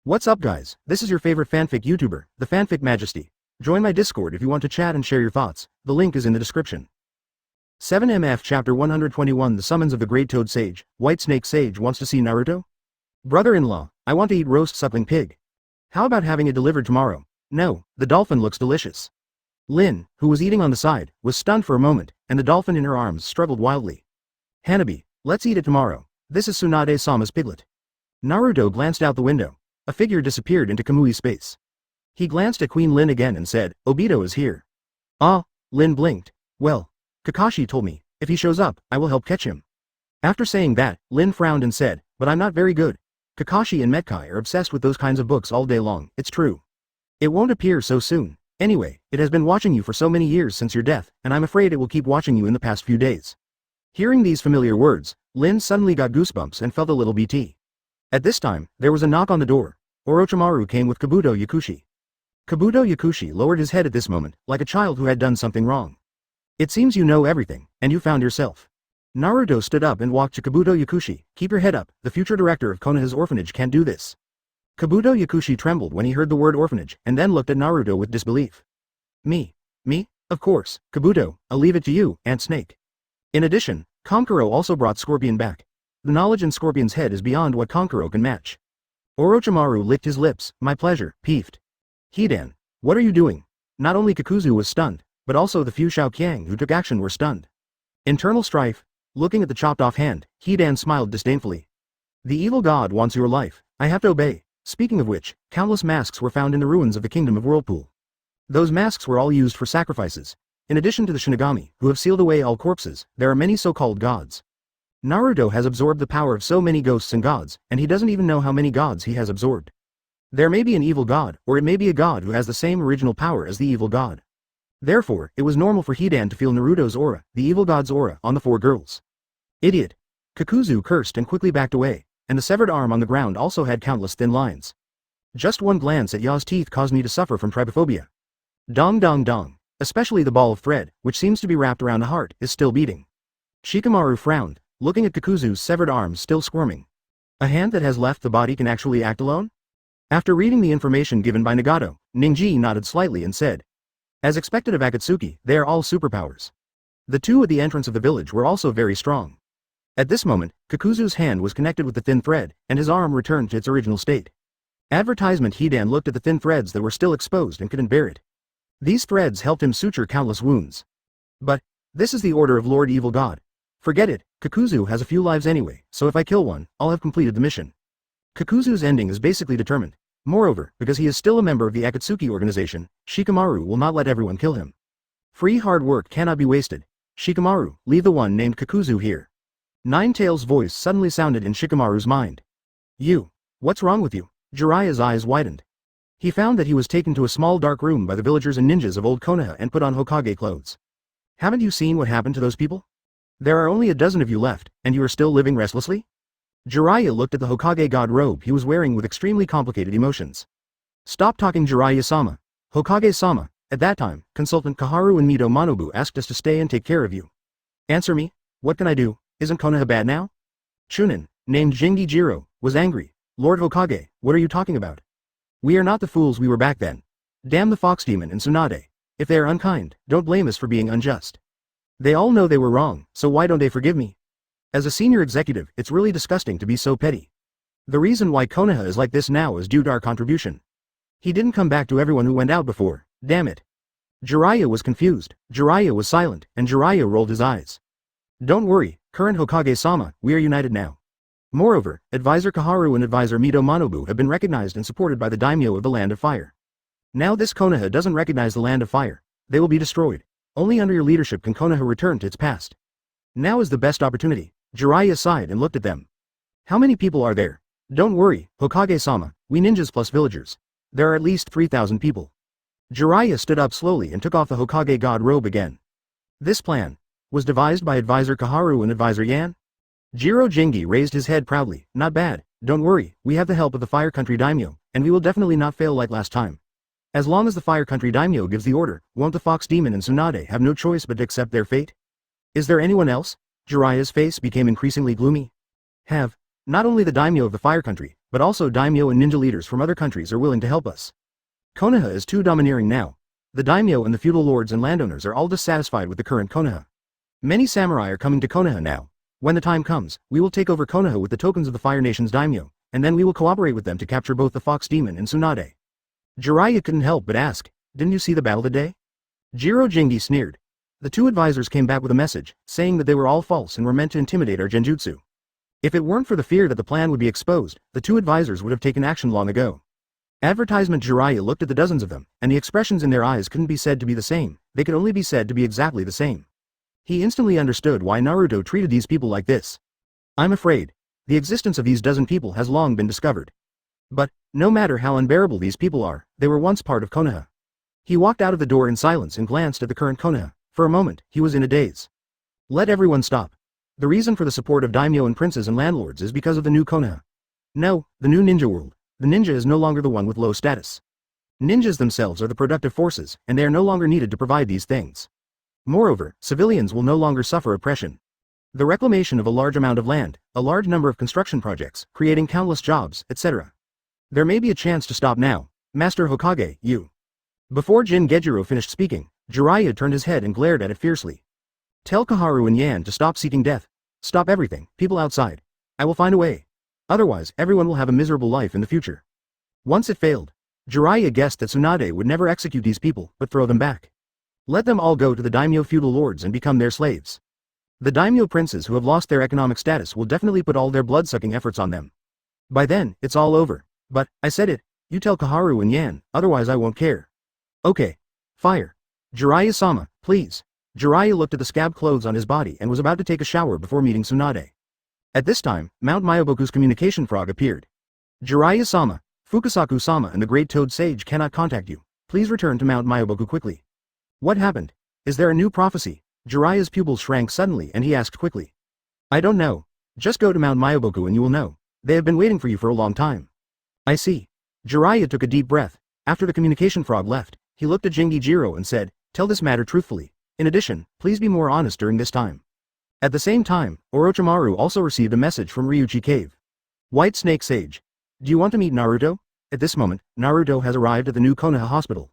What's up guys, this is your favorite fanfic YouTuber, the Fanfic Majesty. Join my Discord if you want to chat and share your thoughts, the link is in the description. 7MF Chapter 121 The Summons of the Great Toad Sage. White Snake Sage wants to see Naruto? Brother-in-law, I want to eat roast suckling pig. How about having it delivered tomorrow? No, the dolphin looks delicious. Lin, who was eating on the side, was stunned for a moment, and the dolphin in her arms struggled wildly. Hanabi, let's eat it tomorrow. This is Tsunade-sama's piglet. Naruto glanced out the window. A figure disappeared into Kamui's space. He glanced at Queen Lin again and said, Obito is here. Ah, Lin blinked. Well, Kakashi told me, if he shows up, I will help catch him. After saying that, Lin frowned and said, but I'm not very good. Kakashi and Metkai are obsessed with those kinds of books all day long, it's true. It won't appear so soon. Anyway, it has been watching you for so many years since your death, and I'm afraid it will keep watching you in the past few days. Hearing these familiar words, Lin suddenly got goosebumps and felt a little BT. At this time, there was a knock on the door. Orochimaru came with Kabuto Yakushi. Kabuto Yakushi lowered his head at this moment, like a child who had done something wrong. It seems you know everything, and you found yourself. Naruto stood up and walked to Kabuto Yakushi. Keep your head up, the future director of Konoha's orphanage can't do this. Kabuto Yakushi trembled when he heard the word orphanage, and then looked at Naruto with disbelief. Me? Of course, Kabuto, I'll leave it to you, Ant Snake. In addition, Kankuro also brought Scorpion back. The knowledge in Scorpion's head is beyond what Kankuro can match. Orochimaru licked his lips, my pleasure, peeved. Hidan, what are you doing? Not only Kakuzu was stunned, but also the few Xiaoqiang who took action were stunned. Internal strife. Looking at the chopped off hand, Hidan smiled disdainfully. The evil god wants your life, I have to obey. Speaking of which, countless masks were found in the ruins of the Kingdom of Whirlpool. Those masks were all used for sacrifices. In addition to the Shinigami, who have sealed away all corpses, there are many so-called gods. Naruto has absorbed the power of so many ghosts and gods, and he doesn't even know how many gods he has absorbed. There may be an evil god, or it may be a god who has the same original power as the evil god. Therefore, it was normal for Hidan to feel Naruto's aura, the evil god's aura, on the four girls. Idiot! Kakuzu cursed and quickly backed away, and the severed arm on the ground also had countless thin lines. Just one glance at Ya's teeth caused me to suffer from trypophobia. Dong dong dong. Especially the ball of thread, which seems to be wrapped around the heart, is still beating. Shikamaru frowned, looking at Kakuzu's severed arms still squirming. A hand that has left the body can actually act alone? After reading the information given by Nagato, Ningji nodded slightly and said, as expected of Akatsuki, they are all superpowers. The two at the entrance of the village were also very strong. At this moment, Kakuzu's hand was connected with the thin thread, and his arm returned to its original state. Advertisement. Hidan looked at the thin threads that were still exposed and couldn't bear it. These threads helped him suture countless wounds. But, this is the order of Lord Evil God. Forget it, Kakuzu has a few lives anyway, so if I kill one, I'll have completed the mission. Kakuzu's ending is basically determined. Moreover, because he is still a member of the Akatsuki organization, Shikamaru will not let everyone kill him. Free hard work cannot be wasted. Shikamaru, leave the one named Kakuzu here. Ninetales' voice suddenly sounded in Shikamaru's mind. You. What's wrong with you? Jiraiya's eyes widened. He found that he was taken to a small dark room by the villagers and ninjas of old Konoha and put on Hokage clothes. Haven't you seen what happened to those people? There are only a dozen of you left, and you are still living restlessly? Jiraiya looked at the Hokage god robe he was wearing with extremely complicated emotions. Stop talking, Jiraiya-sama. Hokage-sama. At that time, Consultant Kaharu and Mito Manobu asked us to stay and take care of you. Answer me. What can I do? Isn't Konoha bad now? Chunin, named Jingi Jiro, was angry. Lord Hokage, what are you talking about? We are not the fools we were back then. Damn the Fox Demon and Tsunade. If they are unkind, don't blame us for being unjust. They all know they were wrong, so why don't they forgive me? As a senior executive, it's really disgusting to be so petty. The reason why Konoha is like this now is due to our contribution. He didn't come back to everyone who went out before, damn it. Jiraiya was confused, Jiraiya was silent, and Jiraiya rolled his eyes. Don't worry, current Hokage-sama, we are united now. Moreover, Advisor Kaharu and Advisor Mito Manobu have been recognized and supported by the daimyo of the Land of Fire. Now this Konoha doesn't recognize the Land of Fire. They will be destroyed. Only under your leadership can Konoha return to its past. Now is the best opportunity. Jiraiya sighed and looked at them. How many people are there? Don't worry, Hokage-sama, we ninjas plus villagers. There are at least 3,000 people. Jiraiya stood up slowly and took off the Hokage god robe again. This plan was devised by Advisor Kaharu and Advisor Yan? Jiro Jingi raised his head proudly. Not bad, don't worry, we have the help of the Fire Country daimyo, and we will definitely not fail like last time. As long as the Fire Country daimyo gives the order, won't the Fox Demon and Tsunade have no choice but to accept their fate? Is there anyone else? Jiraiya's face became increasingly gloomy. Have Not only the daimyo of the fire country, but also daimyo and ninja leaders from other countries are willing to help us. Konoha is too domineering now. The daimyo and the feudal lords and landowners are all dissatisfied with the current Konoha. Many samurai are coming to Konoha now. When the time comes, we will take over Konoha with the tokens of the Fire Nation's daimyo, and then we will cooperate with them to capture both the Fox Demon and Tsunade. Jiraiya couldn't help but ask, didn't you see the battle today? Jiro Jingi sneered. The two advisors came back with a message, saying that they were all false and were meant to intimidate our genjutsu. If it weren't for the fear that the plan would be exposed, the two advisors would have taken action long ago. Advertisement. Jiraiya looked at the dozens of them, and the expressions in their eyes couldn't be said to be the same, they could only be said to be exactly the same. He instantly understood why Naruto treated these people like this. I'm afraid. The existence of these dozen people has long been discovered. But, no matter how unbearable these people are, they were once part of Konoha. He walked out of the door in silence and glanced at the current Konoha. For a moment, he was in a daze. Let everyone stop. The reason for the support of daimyo and princes and landlords is because of the new Konoha. No, the new ninja world. The ninja is no longer the one with low status. Ninjas themselves are the productive forces, and they are no longer needed to provide these things. Moreover, civilians will no longer suffer oppression. The reclamation of a large amount of land, a large number of construction projects, creating countless jobs, etc. There may be a chance to stop now. Master Hokage, you. Before Jin Gejiro finished speaking, Jiraiya turned his head and glared at it fiercely. Tell Kaharu and Yan to stop seeking death. Stop everything, people outside. I will find a way. Otherwise, everyone will have a miserable life in the future. Once it failed, Jiraiya guessed that Tsunade would never execute these people, but throw them back. Let them all go to the daimyo feudal lords and become their slaves. The daimyo princes who have lost their economic status will definitely put all their blood-sucking efforts on them. By then, it's all over. But, I said it, you tell Kaharu and Yan, otherwise I won't care. Okay. Fire. Jiraiya-sama, please. Jiraiya looked at the scab clothes on his body and was about to take a shower before meeting Tsunade. At this time, Mount Myoboku's communication frog appeared. Jiraiya-sama, Fukasaku-sama and the Great Toad Sage cannot contact you. Please return to Mount Myoboku quickly. What happened? Is there a new prophecy? Jiraiya's pupils shrank suddenly and he asked quickly. I don't know. Just go to Mount Myoboku and you will know. They have been waiting for you for a long time. I see. Jiraiya took a deep breath. After the communication frog left, he looked at Jingi Jiro and said, tell this matter truthfully. In addition, please be more honest during this time. At the same time, Orochimaru also received a message from Ryuchi Cave. White Snake Sage. Do you want to meet Naruto? At this moment, Naruto has arrived at the new Konoha hospital.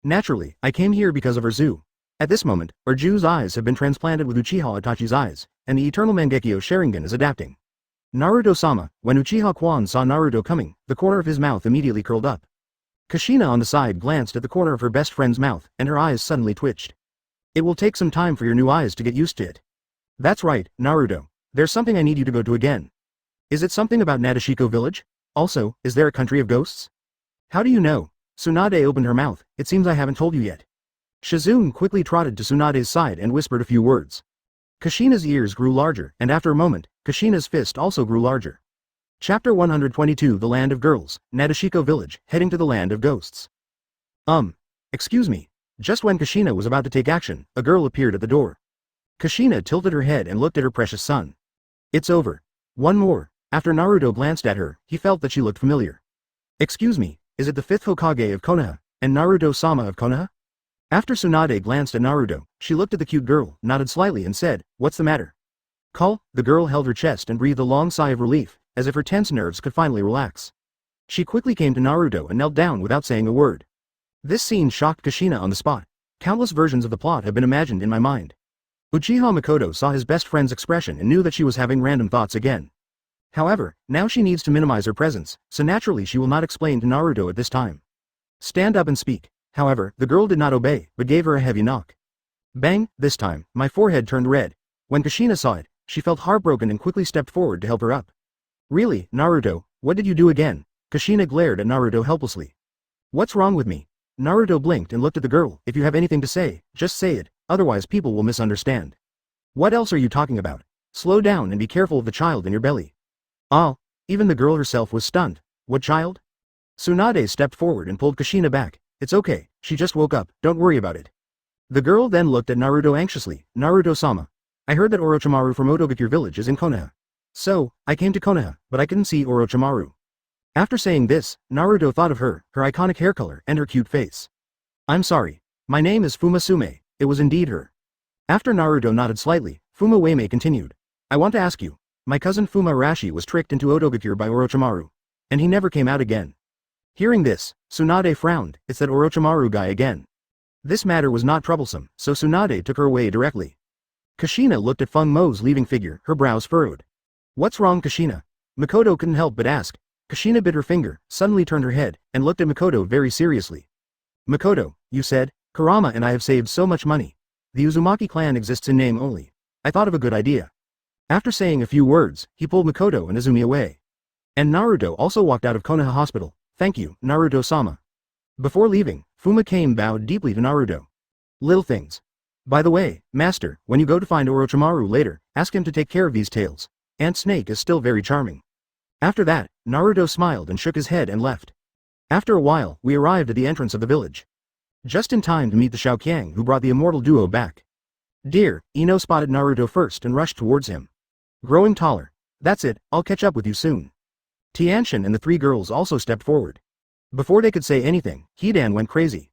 Naturally, I came here because of Urzu. At this moment, Urzu's eyes have been transplanted with Uchiha Itachi's eyes, and the eternal Mangekyo Sharingan is adapting. Naruto-sama, when Uchiha Kwan saw Naruto coming, the corner of his mouth immediately curled up. Kushina on the side glanced at the corner of her best friend's mouth, and her eyes suddenly twitched. It will take some time for your new eyes to get used to it. That's right, Naruto. There's something I need you to go to again. Is it something about Nadashiko village? Also, is there a country of ghosts? How do you know? Tsunade opened her mouth, it seems I haven't told you yet. Shizune quickly trotted to Tsunade's side and whispered a few words. Kushina's ears grew larger, and after a moment, Kushina's fist also grew larger. Chapter 122 The Land of Girls, Nadashiko Village, heading to the Land of Ghosts. Excuse me. Just when Kushina was about to take action, a girl appeared at the door. Kushina tilted her head and looked at her precious son. It's over. One more. After Naruto glanced at her, he felt that she looked familiar. Excuse me, is it the 5th Hokage of Konoha, and Naruto-sama of Konoha? After Tsunade glanced at Naruto, she looked at the cute girl, nodded slightly and said, what's the matter? Call. The girl held her chest and breathed a long sigh of relief, as if her tense nerves could finally relax. She quickly came to Naruto and knelt down without saying a word. This scene shocked Kushina on the spot. Countless versions of the plot have been imagined in my mind. Uchiha Makoto saw his best friend's expression and knew that she was having random thoughts again. However, now she needs to minimize her presence, so naturally she will not explain to Naruto at this time. Stand up and speak. However, the girl did not obey, but gave her a heavy knock. Bang, this time, my forehead turned red. When Kushina saw it, she felt heartbroken and quickly stepped forward to help her up. Really, Naruto, what did you do again? Kushina glared at Naruto helplessly. What's wrong with me? Naruto blinked and looked at the girl. If you have anything to say, just say it, otherwise people will misunderstand. What else are you talking about? Slow down and be careful of the child in your belly. Even the girl herself was stunned. What child? Tsunade stepped forward and pulled Kushina back. It's okay, she just woke up, don't worry about it. The girl then looked at Naruto anxiously. Naruto-sama. I heard that Orochimaru from Otogakure village is in Konoha. So, I came to Konoha, but I couldn't see Orochimaru. After saying this, Naruto thought of her iconic hair color, and her cute face. I'm sorry. My name is Fumasume, it was indeed her. After Naruto nodded slightly, Fuma Ueme continued. I want to ask you. My cousin Fuma Arashi was tricked into Otogakure by Orochimaru. And he never came out again. Hearing this, Tsunade frowned. It's that Orochimaru guy again. This matter was not troublesome, so Tsunade took her away directly. Kushina looked at Feng Mo's leaving figure, her brows furrowed. What's wrong, Kushina? Makoto couldn't help but ask. Kushina bit her finger, suddenly turned her head, and looked at Makoto very seriously. Makoto, you said, Kurama and I have saved so much money. The Uzumaki clan exists in name only. I thought of a good idea. After saying a few words, he pulled Makoto and Izumi away. And Naruto also walked out of Konoha Hospital. Thank you, Naruto-sama. Before leaving, Fuma bowed deeply to Naruto. Little things. By the way, Master, when you go to find Orochimaru later, ask him to take care of these tails. Aunt Snake is still very charming. After that, Naruto smiled and shook his head and left. After a while, we arrived at the entrance of the village. Just in time to meet the Xiaoqiang who brought the immortal duo back. Dear, Ino spotted Naruto first and rushed towards him. Growing taller. That's it, I'll catch up with you soon. Tianshan and the three girls also stepped forward. Before they could say anything, Hidan went crazy.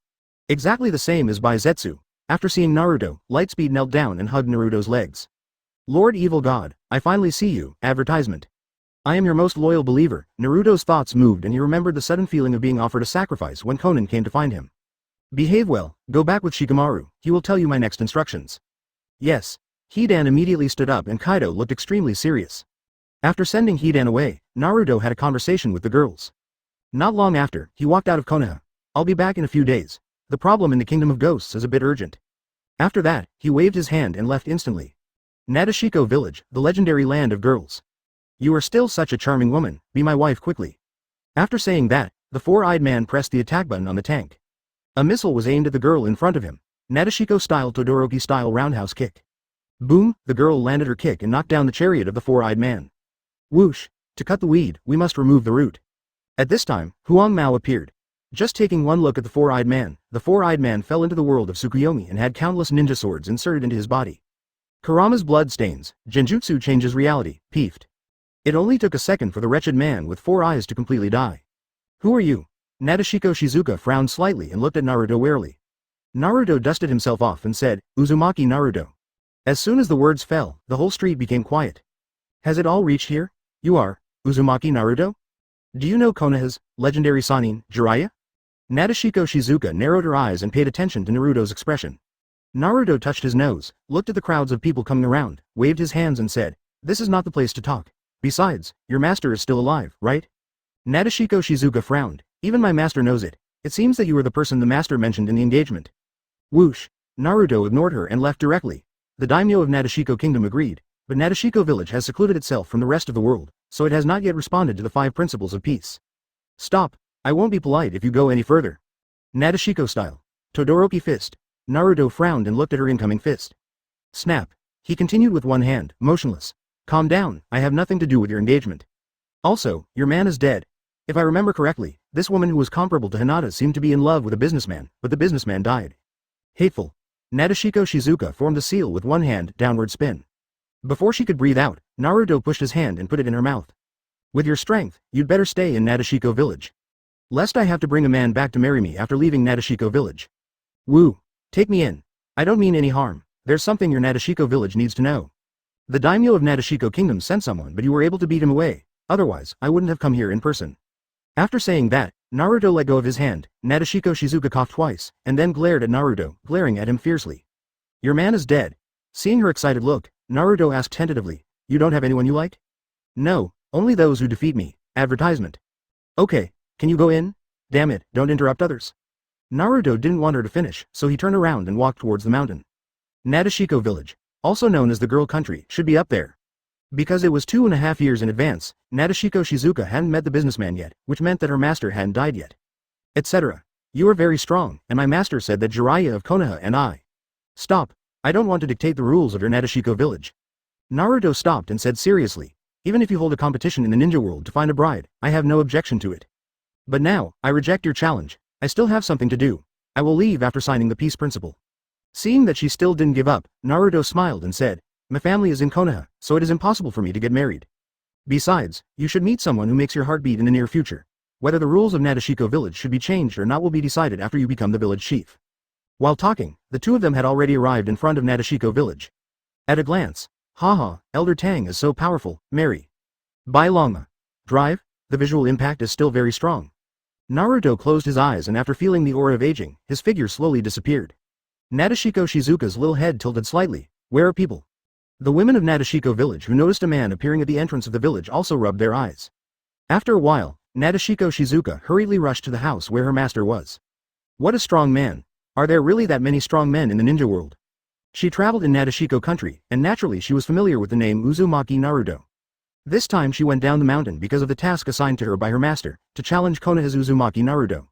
Exactly the same as by Zetsu. After seeing Naruto, Lightspeed knelt down and hugged Naruto's legs. Lord Evil God, I finally see you, advertisement. I am your most loyal believer. Naruto's thoughts moved and he remembered the sudden feeling of being offered a sacrifice when Conan came to find him. Behave well, go back with Shikamaru, he will tell you my next instructions. Yes. Hidan immediately stood up and Kaido looked extremely serious. After sending Hidan away, Naruto had a conversation with the girls. Not long after, he walked out of Konoha. I'll be back in a few days. The problem in the Kingdom of Ghosts is a bit urgent. After that, he waved his hand and left instantly. Nadashiko Village, the legendary land of girls. You are still such a charming woman, be my wife quickly. After saying that, the four-eyed man pressed the attack button on the tank. A missile was aimed at the girl in front of him. Nadashiko-style Todoroki-style roundhouse kick. Boom, the girl landed her kick and knocked down the chariot of the four-eyed man. Whoosh, to cut the weed, we must remove the root. At this time, Huang Mao appeared. Just taking one look at the four-eyed man fell into the world of Tsukuyomi and had countless ninja swords inserted into his body. Kurama's blood stains, Genjutsu changes reality, peeved. It only took a second for the wretched man with four eyes to completely die. Who are you? Nadashiko Shizuka frowned slightly and looked at Naruto warily. Naruto dusted himself off and said, Uzumaki Naruto. As soon as the words fell, the whole street became quiet. Has it all reached here? You are, Uzumaki Naruto? Do you know Konoha's legendary Sannin, Jiraiya? Nadashiko Shizuka narrowed her eyes and paid attention to Naruto's expression. Naruto touched his nose, looked at the crowds of people coming around, waved his hands and said, this is not the place to talk. Besides, your master is still alive, right? Nadashiko Shizuka frowned. Even my master knows it. It seems that you are the person the master mentioned in the engagement. Whoosh. Naruto ignored her and left directly. The daimyo of Nadashiko Kingdom agreed, but Nadashiko Village has secluded itself from the rest of the world, so it has not yet responded to the 5 principles of peace. Stop. I won't be polite if you go any further. Nadashiko style. Todoroki fist. Naruto frowned and looked at her incoming fist. Snap. He continued with one hand, motionless. Calm down, I have nothing to do with your engagement. Also, your man is dead. If I remember correctly, this woman who was comparable to Hinata seemed to be in love with a businessman, but the businessman died. Hateful. Nadashiko Shizuka formed the seal with one hand, downward spin. Before she could breathe out, Naruto pushed his hand and put it in her mouth. With your strength, you'd better stay in Nadashiko Village. Lest I have to bring a man back to marry me after leaving Nadashiko Village. Woo. Take me in. I don't mean any harm. There's something your Nadashiko Village needs to know. The daimyo of Nadashiko Kingdom sent someone but you were able to beat him away, otherwise, I wouldn't have come here in person. After saying that, Naruto let go of his hand, Nadashiko Shizuka coughed twice, and then glared at Naruto, glaring at him fiercely. Your man is dead. Seeing her excited look, Naruto asked tentatively, you don't have anyone you like? No, only those who defeat me, advertisement. Okay, can you go in? Damn it, don't interrupt others. Naruto didn't want her to finish, so he turned around and walked towards the mountain. Nadashiko Village, also known as the Girl Country, should be up there. Because it was 2.5 years in advance, Nadashiko Shizuka hadn't met the businessman yet, which meant that her master hadn't died yet. Etc. You are very strong, and my master said that Jiraiya of Konoha and I. Stop, I don't want to dictate the rules of your Nadashiko Village. Naruto stopped and said seriously, even if you hold a competition in the ninja world to find a bride, I have no objection to it. But now, I reject your challenge, I still have something to do. I will leave after signing the peace principle. Seeing that she still didn't give up, Naruto smiled and said, my family is in Konoha, so it is impossible for me to get married. Besides, you should meet someone who makes your heart beat in the near future. Whether the rules of Nadashiko Village should be changed or not will be decided after you become the village chief. While talking, the two of them had already arrived in front of Nadashiko Village. At a glance, Haha, Elder Tang is so powerful, Mary. Bai Longma. Drive? The visual impact is still very strong. Naruto closed his eyes and after feeling the aura of aging, his figure slowly disappeared. Nadashiko Shizuka's little head tilted slightly. Where are people? The women of Nadashiko village who noticed a man appearing at the entrance of the village also rubbed their eyes. After a while, Nadashiko Shizuka hurriedly rushed to the house where her master was. What a strong man. Are there really that many strong men in the ninja world? She traveled in Nadashiko country, and naturally she was familiar with the name Uzumaki Naruto. This time she went down the mountain because of the task assigned to her by her master, to challenge Konoha's Uzumaki Naruto.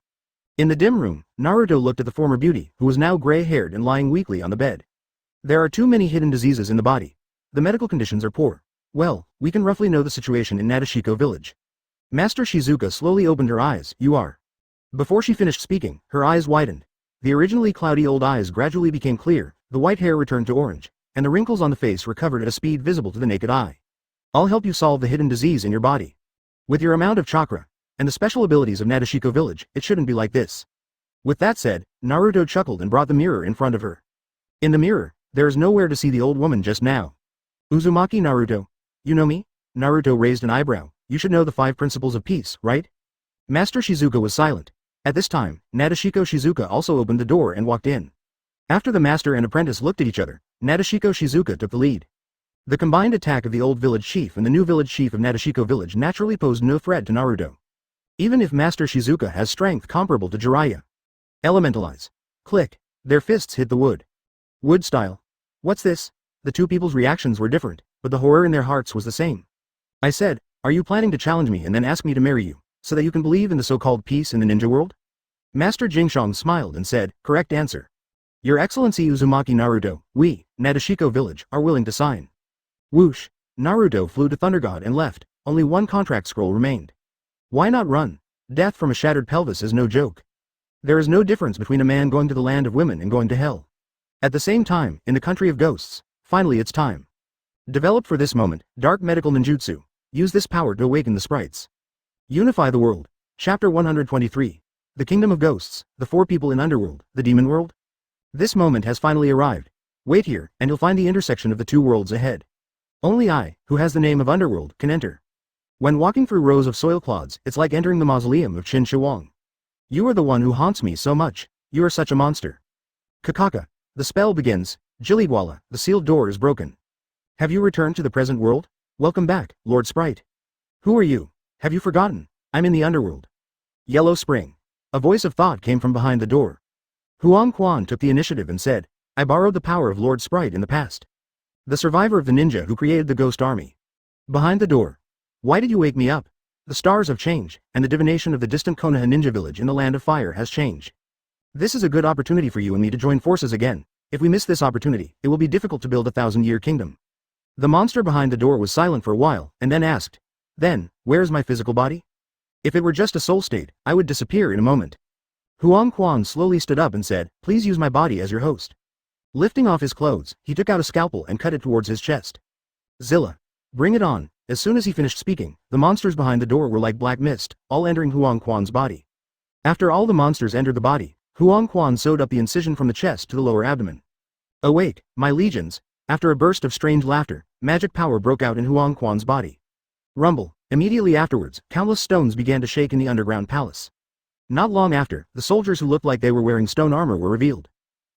In the dim room, Naruto looked at the former beauty, who was now gray-haired and lying weakly on the bed. There are too many hidden diseases in the body. The medical conditions are poor. Well, we can roughly know the situation in Nadashiko village. Master Shizuka slowly opened her eyes. You are. Before she finished speaking, her eyes widened. The originally cloudy old eyes gradually became clear, the white hair returned to orange, and the wrinkles on the face recovered at a speed visible to the naked eye. I'll help you solve the hidden disease in your body. With your amount of chakra, and the special abilities of Nadashiko village, it shouldn't be like this. With that said, Naruto chuckled and brought the mirror in front of her. In the mirror, there is nowhere to see the old woman just now. Uzumaki Naruto. You know me? Naruto raised an eyebrow. You should know the 5 principles of peace, right? Master Shizuka was silent. At this time, Nadashiko Shizuka also opened the door and walked in. After the master and apprentice looked at each other, Nadashiko Shizuka took the lead. The combined attack of the old village chief and the new village chief of Nadashiko village naturally posed no threat to Naruto. Even if Master Shizuka has strength comparable to Jiraiya. Elementalize. Click. Their fists hit the wood. Wood style. What's this? The two people's reactions were different, but the horror in their hearts was the same. I said, are you planning to challenge me and then ask me to marry you, so that you can believe in the so-called peace in the ninja world? Master Jingshong smiled and said, correct answer. Your Excellency Uzumaki Naruto, we, Nadashiko village, are willing to sign. Whoosh. Naruto flew to Thunder God and left. Only one contract scroll remained. Why not run? Death from a shattered pelvis is no joke. There is no difference between a man going to the land of women and going to hell. At the same time, in the country of ghosts, finally it's time. Develop for this moment, Dark Medical Ninjutsu. Use this power to awaken the sprites. Unify the world. Chapter 123. The Kingdom of Ghosts, the 4 people in Underworld, the Demon World. This moment has finally arrived. Wait here, and you'll find the intersection of the 2 worlds ahead. Only I, who has the name of Underworld, can enter. When walking through rows of soil clods, it's like entering the mausoleum of Qin Shi Huang. You are the one who haunts me so much. You are such a monster. Kakaka. The spell begins. Jiligwala, the sealed door is broken. Have you returned to the present world? Welcome back, Lord Sprite. Who are you? Have you forgotten? I'm in the Underworld. Yellow Spring. A voice of thought came from behind the door. Huang Quan took the initiative and said, I borrowed the power of Lord Sprite in the past. The survivor of the ninja who created the ghost army. Behind the door. Why did you wake me up? The stars have changed, and the divination of the distant Konoha ninja village in the land of fire has changed. This is a good opportunity for you and me to join forces again. If we miss this opportunity, it will be difficult to build a 1,000-year kingdom. The monster behind the door was silent for a while, and then asked, then, where is my physical body? If it were just a soul state, I would disappear in a moment. Huang Quan slowly stood up and said, please use my body as your host. Lifting off his clothes, he took out a scalpel and cut it towards his chest. Zilla. Bring it on. As soon as he finished speaking, the monsters behind the door were like black mist, all entering Huang Quan's body. After all the monsters entered the body, Huang Quan sewed up the incision from the chest to the lower abdomen. Awake, my legions. After a burst of strange laughter, magic power broke out in Huang Quan's body. Rumble. Immediately afterwards, countless stones began to shake in the underground palace. Not long after, the soldiers who looked like they were wearing stone armor were revealed.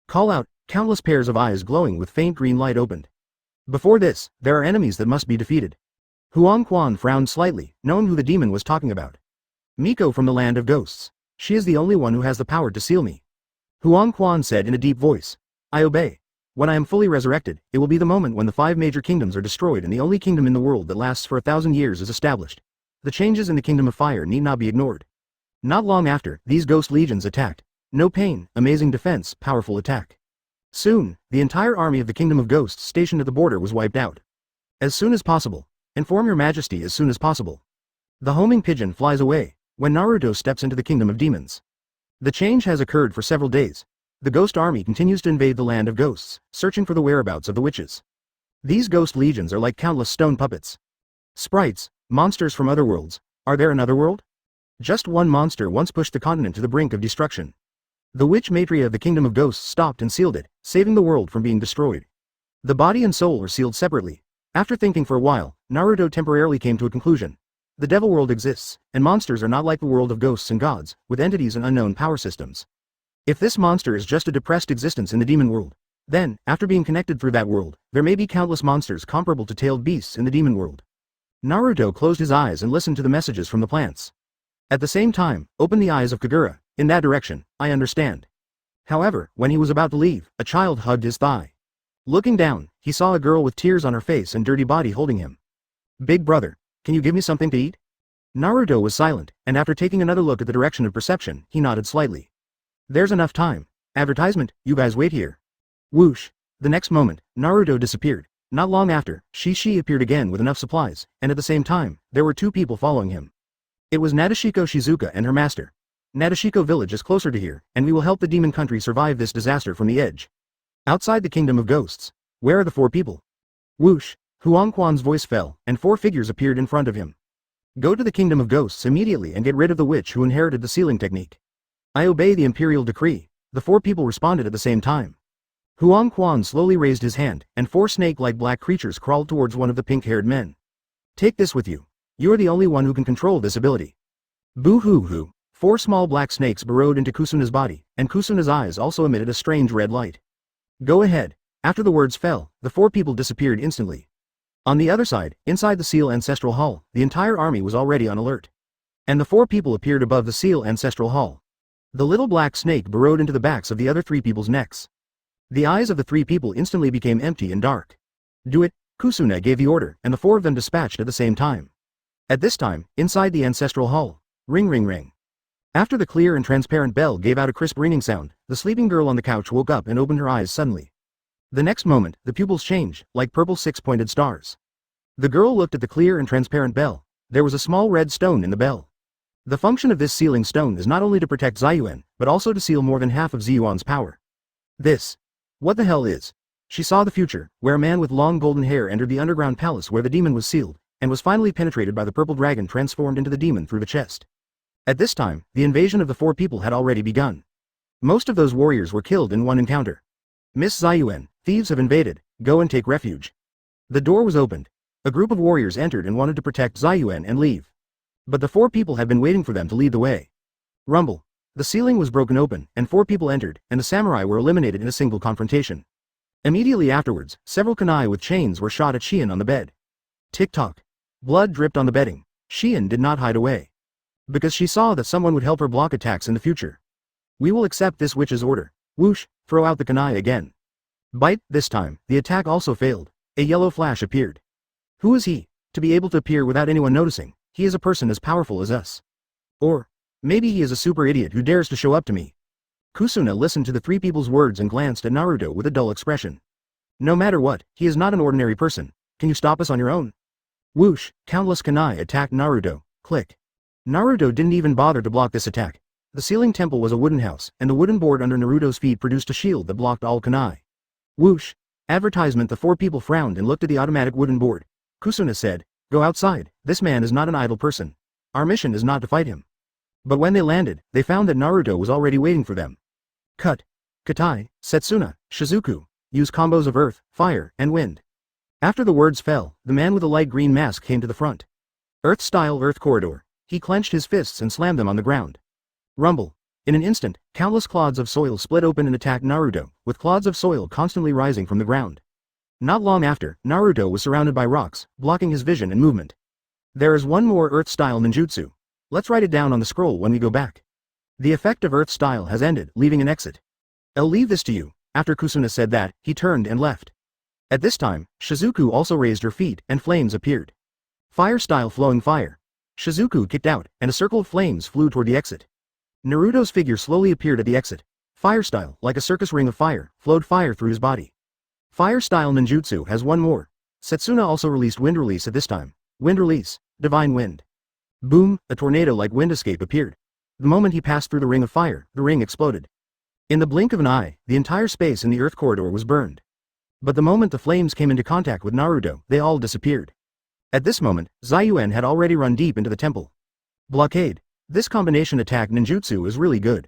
Call out. Countless pairs of eyes glowing with faint green light opened. Before this, there are enemies that must be defeated. Huang Quan frowned slightly, knowing who the demon was talking about. Miko from the land of ghosts. She is the only one who has the power to seal me. Huang Quan said in a deep voice. I obey. When I am fully resurrected, it will be the moment when the 5 major kingdoms are destroyed and the only kingdom in the world that lasts for 1,000 years is established. The changes in the kingdom of fire need not be ignored. Not long after, these ghost legions attacked. No pain, amazing defense, powerful attack. Soon, the entire army of the Kingdom of Ghosts stationed at the border was wiped out. As soon as possible. Inform your majesty as soon as possible. The homing pigeon flies away, when Naruto steps into the Kingdom of Demons. The change has occurred for several days. The ghost army continues to invade the land of ghosts, searching for the whereabouts of the witches. These ghost legions are like countless stone puppets. Sprites, monsters from other worlds. Are there another world? Just one monster once pushed the continent to the brink of destruction. The witch matria of the Kingdom of Ghosts stopped and sealed it, saving the world from being destroyed. The body and soul are sealed separately. After thinking for a while, Naruto temporarily came to a conclusion. The devil world exists, and monsters are not like the world of ghosts and gods, with entities and unknown power systems. If this monster is just a depressed existence in the demon world, then, after being connected through that world, there may be countless monsters comparable to tailed beasts in the demon world. Naruto closed his eyes and listened to the messages from the plants. At the same time, opened the eyes of Kagura. In that direction, I understand. However, when he was about to leave, a child hugged his thigh. Looking down, he saw a girl with tears on her face and dirty body holding him. Big brother, can you give me something to eat? Naruto was silent, and after taking another look at the direction of perception, he nodded slightly. There's enough time. Advertisement, you guys wait here. Whoosh. The next moment, Naruto disappeared. Not long after, Shisui appeared again with enough supplies, and at the same time, there were two people following him. It was Nadashiko Shizuka and her master. Nadashiko village is closer to here, and we will help the demon country survive this disaster from the edge. Outside the kingdom of ghosts. Where are the four people? Whoosh. Huang Quan's voice fell, and four figures appeared in front of him. Go to the kingdom of ghosts immediately and get rid of the witch who inherited the sealing technique. I obey the imperial decree. The four people responded at the same time. Huang Quan slowly raised his hand, and four snake-like black creatures crawled towards one of the pink-haired men. Take this with you. You are the only one who can control this ability. Boo-hoo-hoo. Four small black snakes burrowed into Kusuna's body, and Kusuna's eyes also emitted a strange red light. Go ahead. After the words fell, the four people disappeared instantly. On the other side, inside the Seal Ancestral Hall, the entire army was already on alert. And the four people appeared above the Seal Ancestral Hall. The little black snake burrowed into the backs of the other three people's necks. The eyes of the three people instantly became empty and dark. Do it, Kusuna gave the order, and the four of them dispatched at the same time. At this time, inside the Ancestral Hall, ring ring ring. After the clear and transparent bell gave out a crisp ringing sound, the sleeping girl on the couch woke up and opened her eyes suddenly. The next moment, the pupils changed, like purple six-pointed stars. The girl looked at the clear and transparent bell. There was a small red stone in the bell. The function of this sealing stone is not only to protect Ziyuan, but also to seal more than half of Ziyuan's power. This. What the hell is? She saw the future, where a man with long golden hair entered the underground palace where the demon was sealed, and was finally penetrated by the purple dragon transformed into the demon through the chest. At this time, the invasion of the four people had already begun. Most of those warriors were killed in one encounter. Miss Ziyuan, thieves have invaded, go and take refuge. The door was opened. A group of warriors entered and wanted to protect Ziyuan and leave. But the four people had been waiting for them to lead the way. Rumble. The ceiling was broken open, and four people entered, and the samurai were eliminated in a single confrontation. Immediately afterwards, several kunai with chains were shot at Shion on the bed. Tick-tock. Blood dripped on the bedding. Shion did not hide away. Because she saw that someone would help her block attacks in the future. We will accept this witch's order. Whoosh, throw out the kunai again. Bite, this time, the attack also failed. A yellow flash appeared. Who is he? To be able to appear without anyone noticing, he is a person as powerful as us. Or, maybe he is a super idiot who dares to show up to me. Kusuna listened to the three people's words and glanced at Naruto with a dull expression. No matter what, he is not an ordinary person. Can you stop us on your own? Whoosh, countless kunai attacked Naruto. Click. Naruto didn't even bother to block this attack. The ceiling temple was a wooden house, and the wooden board under Naruto's feet produced a shield that blocked all kunai. Whoosh. Advertisement. The four people frowned and looked at the automatic wooden board. Kusuna said, go outside, this man is not an idle person. Our mission is not to fight him. But when they landed, they found that Naruto was already waiting for them. Cut. Katai, Setsuna, Shizuku, use combos of earth, fire, and wind. After the words fell, the man with the light green mask came to the front. Earth-style earth corridor. He clenched his fists and slammed them on the ground. Rumble. In an instant, countless clods of soil split open and attacked Naruto, with clods of soil constantly rising from the ground. Not long after, Naruto was surrounded by rocks, blocking his vision and movement. There is one more earth-style ninjutsu. Let's write it down on the scroll when we go back. The effect of earth-style has ended, leaving an exit. I'll leave this to you. After Kusuna said that, he turned and left. At this time, Shizuku also raised her feet, and flames appeared. Fire-style flowing fire. Shizuku kicked out, and a circle of flames flew toward the exit. Naruto's figure slowly appeared at the exit. Fire-style, like a circus ring of fire, flowed fire through his body. Fire-style ninjutsu has one more. Setsuna also released wind release at this time. Wind release, divine wind. Boom, a tornado-like wind escape appeared. The moment he passed through the ring of fire, the ring exploded. In the blink of an eye, the entire space in the earth corridor was burned. But the moment the flames came into contact with Naruto, they all disappeared. At this moment, Ziyuan had already run deep into the temple. Blockade. This combination attack ninjutsu is really good.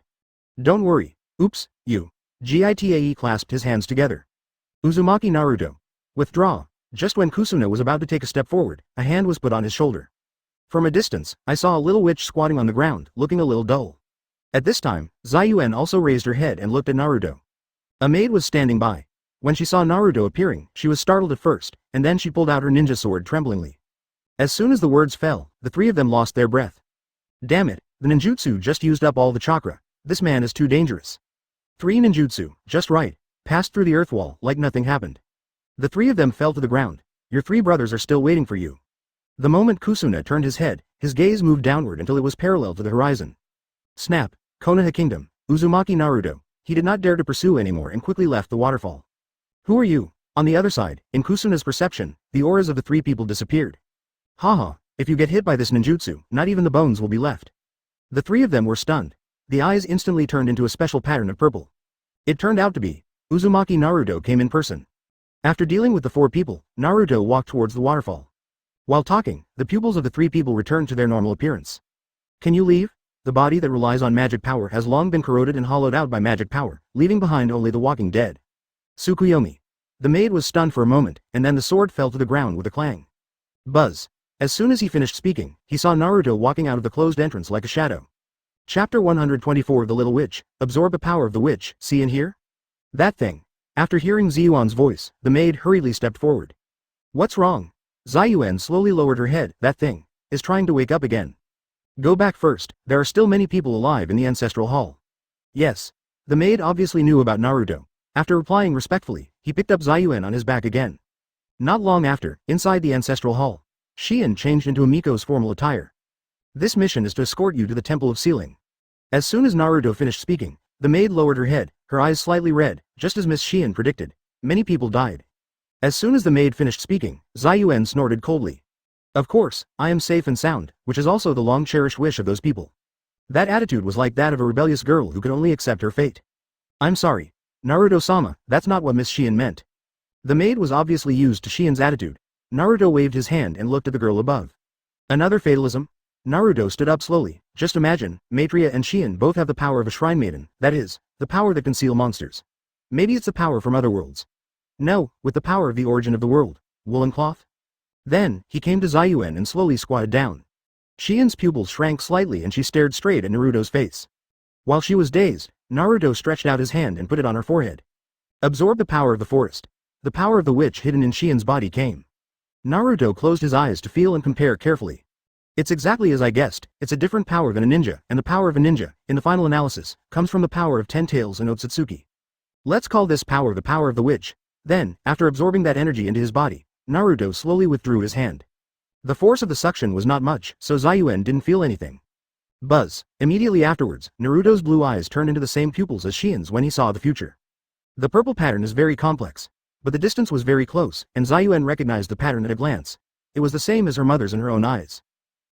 Don't worry. Oops, you. Gitae clasped his hands together. Uzumaki Naruto. Withdraw. Just when Kusuna was about to take a step forward, a hand was put on his shoulder. From a distance, I saw a little witch squatting on the ground, looking a little dull. At this time, Zayuen also raised her head and looked at Naruto. A maid was standing by. When she saw Naruto appearing, she was startled at first, and then she pulled out her ninja sword tremblingly. As soon as the words fell, the three of them lost their breath. Damn it, the ninjutsu just used up all the chakra. This man is too dangerous. 3 ninjutsu, just right, passed through the earth wall like nothing happened. The three of them fell to the ground. Your 3 brothers are still waiting for you. The moment Kusuna turned his head, his gaze moved downward until it was parallel to the horizon. Snap, Konoha Kingdom, Uzumaki Naruto. He did not dare to pursue anymore and quickly left the waterfall. Who are you? On the other side, in Kusuna's perception, the auras of the 3 people disappeared. Haha, if you get hit by this ninjutsu, not even the bones will be left. The 3 of them were stunned. The eyes instantly turned into a special pattern of purple. It turned out to be Uzumaki Naruto came in person. After dealing with the 4 people, Naruto walked towards the waterfall. While talking, the pupils of the 3 people returned to their normal appearance. Can you leave? The body that relies on magic power has long been corroded and hollowed out by magic power, leaving behind only the walking dead. Tsukuyomi. The maid was stunned for a moment, and then the sword fell to the ground with a clang. Buzz. As soon as he finished speaking, he saw Naruto walking out of the closed entrance like a shadow. Chapter 124 The Little Witch, absorb the power of the witch, see and hear? That thing. After hearing Ziyuan's voice, the maid hurriedly stepped forward. What's wrong? Ziyuan slowly lowered her head. That thing is trying to wake up again. Go back first, there are still many people alive in the ancestral hall. Yes. The maid obviously knew about Naruto. After replying respectfully, he picked up Ziyuan on his back again. Not long after, inside the ancestral hall, Shion changed into Miko's formal attire. This mission is to escort you to the Temple of Sealing. As soon as Naruto finished speaking, the maid lowered her head, her eyes slightly red, just as Miss Shion predicted. Many people died. As soon as the maid finished speaking, Ziyuan snorted coldly. Of course, I am safe and sound, which is also the long-cherished wish of those people. That attitude was like that of a rebellious girl who could only accept her fate. I'm sorry. Naruto-sama, that's not what Miss Shion meant. The maid was obviously used to Shion's attitude. Naruto waved his hand and looked at the girl above. Another fatalism? Naruto stood up slowly. Just imagine, Maitreya and Shion both have the power of a shrine maiden, that is, the power that can seal monsters. Maybe it's the power from other worlds. No, with the power of the origin of the world. Woolen cloth? Then, he came to Ziyuan and slowly squatted down. Shion's pupils shrank slightly and she stared straight at Naruto's face. While she was dazed, Naruto stretched out his hand and put it on her forehead. Absorb the power of the forest. The power of the witch hidden in Shion's body came. Naruto closed his eyes to feel and compare carefully. It's exactly as I guessed, it's a different power than a ninja, and the power of a ninja, in the final analysis, comes from the power of 10 tails and Ōtsutsuki. Let's call this power the power of the witch. Then, after absorbing that energy into his body, Naruto slowly withdrew his hand. The force of the suction was not much, so Ziyuan didn't feel anything. Buzz. Immediately afterwards, Naruto's blue eyes turned into the same pupils as Shion's when he saw the future. The purple pattern is very complex. But the distance was very close, and Ziyuan recognized the pattern at a glance. It was the same as her mother's in her own eyes.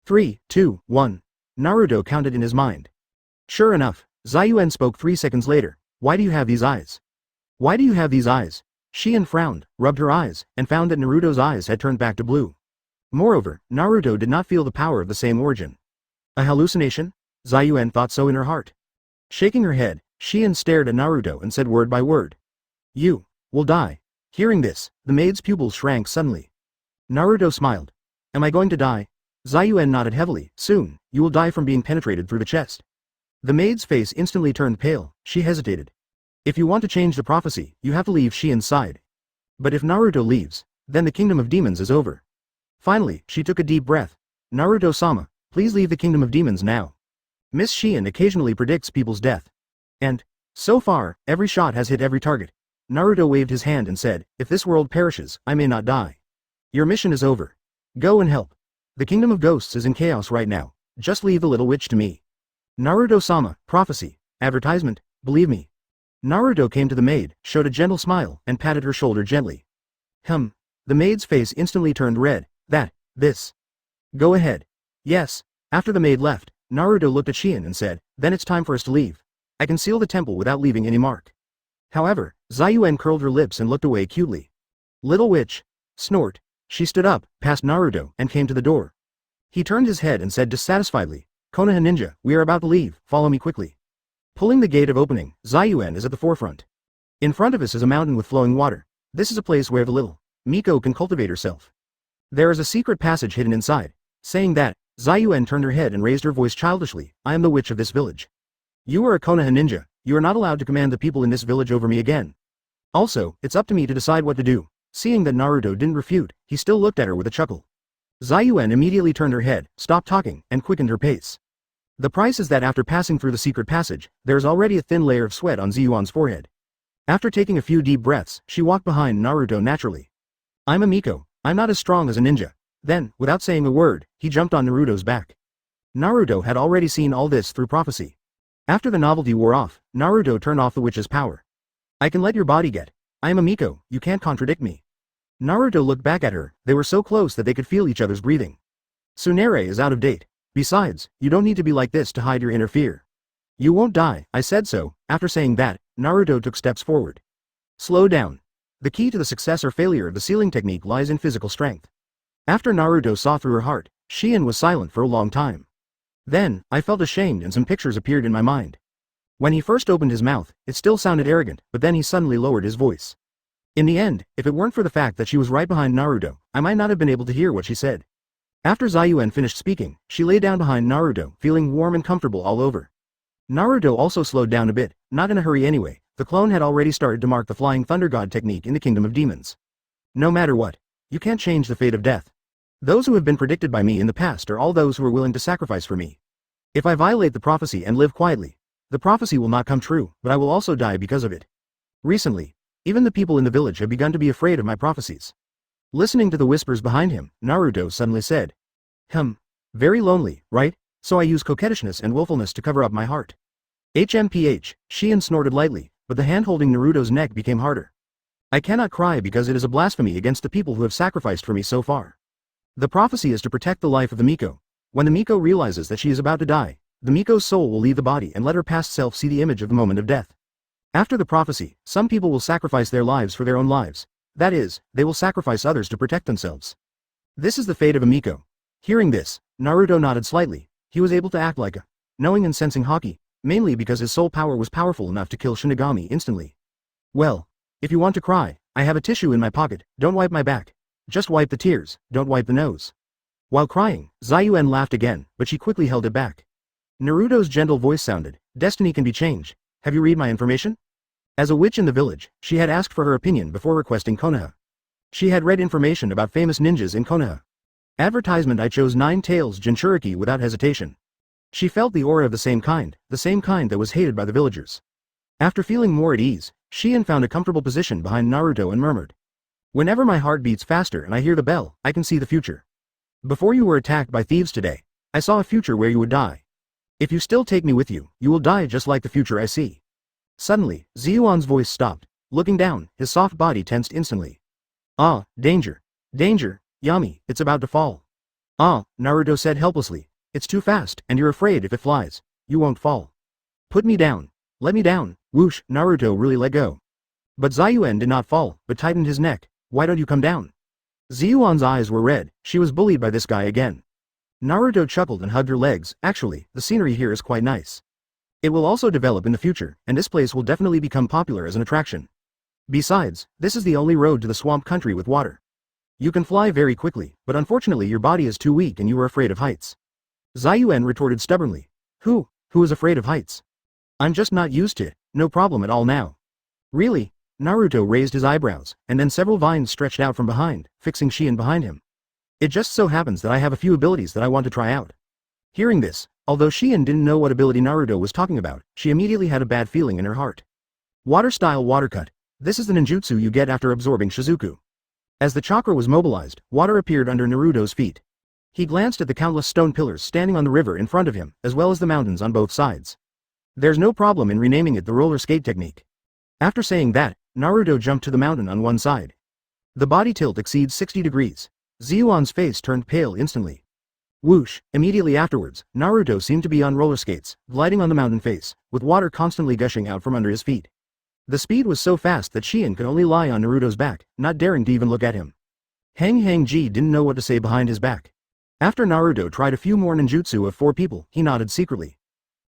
3, 2, 1. Naruto counted in his mind. Sure enough, Ziyuan spoke 3 seconds later. Why do you have these eyes? Why do you have these eyes? Shion frowned, rubbed her eyes, and found that Naruto's eyes had turned back to blue. Moreover, Naruto did not feel the power of the same origin. A hallucination? Ziyuan thought so in her heart. Shaking her head, Shion stared at Naruto and said word by word. You will die. Hearing this, the maid's pupils shrank suddenly. Naruto smiled. Am I going to die? Ziyuan nodded heavily. Soon, you will die from being penetrated through the chest. The maid's face instantly turned pale. She hesitated. If you want to change the prophecy, you have to leave Shion's side. But if Naruto leaves, then the kingdom of demons is over. Finally, she took a deep breath. Naruto-sama, please leave the kingdom of demons now. Miss Shion occasionally predicts people's death. And, so far, every shot has hit every target. Naruto waved his hand and said, if this world perishes, I may not die. Your mission is over. Go and help. The kingdom of ghosts is in chaos right now. Just leave the little witch to me. Naruto-sama, prophecy, advertisement, believe me. Naruto came to the maid, showed a gentle smile, and patted her shoulder gently. The maid's face instantly turned red. This. Go ahead. Yes. After the maid left, Naruto looked at Shion and said, then it's time for us to leave. I can seal the temple without leaving any mark. However, Ziyuan curled her lips and looked away cutely. Little witch. Snort. She stood up, past Naruto, and came to the door. He turned his head and said dissatisfiedly, Konoha ninja, we are about to leave, follow me quickly. Pulling the gate of opening, Ziyuan is at the forefront. In front of us is a mountain with flowing water. This is a place where the little Miko can cultivate herself. There is a secret passage hidden inside. Saying that, Zayuan turned her head and raised her voice childishly. I am the witch of this village. You are a Konoha ninja. You are not allowed to command the people in this village over me again. Also, it's up to me to decide what to do. Seeing that Naruto didn't refute, he still looked at her with a chuckle. Zayuan immediately turned her head, stopped talking, and quickened her pace. The price is that after passing through the secret passage, there is already a thin layer of sweat on Zayuan's forehead. After taking a few deep breaths, she walked behind Naruto naturally. I'm a Miko. I'm not as strong as a ninja. Then, without saying a word, he jumped on Naruto's back. Naruto had already seen all this through prophecy. After the novelty wore off, Naruto turned off the witch's power. I can let your body get. I am a Miko, you can't contradict me. Naruto looked back at her, they were so close that they could feel each other's breathing. Tsunere is out of date. Besides, you don't need to be like this to hide your inner fear. You won't die, I said so. After saying that, Naruto took steps forward. Slow down. The key to the success or failure of the sealing technique lies in physical strength. After Naruto saw through her heart, Shien was silent for a long time. Then, I felt ashamed and some pictures appeared in my mind. When he first opened his mouth, it still sounded arrogant, but then he suddenly lowered his voice. In the end, if it weren't for the fact that she was right behind Naruto, I might not have been able to hear what she said. After Zayuan finished speaking, she lay down behind Naruto, feeling warm and comfortable all over. Naruto also slowed down a bit, not in a hurry anyway. The clone had already started to mark the Flying Thunder God technique in the Kingdom of Demons. No matter what, you can't change the fate of death. Those who have been predicted by me in the past are all those who are willing to sacrifice for me. If I violate the prophecy and live quietly, the prophecy will not come true, but I will also die because of it. Recently, even the people in the village have begun to be afraid of my prophecies. Listening to the whispers behind him, Naruto suddenly said, very lonely, right? So I use coquettishness and willfulness to cover up my heart. HMPH, Shien snorted lightly, but the hand holding Naruto's neck became harder. I cannot cry because it is a blasphemy against the people who have sacrificed for me so far. The prophecy is to protect the life of the Miko. When the Miko realizes that she is about to die, the Miko's soul will leave the body and let her past self see the image of the moment of death. After the prophecy, some people will sacrifice their lives for their own lives. That is, they will sacrifice others to protect themselves. This is the fate of a Miko. Hearing this, Naruto nodded slightly. He was able to act like a knowing and sensing Hokage, mainly because his soul power was powerful enough to kill Shinigami instantly. Well, if you want to cry, I have a tissue in my pocket. Don't wipe my back. Just wipe the tears, don't wipe the nose. While crying, Zayuan laughed again, but she quickly held it back. Naruto's gentle voice sounded, destiny can be changed. Have you read my information? As a witch in the village, she had asked for her opinion before requesting Konoha. She had read information about famous ninjas in Konoha. Advertisement I chose 9 tails Jinchuriki without hesitation. She felt the aura of the same kind that was hated by the villagers. After feeling more at ease, Shien found a comfortable position behind Naruto and murmured. Whenever my heart beats faster and I hear the bell, I can see the future. Before you were attacked by thieves today, I saw a future where you would die. If you still take me with you, you will die just like the future I see. Suddenly, Ziyuan's voice stopped. Looking down, his soft body tensed instantly. Ah, danger. Danger, Yami, it's about to fall. Ah, Naruto said helplessly. It's too fast, and you're afraid if it flies, you won't fall. Put me down. Let me down. Whoosh, Naruto really let go. But Zayuan did not fall, but tightened his neck. Why don't you come down? Ziyuan's eyes were red. She was bullied by this guy again. Naruto chuckled and hugged her legs. Actually, the scenery here is quite nice. It will also develop in the future, and this place will definitely become popular as an attraction. Besides, this is the only road to the swamp country with water. You can fly very quickly, but unfortunately your body is too weak and you are afraid of heights. Zayuan retorted stubbornly. Who is afraid of heights? I'm just not used to it, no problem at all now. Really? Naruto raised his eyebrows, and then several vines stretched out from behind, fixing Shien behind him. It just so happens that I have a few abilities that I want to try out. Hearing this, although Shien didn't know what ability Naruto was talking about, she immediately had a bad feeling in her heart. Water-style water cut. This is the ninjutsu you get after absorbing Shizuku. As the chakra was mobilized, water appeared under Naruto's feet. He glanced at the countless stone pillars standing on the river in front of him, as well as the mountains on both sides. There's no problem in renaming it the roller skate technique. After saying that, Naruto jumped to the mountain on one side. The body tilt exceeds 60 degrees. Ziyuan's face turned pale instantly. Whoosh, immediately afterwards, Naruto seemed to be on roller skates, gliding on the mountain face, with water constantly gushing out from under his feet. The speed was so fast that Shien could only lie on Naruto's back, not daring to even look at him. Hang-Ji didn't know what to say behind his back. After Naruto tried a few more ninjutsu of 4 people, he nodded secretly.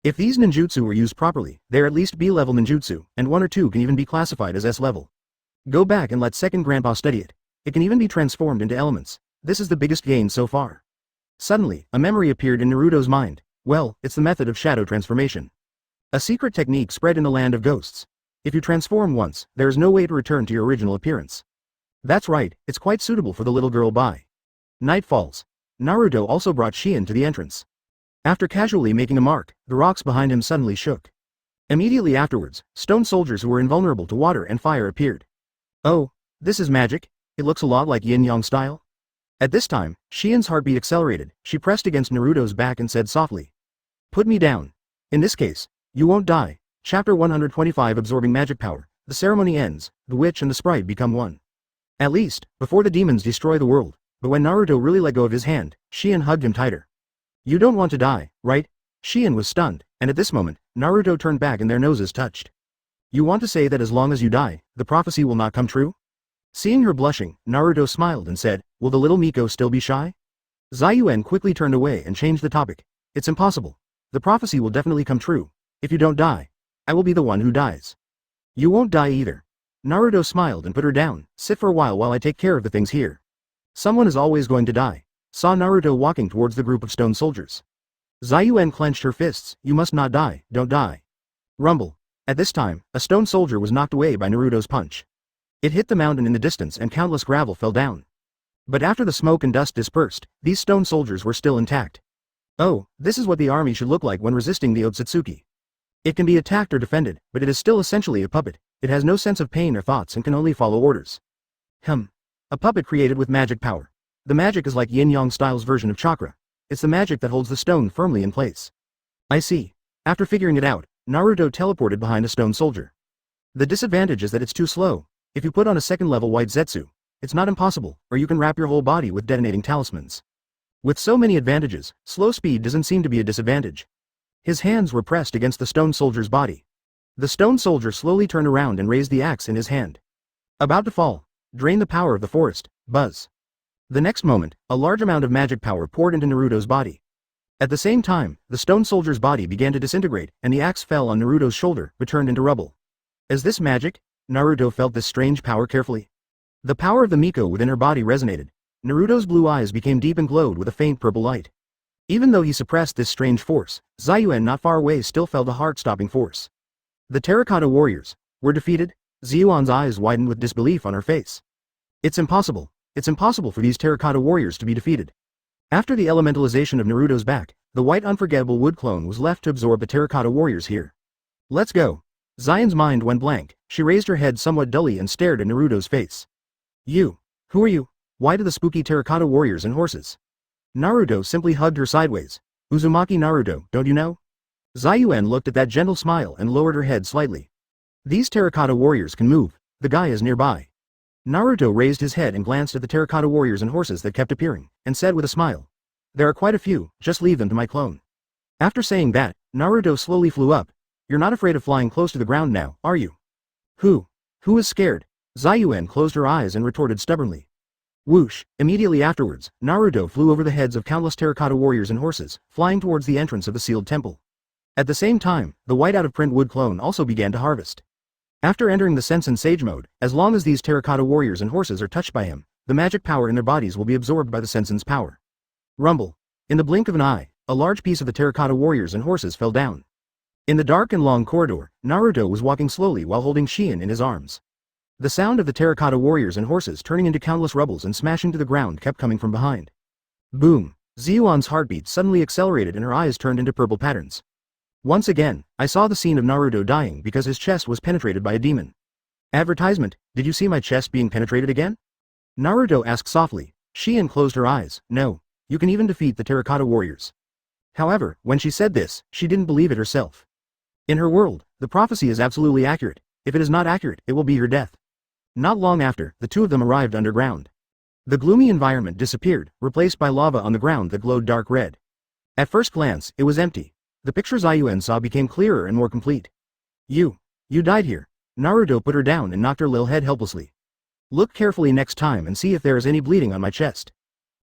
If these ninjutsu were used properly, they're at least B-level ninjutsu, and 1 or 2 can even be classified as S-level. Go back and let second grandpa study it. It can even be transformed into elements. This is the biggest gain so far. Suddenly, a memory appeared in Naruto's mind. Well, it's the method of shadow transformation. A secret technique spread in the land of ghosts. If you transform once, there is no way to return to your original appearance. That's right, it's quite suitable for the little girl Bai. Night falls. Naruto also brought Shien to the entrance. After casually making a mark, the rocks behind him suddenly shook. Immediately afterwards, stone soldiers who were invulnerable to water and fire appeared. Oh, this is magic? It looks a lot like yin-yang style. At this time, Shien's heartbeat accelerated. She pressed against Naruto's back and said softly, "Put me down. In this case, you won't die." Chapter 125 Absorbing Magic Power. The ceremony ends, the witch and the sprite become one. At least, before the demons destroy the world. But when Naruto really let go of his hand, Shien hugged him tighter. "You don't want to die, right?" Shien was stunned, and at this moment, Naruto turned back and their noses touched. "You want to say that as long as you die, the prophecy will not come true?" Seeing her blushing, Naruto smiled and said, "Will the little Miko still be shy?" Zayuen quickly turned away and changed the topic. "It's impossible. The prophecy will definitely come true. If you don't die, I will be the one who dies." "You won't die either." Naruto smiled and put her down. "Sit for a while I take care of the things here." Someone is always going to die. Saw Naruto walking towards the group of stone soldiers. Zayuen clenched her fists. "You must not die, don't die." Rumble. At this time, a stone soldier was knocked away by Naruto's punch. It hit the mountain in the distance and countless gravel fell down. But after the smoke and dust dispersed, these stone soldiers were still intact. Oh, this is what the army should look like when resisting the Ōtsutsuki. It can be attacked or defended, but it is still essentially a puppet. It has no sense of pain or thoughts and can only follow orders. A puppet created with magic power. The magic is like yin-yang style's version of chakra. It's the magic that holds the stone firmly in place. I see. After figuring it out, Naruto teleported behind a stone soldier. The disadvantage is that it's too slow. If you put on a second level white Zetsu, it's not impossible, or you can wrap your whole body with detonating talismans. With so many advantages, slow speed doesn't seem to be a disadvantage. His hands were pressed against the stone soldier's body. The stone soldier slowly turned around and raised the axe in his hand. About to fall. Drain the power of the forest. Buzz. The next moment, a large amount of magic power poured into Naruto's body. At the same time, the stone soldier's body began to disintegrate, and the axe fell on Naruto's shoulder, but turned into rubble. Is this magic? Naruto felt this strange power carefully. The power of the Miko within her body resonated. Naruto's blue eyes became deep and glowed with a faint purple light. Even though he suppressed this strange force, Zayuen not far away still felt a heart-stopping force. The Terracotta Warriors were defeated. Ziyuan's eyes widened with disbelief on her face. It's impossible. It's impossible for these Terracotta Warriors to be defeated. After the elementalization of Naruto's back, the white unforgettable wood clone was left to absorb the Terracotta Warriors here. Let's go. Zion's mind went blank. She raised her head somewhat dully and stared at Naruto's face. You. Who are you? Why do the spooky Terracotta Warriors and horses? Naruto simply hugged her sideways. Uzumaki Naruto, don't you know? Zayuen looked at that gentle smile and lowered her head slightly. These Terracotta Warriors can move. The guy is nearby. Naruto raised his head and glanced at the Terracotta Warriors and horses that kept appearing, and said with a smile. There are quite a few, just leave them to my clone. After saying that, Naruto slowly flew up. You're not afraid of flying close to the ground now, are you? Who is scared? Zayuen closed her eyes and retorted stubbornly. Whoosh! Immediately afterwards, Naruto flew over the heads of countless Terracotta Warriors and horses, flying towards the entrance of the sealed temple. At the same time, the white out-of-print wood clone also began to harvest. After entering the Sense and Sage mode, as long as these Terracotta Warriors and horses are touched by him, the magic power in their bodies will be absorbed by the Sensen's power. Rumble. In the blink of an eye, a large piece of the Terracotta Warriors and horses fell down. In the dark and long corridor, Naruto was walking slowly while holding Shien in his arms. The sound of the Terracotta Warriors and horses turning into countless rubbles and smashing to the ground kept coming from behind. Boom! Ziyuan's heartbeat suddenly accelerated and her eyes turned into purple patterns. Once again, I saw the scene of Naruto dying because his chest was penetrated by a demon. Advertisement, did you see my chest being penetrated again? Naruto asked softly. Shien closed her eyes. No, you can even defeat the Terracotta Warriors. However, when she said this, she didn't believe it herself. In her world, the prophecy is absolutely accurate. If it is not accurate, it will be her death. Not long after, the two of them arrived underground. The gloomy environment disappeared, replaced by lava on the ground that glowed dark red. At first glance, it was empty. The picture Zayuen saw became clearer and more complete. You died here. Naruto put her down and knocked her little head helplessly. Look carefully next time and see if there is any bleeding on my chest.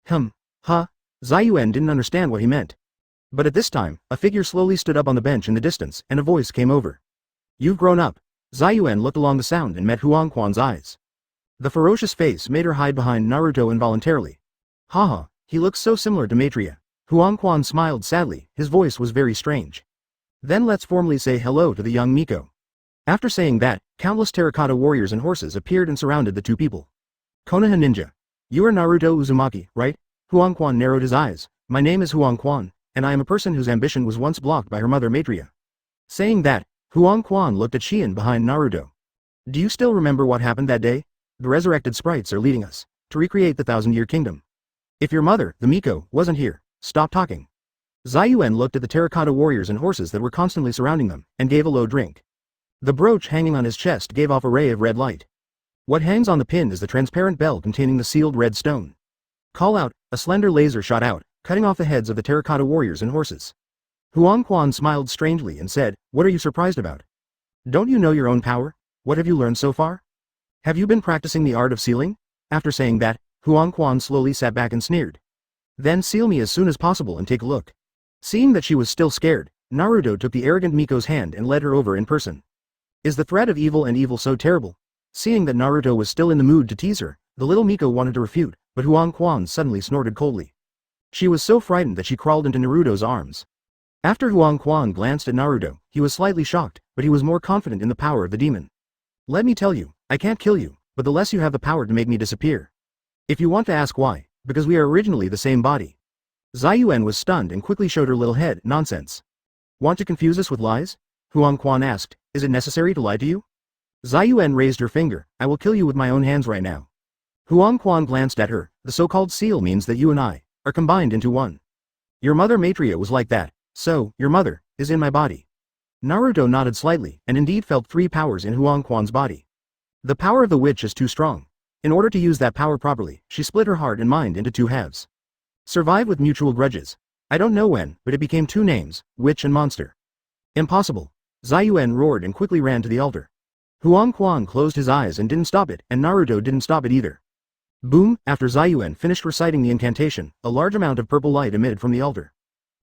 Zayuen didn't understand what he meant. But at this time, a figure slowly stood up on the bench in the distance, and a voice came over. You've grown up. Zayuen looked along the sound and met Huangquan's eyes. The ferocious face made her hide behind Naruto involuntarily. Haha, he looks so similar to Maitreya. Huang Quan smiled sadly, his voice was very strange. Then let's formally say hello to the young Miko. After saying that, countless terracotta warriors and horses appeared and surrounded the two people. Konoha ninja. You are Naruto Uzumaki, right? Huang Quan narrowed his eyes. My name is Huang Quan, and I am a person whose ambition was once blocked by her mother Maitreya. Saying that, Huang Quan looked at Xian behind Naruto. Do you still remember what happened that day? The resurrected sprites are leading us to recreate the 1,000-year kingdom. If your mother, the Miko, wasn't here, stop talking. Zayuan looked at the terracotta warriors and horses that were constantly surrounding them, and gave a low drink. The brooch hanging on his chest gave off a ray of red light. What hangs on the pin is the transparent bell containing the sealed red stone. Call out, a slender laser shot out, cutting off the heads of the terracotta warriors and horses. Huang Quan smiled strangely and said, what are you surprised about? Don't you know your own power? What have you learned so far? Have you been practicing the art of sealing? After saying that, Huang Quan slowly sat back and sneered. Then seal me as soon as possible and take a look. Seeing that she was still scared, Naruto took the arrogant Miko's hand and led her over in person. Is the threat of evil and evil so terrible? Seeing that Naruto was still in the mood to tease her, the little Miko wanted to refute, but Huang Quan suddenly snorted coldly. She was so frightened that she crawled into Naruto's arms. After Huang Quan glanced at Naruto, he was slightly shocked, but he was more confident in the power of the demon. Let me tell you, I can't kill you, but the less you have the power to make me disappear. If you want to ask why, because we are originally the same body. Zayuan was stunned and quickly showed her little head. Nonsense. Want to confuse us with lies? Huang Quan asked, is it necessary to lie to you? Zayuan raised her finger, I will kill you with my own hands right now. Huang Quan glanced at her, the so-called seal means that you and I are combined into one. Your mother Maitreya was like that, so, your mother is in my body. Naruto nodded slightly, and indeed felt 3 powers in Huang Quan's body. The power of the witch is too strong. In order to use that power properly, she split her heart and mind into 2 halves. Survive with mutual grudges. I don't know when, but it became 2 names, witch and monster. Impossible. Zayuan roared and quickly ran to the altar. Huang Quan closed his eyes and didn't stop it, and Naruto didn't stop it either. Boom, after Zayuan finished reciting the incantation, a large amount of purple light emitted from the altar.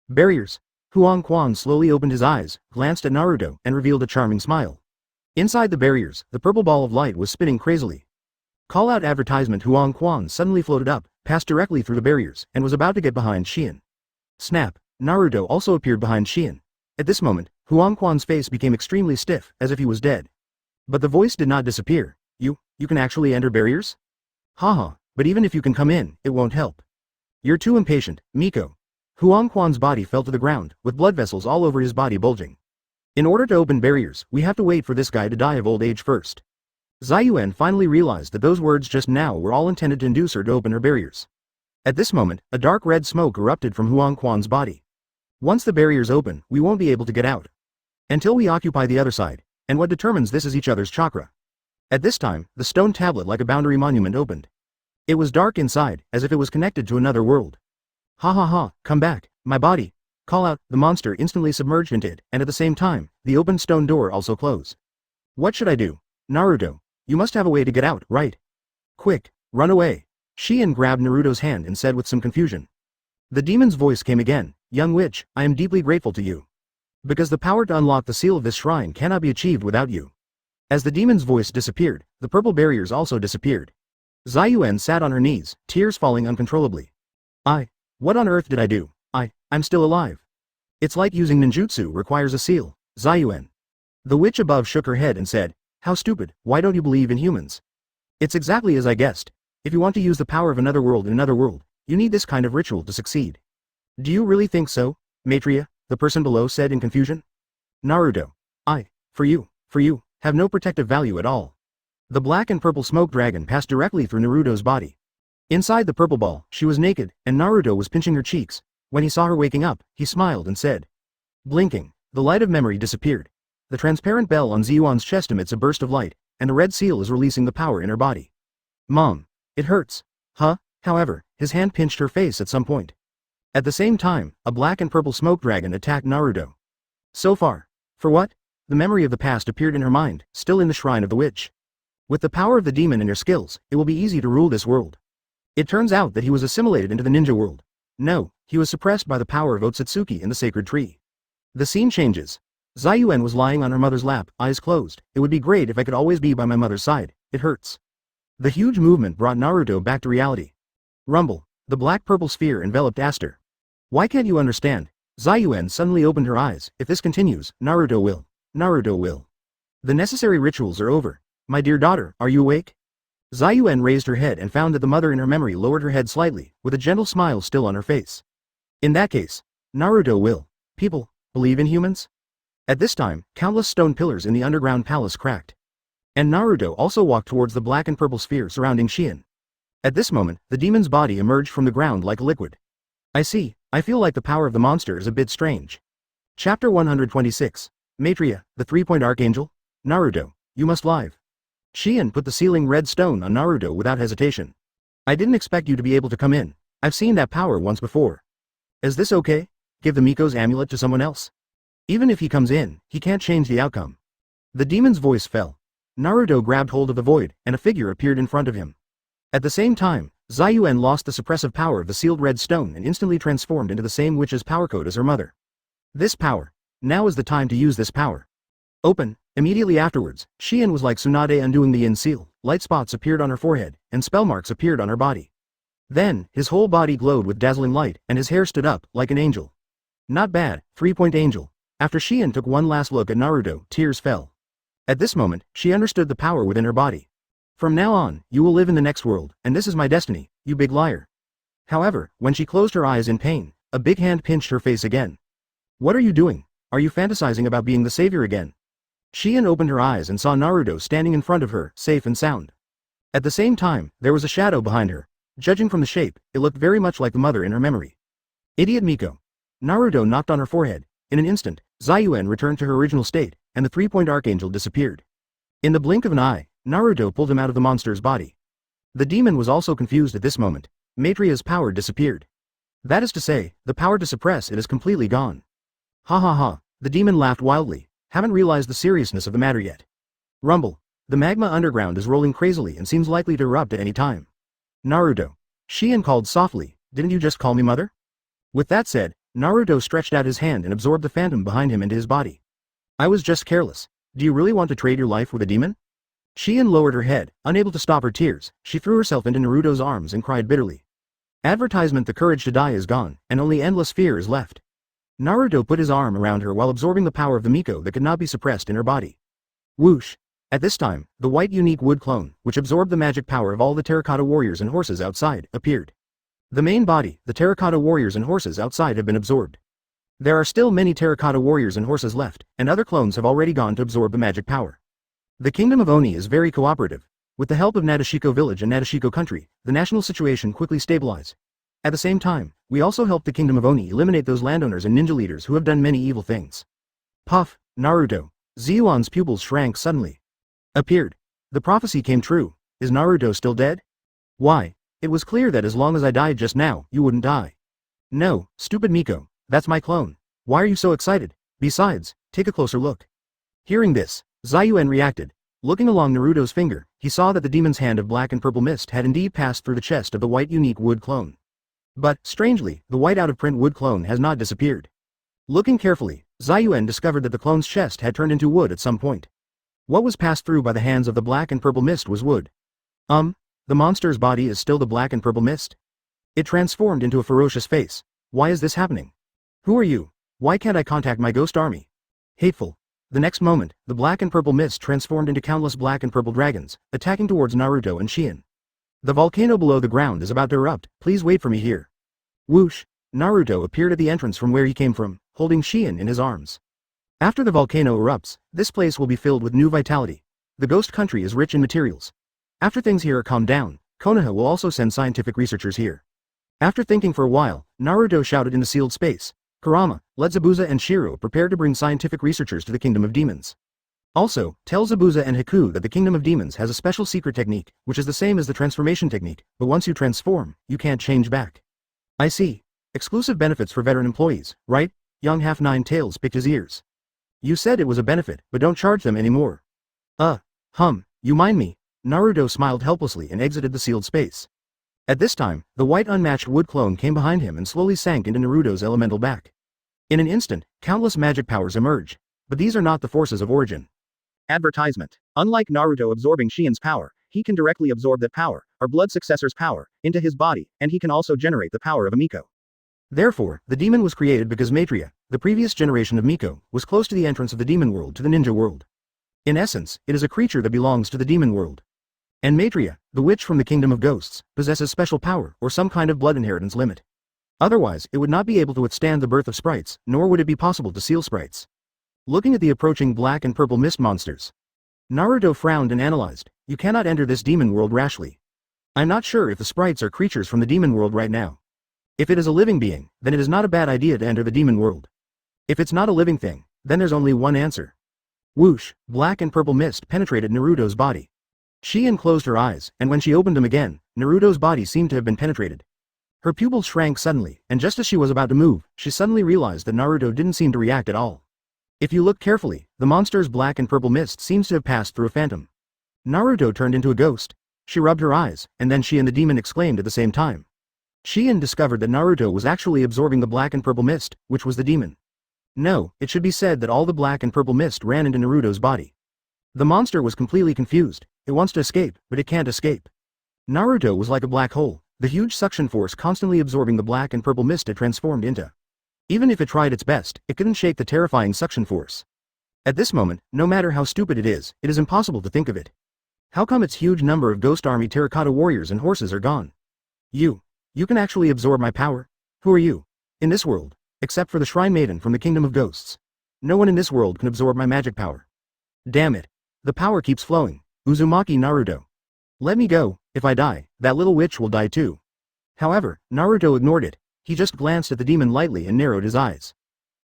Barriers. Huang Quan slowly opened his eyes, glanced at Naruto, and revealed a charming smile. Inside the barriers, the purple ball of light was spinning crazily. Call out advertisement. Huang Quan suddenly floated up, passed directly through the barriers, and was about to get behind Xian. Snap, Naruto also appeared behind Xian. At this moment, Huang Quan's face became extremely stiff, as if he was dead. But the voice did not disappear. You can actually enter barriers? Haha, but even if you can come in, it won't help. You're too impatient, Miko. Huang Quan's body fell to the ground, with blood vessels all over his body bulging. In order to open barriers, we have to wait for this guy to die of old age first. Zayuan finally realized that those words just now were all intended to induce her to open her barriers. At this moment, a dark red smoke erupted from Huang Quan's body. Once the barriers open, we won't be able to get out. Until we occupy the other side, and what determines this is each other's chakra. At this time, the stone tablet like a boundary monument opened. It was dark inside, as if it was connected to another world. Ha ha ha, come back, my body. Call out, the monster instantly submerged into it, and at the same time, the open stone door also closed. What should I do? Naruto, you must have a way to get out, right? Quick, run away. Xian grabbed Naruto's hand and said with some confusion. The demon's voice came again, young witch, I am deeply grateful to you. Because the power to unlock the seal of this shrine cannot be achieved without you. As the demon's voice disappeared, the purple barriers also disappeared. Zayuan sat on her knees, tears falling uncontrollably. What on earth did I do? I'm still alive. It's like using ninjutsu requires a seal, Zayuan. The witch above shook her head and said, how stupid, why don't you believe in humans? It's exactly as I guessed. If you want to use the power of another world in another world, you need this kind of ritual to succeed. Do you really think so, Maitreya? The person below said in confusion. Naruto. For you, have no protective value at all. The black and purple smoke dragon passed directly through Naruto's body. Inside the purple ball, she was naked, and Naruto was pinching her cheeks. When he saw her waking up, he smiled and said. Blinking, the light of memory disappeared. The transparent bell on Ziyuan's chest emits a burst of light, and a red seal is releasing the power in her body. Mom. It hurts. Huh? However, his hand pinched her face at some point. At the same time, a black and purple smoke dragon attacked Naruto. So far. For what? The memory of the past appeared in her mind, still in the shrine of the witch. With the power of the demon and your skills, it will be easy to rule this world. It turns out that he was assimilated into the ninja world. No, he was suppressed by the power of Ōtsutsuki in the sacred tree. The scene changes. Zayuan was lying on her mother's lap, eyes closed. It would be great if I could always be by my mother's side. It hurts. The huge movement brought Naruto back to reality. Rumble. The black-purple sphere enveloped Aster. Why can't you understand? Zayuan suddenly opened her eyes. If this continues, Naruto will. Naruto will. The necessary rituals are over. My dear daughter, are you awake? Zayuan raised her head and found that the mother in her memory lowered her head slightly, with a gentle smile still on her face. In that case, Naruto will. People, believe in humans? At this time, countless stone pillars in the underground palace cracked. And Naruto also walked towards the black and purple sphere surrounding Shion. At this moment, the demon's body emerged from the ground like a liquid. I see, I feel like the power of the monster is a bit strange. Chapter 126. Maitreya, the 3-point Archangel? Naruto, you must live. Shion put the sealing red stone on Naruto without hesitation. I didn't expect you to be able to come in. I've seen that power once before. Is this okay? Give the Miko's amulet to someone else? Even if he comes in, he can't change the outcome. The demon's voice fell. Naruto grabbed hold of the void, and a figure appeared in front of him. At the same time, Zayuan lost the suppressive power of the sealed red stone and instantly transformed into the same witch's power code as her mother. This power. Now is the time to use this power. Open. Immediately afterwards, Shion was like Tsunade undoing the yin seal. Light spots appeared on her forehead, and spell marks appeared on her body. Then, his whole body glowed with dazzling light, and his hair stood up, like an angel. Not bad, 3-point angel. After Shion took one last look at Naruto, tears fell. At this moment, she understood the power within her body. From now on, you will live in the next world, and this is my destiny, you big liar. However, when she closed her eyes in pain, a big hand pinched her face again. What are you doing? Are you fantasizing about being the savior again? Shion opened her eyes and saw Naruto standing in front of her, safe and sound. At the same time, there was a shadow behind her. Judging from the shape, it looked very much like the mother in her memory. Idiot Miko. Naruto knocked on her forehead. In an instant, Zayuan returned to her original state, and the 3-point Archangel disappeared. In the blink of an eye, Naruto pulled him out of the monster's body. The demon was also confused at this moment. Maitreya's power disappeared. That is to say, the power to suppress it is completely gone. Ha ha ha, the demon laughed wildly. Haven't realized the seriousness of the matter yet. Rumble. The magma underground is rolling crazily and seems likely to erupt at any time. Naruto. Shion called softly, didn't you just call me mother? With that said, Naruto stretched out his hand and absorbed the phantom behind him into his body. I was just careless. Do you really want to trade your life with a demon? Shion lowered her head, unable to stop her tears. She threw herself into Naruto's arms and cried bitterly. Advertisement: the courage to die is gone, and only endless fear is left. Naruto put his arm around her while absorbing the power of the Miko that could not be suppressed in her body. Whoosh! At this time, the white unique wood clone, which absorbed the magic power of all the terracotta warriors and horses outside, appeared. The main body, the terracotta warriors and horses outside have been absorbed. There are still many terracotta warriors and horses left, and other clones have already gone to absorb the magic power. The kingdom of Oni is very cooperative. With the help of Nadashiko village and Nadashiko country, the national situation quickly stabilized. At the same time, we also helped the kingdom of Oni eliminate those landowners and ninja leaders who have done many evil things. Puff, Naruto. Ziyuan's pupils shrank suddenly. Appeared. The prophecy came true. Is Naruto still dead? Why? It was clear that as long as I died just now, you wouldn't die. No, stupid Miko, that's my clone. Why are you so excited? Besides, take a closer look. Hearing this, Zayuan reacted. Looking along Naruto's finger, he saw that the demon's hand of black and purple mist had indeed passed through the chest of the white unique wood clone. But, strangely, the white out-of-print wood clone has not disappeared. Looking carefully, Zayuan discovered that the clone's chest had turned into wood at some point. What was passed through by the hands of the black and purple mist was wood. The monster's body is still the black and purple mist? It transformed into a ferocious face. Why is this happening? Who are you? Why can't I contact my ghost army? Hateful. The next moment, the black and purple mist transformed into countless black and purple dragons, attacking towards Naruto and Shion. The volcano below the ground is about to erupt, please wait for me here. Whoosh! Naruto appeared at the entrance from where he came from, holding Shion in his arms. After the volcano erupts, this place will be filled with new vitality. The ghost country is rich in materials. After things here are calmed down, Konoha will also send scientific researchers here. After thinking for a while, Naruto shouted in the sealed space, Kurama, let Zabuza and Shiro prepare to bring scientific researchers to the Kingdom of Demons. Also, tell Zabuza and Haku that the Kingdom of Demons has a special secret technique, which is the same as the transformation technique, but once you transform, you can't change back. I see. Exclusive benefits for veteran employees, right? Young Half-Nine-Tails picked his ears. You said it was a benefit, but don't charge them anymore. You mind me? Naruto smiled helplessly and exited the sealed space. At this time, the white unmatched wood clone came behind him and slowly sank into Naruto's elemental back. In an instant, countless magic powers emerge, but these are not the forces of origin. Advertisement. Unlike Naruto absorbing Shion's power, he can directly absorb that power, our blood successor's power, into his body, and he can also generate the power of a Miko. Therefore, the demon was created because Maitreya, the previous generation of Miko, was close to the entrance of the demon world to the ninja world. In essence, it is a creature that belongs to the demon world. And Maitreya, the witch from the kingdom of ghosts, possesses special power or some kind of blood inheritance limit. Otherwise, it would not be able to withstand the birth of sprites, nor would it be possible to seal sprites. Looking at the approaching black and purple mist monsters, Naruto frowned and analyzed. You cannot enter this demon world rashly. I'm not sure if the sprites are creatures from the demon world right now. If it is a living being, then it is not a bad idea to enter the demon world. If it's not a living thing, then there's only one answer. Whoosh, black and purple mist penetrated Naruto's body. She closed her eyes, and when she opened them again, Naruto's body seemed to have been penetrated. Her pupils shrank suddenly, and just as she was about to move, she suddenly realized that Naruto didn't seem to react at all. If you look carefully, the monster's black and purple mist seems to have passed through a phantom. Naruto turned into a ghost. She rubbed her eyes, and then she and the demon exclaimed at the same time. Shien discovered that Naruto was actually absorbing the black and purple mist, which was the demon. No, it should be said that all the black and purple mist ran into Naruto's body. The monster was completely confused. It wants to escape, but it can't escape. Naruto was like a black hole, the huge suction force constantly absorbing the black and purple mist it transformed into. Even if it tried its best, it couldn't shake the terrifying suction force. At this moment, no matter how stupid it is impossible to think of it. How come its huge number of ghost army terracotta warriors and horses are gone? You can actually absorb my power? Who are you? In this world, except for the shrine maiden from the kingdom of ghosts. No one in this world can absorb my magic power. Damn it. The power keeps flowing. Uzumaki Naruto. Let me go. If I die, that little witch will die too. However, Naruto ignored it. He just glanced at the demon lightly and narrowed his eyes.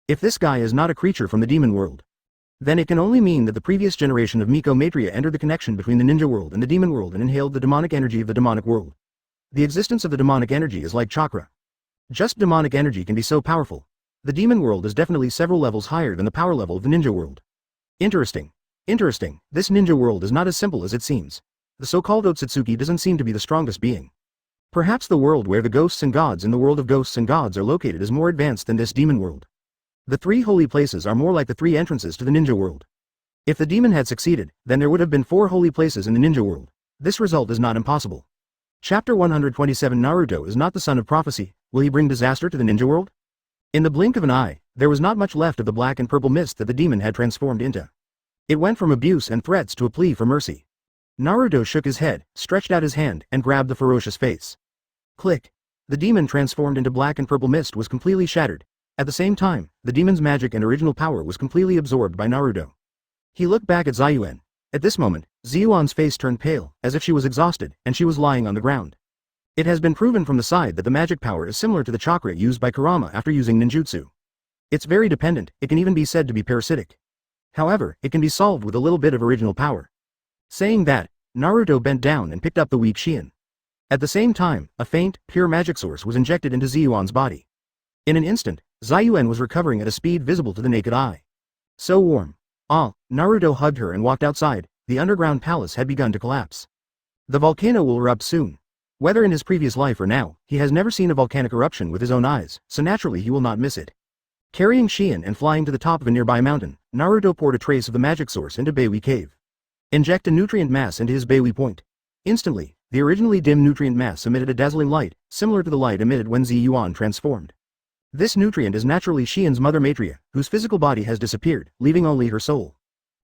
If this guy is not a creature from the demon world, then it can only mean that the previous generation of Miko Maitreya entered the connection between the ninja world and the demon world and inhaled the demonic energy of the demonic world. The existence of the demonic energy is like chakra. Just demonic energy can be so powerful. The demon world is definitely several levels higher than the power level of the ninja world. Interesting. This ninja world is not as simple as it seems. The so-called Ōtsutsuki doesn't seem to be the strongest being. Perhaps the world where the ghosts and gods in the world of ghosts and gods are located is more advanced than this demon world. The three holy places are more like the three entrances to the ninja world. If the demon had succeeded, then there would have been 4 holy places in the ninja world. This result is not impossible. Chapter 127 Naruto is not the son of prophecy. Will he bring disaster to the ninja world? In the blink of an eye, there was not much left of the black and purple mist that the demon had transformed into. It went from abuse and threats to a plea for mercy. Naruto shook his head, stretched out his hand, and grabbed the ferocious face. Click. The demon transformed into black and purple mist was completely shattered. At the same time, the demon's magic and original power was completely absorbed by Naruto. He looked back at Zayuan. At this moment, Ziyuan's face turned pale, as if she was exhausted, and she was lying on the ground. It has been proven from the side that the magic power is similar to the chakra used by Kurama after using ninjutsu. It's very dependent, it can even be said to be parasitic. However, it can be solved with a little bit of original power. Saying that, Naruto bent down and picked up the weak Shien. At the same time, a faint, pure magic source was injected into Ziyuan's body. In an instant, Zayuan was recovering at a speed visible to the naked eye. So warm. Naruto hugged her and walked outside. The underground palace had begun to collapse. The volcano will erupt soon. Whether in his previous life or now, he has never seen a volcanic eruption with his own eyes, so naturally he will not miss it. Carrying Shien and flying to the top of a nearby mountain, Naruto poured a trace of the magic source into Baiwi Cave. Inject a nutrient mass into his Baiwi point. Instantly, the originally dim nutrient mass emitted a dazzling light, similar to the light emitted when Ziyuan transformed. This nutrient is naturally Shien's mother Maitreya, whose physical body has disappeared, leaving only her soul.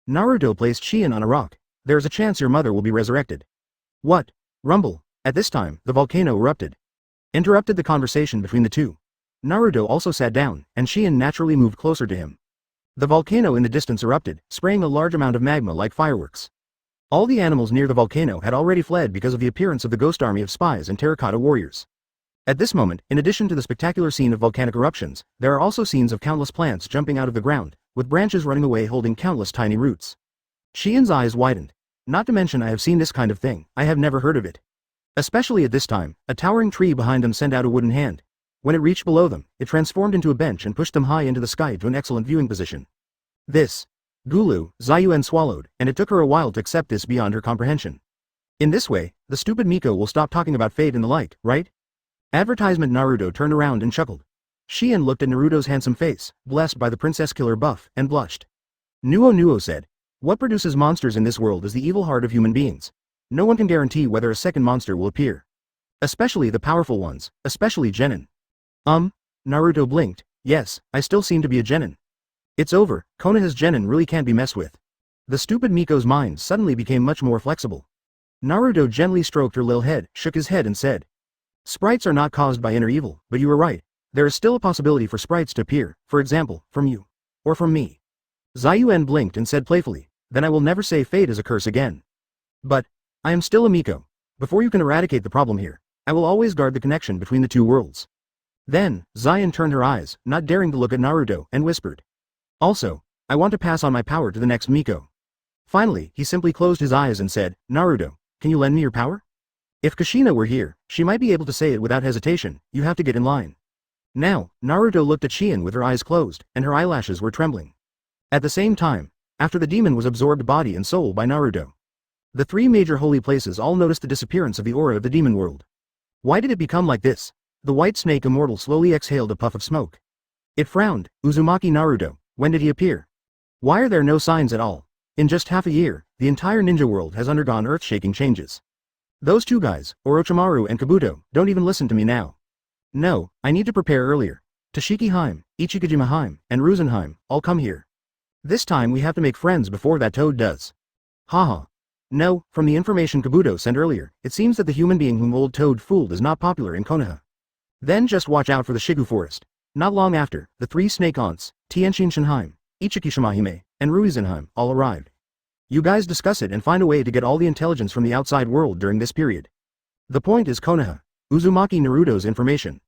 Naruto placed Shien on a rock. There is a chance your mother will be resurrected. What? Rumble. At this time, the volcano erupted. Interrupted the conversation between the two. Naruto also sat down, and Shien naturally moved closer to him. The volcano in the distance erupted, spraying a large amount of magma like fireworks. All the animals near the volcano had already fled because of the appearance of the ghost army of spies and terracotta warriors. At this moment, in addition to the spectacular scene of volcanic eruptions, there are also scenes of countless plants jumping out of the ground, with branches running away holding countless tiny roots. Shien's eyes widened. Not to mention I have seen this kind of thing, I have never heard of it. Especially at this time, a towering tree behind them sent out a wooden hand. When it reached below them, it transformed into a bench and pushed them high into the sky to an excellent viewing position. This. Gulu, Zayuan swallowed, and it took her a while to accept this beyond her comprehension. In this way, the stupid Miko will stop talking about fate and the like, right? Advertisement. Naruto turned around and chuckled. Shien looked at Naruto's handsome face, blessed by the princess killer buff, and blushed. Nuo said, what produces monsters in this world is the evil heart of human beings. No one can guarantee whether a second monster will appear. Especially the powerful ones, especially genin. Naruto blinked. Yes, I still seem to be a genin. It's over, Konoha's genin really can't be messed with. The stupid Miko's mind suddenly became much more flexible. Naruto gently stroked her little head, shook his head and said, sprites are not caused by inner evil, but you were right. There is still a possibility for sprites to appear, for example, from you. Or from me. Zayuan blinked and said playfully, then I will never say fate is a curse again. But, I am still a Miko. Before you can eradicate the problem here, I will always guard the connection between the two worlds. Then, Zayan turned her eyes, not daring to look at Naruto, and whispered. Also, I want to pass on my power to the next Miko. Finally, he simply closed his eyes and said, Naruto, can you lend me your power? If Kushina were here, she might be able to say it without hesitation, you have to get in line. Now, Naruto looked at Chien with her eyes closed, and her eyelashes were trembling. At the same time, after the demon was absorbed body and soul by Naruto, the three major holy places all noticed the disappearance of the aura of the demon world. Why did it become like this? The white snake immortal slowly exhaled a puff of smoke. It frowned. Uzumaki Naruto, when did he appear? Why are there no signs at all? In just half a year, the entire ninja world has undergone earth-shaking changes. Those two guys, Orochimaru and Kabuto, don't even listen to me now. No, I need to prepare earlier. Tashiki Heim, Ichikajima Heim, and Ruzenheim, all come here. This time we have to make friends before that toad does. Haha. No, from the information Kabuto sent earlier, it seems that the human being whom old toad fooled is not popular in Konoha. Then just watch out for the Shigu forest. Not long after, the three snake aunts, Tienshin Shinheim, Ichikishimahime, and Ruizenheim, all arrived. You guys discuss it and find a way to get all the intelligence from the outside world during this period. The point is Konoha. Uzumaki Naruto's information.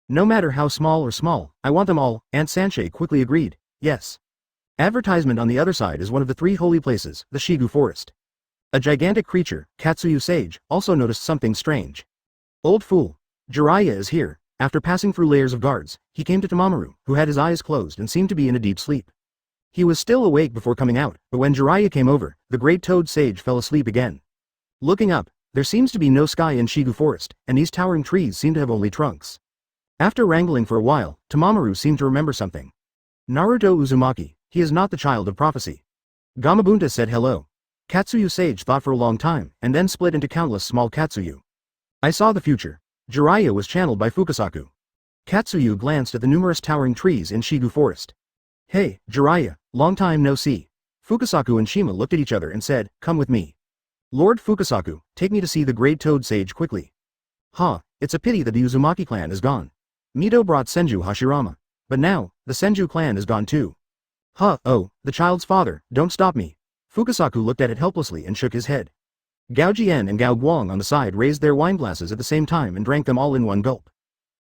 No matter how small or small, I want them all, Aunt Sanche quickly agreed, yes. Advertisement on the other side is one of the three holy places, the Shigu forest. A gigantic creature, Katsuyu Sage, also noticed something strange. Old fool. Jiraiya is here. After passing through layers of guards, he came to Tamamaru, who had his eyes closed and seemed to be in a deep sleep. He was still awake before coming out, but when Jiraiya came over, the great toad sage fell asleep again. Looking up, there seems to be no sky in Shigu forest, and these towering trees seem to have only trunks. After wrangling for a while, Tamamaru seemed to remember something. Naruto Uzumaki, he is not the child of prophecy. Gamabunta said hello. Katsuyu Sage thought for a long time, and then split into countless small Katsuyu. I saw the future. Jiraiya was channeled by Fukasaku. Katsuyu glanced at the numerous towering trees in Shigu forest. Hey, Jiraiya, long time no see. Fukasaku and Shima looked at each other and said, come with me. Lord Fukasaku, take me to see the great toad sage quickly. It's a pity that the Uzumaki clan is gone. Mito brought Senju Hashirama. But now, the Senju clan is gone too. Oh, the child's father, don't stop me. Fukasaku looked at it helplessly and shook his head. Gao Jian and Gao Guang on the side raised their wine glasses at the same time and drank them all in one gulp.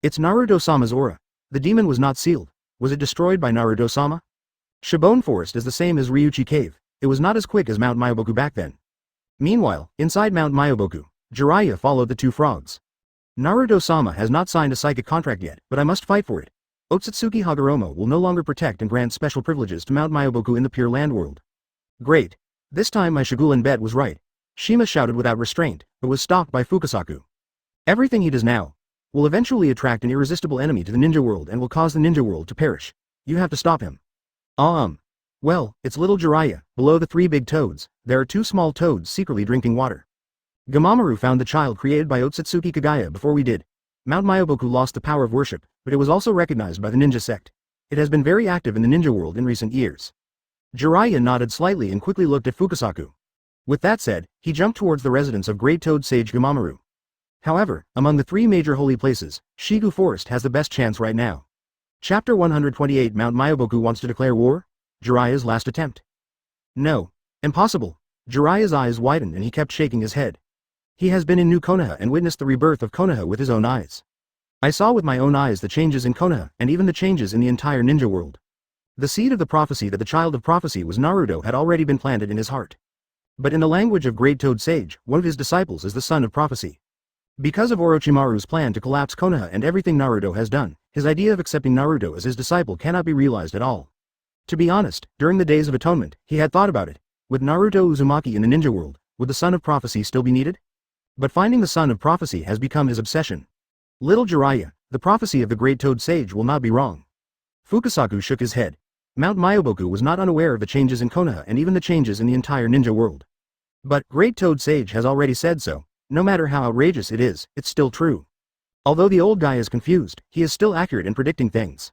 It's Naruto-sama's aura. The demon was not sealed. Was it destroyed by Naruto-sama? Shibone Forest is the same as Ryuchi Cave. It was not as quick as Mount Myoboku back then. Meanwhile, inside Mount Myoboku, Jiraiya followed the two frogs. Naruto-sama has not signed a psychic contract yet, but I must fight for it. Ōtsutsuki Hagoromo will no longer protect and grant special privileges to Mount Myoboku in the Pure Land world. Great. This time my Shigulan bet was right. Shima shouted without restraint, but was stopped by Fukasaku. Everything he does now will eventually attract an irresistible enemy to the ninja world and will cause the ninja world to perish. You have to stop him. Well, it's little Jiraiya. Below the three big toads, there are two small toads secretly drinking water. Gamamaru found the child created by Ōtsutsuki Kaguya before we did. Mount Myoboku lost the power of worship, but it was also recognized by the ninja sect. It has been very active in the ninja world in recent years. Jiraiya nodded slightly and quickly looked at Fukasaku. With that said, he jumped towards the residence of Great Toad Sage Gamamaru. However, among the three major holy places, Shigu Forest has the best chance right now. Chapter 128 Mount Myoboku wants to declare war? Jiraiya's last attempt. No. Impossible. Jiraiya's eyes widened and he kept shaking his head. He has been in New Konoha and witnessed the rebirth of Konoha with his own eyes. I saw with my own eyes the changes in Konoha and even the changes in the entire ninja world. The seed of the prophecy that the child of prophecy was Naruto had already been planted in his heart. But in the language of Great Toad Sage, one of his disciples is the son of prophecy. Because of Orochimaru's plan to collapse Konoha and everything Naruto has done, his idea of accepting Naruto as his disciple cannot be realized at all. To be honest, during the Days of Atonement, he had thought about it. With Naruto Uzumaki in the ninja world, would the son of prophecy still be needed? But finding the son of prophecy has become his obsession. Little Jiraiya, the prophecy of the Great Toad Sage will not be wrong. Fukasaku shook his head. Mount Myoboku was not unaware of the changes in Konoha and even the changes in the entire ninja world. But, Great Toad Sage has already said so. No matter how outrageous it is, it's still true. Although the old guy is confused, he is still accurate in predicting things.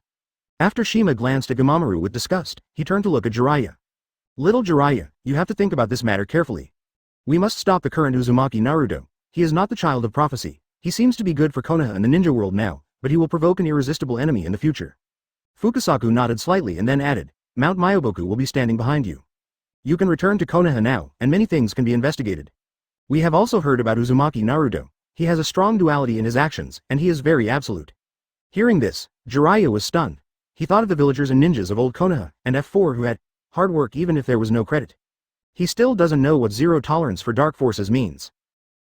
After Shima glanced at Gamamaru with disgust, he turned to look at Jiraiya. Little Jiraiya, you have to think about this matter carefully. We must stop the current Uzumaki Naruto. He is not the child of prophecy. He seems to be good for Konoha and the ninja world now, but he will provoke an irresistible enemy in the future. Fukasaku nodded slightly and then added, Mount Myoboku will be standing behind you. You can return to Konoha now, and many things can be investigated. We have also heard about Uzumaki Naruto. He has a strong duality in his actions, and he is very absolute. Hearing this, Jiraiya was stunned. He thought of the villagers and ninjas of old Konoha, and F4 who had hard work even if there was no credit. He still doesn't know what zero tolerance for dark forces means.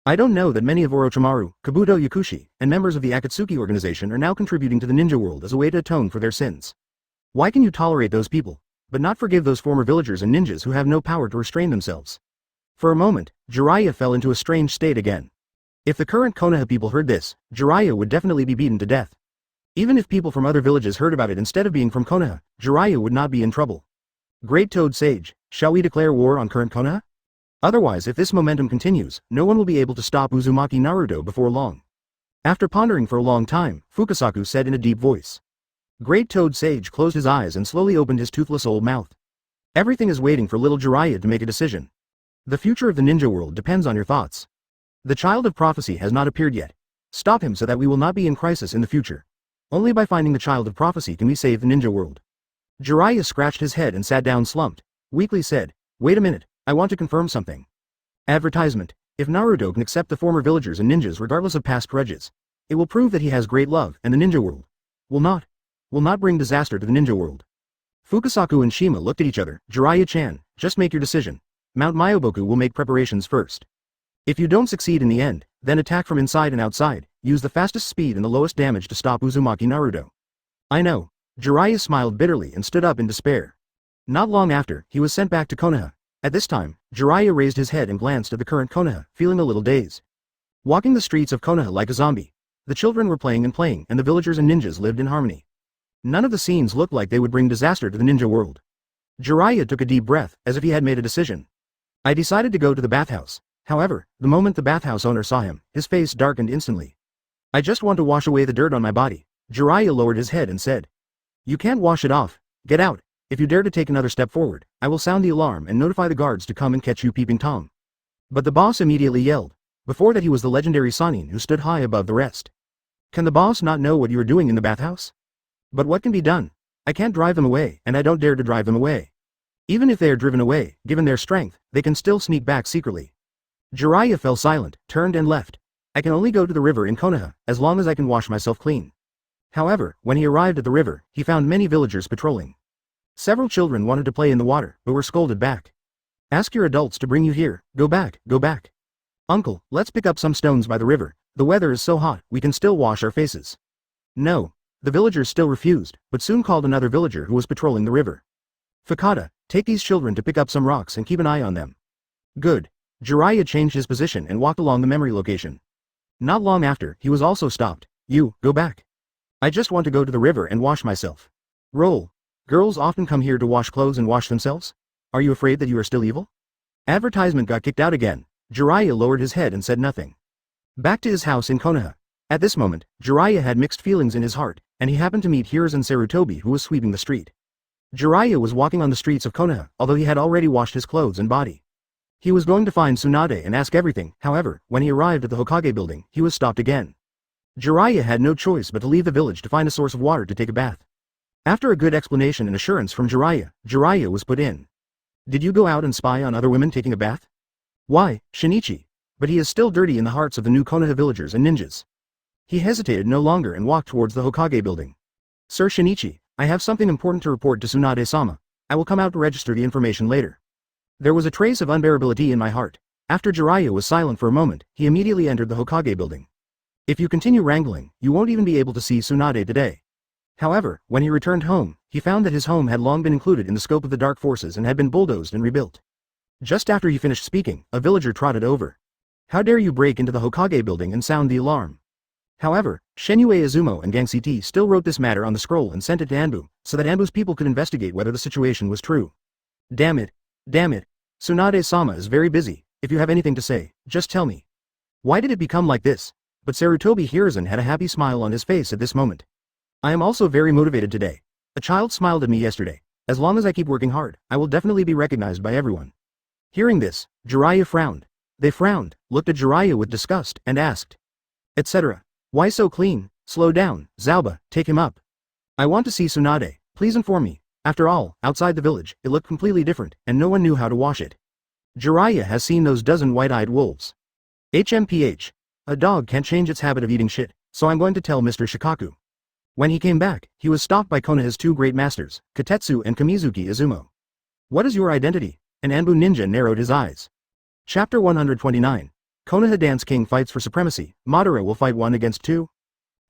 I don't know that many of Orochimaru, Kabuto Yakushi, and members of the Akatsuki organization are now contributing to the ninja world as a way to atone for their sins. Why can you tolerate those people, but not forgive those former villagers and ninjas who have no power to restrain themselves? For a moment, Jiraiya fell into a strange state again. If the current Konoha people heard this, Jiraiya would definitely be beaten to death. Even if people from other villages heard about it instead of being from Konoha, Jiraiya would not be in trouble. Great Toad Sage, shall we declare war on current Konoha? Otherwise, if this momentum continues, no one will be able to stop Uzumaki Naruto before long. After pondering for a long time, Fukasaku said in a deep voice. Great Toad Sage closed his eyes and slowly opened his toothless old mouth. Everything is waiting for little Jiraiya to make a decision. The future of the ninja world depends on your thoughts. The child of prophecy has not appeared yet. Stop him so that we will not be in crisis in the future. Only by finding the child of prophecy can we save the ninja world. Jiraiya scratched his head and sat down slumped, weakly said, Wait a minute, I want to confirm something. Advertisement. If Naruto can accept the former villagers and ninjas regardless of past grudges, it will prove that he has great love, and the ninja world will not bring disaster to the ninja world. Fukasaku and Shima looked at each other. Jiraiya-chan, just make your decision. Mount Myoboku will make preparations first. If you don't succeed in the end, then attack from inside and outside, use the fastest speed and the lowest damage to stop Uzumaki Naruto. I know. Jiraiya smiled bitterly and stood up in despair. Not long after, he was sent back to Konoha. At this time, Jiraiya raised his head and glanced at the current Konoha, feeling a little dazed. Walking the streets of Konoha like a zombie, the children were playing, and the villagers and ninjas lived in harmony. None of the scenes looked like they would bring disaster to the ninja world. Jiraiya took a deep breath, as if he had made a decision. I decided to go to the bathhouse. However, the moment the bathhouse owner saw him, his face darkened instantly. I just want to wash away the dirt on my body. Jiraiya lowered his head and said. You can't wash it off. Get out. If you dare to take another step forward, I will sound the alarm and notify the guards to come and catch you peeping Tom. But the boss immediately yelled. Before that he was the legendary Sannin who stood high above the rest. Can the boss not know what you are doing in the bathhouse? But what can be done? I can't drive them away, and I don't dare to drive them away. Even if they are driven away, given their strength, they can still sneak back secretly. Jiraiya fell silent, turned and left. I can only go to the river in Konoha, as long as I can wash myself clean. However, when he arrived at the river, he found many villagers patrolling. Several children wanted to play in the water, but were scolded back. Ask your adults to bring you here. Go back, go back. Uncle, let's pick up some stones by the river. The weather is so hot, we can still wash our faces. No. The villagers still refused, but soon called another villager who was patrolling the river. Fakata, take these children to pick up some rocks and keep an eye on them. Good. Jiraiya changed his position and walked along the memory location. Not long after, he was also stopped. You, go back. I just want to go to the river and wash myself. Roll. Girls often come here to wash clothes and wash themselves? Are you afraid that you are still evil? Advertisement got kicked out again. Jiraiya lowered his head and said nothing. Back to his house in Konoha. At this moment, Jiraiya had mixed feelings in his heart, and he happened to meet Hiruzen Sarutobi who was sweeping the street. Jiraiya was walking on the streets of Konoha, although he had already washed his clothes and body. He was going to find Tsunade and ask everything. However, when he arrived at the Hokage building, he was stopped again. Jiraiya had no choice but to leave the village to find a source of water to take a bath. After a good explanation and assurance from Jiraiya was put in. Did you go out and spy on other women taking a bath? Why, Shinichi? But he is still dirty in the hearts of the new Konoha villagers and ninjas. He hesitated no longer and walked towards the Hokage building. Sir Shinichi, I have something important to report to Tsunade-sama. I will come out to register the information later. There was a trace of unbearability in my heart. After Jiraiya was silent for a moment, he immediately entered the Hokage building. If you continue wrangling, you won't even be able to see Tsunade today. However, when he returned home, he found that his home had long been included in the scope of the dark forces and had been bulldozed and rebuilt. Just after he finished speaking, a villager trotted over. How dare you break into the Hokage building and sound the alarm? However, Shenue Izumo and Gangsiti still wrote this matter on the scroll and sent it to Anbu, so that Anbu's people could investigate whether the situation was true. Damn it. Tsunade-sama is very busy. if you have anything to say, just tell me. Why did it become like this? But Sarutobi Hiruzen had a happy smile on his face at this moment. I am also very motivated today. A child smiled at me yesterday. As long as I keep working hard, I will definitely be recognized by everyone. Hearing this, Jiraiya frowned. They frowned, looked at Jiraiya with disgust, and asked, etc. Why so clean? Slow down, Zauba, take him up. I want to see Tsunade, please inform me. After all, outside the village, it looked completely different, and no one knew how to wash it. Jiraiya has seen those dozen white-eyed wolves. HMPH. A dog can't change its habit of eating shit, so I'm going to tell Mr. Shikaku. When he came back, he was stopped by Konoha's two great masters, Katetsu and Kamizuki Izumo. What is your identity? An Anbu ninja narrowed his eyes. Chapter 129. Konoha Dance King fights for supremacy. Madara will fight 1 against 2.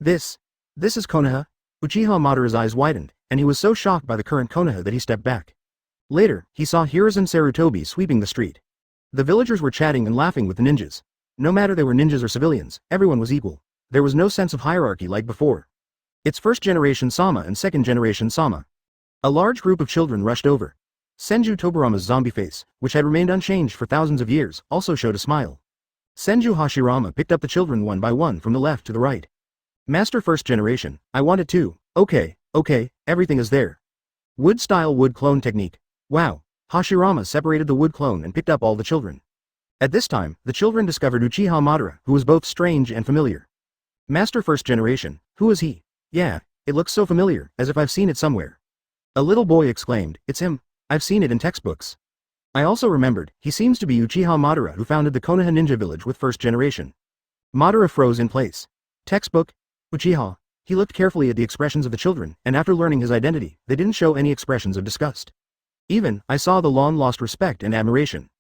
This is Konoha? Uchiha Madara's eyes widened, and he was so shocked by the current Konoha that he stepped back. Later, he saw Hiruzen Sarutobi sweeping the street. The villagers were chatting and laughing with the ninjas. No matter they were ninjas or civilians, everyone was equal. There was no sense of hierarchy like before. It's first-generation Sama and second-generation Sama. A large group of children rushed over. Senju Tobirama's zombie face, which had remained unchanged for thousands of years, also showed a smile. Senju Hashirama picked up the children one by one from the left to the right. Master first generation, I want it too. Okay, everything is there. Wood-style wood clone technique. Wow. Hashirama separated the wood clone and picked up all the children. At this time, the children discovered Uchiha Madara, who was both strange and familiar. Master first generation, who is he? Yeah, it looks so familiar, as if I've seen it somewhere. A little boy exclaimed, it's him. I've seen it in textbooks. I also remembered, he seems to be Uchiha Madara who founded the Konoha ninja village with first generation. Madara froze in place. Textbook? Uchiha. He looked carefully at the expressions of the children, and after learning his identity, they didn't show any expressions of disgust. Even, I saw the long-lost respect and admiration.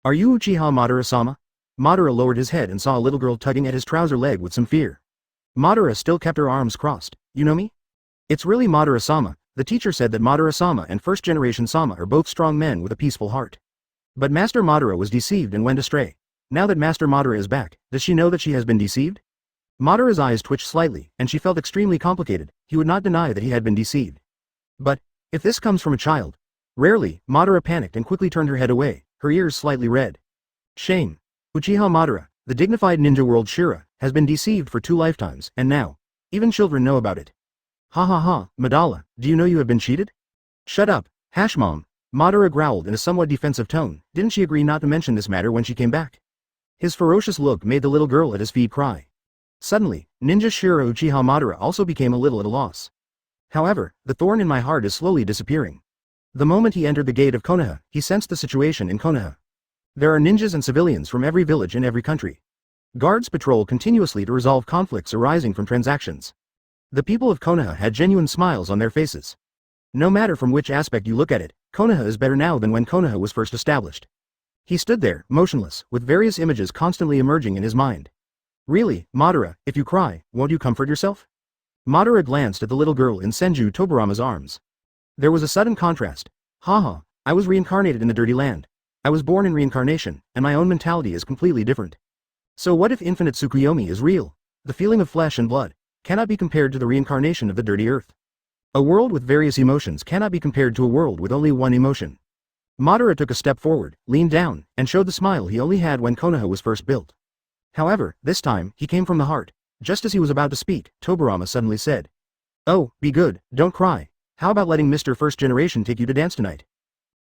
Are you Uchiha Madara-sama? Madara lowered his head and saw a little girl tugging at his trouser leg with some fear. Madara still kept her arms crossed. You know me? It's really Madara-sama. The teacher said that Madara-sama and first-generation Sama are both strong men with a peaceful heart. But Master Madara was deceived and went astray. Now that Master Madara is back, does she know that she has been deceived? Madara's eyes twitched slightly, and she felt extremely complicated. He would not deny that he had been deceived. But, if this comes from a child... Rarely, Madara panicked and quickly turned her head away, her ears slightly red. Shame. Uchiha Madara, the dignified ninja world Shira, has been deceived for 2 lifetimes, and now, even children know about it. Ha ha ha, Madala, do you know you have been cheated? Shut up, Hashmom. Madara growled in a somewhat defensive tone. Didn't she agree not to mention this matter when she came back? His ferocious look made the little girl at his feet cry. Suddenly, Ninja Shira Uchiha Madara also became a little at a loss. However, the thorn in my heart is slowly disappearing. The moment he entered the gate of Konoha, he sensed the situation in Konoha. There are ninjas and civilians from every village in every country. Guards patrol continuously to resolve conflicts arising from transactions. The people of Konoha had genuine smiles on their faces. No matter from which aspect you look at it, Konoha is better now than when Konoha was first established. He stood there, motionless, with various images constantly emerging in his mind. Really, Madara, if you cry, won't you comfort yourself? Madara glanced at the little girl in Senju Tobirama's arms. There was a sudden contrast. Haha, I was reincarnated in the dirty land. I was born in reincarnation, and my own mentality is completely different. So what if infinite Tsukuyomi is real? The feeling of flesh and blood cannot be compared to the reincarnation of the dirty earth. A world with various emotions cannot be compared to a world with only one emotion. Madara took a step forward, leaned down, and showed the smile he only had when Konoha was first built. However, this time, he came from the heart. Just as he was about to speak, Tobirama suddenly said, "Oh, be good, don't cry. How about letting Mr. First Generation take you to dance tonight?"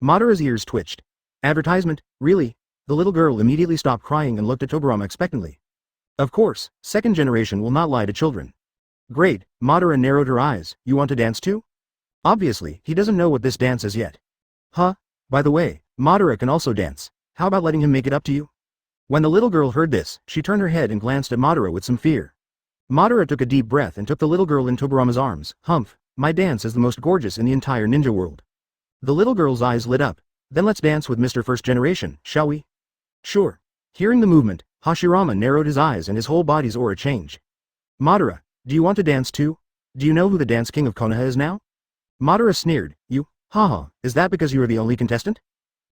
Madara's ears twitched. Advertisement, really? The little girl immediately stopped crying and looked at Tobirama expectantly. Of course, second generation will not lie to children. Great, Madara narrowed her eyes. You want to dance too? Obviously, he doesn't know what this dance is yet. Huh? By the way, Madara can also dance. How about letting him make it up to you? When the little girl heard this, she turned her head and glanced at Madara with some fear. Madara took a deep breath and took the little girl in Tobirama's arms. Humph. My dance is the most gorgeous in the entire ninja world. The little girl's eyes lit up. Then let's dance with Mr. First Generation, shall we? Sure. Hearing the movement, Hashirama narrowed his eyes and his whole body's aura changed. Madara, do you want to dance too? Do you know who the dance king of Konoha is now? Madara sneered. You? Haha, is that because you are the only contestant?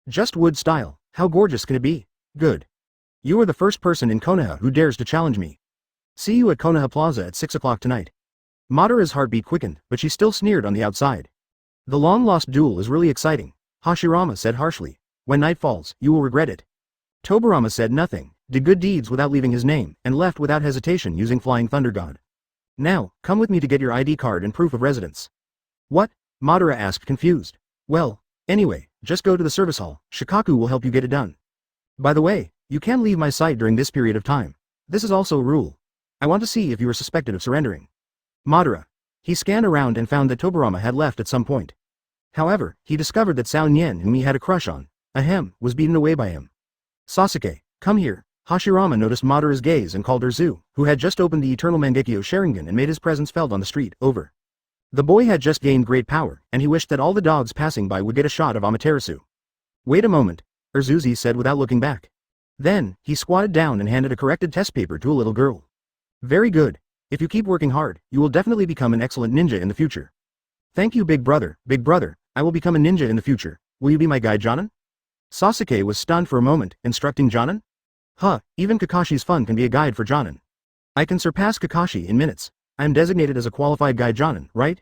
Just wood style, how gorgeous can it be? Good. You are the first person in Konoha who dares to challenge me. See you at Konoha Plaza at 6 o'clock tonight. Madara's heartbeat quickened, but she still sneered on the outside. The long-lost duel is really exciting, Hashirama said harshly. When night falls, you will regret it. Tobirama said nothing, did good deeds without leaving his name, and left without hesitation using Flying Thunder God. Now, come with me to get your ID card and proof of residence. What? Madara asked confused. Well, anyway, just go to the service hall, Shikaku will help you get it done. By the way, you can leave my sight during this period of time. This is also a rule. I want to see if you are suspected of surrendering. Madara. He scanned around and found that Tobirama had left at some point. However, he discovered that Sao Nien, whom he had a crush on, was beaten away by him. Sasuke, come here. Hashirama noticed Madara's gaze and called Zu, who had just opened the Eternal Mangekyo Sharingan and made his presence felt on the street, over. The boy had just gained great power, and he wished that all the dogs passing by would get a shot of Amaterasu. Wait a moment, Urzuzi said without looking back. Then, he squatted down and handed a corrected test paper to a little girl. Very good. If you keep working hard, you will definitely become an excellent ninja in the future. Thank you, big brother, I will become a ninja in the future. Will you be my guide, Jonin? Sasuke was stunned for a moment, instructing Jonin? Huh, even Kakashi's fun can be a guide for Jonin. I can surpass Kakashi in minutes. I am designated as a qualified guide Jonin, right?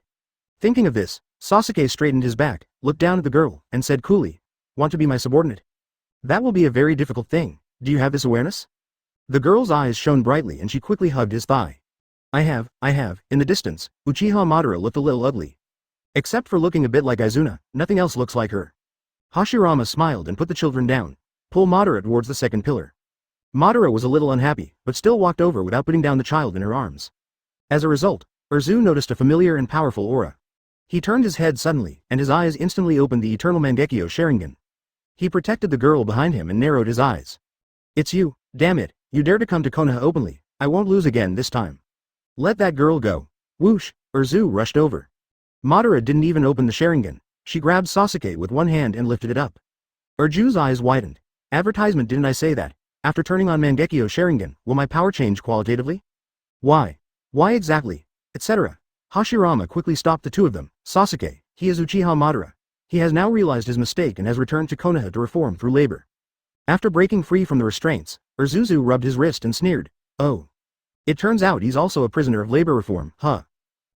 Thinking of this, Sasuke straightened his back, looked down at the girl, and said coolly, want to be my subordinate? That will be a very difficult thing. Do you have this awareness? The girl's eyes shone brightly and she quickly hugged his thigh. I have. In the distance, Uchiha Madara looked a little ugly. Except for looking a bit like Izuna, nothing else looks like her. Hashirama smiled and put the children down. Pull Madara towards the second pillar. Madara was a little unhappy, but still walked over without putting down the child in her arms. As a result, Urzu noticed a familiar and powerful aura. He turned his head suddenly, and his eyes instantly opened the Eternal Mangekyo Sharingan. He protected the girl behind him and narrowed his eyes. It's you, damn it, you dare to come to Konoha openly, I won't lose again this time. Let that girl go. Whoosh, Urzu rushed over. Madara didn't even open the Sharingan. She grabbed Sasuke with one hand and lifted it up. Urzu's eyes widened. Advertisement, didn't I say that? After turning on Mangekyo Sharingan, will my power change qualitatively? Why? Why exactly? Etc. Hashirama quickly stopped the two of them. Sasuke, he is Uchiha Madara. He has now realized his mistake and has returned to Konoha to reform through labor. After breaking free from the restraints, Urzuzu rubbed his wrist and sneered. Oh. It turns out he's also a prisoner of labor reform, huh?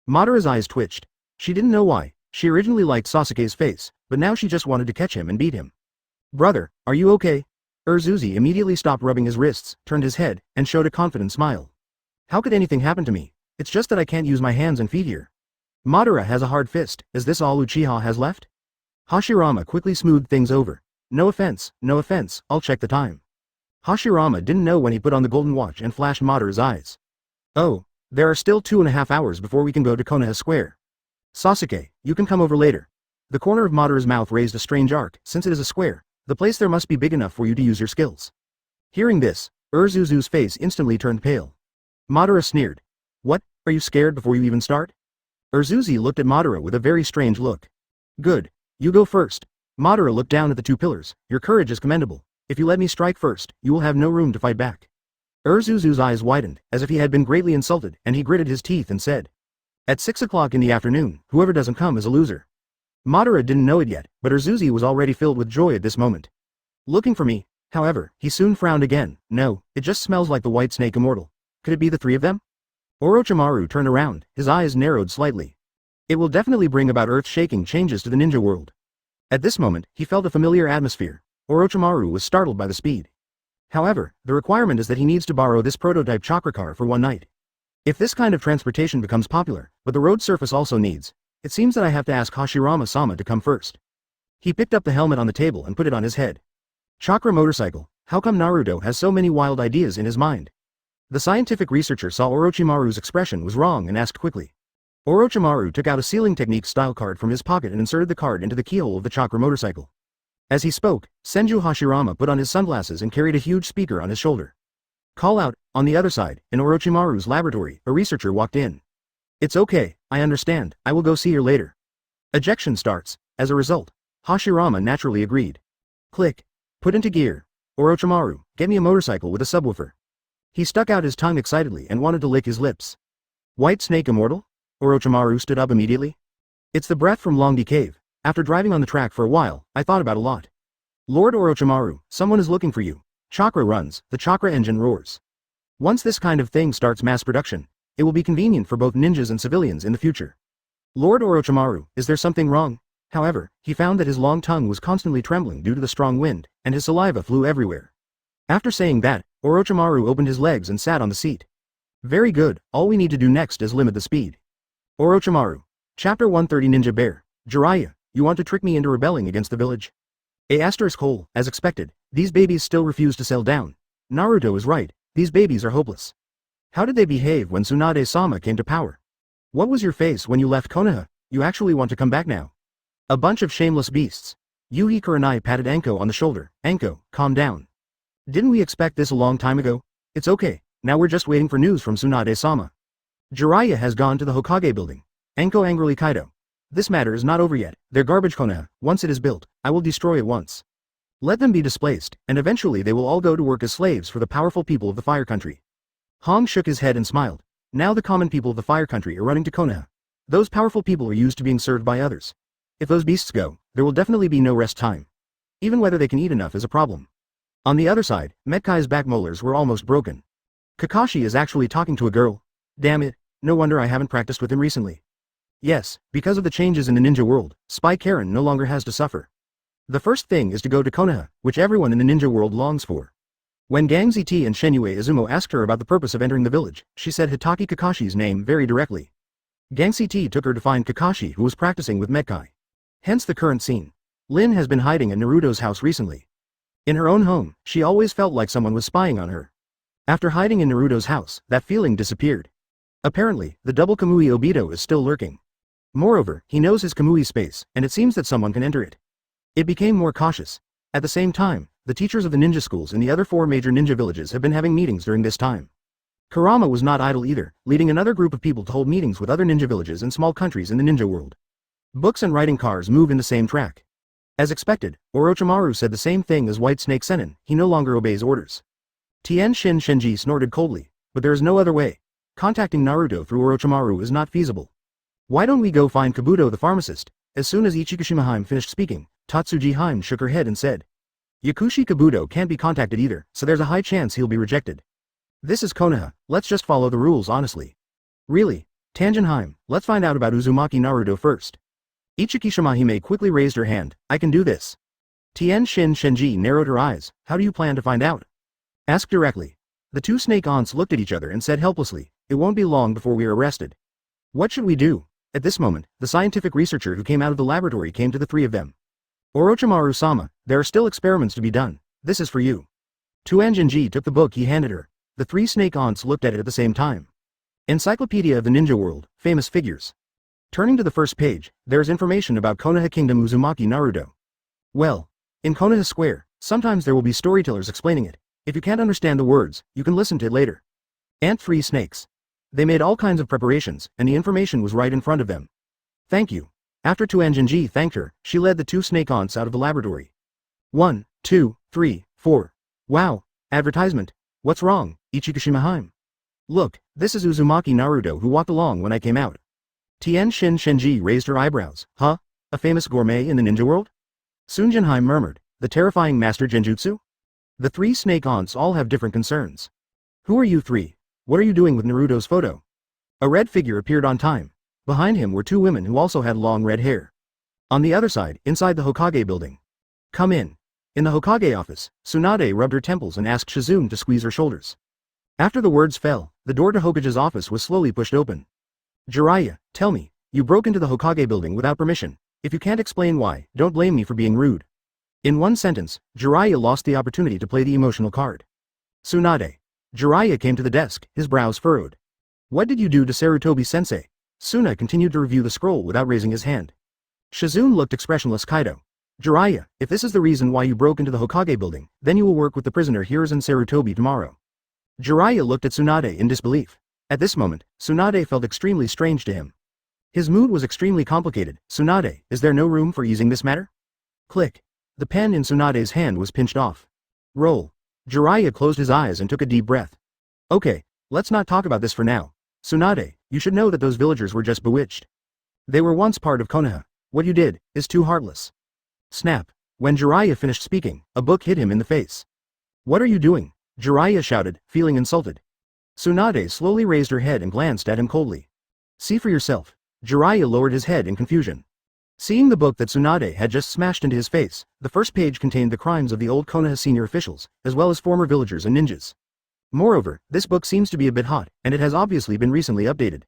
Madara's eyes twitched. She didn't know why. She originally liked Sasuke's face, but now she just wanted to catch him and beat him. Brother, are you okay? Urzuzi immediately stopped rubbing his wrists, turned his head, and showed a confident smile. How could anything happen to me? It's just that I can't use my hands and feet here. Madara has a hard fist. Is this all Uchiha has left? Hashirama quickly smoothed things over. No offense, I'll check the time. Hashirama didn't know when he put on the golden watch and flashed Madara's eyes. Oh, there are still 2.5 hours before we can go to Konoha Square. Sasuke, you can come over later. The corner of Madara's mouth raised a strange arc. Since it is a square, the place there must be big enough for you to use your skills. Hearing this, Urzuzu's face instantly turned pale. Madara sneered. What, are you scared before you even start? Urzuzi looked at Madara with a very strange look. Good, you go first. Madara looked down at the two pillars. Your courage is commendable. If you let me strike first, you will have no room to fight back. Urzuzu's eyes widened, as if he had been greatly insulted, and he gritted his teeth and said. At 6 o'clock in the afternoon, whoever doesn't come is a loser. Madara didn't know it yet, but Urzuzi was already filled with joy at this moment. Looking for me, however, he soon frowned again. No, it just smells like the White Snake Immortal. Could it be the three of them? Orochimaru turned around, his eyes narrowed slightly. It will definitely bring about earth-shaking changes to the ninja world. At this moment, he felt a familiar atmosphere. Orochimaru was startled by the speed. However, the requirement is that he needs to borrow this prototype chakra car for one night. If this kind of transportation becomes popular, but the road surface also needs, it seems that I have to ask Hashirama-sama to come first. He picked up the helmet on the table and put it on his head. Chakra motorcycle, how come Naruto has so many wild ideas in his mind? The scientific researcher saw Orochimaru's expression was wrong and asked quickly. Orochimaru took out a sealing technique style card from his pocket and inserted the card into the keyhole of the chakra motorcycle. As he spoke, Senju Hashirama put on his sunglasses and carried a huge speaker on his shoulder. Call out, on the other side, in Orochimaru's laboratory, a researcher walked in. It's okay, I understand, I will go see her later. Ejection starts. As a result, Hashirama naturally agreed. Click. Put into gear. Orochimaru, get me a motorcycle with a subwoofer. He stuck out his tongue excitedly and wanted to lick his lips. White Snake Immortal? Orochimaru stood up immediately. It's the breath from Longdi Cave. After driving on the track for a while, I thought about a lot. Lord Orochimaru, someone is looking for you. Chakra runs, the chakra engine roars. Once this kind of thing starts mass production, it will be convenient for both ninjas and civilians in the future. Lord Orochimaru, is there something wrong? However, he found that his long tongue was constantly trembling due to the strong wind, and his saliva flew everywhere. After saying that, Orochimaru opened his legs and sat on the seat. Very good, all we need to do next is limit the speed. Orochimaru. Chapter 130 Ninja Bear. Jiraiya, you want to trick me into rebelling against the village? Hole, as expected, these babies still refuse to settle down. Naruto is right, these babies are hopeless. How did they behave when Tsunade-sama came to power? What was your face when you left Konoha? You actually want to come back now? A bunch of shameless beasts. Yuhi Kurenai patted Anko on the shoulder. Anko, calm down. Didn't we expect this a long time ago? It's okay, now we're just waiting for news from Tsunade-sama. Jiraiya has gone to the Hokage building. Anko angrily Kaido. This matter is not over yet, they're garbage Konoha, once it is built, I will destroy it once. Let them be displaced, and eventually they will all go to work as slaves for the powerful people of the Fire Country. Hong shook his head and smiled. Now the common people of the Fire Country are running to Konoha. Those powerful people are used to being served by others. If those beasts go, there will definitely be no rest time. Even whether they can eat enough is a problem. On the other side, Metkai's back molars were almost broken. Kakashi is actually talking to a girl. Damn it, no wonder I haven't practiced with him recently. Yes, because of the changes in the ninja world, Spy Karen no longer has to suffer. The first thing is to go to Konoha, which everyone in the ninja world longs for. When Gangzi T and Shenue Izumo asked her about the purpose of entering the village, she said Hitaki Kakashi's name very directly. Gangzi T took her to find Kakashi, who was practicing with Metkai. Hence the current scene. Lin has been hiding at Naruto's house recently. In her own home, she always felt like someone was spying on her. After hiding in Naruto's house, that feeling disappeared. Apparently, the double Kamui Obito is still lurking. Moreover, he knows his Kamui space, and it seems that someone can enter it. It became more cautious. At the same time, the teachers of the ninja schools in the other 4 major ninja villages have been having meetings during this time. Kurama was not idle either, leading another group of people to hold meetings with other ninja villages and small countries in the ninja world. Books and writing cars move in the same track. As expected, Orochimaru said the same thing as White Snake Sennin, he no longer obeys orders. Tien Shin Shenji snorted coldly, but there is no other way. Contacting Naruto through Orochimaru is not feasible. Why don't we go find Kabuto the pharmacist? As soon as Ichikushima finished speaking, Tatsuji Haim shook her head and said. Yakushi Kabuto can't be contacted either, so there's a high chance he'll be rejected. This is Konoha, let's just follow the rules honestly. Really? Tanjin, let's find out about Uzumaki Naruto first. Ichikishima quickly raised her hand, I can do this. Tien Shin Shenji narrowed her eyes, how do you plan to find out? Ask directly. The 2 snake aunts looked at each other and said helplessly, it won't be long before we are arrested. What should we do? At this moment, the scientific researcher who came out of the laboratory came to the 3 of them. Orochimaru-sama, there are still experiments to be done, this is for you. Tuanjinji took the book he handed her. The 3 snake aunts looked at it at the same time. Encyclopedia of the Ninja World, famous figures. Turning to the first page, there is information about Konoha Kingdom Uzumaki Naruto. Well, in Konoha Square, sometimes there will be storytellers explaining it. If you can't understand the words, you can listen to it later. Ant 3 snakes. They made all kinds of preparations, and the information was right in front of them. Thank you. After Tuanjinji thanked her, she led the 2 snake aunts out of the laboratory. 1, 2, 3, 4. Wow, advertisement. What's wrong, Ichikushima? Look, this is Uzumaki Naruto who walked along when I came out. Tien Shin Shenji raised her eyebrows. Huh? A famous gourmet in the ninja world? Sunjinheim murmured, the terrifying master Genjutsu? The 3 snake aunts all have different concerns. Who are you 3? What are you doing with Naruto's photo? A red figure appeared on time. Behind him were 2 women who also had long red hair. On the other side, inside the Hokage building. Come in. In the Hokage office, Tsunade rubbed her temples and asked Shizune to squeeze her shoulders. After the words fell, the door to Hokage's office was slowly pushed open. Jiraiya, tell me, you broke into the Hokage building without permission. If you can't explain why, don't blame me for being rude. In one sentence, Jiraiya lost the opportunity to play the emotional card. Tsunade. Jiraiya came to the desk, his brows furrowed. What did you do to Sarutobi-sensei? Suna continued to review the scroll without raising his hand. Shizune looked expressionless Kaido. Jiraiya, if this is the reason why you broke into the Hokage building, then you will work with the prisoner Hiruzen Sarutobi tomorrow. Jiraiya looked at Tsunade in disbelief. At this moment, Tsunade felt extremely strange to him. His mood was extremely complicated. Tsunade, is there no room for easing this matter? Click. The pen in Tsunade's hand was pinched off. Roll. Jiraiya closed his eyes and took a deep breath. Okay, let's not talk about this for now. Tsunade, you should know that those villagers were just bewitched. They were once part of Konoha. What you did is too heartless. Snap. When Jiraiya finished speaking, a book hit him in the face. What are you doing? Jiraiya shouted, feeling insulted. Tsunade slowly raised her head and glanced at him coldly. See for yourself. Jiraiya lowered his head in confusion. Seeing the book that Tsunade had just smashed into his face, the first page contained the crimes of the old Konoha senior officials, as well as former villagers and ninjas. Moreover, this book seems to be a bit hot, and it has obviously been recently updated.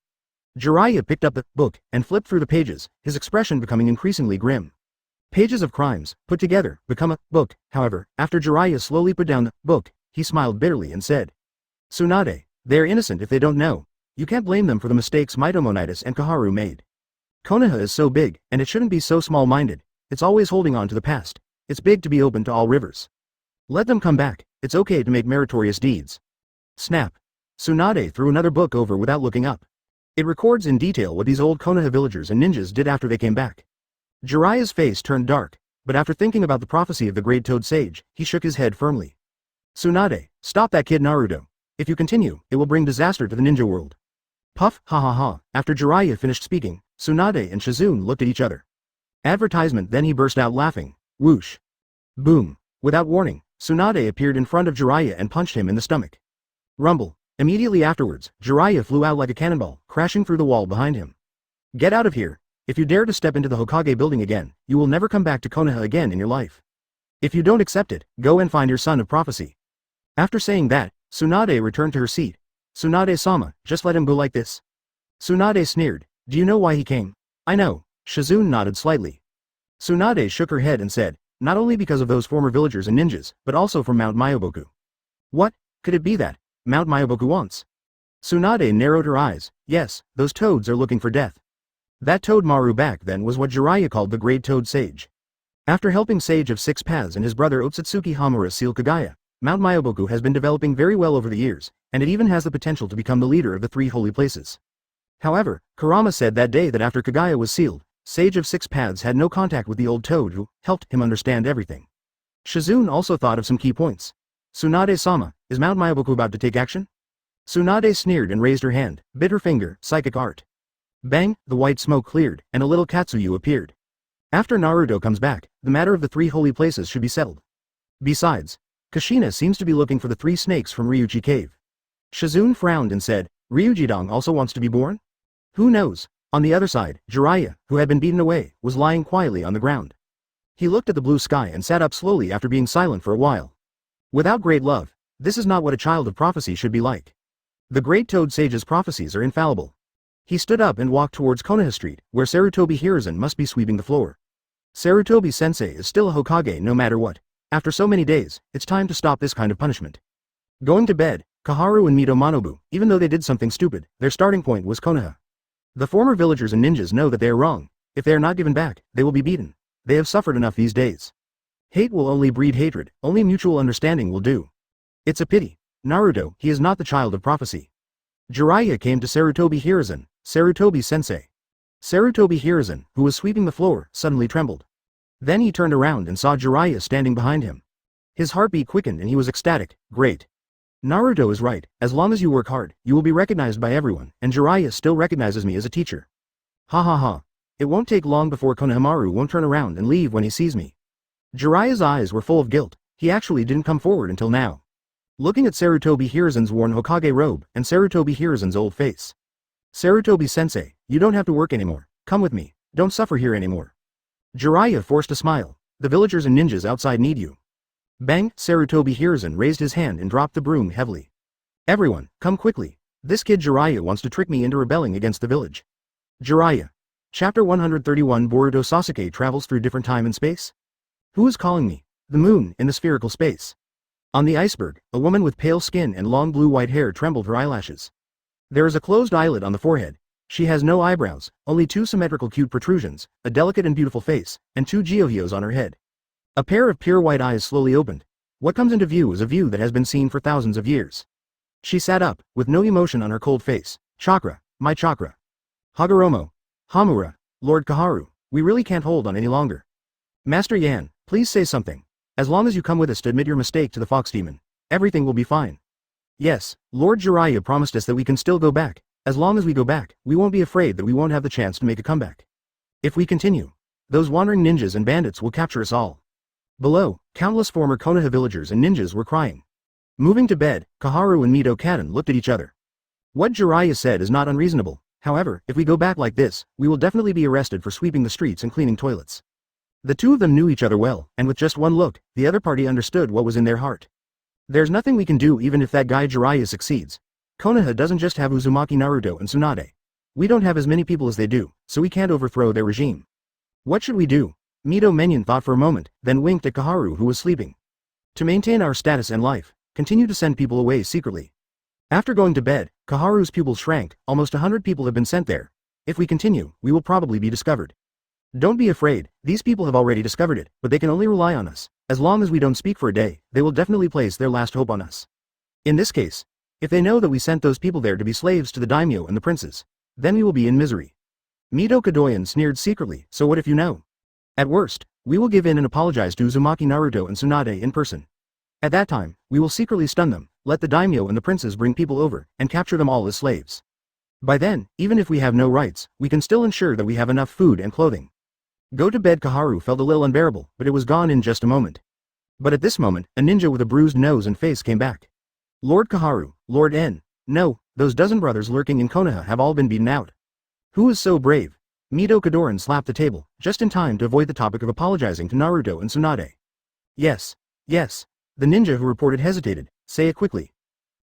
Jiraiya picked up the book and flipped through the pages, his expression becoming increasingly grim. Pages of crimes, put together, become a book. However, after Jiraiya slowly put down the book, he smiled bitterly and said, Tsunade, they are innocent if they don't know. You can't blame them for the mistakes Mitomonitis and Kaharu made. Konoha is so big, and it shouldn't be so small-minded. It's always holding on to the past. It's big to be open to all rivers. Let them come back. It's okay to make meritorious deeds. Snap. Tsunade threw another book over without looking up. It records in detail what these old Konoha villagers and ninjas did after they came back. Jiraiya's face turned dark, but after thinking about the prophecy of the Great Toad Sage, he shook his head firmly. Tsunade, stop that kid Naruto. If you continue, it will bring disaster to the ninja world. Puff, ha ha ha. After Jiraiya finished speaking, Tsunade and Shizune looked at each other. Advertisement. Then he burst out laughing. Whoosh. Boom. Without warning, Tsunade appeared in front of Jiraiya and punched him in the stomach. Rumble. Immediately afterwards, Jiraiya flew out like a cannonball, crashing through the wall behind him. Get out of here. If you dare to step into the Hokage building again, you will never come back to Konoha again in your life. If you don't accept it, go and find your son of prophecy. After saying that, Tsunade returned to her seat. Tsunade-sama, just let him go like this. Tsunade sneered. Do you know why he came? I know. Shizune nodded slightly. Tsunade shook her head and said, not only because of those former villagers and ninjas, but also from Mount Myoboku. What? Could it be that Mount Myoboku wants? Tsunade narrowed her eyes. Yes, those toads are looking for death. That toad Maru back then was what Jiraiya called the Great Toad Sage. After helping Sage of Six Paths and his brother Ōtsutsuki Hamura seal Kaguya, Mount Myoboku has been developing very well over the years, and it even has the potential to become the leader of the three holy places. However, Kurama said that day that after Kaguya was sealed, Sage of Six Paths had no contact with the old toad who helped him understand everything. Shizune also thought of some key points. Tsunade-sama, is Mount Myoboku about to take action? Tsunade sneered and raised her hand, bit her finger, psychic art. Bang, the white smoke cleared, and a little Katsuyu appeared. After Naruto comes back, the matter of the three holy places should be settled. Besides, Kushina seems to be looking for the three snakes from Ryuji Cave. Shizune frowned and said, Ryujidong also wants to be born? Who knows? On the other side, Jiraiya, who had been beaten away, was lying quietly on the ground. He looked at the blue sky and sat up slowly after being silent for a while. Without great love, this is not what a child of prophecy should be like. The Great Toad Sage's prophecies are infallible. He stood up and walked towards Konoha Street, where Sarutobi Hiruzen must be sweeping the floor. Sarutobi-sensei is still a Hokage no matter what. After so many days, it's time to stop this kind of punishment. Going to bed, Kaharu and Mito Manobu, even though they did something stupid, their starting point was Konoha. The former villagers and ninjas know that they are wrong. If they are not given back, they will be beaten. They have suffered enough these days. Hate will only breed hatred, only mutual understanding will do. It's a pity. Naruto, he is not the child of prophecy. Jiraiya came to Sarutobi Hiruzen, Sarutobi-sensei. Sarutobi Hiruzen, who was sweeping the floor, suddenly trembled. Then he turned around and saw Jiraiya standing behind him. His heartbeat quickened and he was ecstatic. Great. Naruto is right, as long as you work hard, you will be recognized by everyone, and Jiraiya still recognizes me as a teacher. Ha ha ha. It won't take long before Konohamaru won't turn around and leave when he sees me. Jiraiya's eyes were full of guilt. He actually didn't come forward until now. Looking at Sarutobi Hiruzen's worn Hokage robe and Sarutobi Hiruzen's old face. Sarutobi-sensei, you don't have to work anymore. Come with me. Don't suffer here anymore. Jiraiya forced a smile. The villagers and ninjas outside need you. Bang, Sarutobi Hiruzen raised his hand and dropped the broom heavily. Everyone, come quickly. This kid Jiraiya wants to trick me into rebelling against the village. Jiraiya. Chapter 131 Boruto Sasuke travels through different time and space? Who is calling me? The moon, in the spherical space. On the iceberg, a woman with pale skin and long blue-white hair trembled her eyelashes. There is a closed eyelid on the forehead. She has no eyebrows, only two symmetrical cute protrusions, a delicate and beautiful face, and two geohyos on her head. A pair of pure white eyes slowly opened. What comes into view is a view that has been seen for thousands of years. She sat up, with no emotion on her cold face. Chakra, my chakra. Hagoromo. Hamura, Lord Kaharu, we really can't hold on any longer. Master Yan, please say something. As long as you come with us to admit your mistake to the Fox Demon, everything will be fine. Yes, Lord Jiraiya promised us that we can still go back. As long as we go back, we won't be afraid that we won't have the chance to make a comeback. If we continue, those wandering ninjas and bandits will capture us all. Below, countless former Konoha villagers and ninjas were crying. Moving to bed, Kaharu and Mito Kaden looked at each other. What Jiraiya said is not unreasonable. However, if we go back like this, we will definitely be arrested for sweeping the streets and cleaning toilets. The two of them knew each other well, and with just one look, the other party understood what was in their heart. There's nothing we can do even if that guy Jiraiya succeeds. Konoha doesn't just have Uzumaki Naruto and Tsunade. We don't have as many people as they do, so we can't overthrow their regime. What should we do? Mito Menyon thought for a moment, then winked at Kaharu who was sleeping. To maintain our status and life, continue to send people away secretly. After going to bed, Kaharu's pupils shrank. Almost 100 people have been sent there. If we continue, we will probably be discovered. Don't be afraid, these people have already discovered it, but they can only rely on us. As long as we don't speak for a day, they will definitely place their last hope on us. In this case, if they know that we sent those people there to be slaves to the daimyo and the princes, then we will be in misery. Mito Kadoyan sneered secretly, so what if you know? At worst, we will give in and apologize to Uzumaki Naruto and Tsunade in person. At that time, we will secretly stun them, let the daimyo and the princes bring people over, and capture them all as slaves. By then, even if we have no rights, we can still ensure that we have enough food and clothing. Go to bed. Kaharu felt a little unbearable, but it was gone in just a moment. But at this moment, a ninja with a bruised nose and face came back. Lord Kaharu, Lord N. No, those dozen brothers lurking in Konoha have all been beaten out. Who is so brave? Mito Kadoran slapped the table, just in time to avoid the topic of apologizing to Naruto and Tsunade. Yes. Yes. The ninja who reported hesitated. Say it quickly.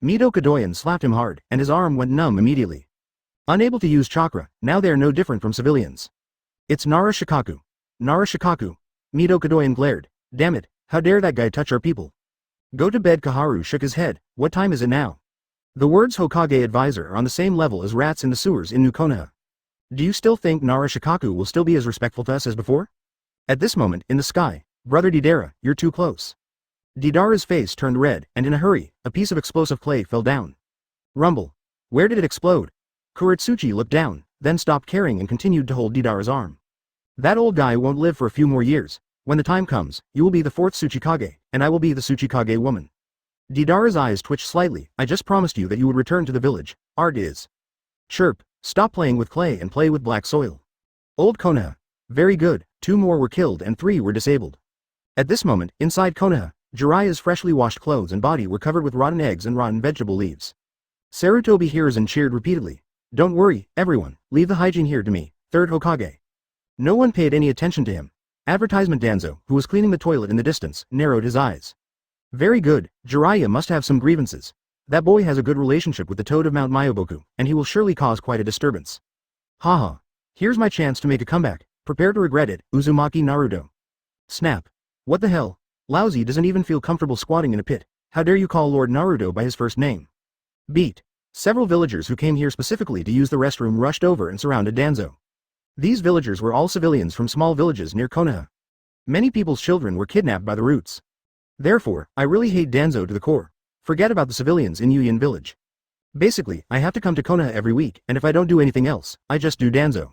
Mito Kadoyan slapped him hard, and his arm went numb immediately. Unable to use chakra, now they are no different from civilians. It's Narashikaku. Narashikaku. Mito Kadoyan glared. Damn it, how dare that guy touch our people? Go to bed. Kaharu shook his head. What time is it now? The words Hokage advisor are on the same level as rats in the sewers in New Konoha. Do you still think Narashikaku will still be as respectful to us as before? At this moment, in the sky, Brother Deidara, you're too close. Deidara's face turned red, and in a hurry, a piece of explosive clay fell down. Rumble. Where did it explode? Kuretsuchi looked down, then stopped caring and continued to hold Deidara's arm. That old guy won't live for a few more years. When the time comes, you will be the fourth Tsuchikage, and I will be the Tsuchikage woman. Deidara's eyes twitched slightly. I just promised you that you would return to the village. Art is. Chirp. Stop playing with clay and play with black soil. Old Konoha. Very good. 2 more were killed and 3 were disabled. At this moment, inside Konoha, Jiraiya's freshly washed clothes and body were covered with rotten eggs and rotten vegetable leaves. Sarutobi Hiruzen cheered repeatedly. Don't worry, everyone, leave the hygiene here to me, third Hokage. No one paid any attention to him. Advertisement Danzo, who was cleaning the toilet in the distance, narrowed his eyes. Very good, Jiraiya must have some grievances. That boy has a good relationship with the toad of Mount Myoboku, and he will surely cause quite a disturbance. Haha. Here's my chance to make a comeback. Prepare to regret it, Uzumaki Naruto. Snap. What the hell? Lousy doesn't even feel comfortable squatting in a pit. How dare you call Lord Naruto by his first name? Beat. Several villagers who came here specifically to use the restroom rushed over and surrounded Danzo. These villagers were all civilians from small villages near Konoha. Many people's children were kidnapped by the roots. Therefore, I really hate Danzo to the core. Forget about the civilians in Yuyan village. Basically, I have to come to Konoha every week, and if I don't do anything else, I just do Danzo.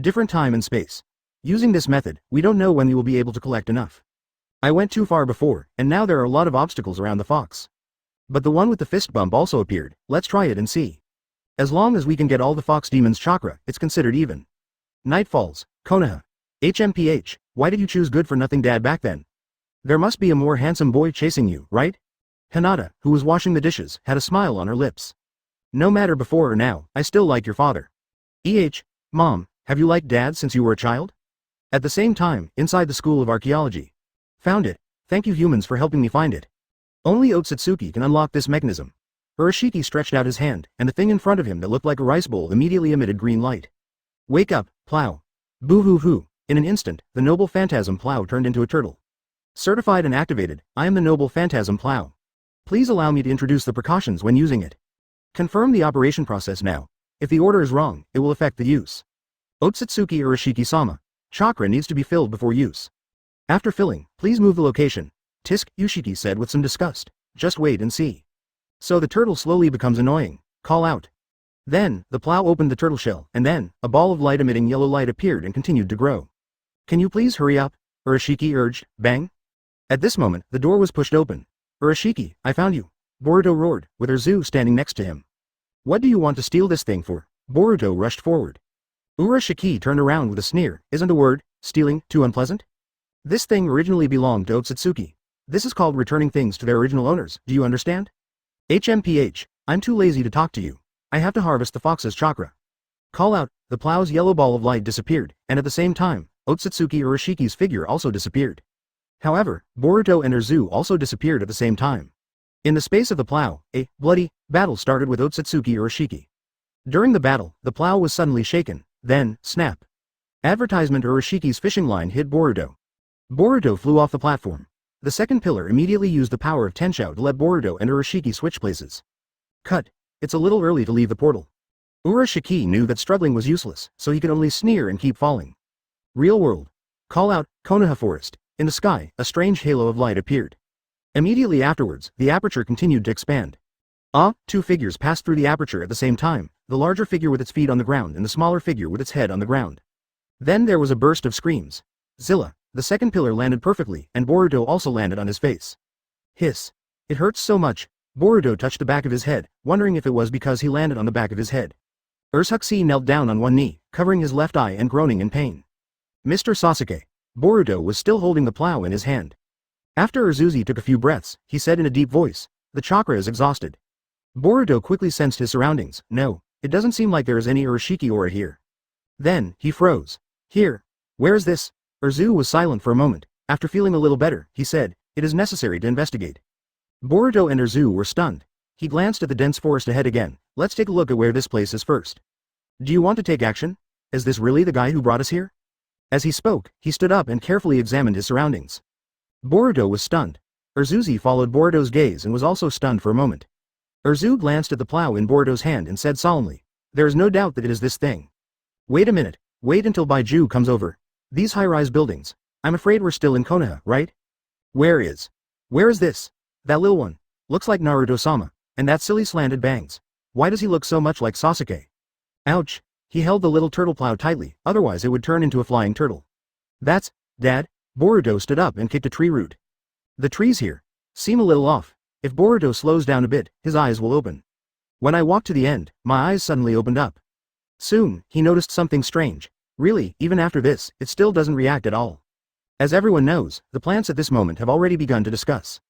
Different time and space. Using this method, we don't know when we will be able to collect enough. I went too far before, and now there are a lot of obstacles around the fox. But the one with the fist bump also appeared. Let's try it and see. As long as we can get all the fox demon's chakra, it's considered even. Night falls. Konoha. HMPH, why did you choose good for nothing dad back then? There must be a more handsome boy chasing you, right? Hinata, who was washing the dishes, had a smile on her lips. No matter before or now, I still like your father. Mom, have you liked dad since you were a child? At the same time, inside the School of Archaeology. Found it. Thank you humans for helping me find it. Only Ōtsutsuki can unlock this mechanism. Urashiki stretched out his hand, and the thing in front of him that looked like a rice bowl immediately emitted green light. Wake up, plow. Boo-hoo-hoo. In an instant, the noble phantasm plow turned into a turtle. Certified and activated, I am the noble phantasm plow. Please allow me to introduce the precautions when using it. Confirm the operation process now. If the order is wrong, it will affect the use. Ōtsutsuki Urashiki-sama. Chakra needs to be filled before use. After filling, please move the location. Tisk, Yushiki said with some disgust. Just wait and see. So the turtle slowly becomes annoying. Call out. Then, the plow opened the turtle shell, and then, a ball of light emitting yellow light appeared and continued to grow. Can you please hurry up? Urashiki urged. Bang. At this moment, the door was pushed open. Urashiki, I found you. Boruto roared, with Urzu standing next to him. What do you want to steal this thing for? Boruto rushed forward. Urashiki turned around with a sneer. Isn't the word, stealing, too unpleasant? This thing originally belonged to Ōtsutsuki. This is called returning things to their original owners, do you understand? HMPH, I'm too lazy to talk to you. I have to harvest the fox's chakra. Call out, the plow's yellow ball of light disappeared, and at the same time, Ōtsutsuki Urashiki's figure also disappeared. However, Boruto and Urzu also disappeared at the same time. In the space of the plow, a bloody battle started with Ōtsutsuki Urashiki. During the battle, the plow was suddenly shaken, then, snap. Advertisement Urashiki's fishing line hit Boruto. Boruto flew off the platform. The second pillar immediately used the power of Tenshou to let Boruto and Urashiki switch places. Cut. It's a little early to leave the portal. Urashiki knew that struggling was useless, so he could only sneer and keep falling. Real world. Call out, Konoha Forest. In the sky, a strange halo of light appeared. Immediately afterwards, the aperture continued to expand. Two figures passed through the aperture at the same time, the larger figure with its feet on the ground and the smaller figure with its head on the ground. Then there was a burst of screams. Zilla, the second pillar landed perfectly, and Boruto also landed on his face. Hiss. It hurts so much. Boruto touched the back of his head, wondering if it was because he landed on the back of his head. Ursuxi knelt down on one knee, covering his left eye and groaning in pain. Mr. Sasuke. Boruto was still holding the plow in his hand. After Urzuzi took a few breaths, he said in a deep voice, the chakra is exhausted. Boruto quickly sensed his surroundings. No, it doesn't seem like there is any Urashiki aura here. Then, he froze. Here. Where is this? Urzu was silent for a moment. After feeling a little better, he said, it is necessary to investigate. Boruto and Urzu were stunned. He glanced at the dense forest ahead again. Let's take a look at where this place is first. Do you want to take action? Is this really the guy who brought us here? As he spoke, he stood up and carefully examined his surroundings. Boruto was stunned. Urzuzi followed Boruto's gaze and was also stunned for a moment. Urzu glanced at the plow in Boruto's hand and said solemnly, there is no doubt that it is this thing. Wait a minute. Wait until Bai Jue comes over. These high-rise buildings. I'm afraid we're still in Konoha, right? Where is this? That little one. Looks like Naruto-sama. And that silly slanted bangs. Why does he look so much like Sasuke? Ouch. He held the little turtle plow tightly, otherwise it would turn into a flying turtle. That's, Dad. Boruto stood up and kicked a tree root. The trees here seem a little off. If Boruto slows down a bit, his eyes will open. When I walked to the end, my eyes suddenly opened up. Soon, he noticed something strange. Really, even after this, it still doesn't react at all. As everyone knows, the plants at this moment have already begun to discuss.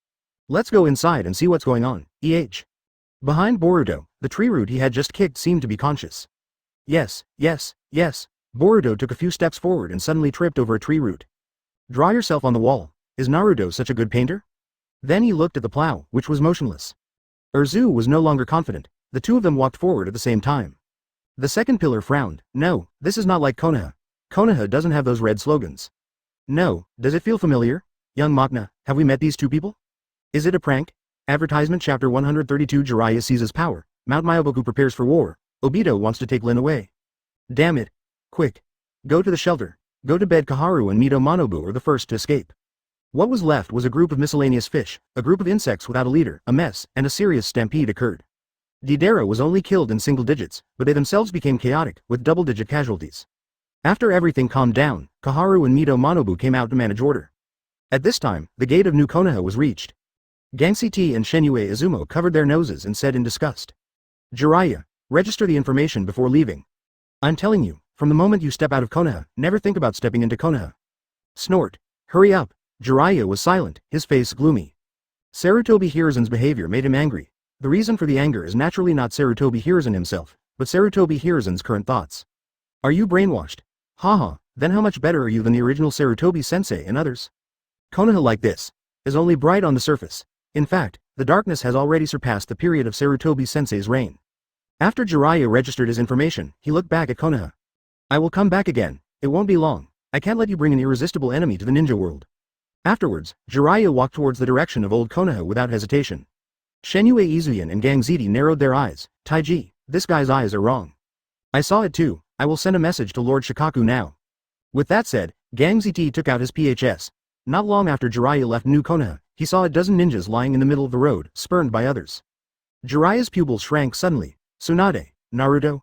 Let's go inside and see what's going on. Behind Boruto, the tree root he had just kicked seemed to be conscious. Yes. Boruto took a few steps forward and suddenly tripped over a tree root. Draw yourself on the wall. Is Naruto such a good painter? Then he looked at the plow, which was motionless. Urzu was no longer confident. The two of them walked forward at the same time. The second pillar frowned. No, this is not like Konoha. Konoha doesn't have those red slogans. No, does it feel familiar? Young Makna, have we met these two people? Is it a prank? Advertisement Chapter 132 Jiraiya seizes power. Mount Myoboku prepares for war. Obito wants to take Lin away. Damn it. Quick. Go to the shelter. Go to bed. Kaharu and Mito Monobu are the first to escape. What was left was a group of miscellaneous fish, a group of insects without a leader, a mess, and a serious stampede occurred. Deidara was only killed in single digits, but they themselves became chaotic, with double-digit casualties. After everything calmed down, Kaharu and Mito Monobu came out to manage order. At this time, the gate of New Konoha was reached. Gangsi and Shenue Izumo covered their noses and said in disgust. Jiraiya, register the information before leaving. I'm telling you, from the moment you step out of Konoha, never think about stepping into Konoha. Snort. Hurry up. Jiraiya was silent, his face gloomy. Sarutobi Hiruzen's behavior made him angry. The reason for the anger is naturally not Sarutobi Hiruzen himself, but Sarutobi Hiruzen's current thoughts. Are you brainwashed? Haha, then how much better are you than the original Sarutobi sensei and others? Konoha like this is only bright on the surface. In fact, the darkness has already surpassed the period of Sarutobi sensei's reign. After Jiraiya registered his information, he looked back at Konoha. I will come back again. It won't be long. I can't let you bring an irresistible enemy to the ninja world. Afterwards, Jiraiya walked towards the direction of old Konoha without hesitation. Shenue Izuyan and Gangzidi narrowed their eyes. Taiji, this guy's eyes are wrong. I saw it too. I will send a message to Lord Shikaku now. With that said, Gangzidi took out his PHS. Not long after Jiraiya left New Konoha, he saw a dozen ninjas lying in the middle of the road, spurned by others. Jiraiya's pupils shrank suddenly. Tsunade, Naruto?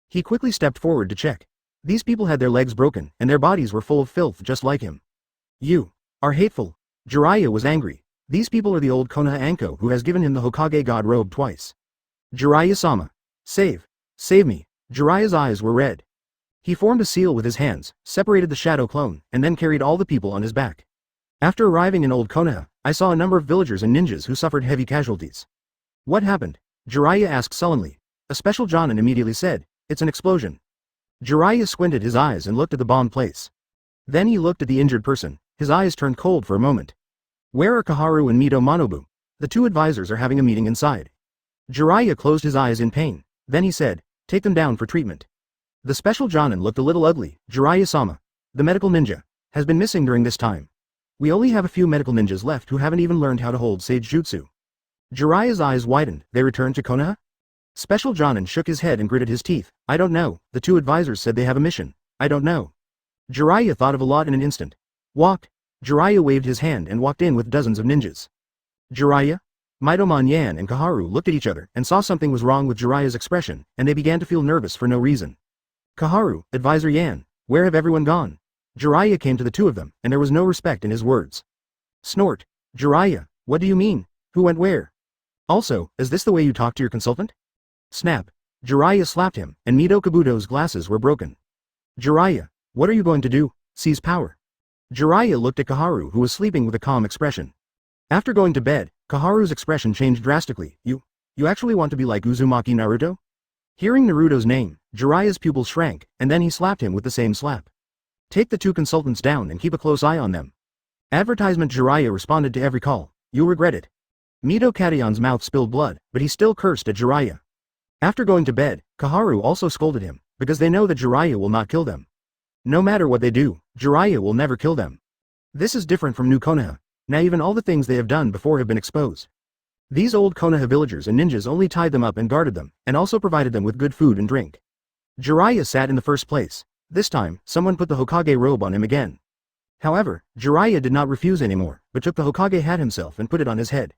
He quickly stepped forward to check. These people had their legs broken, and their bodies were full of filth just like him. You are hateful. Jiraiya was angry. These people are the old Konoha Anko who has given him the Hokage god robe twice. Jiraiya-sama. Save me. Jiraiya's eyes were red. He formed a seal with his hands, separated the shadow clone, and then carried all the people on his back. After arriving in old Konoha, I saw a number of villagers and ninjas who suffered heavy casualties. What happened? Jiraiya asked sullenly. A special Jonin immediately said, it's an explosion. Jiraiya squinted his eyes and looked at the bombed place. Then he looked at the injured person, his eyes turned cold for a moment. Where are Kaharu and Mito Manobu? The two advisors are having a meeting inside. Jiraiya closed his eyes in pain, then he said, take them down for treatment. The special Jonin looked a little ugly. Jiraiya-sama, the medical ninja, has been missing during this time. We only have a few medical ninjas left who haven't even learned how to hold sage jutsu. Jiraiya's eyes widened. They returned to Konoha? Special Jonin shook his head and gritted his teeth. I don't know, the two advisors said they have a mission. I don't know. Jiraiya thought of a lot in an instant. Walked. Jiraiya waved his hand and walked in with dozens of ninjas. Jiraiya? Mitomon Yan and Kaharu looked at each other and saw something was wrong with Jiraiya's expression, and they began to feel nervous for no reason. Kaharu, Advisor Yan, where have everyone gone? Jiraiya came to the two of them, and there was no respect in his words. Snort. Jiraiya, what do you mean? Who went where? Also, is this the way you talk to your consultant? Snap. Jiraiya slapped him, and Mito Kabuto's glasses were broken. Jiraiya, what are you going to do? Seize power. Jiraiya looked at Kaharu, who was sleeping with a calm expression. After going to bed, Kaharu's expression changed drastically. You actually want to be like Uzumaki Naruto? Hearing Naruto's name, Jiraiya's pupils shrank, and then he slapped him with the same slap. Take the two consultants down and keep a close eye on them. Advertisement. Jiraiya responded to every call. You'll regret it. Mito Kation's mouth spilled blood, but he still cursed at Jiraiya. After going to bed, Kaharu also scolded him, because they know that Jiraiya will not kill them. No matter what they do, Jiraiya will never kill them. This is different from New Konoha. Now even all the things they have done before have been exposed. These old Konoha villagers and ninjas only tied them up and guarded them, and also provided them with good food and drink. Jiraiya sat in the first place. This time, someone put the Hokage robe on him again. However, Jiraiya did not refuse anymore, but took the Hokage hat himself and put it on his head.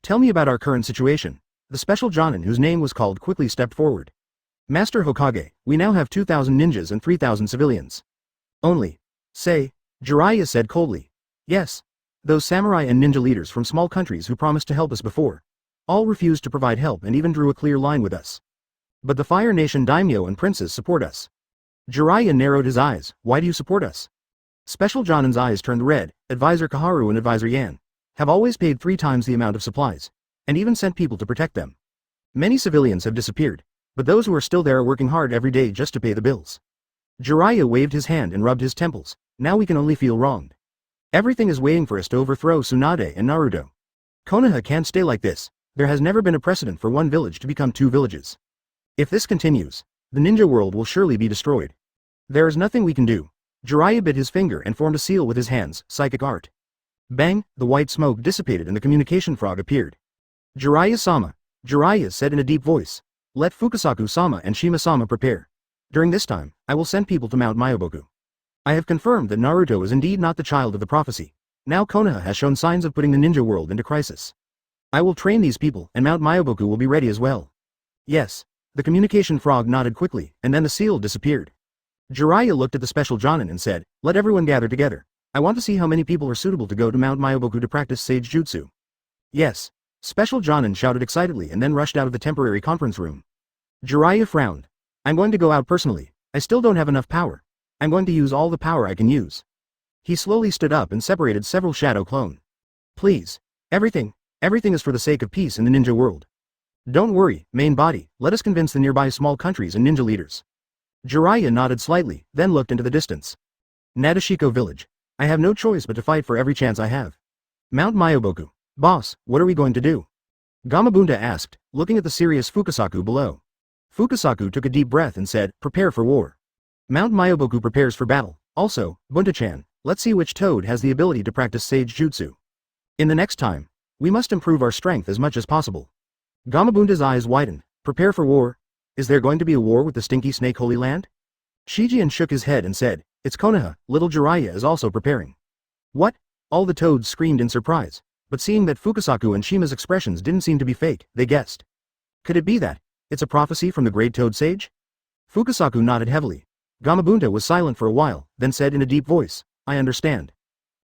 Tell me about our current situation. The special Jonin, whose name was called, quickly stepped forward. Master Hokage, we now have 2,000 ninjas and 3,000 civilians. Only. Say. Jiraiya said coldly. Yes. Those samurai and ninja leaders from small countries who promised to help us before. All refused to provide help and even drew a clear line with us. But the Fire Nation daimyo and princes support us. Jiraiya narrowed his eyes. Why do you support us? Special Jonin's eyes turned red. Advisor Kaharu and Advisor Yan have always paid 3 times the amount of supplies, and even sent people to protect them. Many civilians have disappeared, but those who are still there are working hard every day just to pay the bills. Jiraiya waved his hand and rubbed his temples. Now we can only feel wronged. Everything is waiting for us to overthrow Tsunade and Naruto. Konoha can't stay like this. There has never been a precedent for one village to become 2 villages. If this continues, the ninja world will surely be destroyed. There is nothing we can do. Jiraiya bit his finger and formed a seal with his hands, psychic art. Bang, the white smoke dissipated and the communication frog appeared. Jiraiya-sama, Jiraiya said in a deep voice. Let Fukasaku-sama and Shima-sama prepare. During this time, I will send people to Mount Myoboku. I have confirmed that Naruto is indeed not the child of the prophecy. Now Konoha has shown signs of putting the ninja world into crisis. I will train these people, and Mount Myoboku will be ready as well. Yes. The communication frog nodded quickly, and then the seal disappeared. Jiraiya looked at the special Jonin and said, let everyone gather together. I want to see how many people are suitable to go to Mount Myoboku to practice sage jutsu. Yes. Special Jonin shouted excitedly and then rushed out of the temporary conference room. Jiraiya frowned. I'm going to go out personally. I still don't have enough power. I'm going to use all the power I can use. He slowly stood up and separated several shadow clone. Please. Everything is for the sake of peace in the ninja world. Don't worry, main body, let us convince the nearby small countries and ninja leaders. Jiraiya nodded slightly, then looked into the distance. Nadashiko village. I have no choice but to fight for every chance I have. Mount Myoboku. Boss, what are we going to do? Gamabunta asked, looking at the serious Fukasaku below. Fukasaku took a deep breath and said, prepare for war. Mount Myoboku prepares for battle. Also, Bunta-chan, let's see which toad has the ability to practice sage jutsu. In the next time, we must improve our strength as much as possible. Gamabunta's eyes widened. Prepare for war? Is there going to be a war with the stinky snake Holy Land? Shijian shook his head and said, it's Konoha, little Jiraiya is also preparing. What? All the toads screamed in surprise, but seeing that Fukasaku and Shima's expressions didn't seem to be fake, they guessed. Could it be that it's a prophecy from the great toad sage? Fukasaku nodded heavily. Gamabunta was silent for a while, then said in a deep voice, I understand.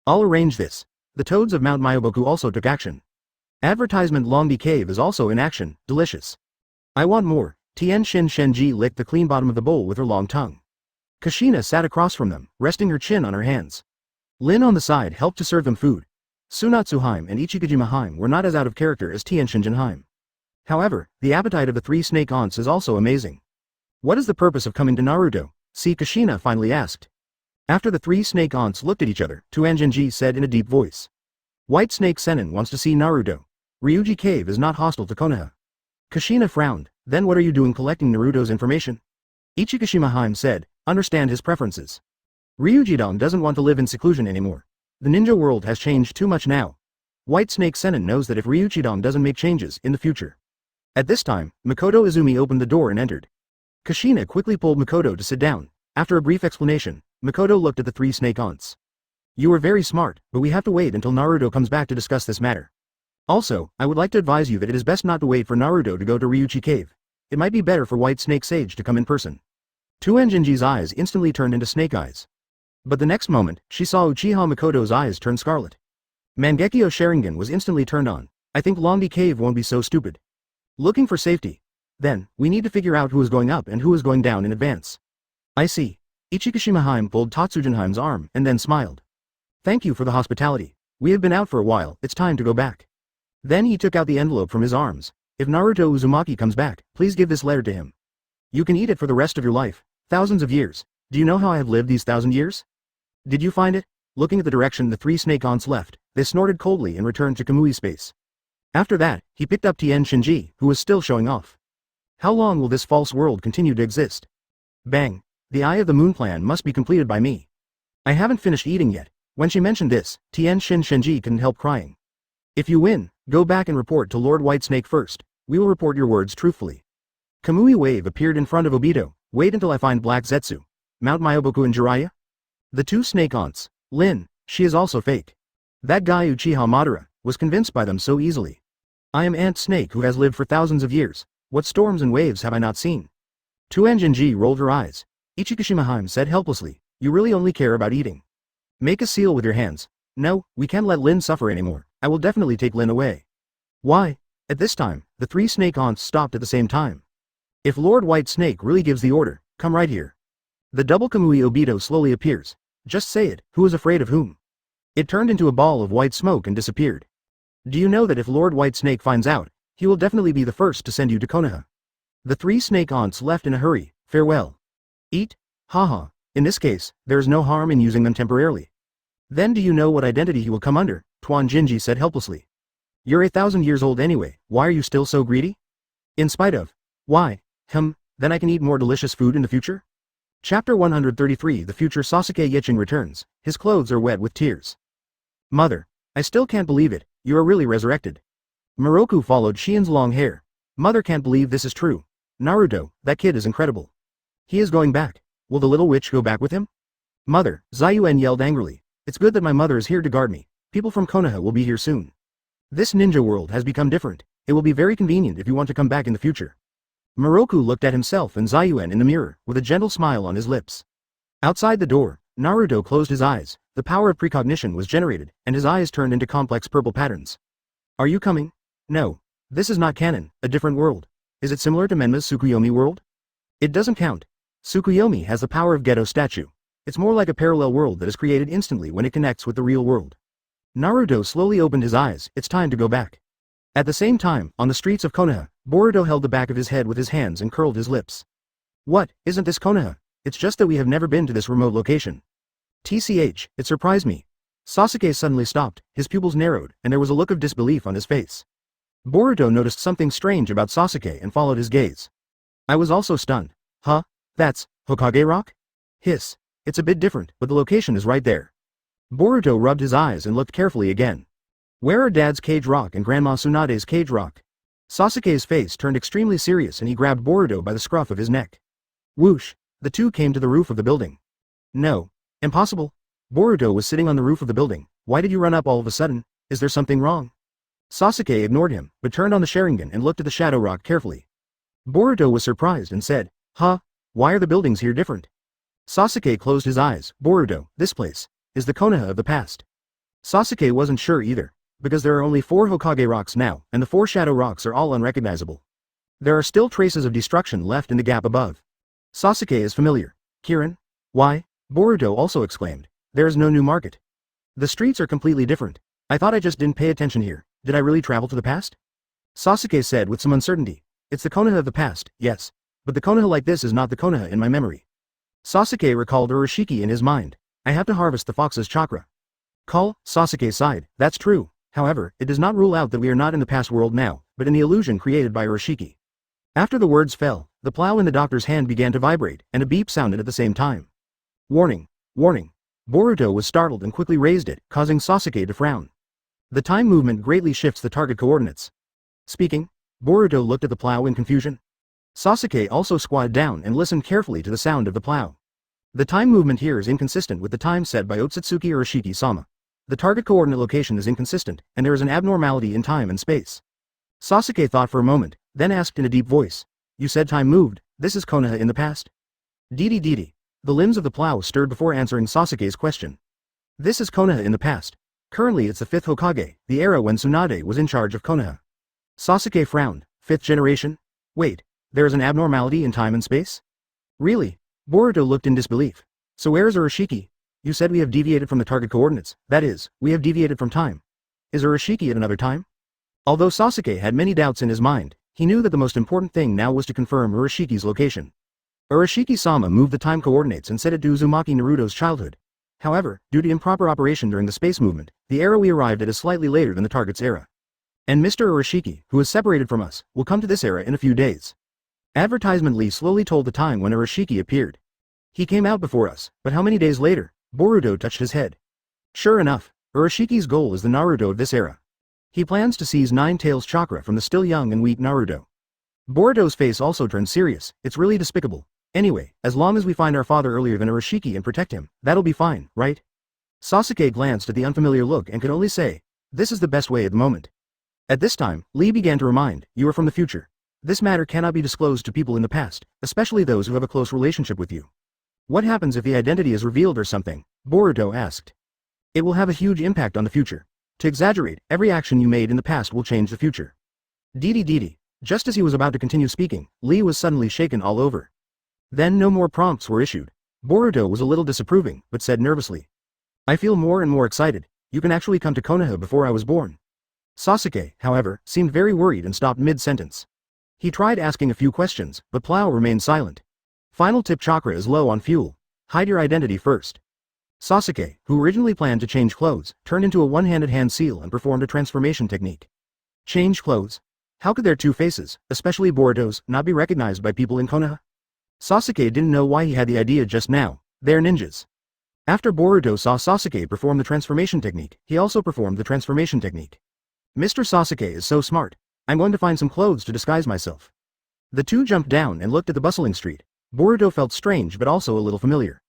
I'll arrange this. The toads of Mount Myoboku also took action. Advertisement Longdi Cave is also in action, delicious. I want more. Tien Shin Shenji licked the clean bottom of the bowl with her long tongue. Kushina sat across from them, resting her chin on her hands. Lin on the side helped to serve them food. Sunatsuheim and Ichikajimaheim were not as out of character as Tienshinjanheim. However, the appetite of the 3 snake aunts is also amazing. What is the purpose of coming to Naruto? See, Kushina finally asked. After the three snake aunts looked at each other, Tuanjinji said in a deep voice. White Snake Sennin wants to see Naruto. Ryuji Cave is not hostile to Konoha. Kushina frowned. Then what are you doing collecting Naruto's information? Ichikishima said, understand his preferences. Ryuji-don doesn't want to live in seclusion anymore. The ninja world has changed too much now. White Snake Sennin knows that if Ryuji-don doesn't make changes in the future. At this time, Makoto Izumi opened the door and entered. Kushina quickly pulled Makoto to sit down. After a brief explanation, Makoto looked at the three snake aunts. You are very smart, but we have to wait until Naruto comes back to discuss this matter. Also, I would like to advise you that it is best not to wait for Naruto to go to Ryuchi Cave. It might be better for White Snake Sage to come in person. Tuanjinji's eyes instantly turned into snake eyes. But the next moment, she saw Uchiha Makoto's eyes turn scarlet. Mangekyo Sharingan was instantly turned on. I think Longdi Cave won't be so stupid. Looking for safety. Then, we need to figure out who is going up and who is going down in advance. I see. Ichikishima pulled Tatsujinheim's arm and then smiled. Thank you for the hospitality. We have been out for a while, it's time to go back. Then he took out the envelope from his arms. If Naruto Uzumaki comes back, please give this letter to him. You can eat it for the rest of your life. Thousands of years. Do you know how I have lived these 1,000 years? Did you find it? Looking at the direction the three snake aunts left, they snorted coldly and returned to Kamui's space. After that, he picked up Tien Shinji, who was still showing off. How long will this false world continue to exist? Bang. The Eye of the Moon plan must be completed by me. I haven't finished eating yet. When she mentioned this, Tien Shinji couldn't help crying. If you win, go back and report to Lord Whitesnake first. We will report your words truthfully. Kamui Wave appeared in front of Obito. Wait until I find Black Zetsu. Mount Myoboku and Jiraiya? The two snake aunts. Lin, she is also fake. That guy Uchiha Madara was convinced by them so easily. I am Ant Snake who has lived for thousands of years. What storms and waves have I not seen? Tuanjinji rolled her eyes. Ichikishima said helplessly, you really only care about eating. Make a seal with your hands. No, we can't let Lin suffer anymore. I will definitely take Lin away. Why? At this time, the three snake aunts stopped at the same time. If Lord White Snake really gives the order, come right here. The double Kamui Obito slowly appears. Just say it, who is afraid of whom? It turned into a ball of white smoke and disappeared. Do you know that if Lord White Snake finds out, he will definitely be the first to send you to Konoha? The three snake aunts left in a hurry. Farewell. Eat? Haha. In this case, there is no harm in using them temporarily. Then do you know what identity he will come under? Tuanjinji said helplessly. You're 1,000 years old anyway, why are you still so greedy? In spite of. Why? Then I can eat more delicious food in the future? Chapter 133 The future Sasuke Yiching returns. His clothes are wet with tears. Mother. I still can't believe it, you are really resurrected. Moroku followed Shien's long hair. Mother can't believe this is true. Naruto, that kid is incredible. He is going back. Will the little witch go back with him? Mother, Zayuen yelled angrily. It's good that my mother is here to guard me. People from Konoha will be here soon. This ninja world has become different. It will be very convenient if you want to come back in the future. Moroku looked at himself and Zayuen in the mirror, with a gentle smile on his lips. Outside the door, Naruto closed his eyes. The power of precognition was generated, and his eyes turned into complex purple patterns. Are you coming? No. This is not canon, a different world. Is it similar to Menma's Tsukuyomi world? It doesn't count. Tsukuyomi has the power of Geto statue. It's more like a parallel world that is created instantly when it connects with the real world. Naruto slowly opened his eyes. It's time to go back. At the same time, on the streets of Konoha, Boruto held the back of his head with his hands and curled his lips. What, isn't this Konoha? It's just that we have never been to this remote location. TCH, it surprised me. Sasuke suddenly stopped, his pupils narrowed, and there was a look of disbelief on his face. Boruto noticed something strange about Sasuke and followed his gaze. I was also stunned. Huh? That's Hokage Rock? Hiss. It's a bit different, but the location is right there. Boruto rubbed his eyes and looked carefully again. Where are Dad's Cage Rock and Grandma Tsunade's Cage Rock? Sasuke's face turned extremely serious and he grabbed Boruto by the scruff of his neck. Whoosh! The two came to the roof of the building. No. Impossible. Boruto was sitting on the roof of the building. Why did you run up all of a sudden? Is there something wrong? Sasuke ignored him, but turned on the Sharingan and looked at the Shadow Rock carefully. Boruto was surprised and said, Huh? Why are the buildings here different? Sasuke closed his eyes. Boruto, this place is the Konoha of the past. Sasuke wasn't sure either, because there are only 4 Hokage rocks now, and the 4 Shadow Rocks are all unrecognizable. There are still traces of destruction left in the gap above. Sasuke is familiar. Kirin? Why? Boruto also exclaimed. There is no new market. The streets are completely different. I thought I just didn't pay attention here. Did I really travel to the past? Sasuke said with some uncertainty. It's the Konoha of the past, yes. But the Konoha like this is not the Konoha in my memory. Sasuke recalled Urashiki in his mind. I have to harvest the fox's chakra. Sasuke sighed. That's true. However, it does not rule out that we are not in the past world now, but in the illusion created by Urashiki. After the words fell, the plow in the doctor's hand began to vibrate, and a beep sounded at the same time. Warning! Warning! Boruto was startled and quickly raised it, causing Sasuke to frown. The time movement greatly shifts the target coordinates. Speaking, Boruto looked at the plow in confusion. Sasuke also squatted down and listened carefully to the sound of the plow. The time movement here is inconsistent with the time set by Ōtsutsuki Urashiki-sama. The target coordinate location is inconsistent, and there is an abnormality in time and space. Sasuke thought for a moment, then asked in a deep voice. You said time moved, this is Konoha in the past? Didi. The limbs of the plow stirred before answering Sasuke's question. This is Konoha in the past. Currently it's the 5th Hokage, the era when Tsunade was in charge of Konoha. Sasuke frowned. 5th generation? Wait, there is an abnormality in time and space? Really? Boruto looked in disbelief. So where is Urashiki? You said we have deviated from the target coordinates, that is, we have deviated from time. Is Urashiki at another time? Although Sasuke had many doubts in his mind, he knew that the most important thing now was to confirm Urashiki's location. Urashiki-sama moved the time coordinates and set it to Uzumaki Naruto's childhood. However, due to improper operation during the space movement, the era we arrived at is slightly later than the target's era. And Mr. Urashiki, who is separated from us, will come to this era in a few days. Advertisement Lee slowly told the time when Urashiki appeared. He came out before us, but how many days later? Boruto touched his head. Sure enough, Urashiki's goal is the Naruto of this era. He plans to seize Nine Tails chakra from the still young and weak Naruto. Boruto's face also turned serious. It's really despicable. Anyway, as long as we find our father earlier than Urashiki and protect him, that'll be fine, right? Sasuke glanced at the unfamiliar look and could only say, this is the best way at the moment. At this time, Lee began to remind, you are from the future. This matter cannot be disclosed to people in the past, especially those who have a close relationship with you. What happens if the identity is revealed or something? Boruto asked. It will have a huge impact on the future. To exaggerate, every action you made in the past will change the future. Didi. Just as he was about to continue speaking, Lee was suddenly shaken all over. Then no more prompts were issued. Boruto was a little disapproving, but said nervously. I feel more and more excited. You can actually come to Konoha before I was born. Sasuke, however, seemed very worried and stopped mid-sentence. He tried asking a few questions, but Plow remained silent. Final tip chakra is low on fuel. Hide your identity first. Sasuke, who originally planned to change clothes, turned into a one-handed hand seal and performed a transformation technique. Change clothes? How could their two faces, especially Boruto's, not be recognized by people in Konoha? Sasuke didn't know why he had the idea just now. They're ninjas. After Boruto saw Sasuke perform the transformation technique, he also performed the transformation technique. Mr. Sasuke is so smart. I'm going to find some clothes to disguise myself. The two jumped down and looked at the bustling street. Boruto felt strange but also a little familiar.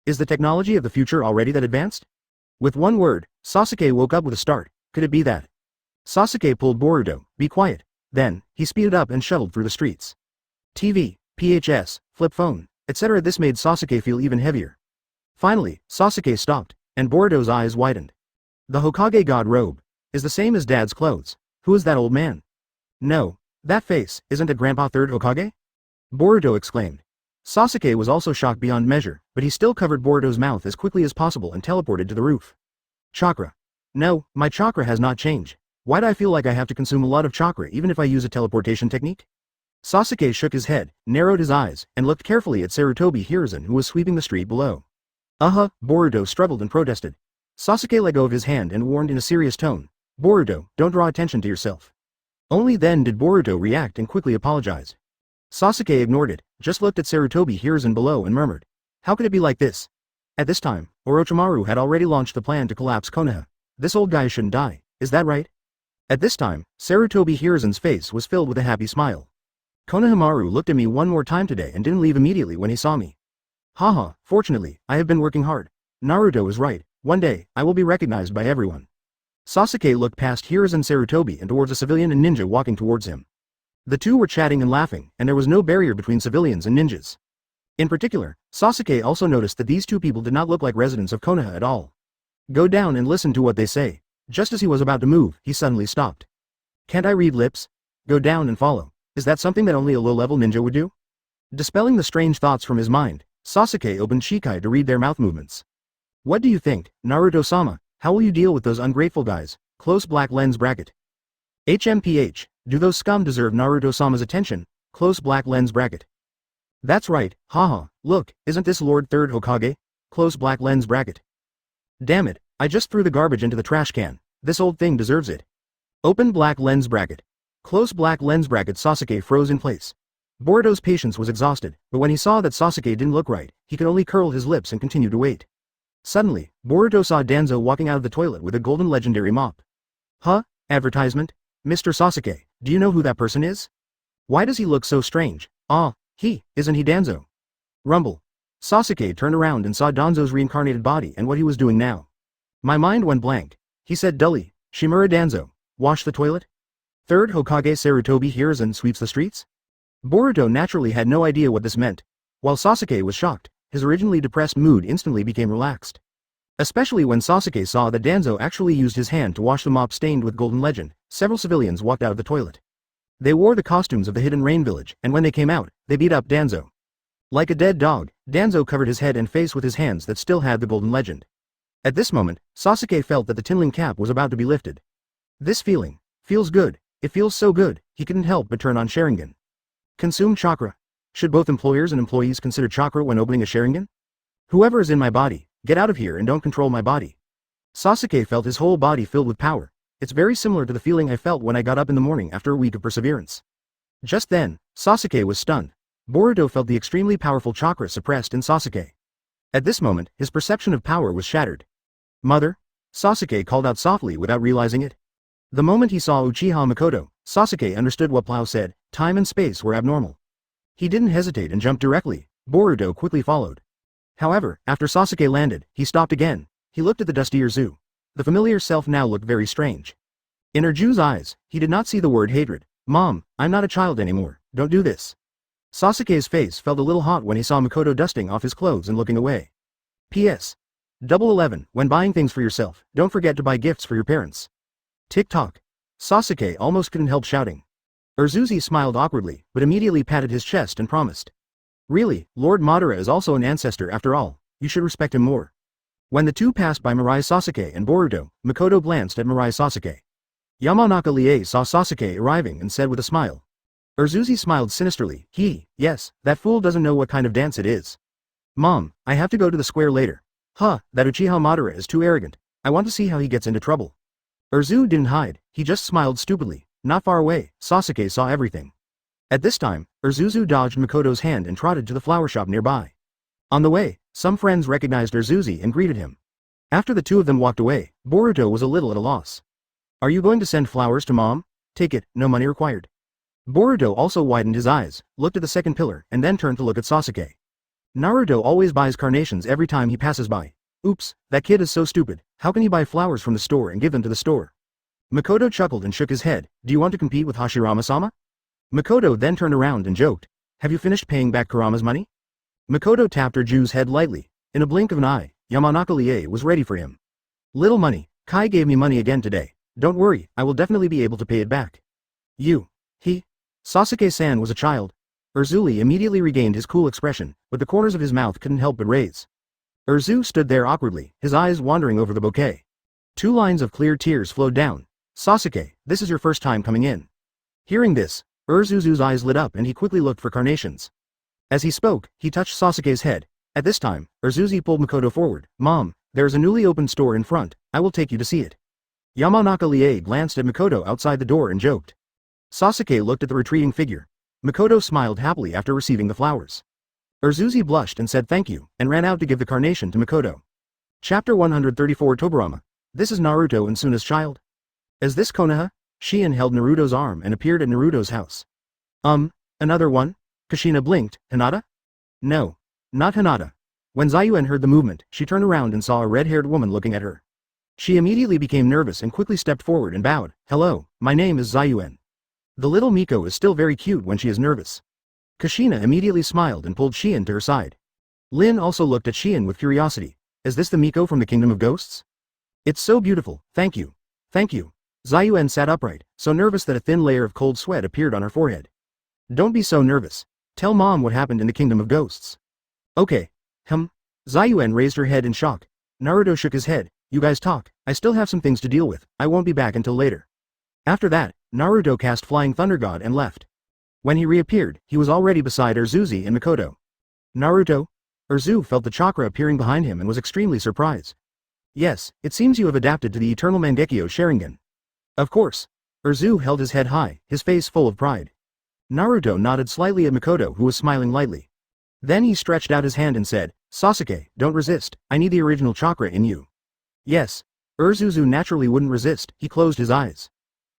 Is the technology of the future already that advanced? With one word, Sasuke woke up with a start. Could it be that? Sasuke pulled Boruto, be quiet. Then, he speeded up and shuttled through the streets. TV, PHS, flip phone, etc. This made Sasuke feel even heavier. Finally, Sasuke stopped, and Boruto's eyes widened. The Hokage god robe is the same as Dad's clothes. Who is that old man? No, that face, isn't it Grandpa Third Hokage? Boruto exclaimed. Sasuke was also shocked beyond measure, but he still covered Boruto's mouth as quickly as possible and teleported to the roof. Chakra. No, my chakra has not changed. Why do I feel like I have to consume a lot of chakra even if I use a teleportation technique? Sasuke shook his head, narrowed his eyes, and looked carefully at Sarutobi Hiruzen who was sweeping the street below. Boruto struggled and protested. Sasuke let go of his hand and warned in a serious tone. Boruto, don't draw attention to yourself. Only then did Boruto react and quickly apologize. Sasuke ignored it, just looked at Sarutobi Hiruzen below and murmured. How could it be like this? At this time, Orochimaru had already launched the plan to collapse Konoha. This old guy shouldn't die, is that right? At this time, Sarutobi Hiruzen's face was filled with a happy smile. Konohamaru looked at me one more time today and didn't leave immediately when he saw me. Haha, fortunately, I have been working hard. Naruto is right, one day, I will be recognized by everyone. Sasuke looked past Hiruzen Sarutobi and towards a civilian and ninja walking towards him. The two were chatting and laughing, and there was no barrier between civilians and ninjas. In particular, Sasuke also noticed that these two people did not look like residents of Konoha at all. Go down and listen to what they say. Just as he was about to move, he suddenly stopped. Can't I read lips? Go down and follow. Is that something that only a low-level ninja would do? Dispelling the strange thoughts from his mind, Sasuke opened Shikai to read their mouth movements. What do you think, Naruto-sama? How will you deal with those ungrateful guys? Close black lens bracket. HMPH, do those scum deserve Naruto-sama's attention? Close black lens bracket. That's right, haha, look, isn't this Lord Third Hokage? Close black lens bracket. Damn it, I just threw the garbage into the trash can. This old thing deserves it. Open black lens bracket. Close black lens bracket. Sasuke froze in place. Boruto's patience was exhausted, but when he saw that Sasuke didn't look right, he could only curl his lips and continue to wait. Suddenly, Boruto saw Danzo walking out of the toilet with a golden legendary mop. Huh? Advertisement? Mr. Sasuke, do you know who that person is? Why does he look so strange? Ah, isn't he Danzo? Rumble. Sasuke turned around and saw Danzo's reincarnated body and what he was doing now. My mind went blank. He said dully, Shimura Danzo, wash the toilet? Third Hokage Sarutobi hears and sweeps the streets? Boruto naturally had no idea what this meant. While Sasuke was shocked, his originally depressed mood instantly became relaxed. Especially when Sasuke saw that Danzo actually used his hand to wash the mop stained with golden legend. Several civilians walked out of the toilet. They wore the costumes of the Hidden Rain Village, and when they came out, they beat up Danzo. Like a dead dog, Danzo covered his head and face with his hands that still had the golden legend. At this moment, Sasuke felt that the tinling cap was about to be lifted. This feeling feels good. It feels so good, he couldn't help but turn on Sharingan. Consume chakra. Should both employers and employees consider chakra when opening a Sharingan? Whoever is in my body, get out of here and don't control my body. Sasuke felt his whole body filled with power. It's very similar to the feeling I felt when I got up in the morning after a week of perseverance. Just then, Sasuke was stunned. Boruto felt the extremely powerful chakra suppressed in Sasuke. At this moment, his perception of power was shattered. Mother? Sasuke called out softly without realizing it. The moment he saw Uchiha Makoto, Sasuke understood what Plow said, time and space were abnormal. He didn't hesitate and jumped directly. Boruto quickly followed. However, after Sasuke landed, he stopped again. He looked at the dusty Erzu. The familiar self now looked very strange. In Erzu's eyes, he did not see the word hatred. Mom, I'm not a child anymore, don't do this. Sasuke's face felt a little hot when he saw Makoto dusting off his clothes and looking away. P.S. 11, when buying things for yourself, don't forget to buy gifts for your parents. Tick-tock. Sasuke almost couldn't help shouting. Urzuzi smiled awkwardly, but immediately patted his chest and promised. Really, Lord Madara is also an ancestor after all, you should respect him more. When the two passed by Mirai Sasuke and Boruto, Makoto glanced at Mirai Sasuke. Yamanaka Lie saw Sasuke arriving and said with a smile. Urzuzi smiled sinisterly. Yes, that fool doesn't know what kind of dance it is. Mom, I have to go to the square later. That Uchiha Madara is too arrogant. I want to see how he gets into trouble. Urzu didn't hide, he just smiled stupidly. Not far away, Sasuke saw everything. At this time, Urzuzu dodged Makoto's hand and trotted to the flower shop nearby. On the way, some friends recognized Urzuzi and greeted him. After the two of them walked away, Boruto was a little at a loss. Are you going to send flowers to Mom? Take it, no money required. Boruto also widened his eyes, looked at the second pillar, and then turned to look at Sasuke. Naruto always buys carnations every time he passes by. Oops, that kid is so stupid, how can he buy flowers from the store and give them to the store? Makoto chuckled and shook his head. Do you want to compete with Hashirama-sama? Makoto then turned around and joked. Have you finished paying back Kurama's money? Makoto tapped Urzu's head lightly. In a blink of an eye, Yamanaka Lie was ready for him. Little money, Kai gave me money again today. Don't worry, I will definitely be able to pay it back. Sasuke-san was a child. Urzuli immediately regained his cool expression, but the corners of his mouth couldn't help but raise. Urzu stood there awkwardly, his eyes wandering over the bouquet. 2 lines of clear tears flowed down. Sasuke, this is your first time coming in. Hearing this, Urzuzu's eyes lit up and he quickly looked for carnations. As he spoke, he touched Sasuke's head. At this time, Urzuzi pulled Makoto forward. Mom, there is a newly opened store in front, I will take you to see it. Yamanaka Lie glanced at Makoto outside the door and joked. Sasuke looked at the retreating figure. Makoto smiled happily after receiving the flowers. Urzuzi blushed and said thank you, and ran out to give the carnation to Makoto. Chapter 134 Tobirama. This is Naruto and Suna's child? Is this Konoha? Shion held Naruto's arm and appeared at Naruto's house. Another one? Kushina blinked. Hinata? No. Not Hinata. When Zayuen heard the movement, she turned around and saw a red-haired woman looking at her. She immediately became nervous and quickly stepped forward and bowed. Hello, my name is Zayuen. The little Miko is still very cute when she is nervous. Kushina immediately smiled and pulled Shion to her side. Lin also looked at Shion with curiosity. Is this the Miko from the Kingdom of Ghosts? It's so beautiful, thank you. Thank you. Zayuen sat upright, so nervous that a thin layer of cold sweat appeared on her forehead. Don't be so nervous. Tell Mom what happened in the Kingdom of Ghosts. Okay. Zayuen raised her head in shock. Naruto shook his head. You guys talk, I still have some things to deal with, I won't be back until later. After that, Naruto cast Flying Thunder God and left. When he reappeared, he was already beside Ōtsutsuki and Mikoto. Naruto? Ōtsutsuki felt the chakra appearing behind him and was extremely surprised. Yes, it seems you have adapted to the eternal Mangekyo Sharingan. Of course. Ōtsutsuki held his head high, his face full of pride. Naruto nodded slightly at Mikoto, who was smiling lightly. Then he stretched out his hand and said, Sasuke, don't resist, I need the original chakra in you. Yes. Ōtsutsuki naturally wouldn't resist, he closed his eyes.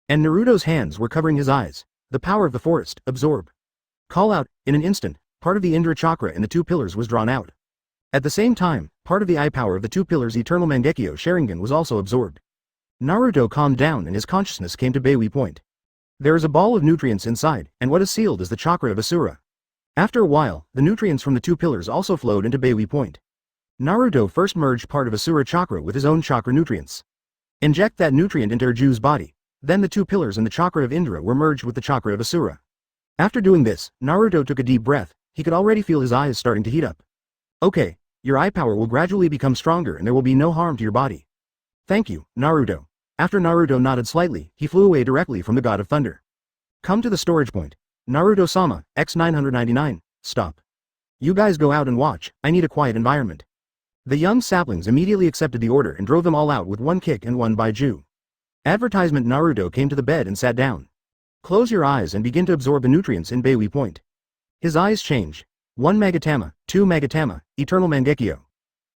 And Naruto's hands were covering his eyes. The power of the forest, absorb. Call out, in an instant, part of the Indra chakra in the two pillars was drawn out. At the same time, part of the eye power of the two pillars' eternal Mangekyo Sharingan was also absorbed. Naruto calmed down and his consciousness came to Bai Jue point. There is a ball of nutrients inside, and what is sealed is the chakra of Asura. After a while, the nutrients from the two pillars also flowed into Bai Jue point. Naruto first merged part of Asura chakra with his own chakra nutrients. Inject that nutrient into Urju's body. Then the two pillars and the chakra of Indra were merged with the chakra of Asura. After doing this, Naruto took a deep breath. He could already feel his eyes starting to heat up. Okay, your eye power will gradually become stronger and there will be no harm to your body. Thank you, Naruto. After Naruto nodded slightly, he flew away directly from the God of Thunder. Come to the storage point. Naruto-sama, X999, stop. You guys go out and watch, I need a quiet environment. The young saplings immediately accepted the order and drove them all out with one kick and one Bai Jue. Advertisement. Naruto came to the bed and sat down. Close your eyes and begin to absorb the nutrients in Bai Jue point. His eyes changed. 1 Magatama, 2 Magatama, Eternal Mangekyo.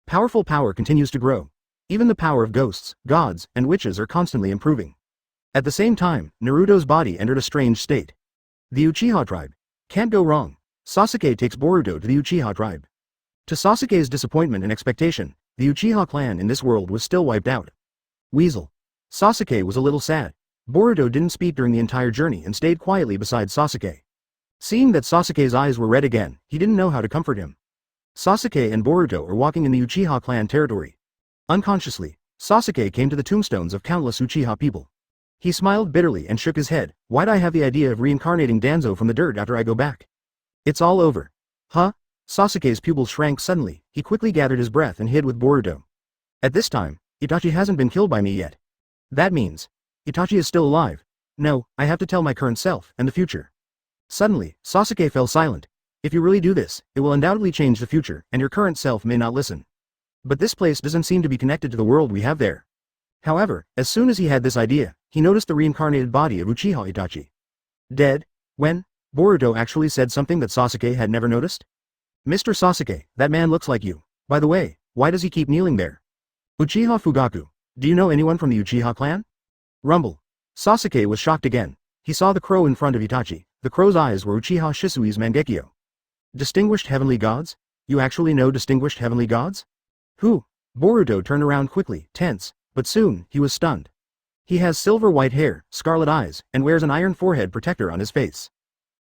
Powerful power continues to grow. Even the power of ghosts, gods, and witches are constantly improving. At the same time, Naruto's body entered a strange state. The Uchiha tribe. Can't go wrong. Sasuke takes Boruto to the Uchiha tribe. To Sasuke's disappointment and expectation, the Uchiha clan in this world was still wiped out. Weasel. Sasuke was a little sad. Boruto didn't speak during the entire journey and stayed quietly beside Sasuke. Seeing that Sasuke's eyes were red again, he didn't know how to comfort him. Sasuke and Boruto are walking in the Uchiha clan territory. Unconsciously, Sasuke came to the tombstones of countless Uchiha people. He smiled bitterly and shook his head. Why'd I have the idea of reincarnating Danzo from the dirt after I go back? It's all over. Huh? Sasuke's pupils shrank suddenly. He quickly gathered his breath and hid with Boruto. At this time, Itachi hasn't been killed by me yet. That means, Itachi is still alive. No, I have to tell my current self and the future. Suddenly, Sasuke fell silent. If you really do this, it will undoubtedly change the future, and your current self may not listen. But this place doesn't seem to be connected to the world we have there. However, as soon as he had this idea, he noticed the reincarnated body of Uchiha Itachi. Dead? When? Boruto actually said something that Sasuke had never noticed. Mr. Sasuke, that man looks like you. By the way, why does he keep kneeling there? Uchiha Fugaku. Do you know anyone from the Uchiha clan? Rumble. Sasuke was shocked again. He saw the crow in front of Itachi. The crow's eyes were Uchiha Shisui's Mangekyo. Distinguished heavenly gods? You actually know distinguished heavenly gods? Who? Boruto turned around quickly, tense, but soon, he was stunned. He has silver white hair, scarlet eyes, and wears an iron forehead protector on his face.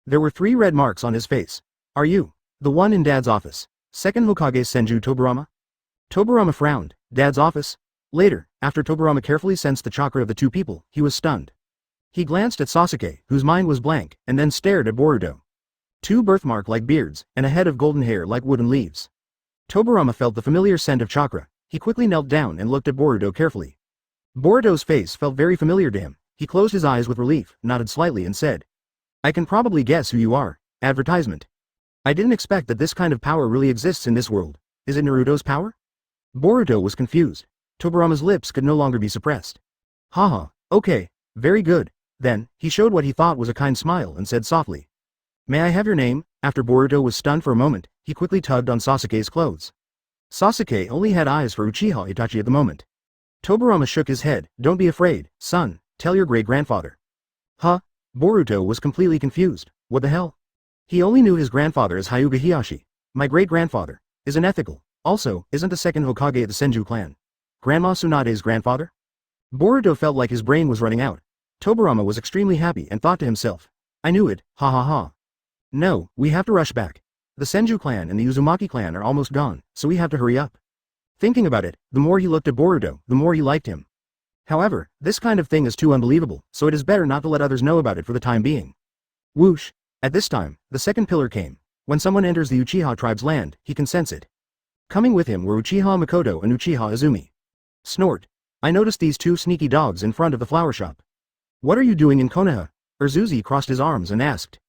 There were 3 red marks on his face. Are you? The one in Dad's office. Second Hokage Senju Tobirama? Tobirama frowned. Dad's office? Later, after Tobirama carefully sensed the chakra of the two people, he was stunned. He glanced at Sasuke, whose mind was blank, and then stared at Boruto. 2 birthmark-like beards, and a head of golden hair like wooden leaves. Tobirama felt the familiar scent of chakra. He quickly knelt down and looked at Boruto carefully. Boruto's face felt very familiar to him. He closed his eyes with relief, nodded slightly and said, I can probably guess who you are. Advertisement. I didn't expect that this kind of power really exists in this world. Is it Naruto's power? Boruto was confused. Tobirama's lips could no longer be suppressed. Haha, okay, very good. Then, he showed what he thought was a kind smile and said softly. May I have your name? After Boruto was stunned for a moment, he quickly tugged on Sasuke's clothes. Sasuke only had eyes for Uchiha Itachi at the moment. Tobirama shook his head. Don't be afraid, son, tell your great-grandfather. Huh? Boruto was completely confused. What the hell? He only knew his grandfather as Hyuga Hiyashi. My great-grandfather is unethical. Also, isn't the second Hokage of the Senju clan Grandma Tsunade's grandfather? Boruto felt like his brain was running out. Tobirama was extremely happy and thought to himself, I knew it, ha ha ha. No, we have to rush back. The Senju clan and the Uzumaki clan are almost gone, so we have to hurry up. Thinking about it, the more he looked at Boruto, the more he liked him. However, this kind of thing is too unbelievable, so it is better not to let others know about it for the time being. Whoosh. At this time, the second pillar came. When someone enters the Uchiha tribe's land, he can sense it. Coming with him were Uchiha Mikoto and Uchiha Izumi. Snort. I noticed these 2 sneaky dogs in front of the flower shop. What are you doing in Konoha? Ōtsutsuki crossed his arms and asked.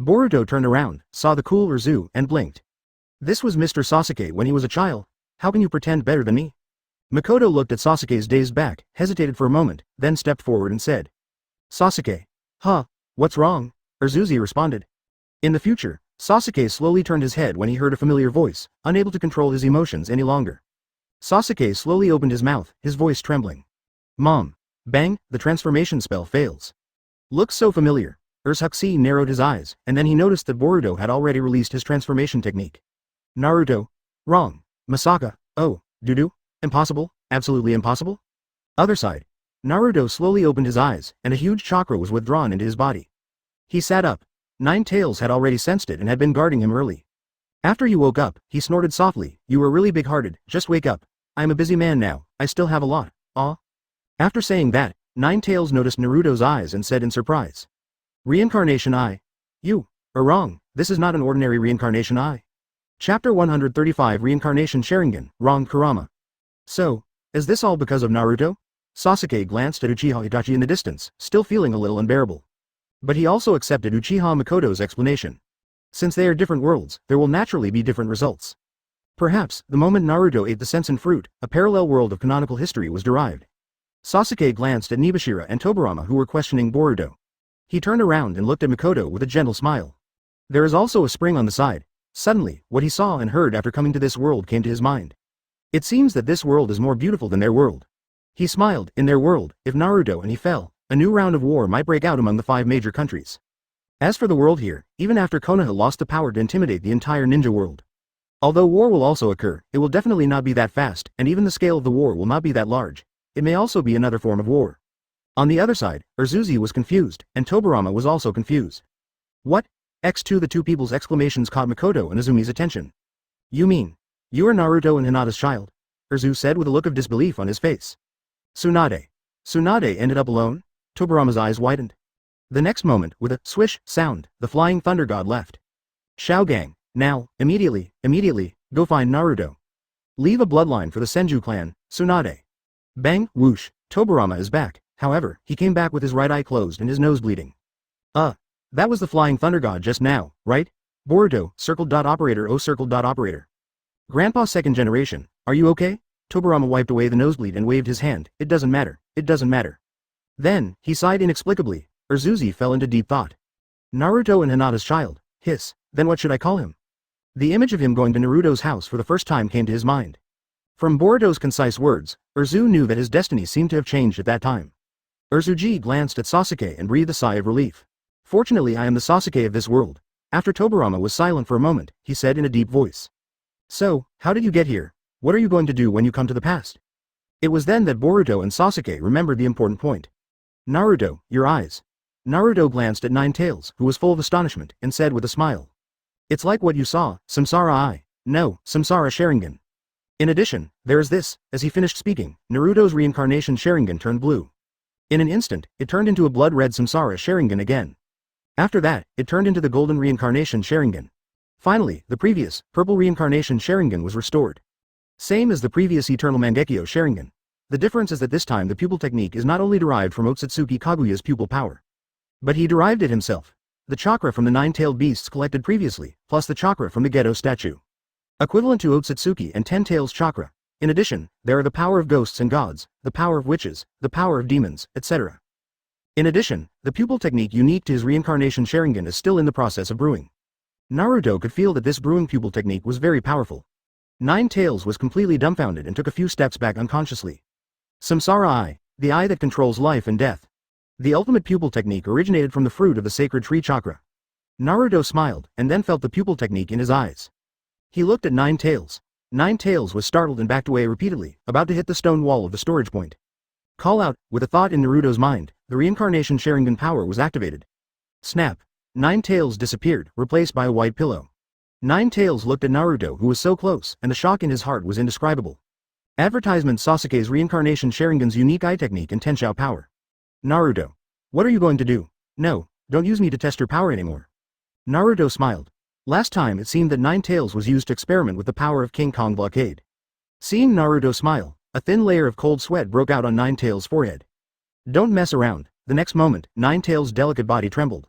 Boruto turned around, saw the cool Urzu, and blinked. This was Mr. Sasuke when he was a child. How can you pretend better than me? Makoto looked at Sasuke's dazed back, hesitated for a moment, then stepped forward and said. Sasuke. Huh, what's wrong? Urzuzi responded. In the future, Sasuke slowly turned his head when he heard a familiar voice, unable to control his emotions any longer. Sasuke slowly opened his mouth, his voice trembling. Mom. Bang, the transformation spell fails. Looks so familiar. Ōtsutsuki narrowed his eyes, and then he noticed that Boruto had already released his transformation technique. Naruto. Wrong. Masaka. Oh, doo-doo? Impossible? Absolutely impossible? Other side. Naruto slowly opened his eyes, and a huge chakra was withdrawn into his body. He sat up. Nine Tails had already sensed it and had been guarding him early. After he woke up, he snorted softly, you were really big-hearted, just wake up. I am a busy man now, I still have a lot. Aw. After saying that, Nine Tails noticed Naruto's eyes and said in surprise. Reincarnation Eye. You are wrong, this is not an ordinary reincarnation eye. Chapter 135 Reincarnation Sharingan, Wrong Kurama. So, is this all because of Naruto? Sasuke glanced at Uchiha Itachi in the distance, still feeling a little unbearable. But he also accepted Uchiha Makoto's explanation. Since they are different worlds, there will naturally be different results. Perhaps, the moment Naruto ate the sensen fruit, a parallel world of canonical history was derived. Sasuke glanced at Nibashira and Tobirama who were questioning Boruto. He turned around and looked at Makoto with a gentle smile. There is also a spring on the side. Suddenly, what he saw and heard after coming to this world came to his mind. It seems that this world is more beautiful than their world. He smiled, in their world, if Naruto and he fell, a new round of war might break out among the 5 major countries. As for the world here, even after Konoha lost the power to intimidate the entire ninja world. Although war will also occur, it will definitely not be that fast, and even the scale of the war will not be that large. It may also be another form of war. On the other side, Urzuzi was confused, and Tobirama was also confused. What? The two people's exclamations caught Makoto and Izumi's attention. You mean, you are Naruto and Hinata's child? Urzu said with a look of disbelief on his face. Tsunade. Tsunade ended up alone? Tobirama's eyes widened. The next moment, with a swish sound, the flying thunder god left. Shaogang, now, immediately, go find Naruto. Leave a bloodline for the Senju clan, Tsunade. Bang, whoosh, Tobirama is back, however, he came back with his right eye closed and his nose bleeding. That was the flying thunder god just now, right? Boruto, operator. Grandpa second generation, are you okay? Tobirama wiped away the nosebleed and waved his hand, it doesn't matter. Then, he sighed inexplicably. Urzuzi fell into deep thought. Naruto and Hinata's child, hiss, then what should I call him? The image of him going to Naruto's house for the first time came to his mind. From Boruto's concise words, Urzu knew that his destiny seemed to have changed at that time. Urzuji glanced at Sasuke and breathed a sigh of relief. Fortunately I am the Sasuke of this world. After Tobirama was silent for a moment, he said in a deep voice. So, how did you get here? What are you going to do when you come to the past? It was then that Boruto and Sasuke remembered the important point. Naruto, your eyes. Naruto glanced at Nine Tails, who was full of astonishment, and said with a smile. It's like what you saw, Samsara Eye. No, Samsara Sharingan. In addition, there is this, as he finished speaking, Naruto's reincarnation Sharingan turned blue. In an instant, it turned into a blood-red Samsara Sharingan again. After that, it turned into the golden reincarnation Sharingan. Finally, the previous, purple reincarnation Sharingan was restored. Same as the previous eternal Mangekyo Sharingan. The difference is that this time the pupil technique is not only derived from Ōtsutsuki Kaguya's pupil power. But he derived it himself. The chakra from the 9-tailed beasts collected previously, plus the chakra from the Geto statue. Equivalent to Ōtsutsuki and 10 tails chakra. In addition, there are the power of ghosts and gods, the power of witches, the power of demons, etc. In addition, the pupil technique unique to his reincarnation Sharingan is still in the process of brewing. Naruto could feel that this brewing pupil technique was very powerful. Nine Tails was completely dumbfounded and took a few steps back unconsciously. Samsara Eye, the eye that controls life and death. The ultimate pupil technique originated from the fruit of the sacred tree chakra. Naruto smiled, and then felt the pupil technique in his eyes. He looked at Nine Tails. Nine Tails was startled and backed away repeatedly, about to hit the stone wall of the storage point. Call out, with a thought in Naruto's mind, the reincarnation Sharingan power was activated. Snap. Nine Tails disappeared, replaced by a white pillow. Nine Tails looked at Naruto who was so close, and the shock in his heart was indescribable. Advertisement Sasuke's reincarnation Sharingan's unique eye technique and Tenshou power. Naruto. What are you going to do? No, don't use me to test your power anymore. Naruto smiled. Last time it seemed that Nine Tails was used to experiment with the power of King Kong blockade. Seeing Naruto smile, a thin layer of cold sweat broke out on Nine Tails' forehead. Don't mess around. The next moment, Nine Tails' delicate body trembled.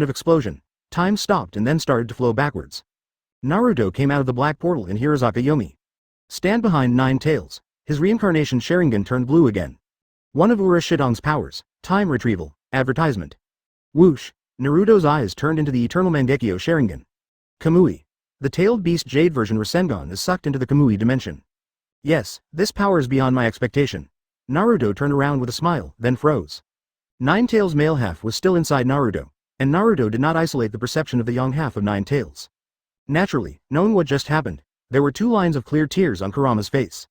moment of explosion, time stopped and then started to flow backwards. Naruto came out of the black portal in Hirazaka Yomi. Stand behind Nine Tails. His reincarnation Sharingan turned blue again. One of Urashidong's powers, time retrieval, advertisement. Whoosh, Naruto's eyes turned into the eternal Mangekyo Sharingan. Kamui. The tailed beast Jade version Rasengan is sucked into the Kamui dimension. Yes, this power is beyond my expectation. Naruto turned around with a smile, then froze. Nine Tails' male half was still inside Naruto, and Naruto did not isolate the perception of the young half of Nine Tails. Naturally, knowing what just happened, there were 2 lines of clear tears on Kurama's face.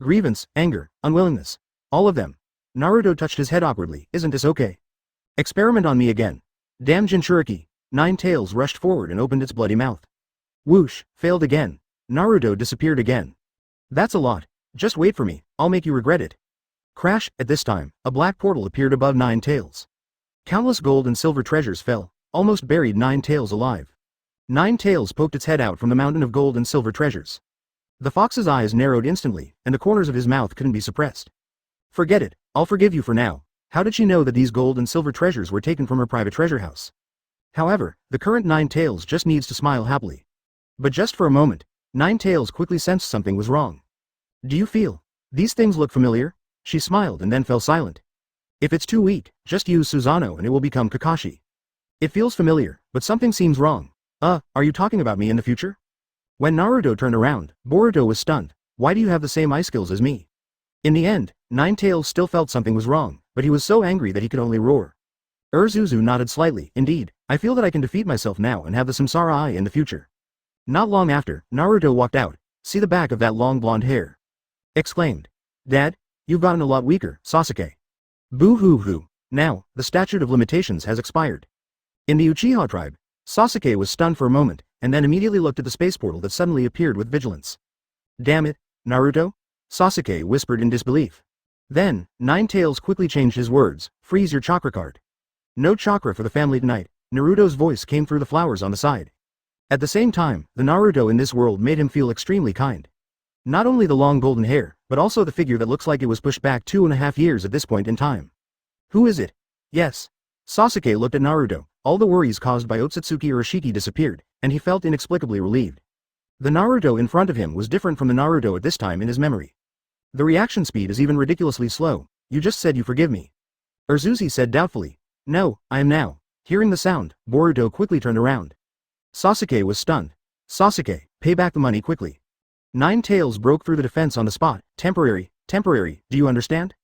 Grievance, anger, unwillingness. All of them. Naruto touched his head awkwardly. Isn't this okay? Experiment on me again. Damn Jinchuriki. Nine Tails rushed forward and opened its bloody mouth. Whoosh, failed again. Naruto disappeared again. That's a lot. Just wait for me, I'll make you regret it. Crash, at this time, a black portal appeared above Nine Tails. Countless gold and silver treasures fell, almost buried Nine Tails alive. Nine Tails poked its head out from the mountain of gold and silver treasures. The fox's eyes narrowed instantly, and the corners of his mouth couldn't be suppressed. Forget it, I'll forgive you for now. How did she know that these gold and silver treasures were taken from her private treasure house? However, the current Nine Tails just needs to smile happily. But just for a moment, Nine Tails quickly sensed something was wrong. Do you feel? These things look familiar? She smiled and then fell silent. If it's too weak, just use Susanoo and it will become Kakashi. It feels familiar, but something seems wrong. Are you talking about me in the future? When Naruto turned around, Boruto was stunned. Why do you have the same eye skills as me? In the end, Nine Tails still felt something was wrong, but he was so angry that he could only roar. Urzuzu nodded slightly. Indeed, I feel that I can defeat myself now and have the Samsara Eye in the future. Not long after, Naruto walked out. See the back of that long blonde hair. Exclaimed. Dad, you've gotten a lot weaker, Sasuke. Boo-hoo-hoo. Now, the statute of limitations has expired. In the Uchiha tribe, Sasuke was stunned for a moment, and then immediately looked at the space portal that suddenly appeared with vigilance. Damn it, Naruto? Sasuke whispered in disbelief. Then, Nine Tails quickly changed his words, freeze your chakra card. No chakra for the family tonight. Naruto's voice came through the flowers on the side. At the same time, the Naruto in this world made him feel extremely kind. Not only the long golden hair, but also the figure that looks like it was pushed back 2.5 years at this point in time. Who is it? Yes. Sasuke looked at Naruto, all the worries caused by Ōtsutsuki Urashiki disappeared, and he felt inexplicably relieved. The Naruto in front of him was different from the Naruto at this time in his memory. The reaction speed is even ridiculously slow. You just said you forgive me. Urzuzi said doubtfully. No, I am now. Hearing the sound, Boruto quickly turned around. Sasuke was stunned. Sasuke, pay back the money quickly. Nine Tails broke through the defense on the spot. Temporary, do you understand?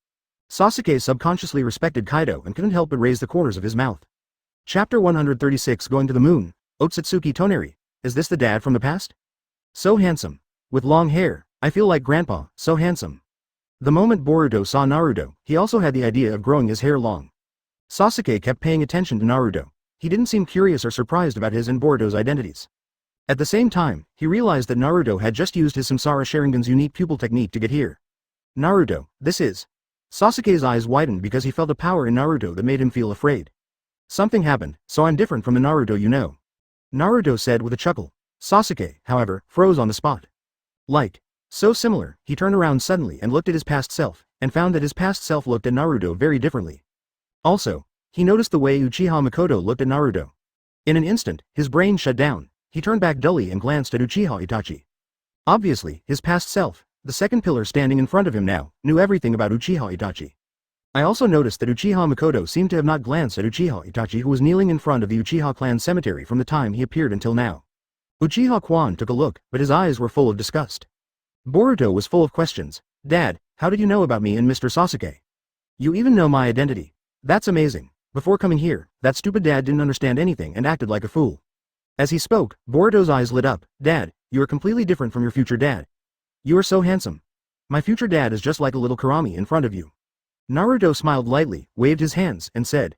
Sasuke subconsciously respected Kaido and couldn't help but raise the corners of his mouth. Chapter 136 Going to the Moon. Ōtsutsuki Toneri. Is this the dad from the past? So handsome. With long hair, I feel like grandpa, so handsome. The moment Boruto saw Naruto, he also had the idea of growing his hair long. Sasuke kept paying attention to Naruto. He didn't seem curious or surprised about his and Boruto's identities. At the same time, he realized that Naruto had just used his Samsara Sharingan's unique pupil technique to get here. Naruto, this is. Sasuke's eyes widened because he felt a power in Naruto that made him feel afraid. Something happened, so I'm different from the Naruto you know. Naruto said with a chuckle. Sasuke, however, froze on the spot. Like. So similar, he turned around suddenly and looked at his past self, and found that his past self looked at Naruto very differently. Also, he noticed the way Uchiha Makoto looked at Naruto. In an instant, his brain shut down. He turned back dully and glanced at Uchiha Itachi. Obviously, his past self, the second pillar standing in front of him now, knew everything about Uchiha Itachi. I also noticed that Uchiha Makoto seemed to have not glanced at Uchiha Itachi, who was kneeling in front of the Uchiha clan cemetery from the time he appeared until now. Uchiha Kwan took a look, but his eyes were full of disgust. Boruto was full of questions. Dad, how did you know about me and Mr. Sasuke? You even know my identity. That's amazing. Before coming here, that stupid dad didn't understand anything and acted like a fool. As he spoke, Boruto's eyes lit up. Dad, you are completely different from your future dad. You are so handsome. My future dad is just like a little Karami in front of you. Naruto smiled lightly, waved his hands, and said.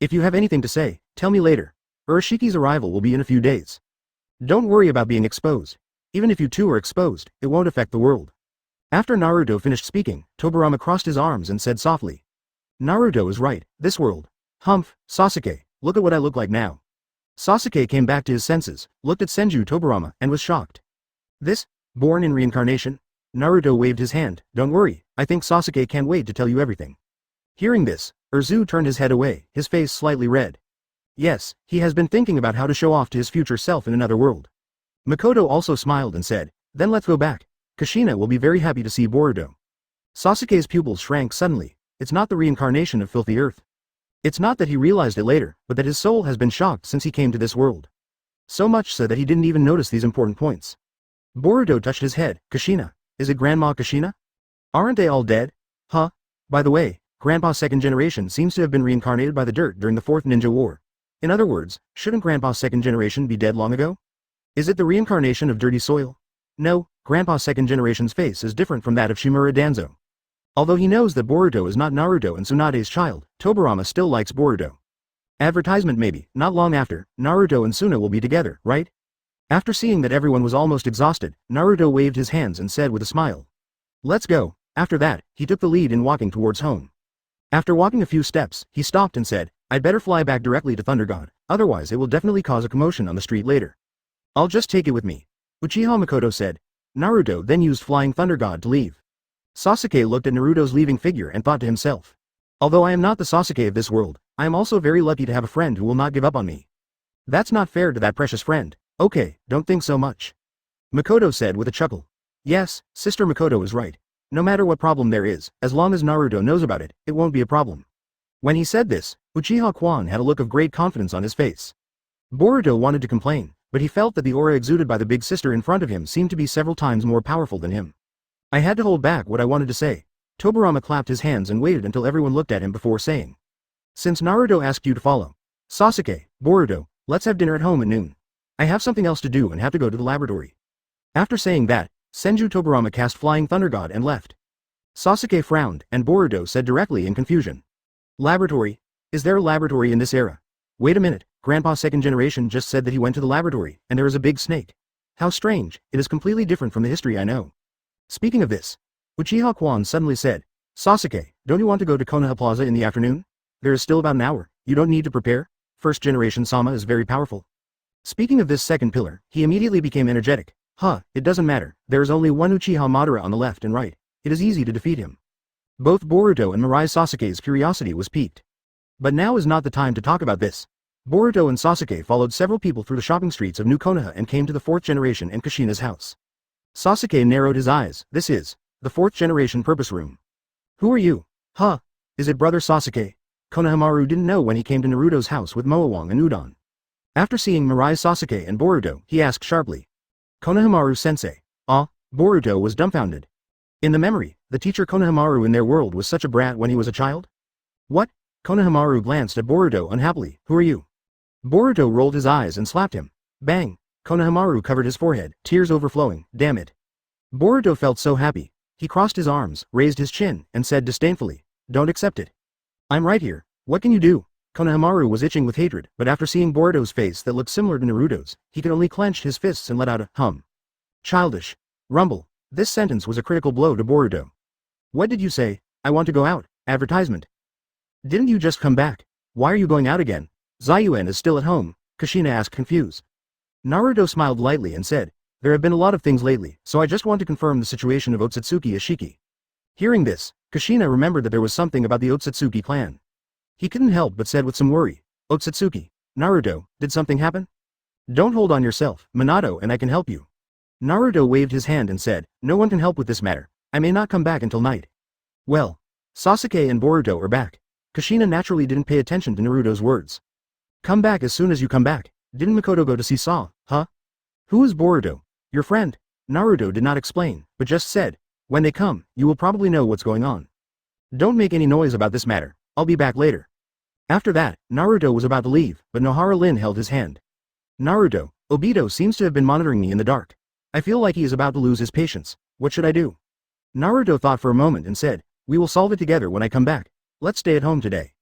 If you have anything to say, tell me later. Urashiki's arrival will be in a few days. Don't worry about being exposed. Even if you two are exposed, it won't affect the world. After Naruto finished speaking, Tobirama crossed his arms and said softly. Naruto is right, this world. Humph, Sasuke, look at what I look like now. Sasuke came back to his senses, looked at Senju Tobirama, and was shocked. This? Born in reincarnation? Naruto waved his hand. Don't worry, I think Sasuke can't wait to tell you everything. Hearing this, Urzu turned his head away, his face slightly red. Yes, he has been thinking about how to show off to his future self in another world. Makoto also smiled and said, then let's go back. Kushina will be very happy to see Boruto. Sasuke's pupils shrank suddenly. It's not the reincarnation of filthy earth. It's not that he realized it later, but that his soul has been shocked since he came to this world. So much so that he didn't even notice these important points. Boruto touched his head. Kushina. Is it Grandma Kushina? Aren't they all dead? Huh? By the way, Grandpa's second generation seems to have been reincarnated by the dirt during the Fourth Ninja War. In other words, shouldn't Grandpa's second generation be dead long ago? Is it the reincarnation of dirty soil? No, Grandpa's second generation's face is different from that of Shimura Danzo. Although he knows that Boruto is not Naruto and Tsunade's child, Tobirama still likes Boruto. Advertisement maybe. Not long after, Naruto and Suna will be together, right? After seeing that everyone was almost exhausted, Naruto waved his hands and said with a smile. Let's go. After that, he took the lead in walking towards home. After walking a few steps, he stopped and said, I'd better fly back directly to Thunder God, otherwise it will definitely cause a commotion on the street later. I'll just take it with me. Uchiha Makoto said. Naruto then used Flying Thunder God to leave. Sasuke looked at Naruto's leaving figure and thought to himself. Although I am not the Sasuke of this world, I am also very lucky to have a friend who will not give up on me. That's not fair to that precious friend. Okay, don't think so much. Makoto said with a chuckle. Yes, Sister Makoto is right. No matter what problem there is, as long as Naruto knows about it, it won't be a problem. When he said this, Uchiha Kwan had a look of great confidence on his face. Boruto wanted to complain, but he felt that the aura exuded by the big sister in front of him seemed to be several times more powerful than him. I had to hold back what I wanted to say. Tobirama clapped his hands and waited until everyone looked at him before saying. Since Naruto asked you to follow. Sasuke, Boruto, let's have dinner at home at noon. I have something else to do and have to go to the laboratory. After saying that, Senju Tobirama cast Flying Thunder God and left. Sasuke frowned, and Boruto said directly in confusion. Laboratory? Is there a laboratory in this era? Wait a minute, Grandpa's second generation just said that he went to the laboratory, and there is a big snake. How strange, it is completely different from the history I know. Speaking of this, Uchiha Kwan suddenly said, Sasuke, don't you want to go to Konoha Plaza in the afternoon? There is still about an hour, you don't need to prepare? First generation Sama is very powerful. Speaking of this second pillar, he immediately became energetic. It doesn't matter, there is only one Uchiha Madara on the left and right, it is easy to defeat him. Both Boruto and Mirai Sasuke's curiosity was piqued. But now is not the time to talk about this. Boruto and Sasuke followed several people through the shopping streets of New Konoha and came to the 4th generation and Kushina's house. Sasuke narrowed his eyes. This is the 4th generation purpose room. Who are you? Is it brother Sasuke? Konohamaru didn't know when he came to Naruto's house with Moawang and Udon. After seeing Mirai Sasuke and Boruto, he asked sharply. Konohamaru-sensei. Boruto was dumbfounded. In the memory, the teacher Konohamaru in their world was such a brat when he was a child? What? Konohamaru glanced at Boruto unhappily. Who are you? Boruto rolled his eyes and slapped him. Bang! Konohamaru covered his forehead, tears overflowing. Damn it. Boruto felt so happy. He crossed his arms, raised his chin, and said disdainfully, don't accept it. I'm right here, what can you do? Konohamaru was itching with hatred, but after seeing Boruto's face that looked similar to Naruto's, he could only clench his fists and let out a hum. Childish. Rumble. This sentence was a critical blow to Boruto. What did you say? I want to go out. Advertisement. Didn't you just come back? Why are you going out again? Zayuen is still at home, Kushina asked confused. Naruto smiled lightly and said, there have been a lot of things lately, so I just want to confirm the situation of Ōtsutsuki Ashiki. Hearing this, Kushina remembered that there was something about the Ōtsutsuki clan. He couldn't help but said with some worry, Ōtsutsuki, Naruto, did something happen? Don't hold on yourself, Minato and I can help you. Naruto waved his hand and said, no one can help with this matter, I may not come back until night. Well, Sasuke and Boruto are back. Kushina naturally didn't pay attention to Naruto's words. Come back as soon as you come back. Didn't Makoto go to see Saw, Who is Boruto? Your friend? Naruto did not explain, but just said, when they come, you will probably know what's going on. Don't make any noise about this matter, I'll be back later. After that, Naruto was about to leave, but Nohara Lin held his hand. Naruto, Obito seems to have been monitoring me in the dark. I feel like he is about to lose his patience, what should I do? Naruto thought for a moment and said, we will solve it together when I come back, let's stay at home today.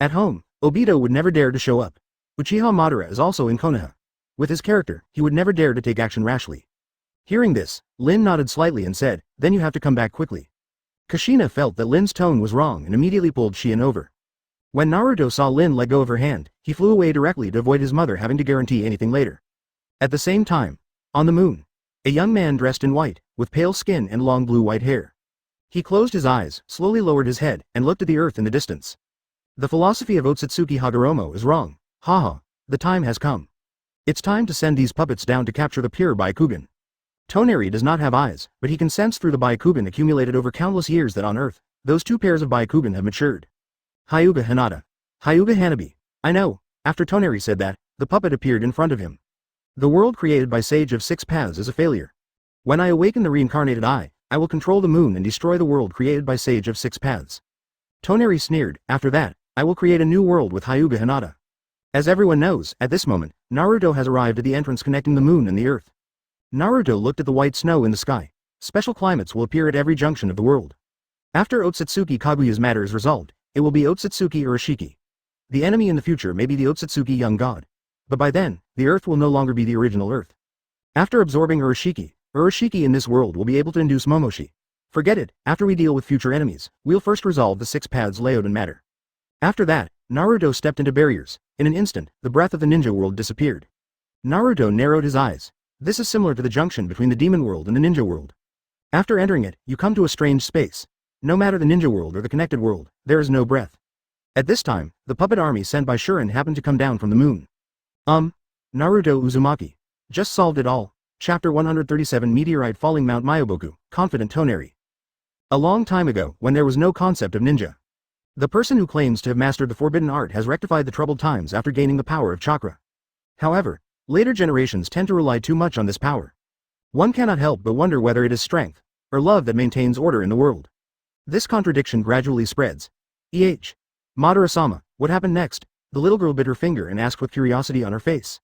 At home, Obito would never dare to show up. Uchiha Madara is also in Konoha. With his character, he would never dare to take action rashly. Hearing this, Lin nodded slightly and said, then you have to come back quickly. Kushina felt that Lin's tone was wrong and immediately pulled Shien over. When Naruto saw Lin let go of her hand, he flew away directly to avoid his mother having to guarantee anything later. At the same time, on the moon, a young man dressed in white, with pale skin and long blue-white hair. He closed his eyes, slowly lowered his head, and looked at the earth in the distance. The philosophy of Ōtsutsuki Hagoromo is wrong. The time has come. It's time to send these puppets down to capture the pure Byakugan. Toneri does not have eyes, but he can sense through the Byakugan accumulated over countless years that on Earth, those two pairs of Byakugan have matured. Hyuga Hinata. Hyuga Hanabi. I know. After Toneri said that, the puppet appeared in front of him. The world created by Sage of Six Paths is a failure. When I awaken the reincarnated I will control the moon and destroy the world created by Sage of Six Paths. Toneri sneered, after that, I will create a new world with Hyuga Hinata. As everyone knows, at this moment, Naruto has arrived at the entrance connecting the moon and the earth. Naruto looked at the white snow in the sky. Special climates will appear at every junction of the world. After Ōtsutsuki Kaguya's matter is resolved, it will be Ōtsutsuki Urashiki. The enemy in the future may be the Ōtsutsuki young god. But by then, the earth will no longer be the original earth. After absorbing Urashiki in this world will be able to induce Momoshi. Forget it, after we deal with future enemies, we'll first resolve the Six Paths Leoden matter. After that, Naruto stepped into barriers. In an instant, the breath of the ninja world disappeared. Naruto narrowed his eyes. This is similar to the junction between the demon world and the ninja world. After entering it, you come to a strange space. No matter the ninja world or the connected world, there is no breath. At this time, the puppet army sent by Shuren happened to come down from the moon. Naruto Uzumaki. Just solved it all. Chapter 137 Meteorite Falling Mount Myoboku, Confident Toneri. A long time ago, when there was no concept of ninja. The person who claims to have mastered the forbidden art has rectified the troubled times after gaining the power of chakra. However, later generations tend to rely too much on this power. One cannot help but wonder whether it is strength, or love that maintains order in the world. This contradiction gradually spreads. Madara-sama, what happened next? The little girl bit her finger and asked with curiosity on her face.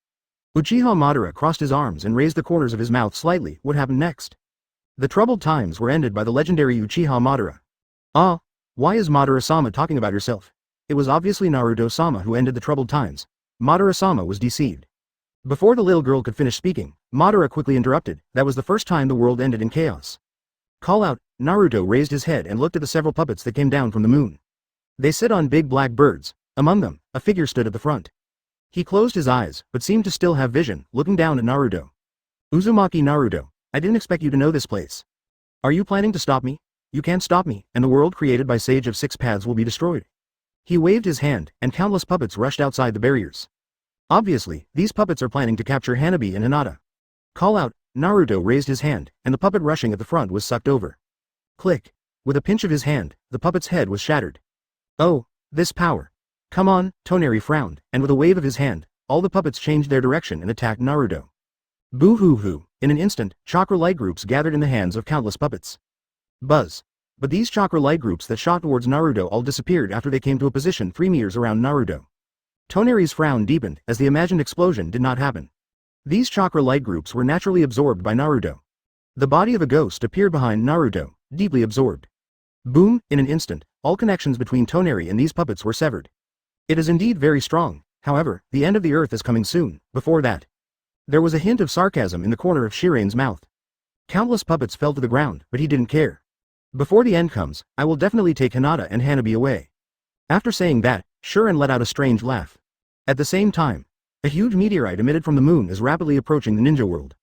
Uchiha Madara crossed his arms and raised the corners of his mouth slightly. What happened next? The troubled times were ended by the legendary Uchiha Madara. Why is Madara-sama talking about herself? It was obviously Naruto-sama who ended the troubled times. Madara-sama was deceived. Before the little girl could finish speaking, Madara quickly interrupted. That was the first time the world ended in chaos. Call out, Naruto raised his head and looked at the several puppets that came down from the moon. They sit on big black birds. Among them, a figure stood at the front. He closed his eyes, but seemed to still have vision, looking down at Naruto. Uzumaki Naruto, I didn't expect you to know this place. Are you planning to stop me? You can't stop me, and the world created by Sage of Six Paths will be destroyed. He waved his hand, and countless puppets rushed outside the barriers. Obviously, these puppets are planning to capture Hanabi and Hinata. Call out, Naruto raised his hand, and the puppet rushing at the front was sucked over. Click. With a pinch of his hand, the puppet's head was shattered. Oh, this power. Come on, Toneri frowned, and with a wave of his hand, all the puppets changed their direction and attacked Naruto. Boo-hoo-hoo, in an instant, chakra light groups gathered in the hands of countless puppets. Buzz. But these chakra light groups that shot towards Naruto all disappeared after they came to a position 3 meters around Naruto. Toneri's frown deepened, as the imagined explosion did not happen. These chakra light groups were naturally absorbed by Naruto. The body of a ghost appeared behind Naruto, deeply absorbed. Boom, in an instant, all connections between Toneri and these puppets were severed. It is indeed very strong, however, the end of the earth is coming soon. Before that, there was a hint of sarcasm in the corner of Shirain's mouth. Countless puppets fell to the ground, but he didn't care. Before the end comes, I will definitely take Hinata and Hanabi away. After saying that, Shirin let out a strange laugh. At the same time, a huge meteorite emitted from the moon is rapidly approaching the ninja world.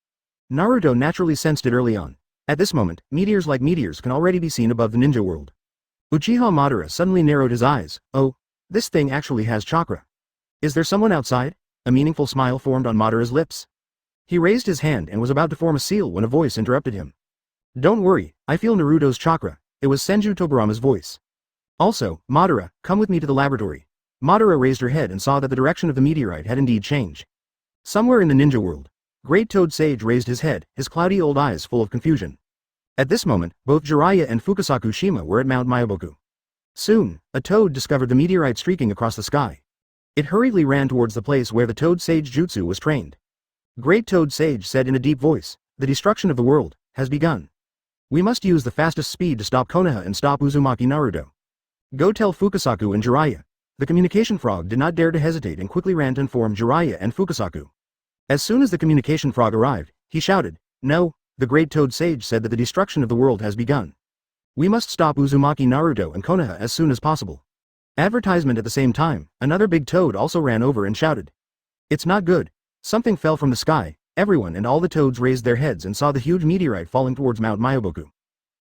Naruto naturally sensed it early on. At this moment, meteors like meteors can already be seen above the ninja world. Uchiha Madara suddenly narrowed his eyes. Oh, this thing actually has chakra. Is there someone outside? A meaningful smile formed on Madara's lips. He raised his hand and was about to form a seal when a voice interrupted him. Don't worry, I feel Naruto's chakra. It was Senju Tobirama's voice. Also, Madara, come with me to the laboratory. Madara raised her head and saw that the direction of the meteorite had indeed changed. Somewhere in the ninja world, Great Toad Sage raised his head, his cloudy old eyes full of confusion. At this moment, both Jiraiya and Fukasaku Shima were at Mount Myoboku. Soon, a toad discovered the meteorite streaking across the sky. It hurriedly ran towards the place where the Toad Sage Jutsu was trained. Great Toad Sage said in a deep voice, the destruction of the world has begun. We must use the fastest speed to stop Konoha and stop Uzumaki Naruto. Go tell Fukasaku and Jiraiya. The communication frog did not dare to hesitate and quickly ran to inform Jiraiya and Fukasaku. As soon as the communication frog arrived, he shouted, No, the Great Toad Sage said that the destruction of the world has begun. We must stop Uzumaki Naruto and Konoha as soon as possible. Advertisement at the same time, another big toad also ran over and shouted. It's not good. Something fell from the sky. Everyone and all the toads raised their heads and saw the huge meteorite falling towards Mount Myoboku.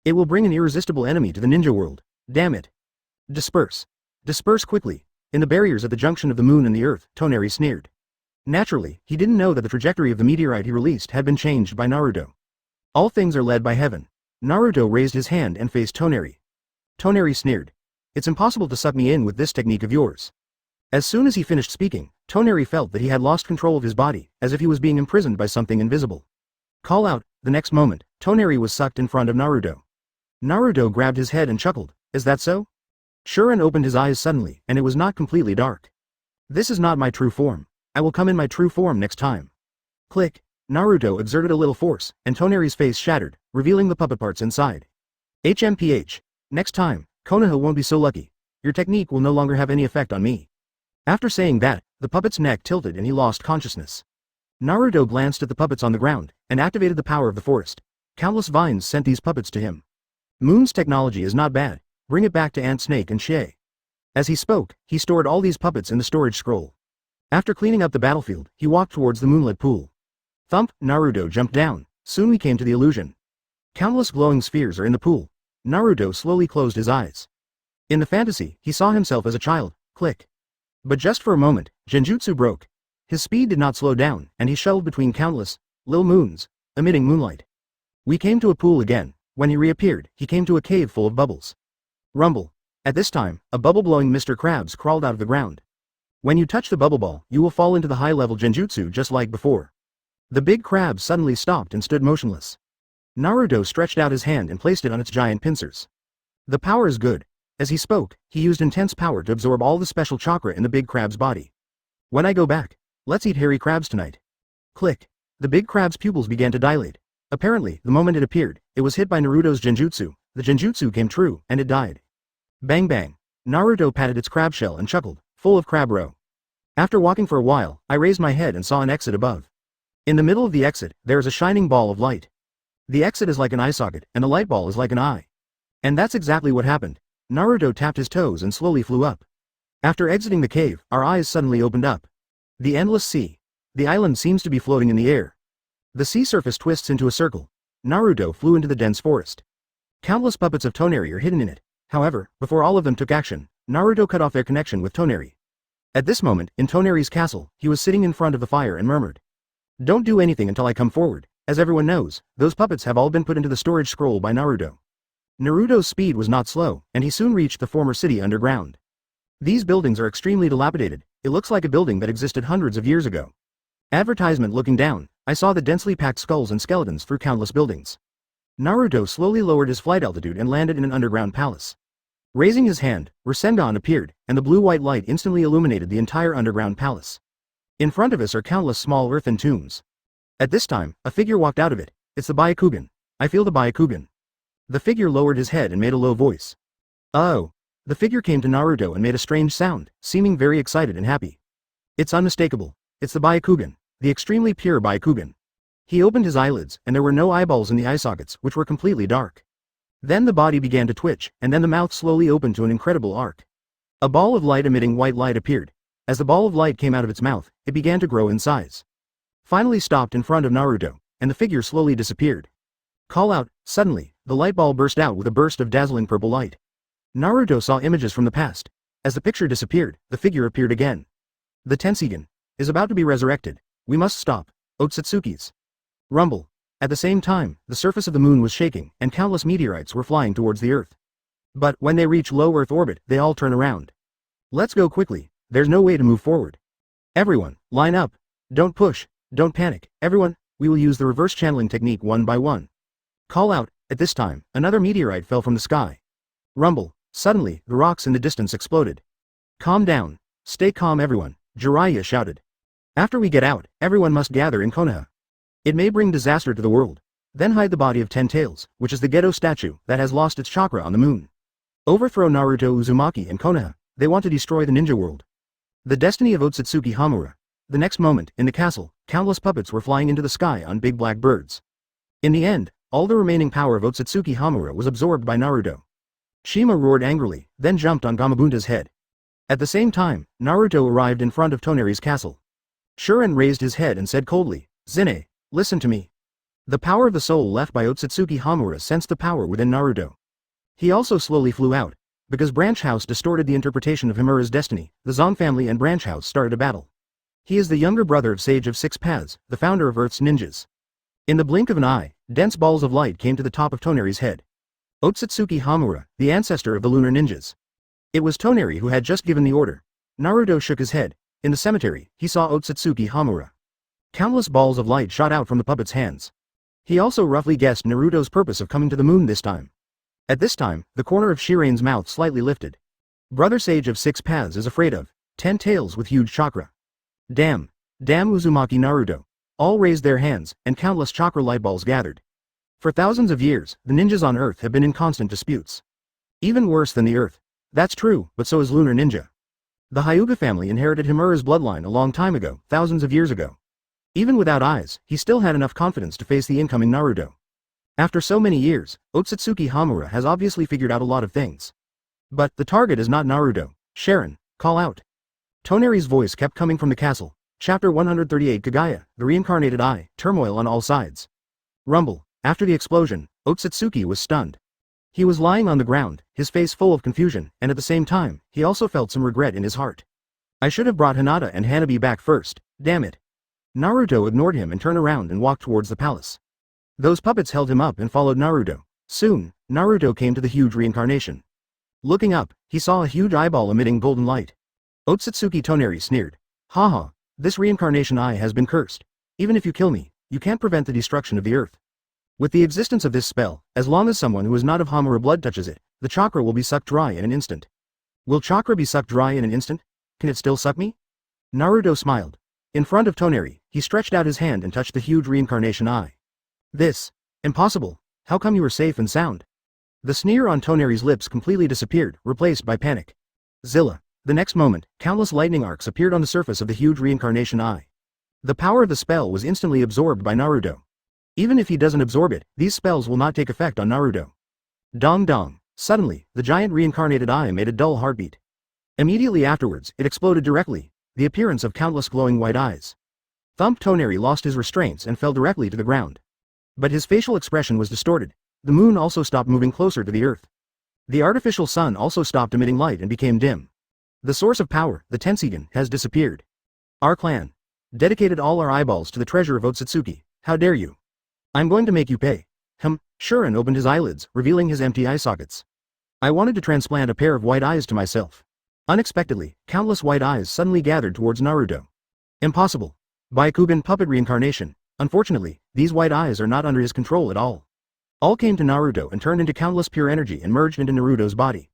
It will bring an irresistible enemy to the ninja world. Damn it. Disperse. Disperse quickly. In the barriers at the junction of the moon and the earth, Toneri sneered. Naturally, he didn't know that the trajectory of the meteorite he released had been changed by Naruto. All things are led by heaven. Naruto raised his hand and faced Toneri. Toneri sneered. It's impossible to suck me in with this technique of yours. As soon as he finished speaking, Toneri felt that he had lost control of his body, as if he was being imprisoned by something invisible. Call out. The next moment, Toneri was sucked in front of Naruto. Naruto grabbed his head and chuckled. Is that so? Shirin opened his eyes suddenly, and it was not completely dark. This is not my true form. I will come in my true form next time. Click. Naruto exerted a little force, and Toneri's face shattered, revealing the puppet parts inside. HMPH. Next time, Konoha won't be so lucky. Your technique will no longer have any effect on me. After saying that, the puppet's neck tilted and he lost consciousness. Naruto glanced at the puppets on the ground, and activated the power of the forest. Countless vines sent these puppets to him. Moon's technology is not bad. Bring it back to Ant Snake and Shay. As he spoke, he stored all these puppets in the storage scroll. After cleaning up the battlefield, he walked towards the moonlit pool. Thump, Naruto jumped down. Soon we came to the illusion. Countless glowing spheres are in the pool. Naruto slowly closed his eyes. In the fantasy, he saw himself as a child. Click. But just for a moment, Genjutsu broke. His speed did not slow down, and he shuttled between countless, little moons, emitting moonlight. We came to a pool again. When he reappeared, he came to a cave full of bubbles. Rumble. At this time, a bubble-blowing Mr. Krabs crawled out of the ground. When you touch the bubble ball, you will fall into the high-level Genjutsu just like before. The big crab suddenly stopped and stood motionless. Naruto stretched out his hand and placed it on its giant pincers. The power is good. As he spoke, he used intense power to absorb all the special chakra in the big crab's body. When I go back, let's eat hairy crabs tonight. Click. The big crab's pupils began to dilate. Apparently, the moment it appeared, it was hit by Naruto's Genjutsu. The Genjutsu came true, and it died. Bang bang. Naruto patted its crab shell and chuckled, full of crab roe. After walking for a while, I raised my head and saw an exit above. In the middle of the exit, there is a shining ball of light. The exit is like an eye socket, and the light ball is like an eye. And that's exactly what happened. Naruto tapped his toes and slowly flew up. After exiting the cave, our eyes suddenly opened up. The endless sea. The island seems to be floating in the air. The sea surface twists into a circle. Naruto flew into the dense forest. Countless puppets of Toneri are hidden in it. However, before all of them took action, Naruto cut off their connection with Toneri. At this moment, in Toneri's castle, he was sitting in front of the fire and murmured, "Don't do anything until I come forward. As everyone knows, those puppets have all been put into the storage scroll by Naruto." Naruto's speed was not slow, and he soon reached the former city underground. These buildings are extremely dilapidated. It looks like a building that existed hundreds of years ago. Advertisement. Looking down, I saw the densely packed skulls and skeletons through countless buildings. Naruto slowly lowered his flight altitude and landed in an underground palace. Raising his hand, Rasengan appeared, and the blue-white light instantly illuminated the entire underground palace. In front of us are countless small earthen tombs. At this time, a figure walked out of it. It's the Byakugan. I feel the Byakugan. The figure lowered his head and made a low voice. Oh. The figure came to Naruto and made a strange sound, seeming very excited and happy. It's unmistakable. It's the Byakugan, the extremely pure Byakugan. He opened his eyelids, and there were no eyeballs in the eye sockets, which were completely dark. Then the body began to twitch, and then the mouth slowly opened to an incredible arc. A ball of light emitting white light appeared. As the ball of light came out of its mouth, it began to grow in size. Finally stopped in front of Naruto, and the figure slowly disappeared. Call out. Suddenly, the light ball burst out with a burst of dazzling purple light. Naruto saw images from the past. As the picture disappeared, the figure appeared again. The Tenseigan is about to be resurrected. We must stop. Ōtsutsuki's rumble. At the same time, the surface of the moon was shaking, and countless meteorites were flying towards the Earth. But when they reach low Earth orbit, they all turn around. Let's go quickly. There's no way to move forward. Everyone, line up. Don't push. Don't panic. Everyone, we will use the reverse channeling technique one by one. Call out. At this time, another meteorite fell from the sky. Rumble. Suddenly, the rocks in the distance exploded. Calm down. Stay calm, everyone, Jiraiya shouted. After we get out, everyone must gather in Konoha. It may bring disaster to the world. Then hide the body of 10 Tails, which is the Gedo statue that has lost its chakra on the moon. Overthrow Naruto, Uzumaki and Konoha. They want to destroy the ninja world. The destiny of Ōtsutsuki Hamura. The next moment, in the castle, countless puppets were flying into the sky on big black birds. In the end, all the remaining power of Ōtsutsuki Hamura was absorbed by Naruto. Shima roared angrily, then jumped on Gamabunta's head. At the same time, Naruto arrived in front of Toneri's castle. Shuren raised his head and said coldly, "Zine, listen to me." The power of the soul left by Ōtsutsuki Hamura sensed the power within Naruto. He also slowly flew out. Because Branch House distorted the interpretation of Himura's destiny, the Zong family and Branch House started a battle. He is the younger brother of Sage of Six Paths, the founder of Earth's ninjas. In the blink of an eye, dense balls of light came to the top of Toneri's head. Ōtsutsuki Hamura, the ancestor of the lunar ninjas. It was Toneri who had just given the order. Naruto shook his head. In the cemetery, he saw Ōtsutsuki Hamura. Countless balls of light shot out from the puppet's hands. He also roughly guessed Naruto's purpose of coming to the moon this time. At this time, the corner of Shiren's mouth slightly lifted. Brother Sage of Six Paths is afraid of 10 Tails with huge chakra. Damn Uzumaki Naruto. All raised their hands, and countless chakra light balls gathered. For thousands of years, the ninjas on Earth have been in constant disputes. Even worse than the Earth. That's true, but so is Lunar Ninja. The Hyuga family inherited Himura's bloodline a long time ago, thousands of years ago. Even without eyes, he still had enough confidence to face the incoming Naruto. After so many years, Ōtsutsuki Hamura has obviously figured out a lot of things. But the target is not Naruto. Sharon, call out. Toneri's voice kept coming from the castle. Chapter 138 Kaguya, the Reincarnated Eye, turmoil on all sides. Rumble. After the explosion, Ōtsutsuki was stunned. He was lying on the ground, his face full of confusion, and at the same time, he also felt some regret in his heart. I should have brought Hinata and Hanabi back first, damn it. Naruto ignored him and turned around and walked towards the palace. Those puppets held him up and followed Naruto. Soon, Naruto came to the huge reincarnation. Looking up, he saw a huge eyeball emitting golden light. Ōtsutsuki Toneri sneered. Haha, this reincarnation eye has been cursed. Even if you kill me, you can't prevent the destruction of the earth. With the existence of this spell, as long as someone who is not of Hamura blood touches it, the chakra will be sucked dry in an instant. Will chakra be sucked dry in an instant? Can it still suck me? Naruto smiled. In front of Toneri, he stretched out his hand and touched the huge reincarnation eye. This. Impossible. How come you were safe and sound? The sneer on Toneri's lips completely disappeared, replaced by panic. Zilla. The next moment, countless lightning arcs appeared on the surface of the huge reincarnation eye. The power of the spell was instantly absorbed by Naruto. Even if he doesn't absorb it, these spells will not take effect on Naruto. Dong dong. Suddenly, the giant reincarnated eye made a dull heartbeat. Immediately afterwards, it exploded directly, the appearance of countless glowing white eyes. Thump Toneri lost his restraints and fell directly to the ground. But his facial expression was distorted. The moon also stopped moving closer to the earth. The artificial sun also stopped emitting light and became dim. The source of power, the Tensigen, has disappeared. Our clan dedicated all our eyeballs to the treasure of Ōtsutsuki. How dare you? I'm going to make you pay. Sharingan opened his eyelids, revealing his empty eye sockets. I wanted to transplant a pair of white eyes to myself. Unexpectedly, countless white eyes suddenly gathered towards Naruto. Impossible. Byakugan puppet reincarnation. Unfortunately, these white eyes are not under his control at all. All came to Naruto and turned into countless pure energy and merged into Naruto's body.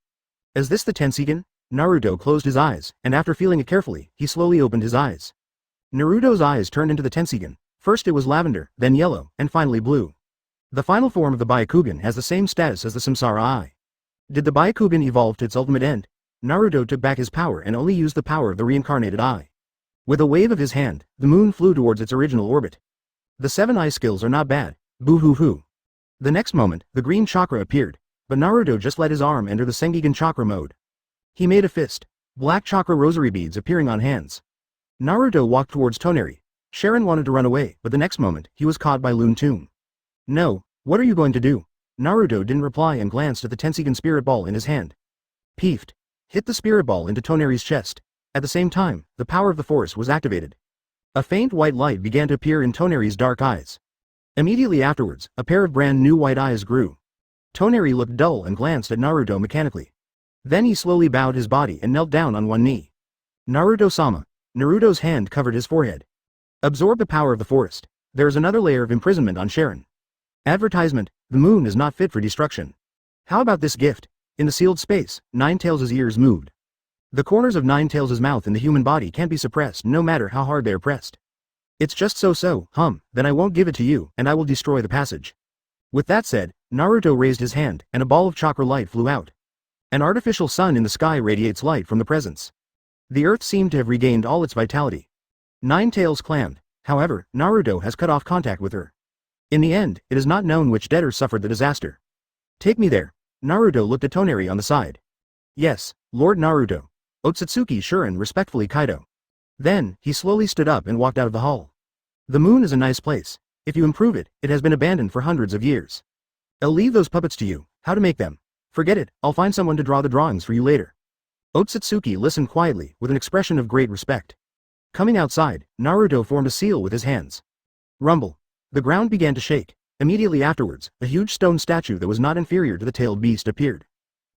Is this the Tensigen? Naruto closed his eyes, and after feeling it carefully, he slowly opened his eyes. Naruto's eyes turned into the Tensigen. First it was lavender, then yellow, and finally blue. The final form of the Byakugan has the same status as the Samsara Eye. Did the Byakugan evolve to its ultimate end? Naruto took back his power and only used the power of the reincarnated eye. With a wave of his hand, the moon flew towards its original orbit. The 7 eye skills are not bad. Boo-hoo-hoo. The next moment, the green chakra appeared, but Naruto just let his arm enter the Sengigan chakra mode. He made a fist. Black chakra rosary beads appearing on hands. Naruto walked towards Toneri. Sharingan wanted to run away, but the next moment, he was caught by Lune Toon. No, what are you going to do? Naruto didn't reply and glanced at the Tensigen spirit ball in his hand. Peeved. Hit the spirit ball into Toneri's chest. At the same time, the power of the force was activated. A faint white light began to appear in Toneri's dark eyes. Immediately afterwards, a pair of brand new white eyes grew. Toneri looked dull and glanced at Naruto mechanically. Then he slowly bowed his body and knelt down on one knee. Naruto-sama. Naruto's hand covered his forehead. Absorb the power of the forest. There is another layer of imprisonment on Sharingan. Advertisement, the moon is not fit for destruction. How about this gift? In the sealed space, Ninetales' ears moved. The corners of Ninetales' mouth in the human body can't be suppressed no matter how hard they are pressed. It's just so, then I won't give it to you, and I will destroy the passage. With that said, Naruto raised his hand, and a ball of chakra light flew out. An artificial sun in the sky radiates light from the presence. The earth seemed to have regained all its vitality. Ninetales clammed. However, Naruto has cut off contact with her. In the end, it is not known which debtor suffered the disaster. Take me there. Naruto looked at Toneri on the side. Yes, Lord Naruto. Ōtsutsuki Sharingan respectfully Kaido. Then, he slowly stood up and walked out of the hall. The moon is a nice place. If you improve it, it has been abandoned for hundreds of years. I'll leave those puppets to you. How to make them? Forget it, I'll find someone to draw the drawings for you later. Ōtsutsuki listened quietly, with an expression of great respect. Coming outside, Naruto formed a seal with his hands. Rumble. The ground began to shake. Immediately afterwards, a huge stone statue that was not inferior to the tailed beast appeared.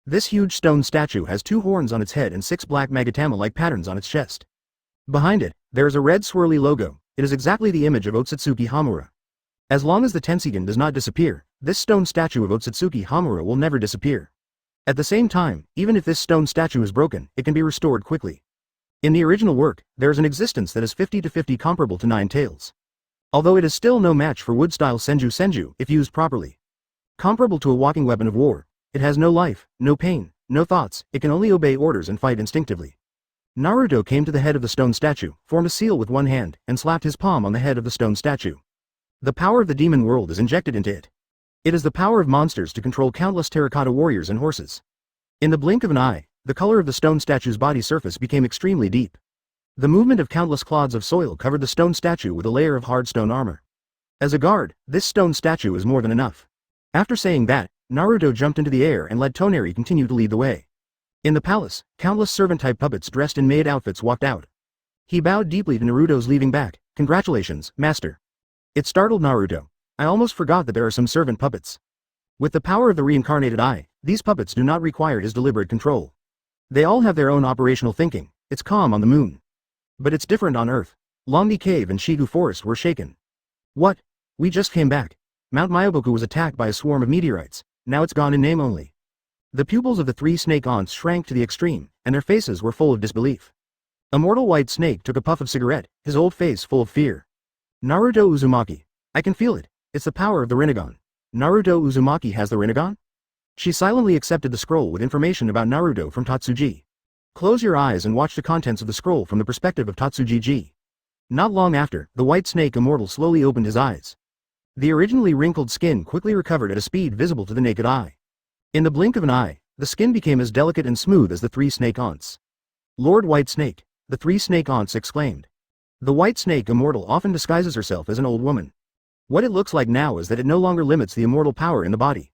This huge stone statue has 2 horns on its head and 6 black magatama-like patterns on its chest. Behind it, there is a red swirly logo. It is exactly the image of Ōtsutsuki Hamura. As long as the Tensigen does not disappear, this stone statue of Ōtsutsuki Hamura will never disappear. At the same time, even if this stone statue is broken, it can be restored quickly. In the original work, there is an existence that is 50-50 comparable to Ninetales. Although it is still no match for wood-style Senju if used properly. Comparable to a walking weapon of war, it has no life, no pain, no thoughts, it can only obey orders and fight instinctively. Naruto came to the head of the stone statue, formed a seal with one hand, and slapped his palm on the head of the stone statue. The power of the demon world is injected into it. It is the power of monsters to control countless terracotta warriors and horses. In the blink of an eye, the color of the stone statue's body surface became extremely deep. The movement of countless clods of soil covered the stone statue with a layer of hard stone armor. As a guard, this stone statue is more than enough. After saying that, Naruto jumped into the air and let Toneri continue to lead the way. In the palace, countless servant-type puppets dressed in maid outfits walked out. He bowed deeply to Naruto's leaving back. Congratulations, master. It startled Naruto. I almost forgot that there are some servant puppets. With the power of the reincarnated eye, these puppets do not require his deliberate control. They all have their own operational thinking. It's calm on the moon. But it's different on Earth. Longni Cave and Shigu Forest were shaken. What? We just came back. Mount Myoboku was attacked by a swarm of meteorites. Now it's gone in name only. The pupils of the 3 snake aunts shrank to the extreme, and their faces were full of disbelief. Immortal White Snake took a puff of cigarette, his old face full of fear. Naruto Uzumaki. I can feel it. It's the power of the Rinnegan. Naruto Uzumaki has the Rinnegan? She silently accepted the scroll with information about Naruto from Tatsuji. Close your eyes and watch the contents of the scroll from the perspective of Tatsuji-ji. Not long after, the White Snake Immortal slowly opened his eyes. The originally wrinkled skin quickly recovered at a speed visible to the naked eye. In the blink of an eye, the skin became as delicate and smooth as the three snake aunts. Lord White Snake, the three snake aunts exclaimed. The White Snake immortal often disguises herself as an old woman. What it looks like now is that it no longer limits the immortal power in the body.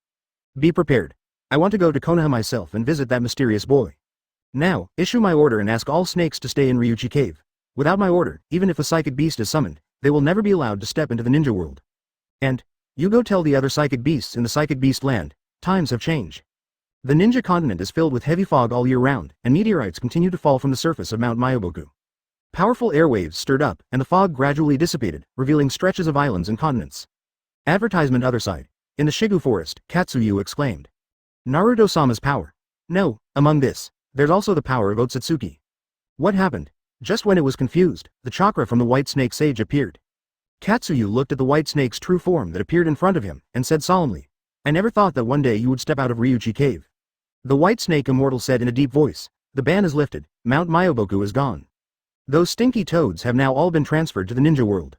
Be prepared. I want to go to Konoha myself and visit that mysterious boy. Now, issue my order and ask all snakes to stay in Ryuchi Cave. Without my order, even if a psychic beast is summoned, they will never be allowed to step into the ninja world. And, you go tell the other psychic beasts in the psychic beast land, times have changed. The ninja continent is filled with heavy fog all year round, and meteorites continue to fall from the surface of Mount Myoboku. Powerful airwaves stirred up, and the fog gradually dissipated, revealing stretches of islands and continents. Advertisement other side. In the Shigu forest, Katsuyu exclaimed. Naruto-sama's power. No, among this, there's also the power of Ōtsutsuki. What happened? Just when it was confused, the chakra from the White Snake sage appeared. Katsuyu looked at the White Snake's true form that appeared in front of him, and said solemnly, I never thought that one day you would step out of Ryuchi Cave. The White Snake immortal said in a deep voice, the ban is lifted, Mount Myoboku is gone. Those stinky toads have now all been transferred to the ninja world.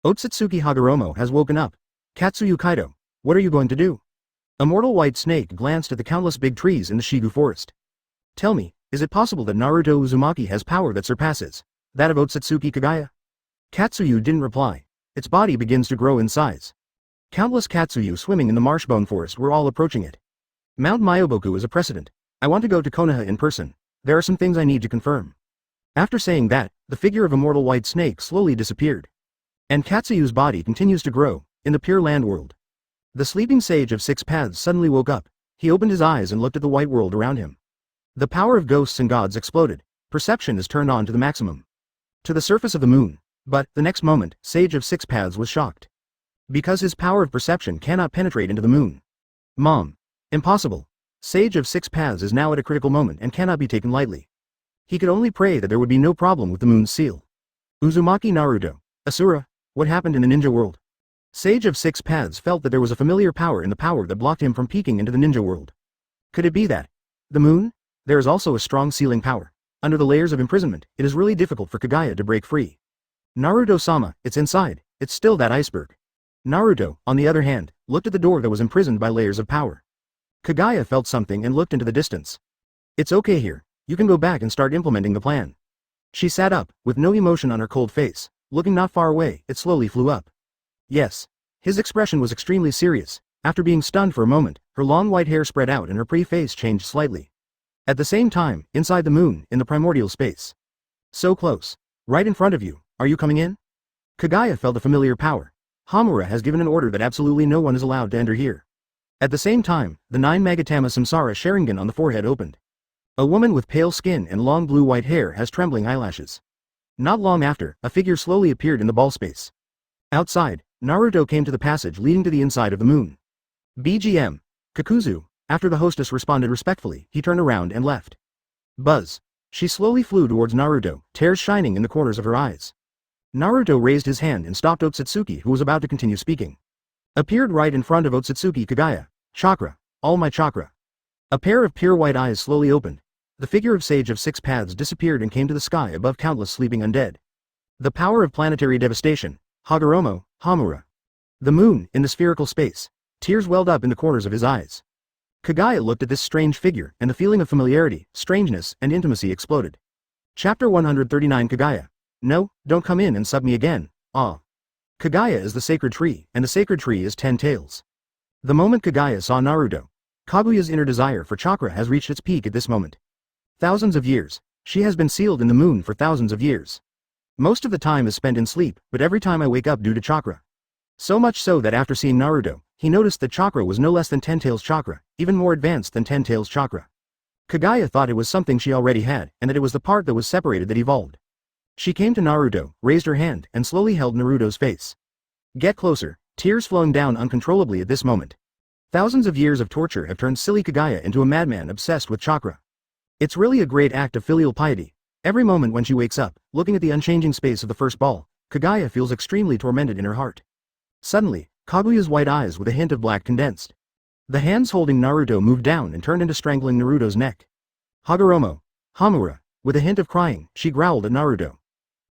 Ōtsutsuki Hagoromo has woken up. Katsuyu Kaido, what are you going to do? Immortal White Snake glanced at the countless big trees in the Shigu forest. Tell me, is it possible that Naruto Uzumaki has power that surpasses that of Ōtsutsuki Kaguya? Katsuyu didn't reply. Its body begins to grow in size. Countless Katsuyu swimming in the marshbone forest were all approaching it. Mount Myoboku is a precedent. I want to go to Konoha in person. There are some things I need to confirm. After saying that, the figure of Immortal White Snake slowly disappeared. And Katsuyu's body continues to grow, in the Pure Land world. The sleeping sage of Six Paths suddenly woke up. He opened his eyes and looked at the white world around him. The power of ghosts and gods exploded. Perception is turned on to the maximum. To the surface of the moon. But, the next moment, Sage of Six Paths was shocked. Because his power of perception cannot penetrate into the moon. Mom. Impossible. Sage of Six Paths is now at a critical moment and cannot be taken lightly. He could only pray that there would be no problem with the moon's seal. Uzumaki Naruto. Asura, what happened in the ninja world? Sage of Six Paths felt that there was a familiar power in the power that blocked him from peeking into the ninja world. Could it be that? The moon? There is also a strong sealing power. Under the layers of imprisonment, it is really difficult for Kaguya to break free. Naruto-sama, it's inside, it's still that iceberg. Naruto, on the other hand, looked at the door that was imprisoned by layers of power. Kaguya felt something and looked into the distance. It's okay here, you can go back and start implementing the plan. She sat up, with no emotion on her cold face, looking not far away, it slowly flew up. Yes. His expression was extremely serious. After being stunned for a moment, her long white hair spread out and her pretty face changed slightly. At the same time, inside the moon, in the primordial space. So close. Right in front of you, are you coming in? Kaguya felt a familiar power. Hamura has given an order that absolutely no one is allowed to enter here. At the same time, the 9 Magatama Samsara Sharingan on the forehead opened. A woman with pale skin and long blue-white hair has trembling eyelashes. Not long after, a figure slowly appeared in the ball space. Outside, Naruto came to the passage leading to the inside of the moon. BGM. Kakuzu. After the hostess responded respectfully, he turned around and left. Buzz. She slowly flew towards Naruto, tears shining in the corners of her eyes. Naruto raised his hand and stopped Ōtsutsuki, who was about to continue speaking. Appeared right in front of Ōtsutsuki Kaguya. Chakra. All my chakra. A pair of pure white eyes slowly opened. The figure of Sage of Six Paths disappeared and came to the sky above countless sleeping undead. The power of planetary devastation. Hagoromo, Hamura. The moon, in the spherical space. Tears welled up in the corners of his eyes. Kaguya looked at this strange figure, and the feeling of familiarity, strangeness, and intimacy exploded. Chapter 139 Kaguya. No, don't come in and sub me again, ah. Kaguya is the sacred tree, and the sacred tree is 10 tails. The moment Kaguya saw Naruto, Kaguya's inner desire for chakra has reached its peak at this moment. Thousands of years. She has been sealed in the moon for thousands of years. Most of the time is spent in sleep, but every time I wake up due to chakra. So much so that after seeing Naruto, he noticed that chakra was no less than 10 tails chakra, even more advanced than 10 tails chakra. Kaguya thought it was something she already had, and that it was the part that was separated that evolved. She came to Naruto, raised her hand, and slowly held Naruto's face. Get closer, tears flowing down uncontrollably at this moment. Thousands of years of torture have turned silly Kaguya into a madman obsessed with chakra. It's really a great act of filial piety. Every moment when she wakes up, looking at the unchanging space of the first ball, Kaguya feels extremely tormented in her heart. Suddenly, Kaguya's white eyes with a hint of black condensed. The hands holding Naruto moved down and turned into strangling Naruto's neck. Hagoromo, Hamura, with a hint of crying, she growled at Naruto.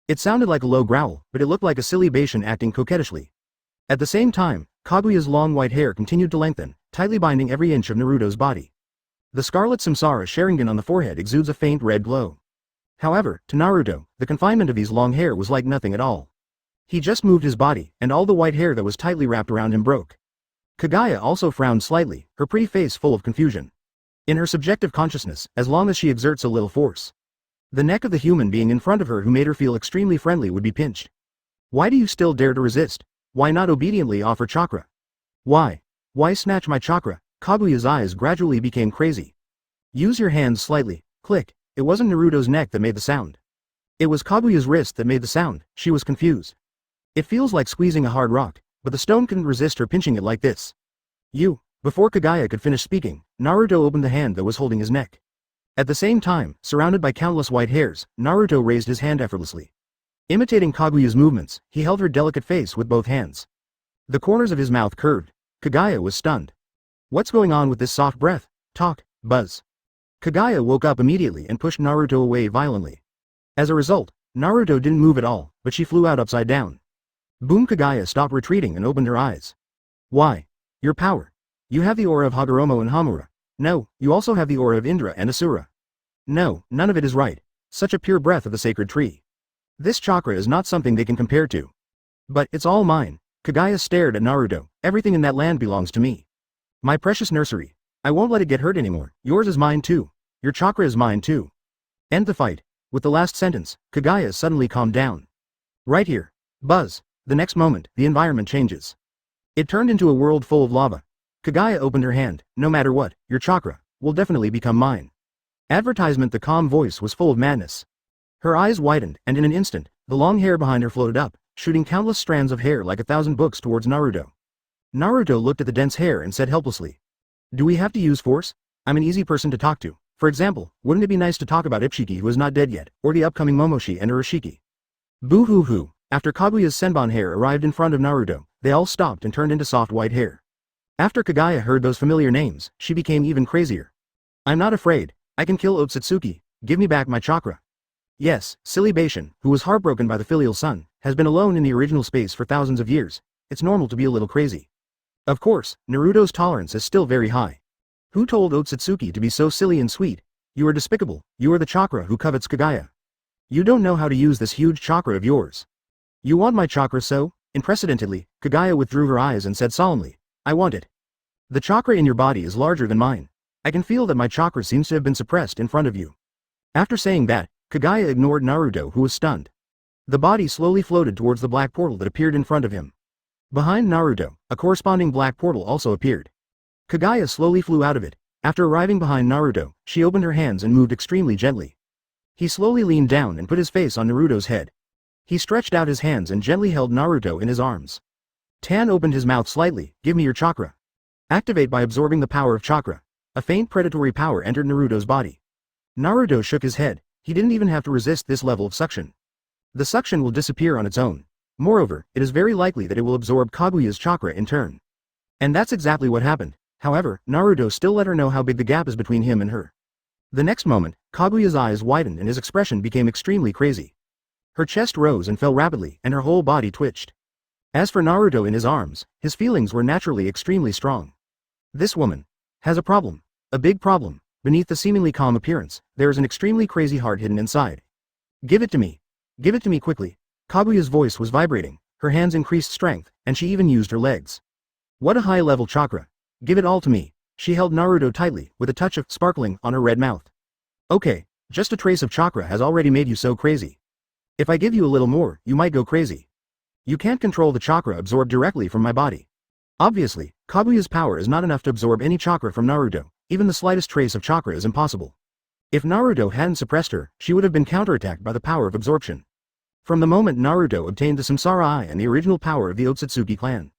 It sounded like a low growl, but it looked like a silly Bashan acting coquettishly. At the same time, Kaguya's long white hair continued to lengthen, tightly binding every inch of Naruto's body. The scarlet samsara Sharingan on the forehead exudes a faint red glow. However, to Naruto, the confinement of his long hair was like nothing at all. He just moved his body, and all the white hair that was tightly wrapped around him broke. Kaguya also frowned slightly, her pretty face full of confusion. In her subjective consciousness, as long as she exerts a little force, the neck of the human being in front of her who made her feel extremely friendly would be pinched. Why do you still dare to resist? Why not obediently offer chakra? Why? Why snatch my chakra? Kaguya's eyes gradually became crazy. Use your hands slightly. Click. It wasn't Naruto's neck that made the sound. It was Kaguya's wrist that made the sound. She was confused. It feels like squeezing a hard rock, but the stone couldn't resist her pinching it like this. You. Before Kaguya could finish speaking, Naruto opened the hand that was holding his neck. At the same time, surrounded by countless white hairs, Naruto raised his hand effortlessly. Imitating Kaguya's movements, he held her delicate face with both hands. The corners of his mouth curved. Kaguya was stunned. What's going on with this soft breath? Talk, Buzz. Kaguya woke up immediately and pushed Naruto away violently. As a result, Naruto didn't move at all, but she flew out upside down. Boom! Kaguya stopped retreating and opened her eyes. Why? Your power. You have the aura of Hagoromo and Hamura. No, you also have the aura of Indra and Asura. No, none of it is right. Such a pure breath of the sacred tree. This chakra is not something they can compare to. But it's all mine. Kaguya stared at Naruto. Everything in that land belongs to me. My precious nursery. I won't let it get hurt anymore. Yours is mine too. Your chakra is mine too. End the fight. With the last sentence, Kaguya suddenly calmed down. Right here. Buzz. The next moment, the environment changes. It turned into a world full of lava. Kaguya opened her hand. No matter what, your chakra will definitely become mine. Advertisement. The calm voice was full of madness. Her eyes widened, and in an instant, the long hair behind her floated up, shooting countless strands of hair like 1,000 books towards Naruto. Naruto looked at the dense hair and said helplessly. Do we have to use force? I'm an easy person to talk to. For example, wouldn't it be nice to talk about Ipshiki who is not dead yet, or the upcoming Momoshi and Urashiki? Boo-hoo-hoo. After Kaguya's senbon hair arrived in front of Naruto, they all stopped and turned into soft white hair. After Kaguya heard those familiar names, she became even crazier. I'm not afraid. I can kill Ōtsutsuki. Give me back my chakra. Yes, silly Bashan, who was heartbroken by the filial son, has been alone in the original space for thousands of years. It's normal to be a little crazy. Of course, Naruto's tolerance is still very high. Who told Ōtsutsuki to be so silly and sweet? You are despicable. You are the chakra who covets Kaguya. You don't know how to use this huge chakra of yours. You want my chakra so? Unprecedentedly, Kaguya withdrew her eyes and said solemnly, I want it. The chakra in your body is larger than mine. I can feel that my chakra seems to have been suppressed in front of you. After saying that, Kaguya ignored Naruto who was stunned. The body slowly floated towards the black portal that appeared in front of him. Behind Naruto, a corresponding black portal also appeared. Kaguya slowly flew out of it. After arriving behind Naruto, she opened her hands and moved extremely gently. He slowly leaned down and put his face on Naruto's head. He stretched out his hands and gently held Naruto in his arms. Tan opened his mouth slightly. Give me your chakra. Activate by absorbing the power of chakra. A faint predatory power entered Naruto's body. Naruto shook his head. He didn't even have to resist this level of suction. The suction will disappear on its own. Moreover, it is very likely that it will absorb Kaguya's chakra in turn. And that's exactly what happened. However, Naruto still let her know how big the gap is between him and her. The next moment, Kaguya's eyes widened and his expression became extremely crazy. Her chest rose and fell rapidly, and her whole body twitched. As for Naruto in his arms, his feelings were naturally extremely strong. This woman has a problem. A big problem. Beneath the seemingly calm appearance, there is an extremely crazy heart hidden inside. Give it to me. Give it to me quickly. Kaguya's voice was vibrating, her hands increased strength, and she even used her legs. What a high-level chakra. Give it all to me. She held Naruto tightly, with a touch of sparkling on her red mouth. Okay, just a trace of chakra has already made you so crazy. If I give you a little more, you might go crazy. You can't control the chakra absorbed directly from my body. Obviously, Kaguya's power is not enough to absorb any chakra from Naruto. Even the slightest trace of chakra is impossible. If Naruto hadn't suppressed her, she would have been counterattacked by the power of absorption. From the moment Naruto obtained the Samsara Eye and the original power of the Ōtsutsuki clan,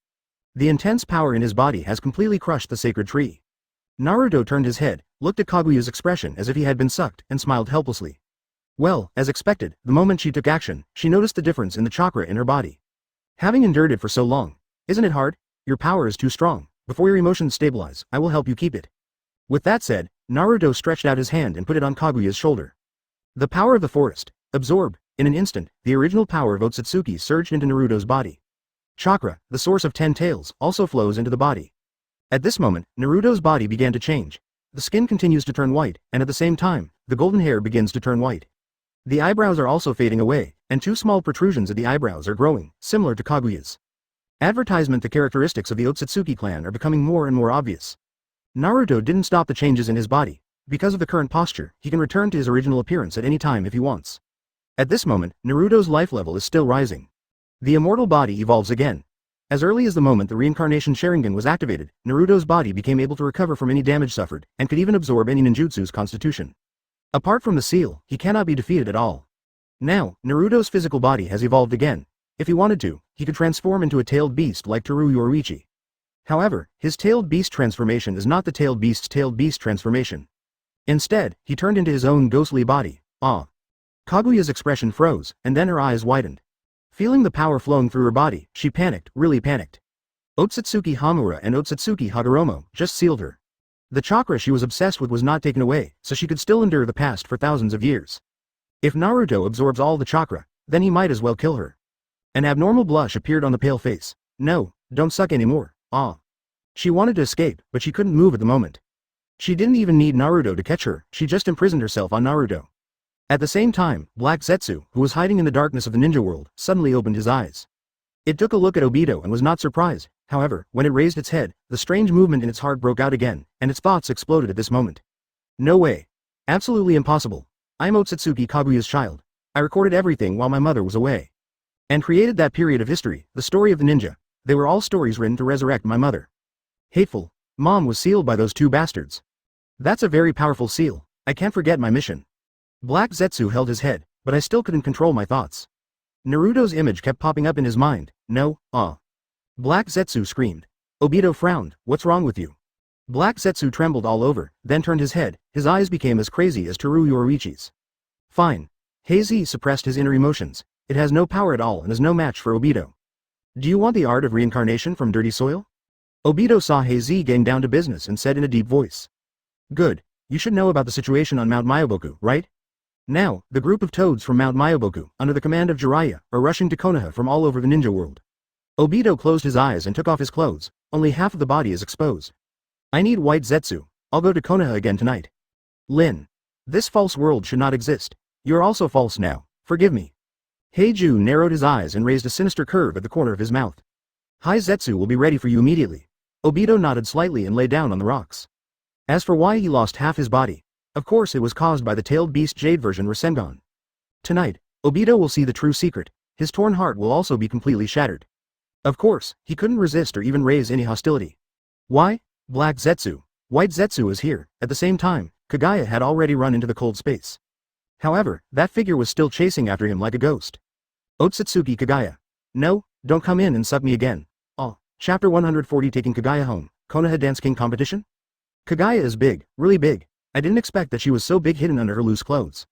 the intense power in his body has completely crushed the sacred tree. Naruto turned his head, looked at Kaguya's expression as if he had been sucked, and smiled helplessly. Well, as expected, the moment she took action, she noticed the difference in the chakra in her body. Having endured it for so long, isn't it hard? Your power is too strong. Before your emotions stabilize, I will help you keep it. With that said, Naruto stretched out his hand and put it on Kaguya's shoulder. The power of the forest. Absorb. In an instant, the original power of Ōtsutsuki surged into Naruto's body. Chakra, the source of 10 tails, also flows into the body. At this moment, Naruto's body began to change. The skin continues to turn white, and at the same time, the golden hair begins to turn white. The eyebrows are also fading away, and 2 small protrusions at the eyebrows are growing, similar to Kaguya's. The characteristics of the Ōtsutsuki clan are becoming more and more obvious. Naruto didn't stop the changes in his body. Because of the current posture, he can return to his original appearance at any time if he wants. At this moment, Naruto's life level is still rising. The immortal body evolves again. As early as the moment the reincarnation Sharingan was activated, Naruto's body became able to recover from any damage suffered, and could even absorb any ninjutsu's constitution. Apart from the seal, he cannot be defeated at all. Now, Naruto's physical body has evolved again. If he wanted to, he could transform into a tailed beast like Teru Yoruichi. However, his tailed beast transformation is not the tailed beast's tailed beast transformation. Instead, he turned into his own ghostly body. Kaguya's expression froze, and then her eyes widened. Feeling the power flowing through her body, she panicked, really panicked. Ōtsutsuki Hamura and Ōtsutsuki Hagoromo just sealed her. The chakra she was obsessed with was not taken away, so she could still endure the past for thousands of years. If Naruto absorbs all the chakra, then he might as well kill her. An abnormal blush appeared on the pale face. No, don't suck anymore. She wanted to escape, but she couldn't move at the moment. She didn't even need Naruto to catch her, she just imprisoned herself on Naruto. At the same time, Black Zetsu, who was hiding in the darkness of the ninja world, suddenly opened his eyes. It took a look at Obito and was not surprised. However, when it raised its head, the strange movement in its heart broke out again, and its thoughts exploded at this moment. No way. Absolutely impossible. I'm Ōtsutsuki Kaguya's child. I recorded everything while my mother was away. And created that period of history, the story of the ninja. They were all stories written to resurrect my mother. Hateful. Mom was sealed by those 2 bastards. That's a very powerful seal. I can't forget my mission. Black Zetsu held his head, but I still couldn't control my thoughts. Naruto's image kept popping up in his mind. No, Black Zetsu screamed. Obito frowned. What's wrong with you? Black Zetsu trembled all over, then turned his head. His eyes became as crazy as Teru Yoruichi's. Fine. Heizi suppressed his inner emotions. It has no power at all and is no match for Obito. Do you want the art of reincarnation from dirty soil? Obito saw Heizi getting down to business and said in a deep voice. Good. You should know about the situation on Mount Myoboku, right? Now, the group of toads from Mount Myoboku, under the command of Jiraiya, are rushing to Konoha from all over the ninja world. Obito closed his eyes and took off his clothes. Only half of the body is exposed. I need white Zetsu. I'll go to Konoha again tonight. Lin. This false world should not exist. You're also false now. Forgive me. Heiju narrowed his eyes and raised a sinister curve at the corner of his mouth. Hi Zetsu will be ready for you immediately. Obito nodded slightly and lay down on the rocks. As for why he lost half his body, of course it was caused by the tailed beast Jade version Rasengan. Tonight, Obito will see the true secret. His torn heart will also be completely shattered. Of course, he couldn't resist or even raise any hostility. Why? Black Zetsu. White Zetsu is here. At the same time, Kaguya had already run into the cold space. However, that figure was still chasing after him like a ghost. Ōtsutsuki Kaguya. No, don't come in and suck me again. Chapter 140 Taking Kaguya Home, Konoha Dance King Competition? Kaguya is big, really big. I didn't expect that she was so big hidden under her loose clothes.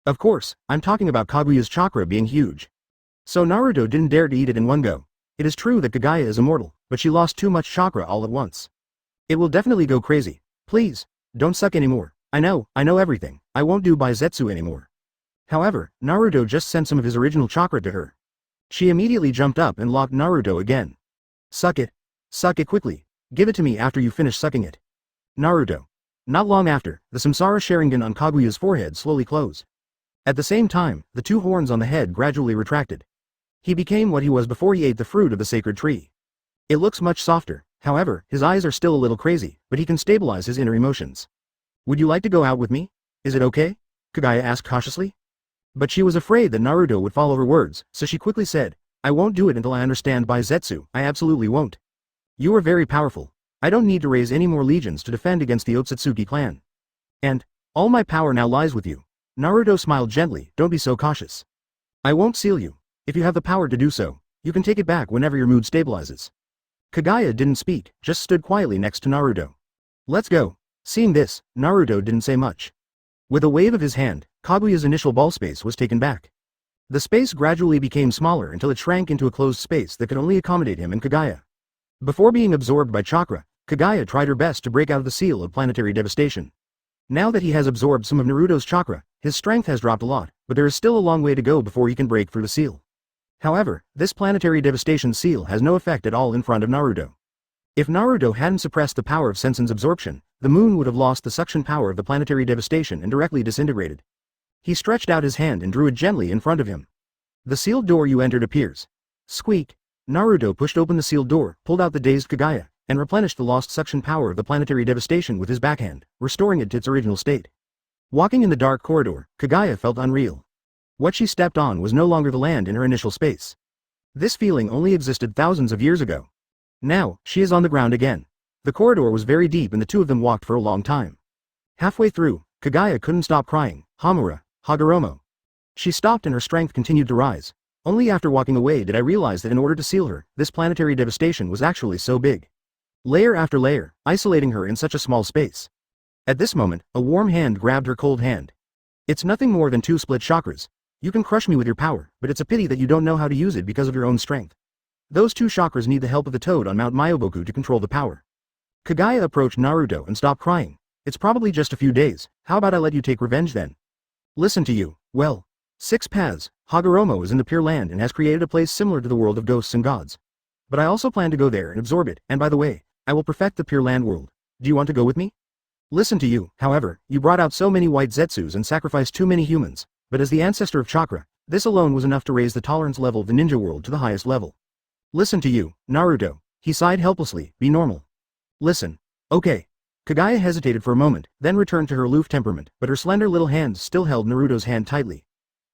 Of course, I'm talking about Kaguya's chakra being huge. So Naruto didn't dare to eat it in one go. It is true that Kaguya is immortal, but she lost too much chakra all at once. It will definitely go crazy. Please, don't suck anymore. I know everything. I won't do Bai Zetsu anymore. However, Naruto just sent some of his original chakra to her. She immediately jumped up and locked Naruto again. Suck it. Suck it quickly. Give it to me after you finish sucking it. Naruto. Not long after, the Samsara Sharingan on Kaguya's forehead slowly closed. At the same time, the 2 horns on the head gradually retracted. He became what he was before he ate the fruit of the sacred tree. It looks much softer. However, his eyes are still a little crazy, but he can stabilize his inner emotions. Would you like to go out with me? Is it okay? Kaguya asked cautiously. But she was afraid that Naruto would follow her words, so she quickly said, I won't do it until I understand Bai Zetsu. I absolutely won't. You are very powerful. I don't need to raise any more legions to defend against the Ōtsutsuki clan. And all my power now lies with you. Naruto smiled gently. Don't be so cautious. I won't seal you. If you have the power to do so, you can take it back whenever your mood stabilizes. Kaguya didn't speak, just stood quietly next to Naruto. Let's go. Seeing this, Naruto didn't say much. With a wave of his hand, Kaguya's initial ball space was taken back. The space gradually became smaller until it shrank into a closed space that could only accommodate him and Kaguya. Before being absorbed by chakra, Kaguya tried her best to break out of the seal of planetary devastation. Now that he has absorbed some of Naruto's chakra, his strength has dropped a lot, but there is still a long way to go before he can break through the seal. However, this planetary devastation seal has no effect at all in front of Naruto. If Naruto hadn't suppressed the power of Sensen's absorption, the moon would have lost the suction power of the planetary devastation and directly disintegrated. He stretched out his hand and drew it gently in front of him. The sealed door you entered appears. Squeak. Naruto pushed open the sealed door, pulled out the dazed Kaguya, and replenished the lost suction power of the planetary devastation with his backhand, restoring it to its original state. Walking in the dark corridor, Kaguya felt unreal. What she stepped on was no longer the land in her initial space. This feeling only existed thousands of years ago. Now, she is on the ground again. The corridor was very deep and the two of them walked for a long time. Halfway through, Kaguya couldn't stop crying, Hamura, Hagoromo. She stopped and her strength continued to rise. Only after walking away did I realize that in order to seal her, this planetary devastation was actually so big. Layer after layer, isolating her in such a small space. At this moment, a warm hand grabbed her cold hand. It's nothing more than two split chakras. You can crush me with your power, but it's a pity that you don't know how to use it because of your own strength. Those two chakras need the help of the toad on Mount Myoboku to control the power. Kaguya approached Naruto and stopped crying. It's probably just a few days, how about I let you take revenge then? Listen to you, well. 6 paths, Hagoromo is in the Pure Land and has created a place similar to the world of ghosts and gods. But I also plan to go there and absorb it, and by the way, I will perfect the Pure Land world. Do you want to go with me? Listen to you, however, you brought out so many white Zetsus and sacrificed too many humans, but as the ancestor of chakra, this alone was enough to raise the tolerance level of the ninja world to the highest level. Listen to you, Naruto. He sighed helplessly, be normal. Listen. Okay. Kaguya hesitated for a moment, then returned to her aloof temperament, but her slender little hands still held Naruto's hand tightly.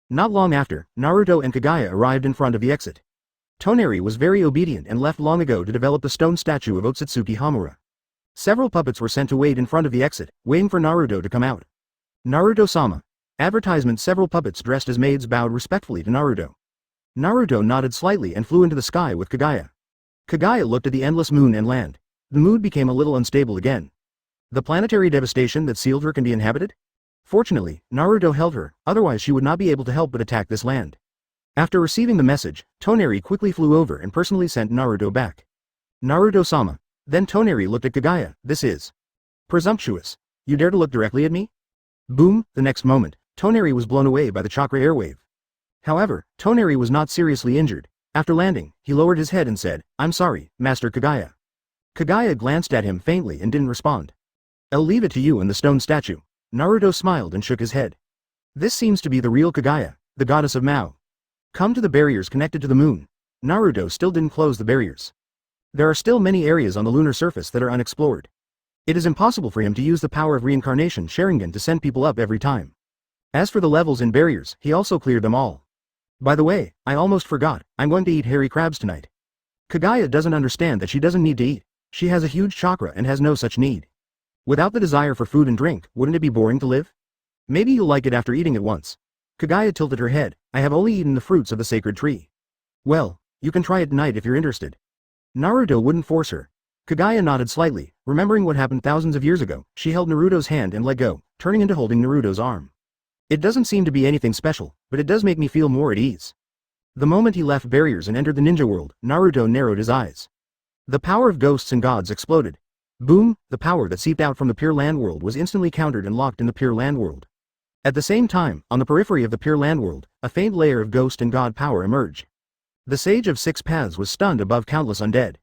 Not long after, Naruto and Kaguya arrived in front of the exit. Toneri was very obedient and left long ago to develop the stone statue of Ōtsutsuki Hamura. Several puppets were sent to wait in front of the exit, waiting for Naruto to come out. Naruto-sama. Advertisement. Several puppets dressed as maids bowed respectfully to Naruto. Naruto nodded slightly and flew into the sky with Kaguya. Kaguya looked at the endless moon and land. The mood became a little unstable again. The planetary devastation that sealed her can be inhabited? Fortunately, Naruto held her, otherwise she would not be able to help but attack this land. After receiving the message, Toneri quickly flew over and personally sent Naruto back. Naruto-sama. Then Toneri looked at Kaguya. This is presumptuous. You dare to look directly at me? Boom. The next moment, Toneri was blown away by the chakra airwave. However, Toneri was not seriously injured. After landing, he lowered his head and said, I'm sorry, Master Kaguya. Kaguya glanced at him faintly and didn't respond. I'll leave it to you and the stone statue. Naruto smiled and shook his head. This seems to be the real Kaguya, the goddess of Mao. Come to the barriers connected to the moon. Naruto still didn't close the barriers. There are still many areas on the lunar surface that are unexplored. It is impossible for him to use the power of reincarnation Sharingan to send people up every time. As for the levels and barriers, he also cleared them all. By the way, I almost forgot, I'm going to eat hairy crabs tonight. Kaguya doesn't understand that she doesn't need to eat. She has a huge chakra and has no such need. Without the desire for food and drink, wouldn't it be boring to live? Maybe you'll like it after eating it once. Kaguya tilted her head. I have only eaten the fruits of the sacred tree. Well, you can try it tonight if you're interested. Naruto wouldn't force her. Kaguya nodded slightly, remembering what happened thousands of years ago. She held Naruto's hand and let go, turning into holding Naruto's arm. It doesn't seem to be anything special, but it does make me feel more at ease. The moment he left barriers and entered the ninja world, Naruto narrowed his eyes. The power of ghosts and gods exploded. Boom, the power that seeped out from the Pure Land world was instantly countered and locked in the Pure Land world. At the same time, on the periphery of the Pure Land world, a faint layer of ghost and god power emerged. The Sage of 6 Paths was stunned above countless undead.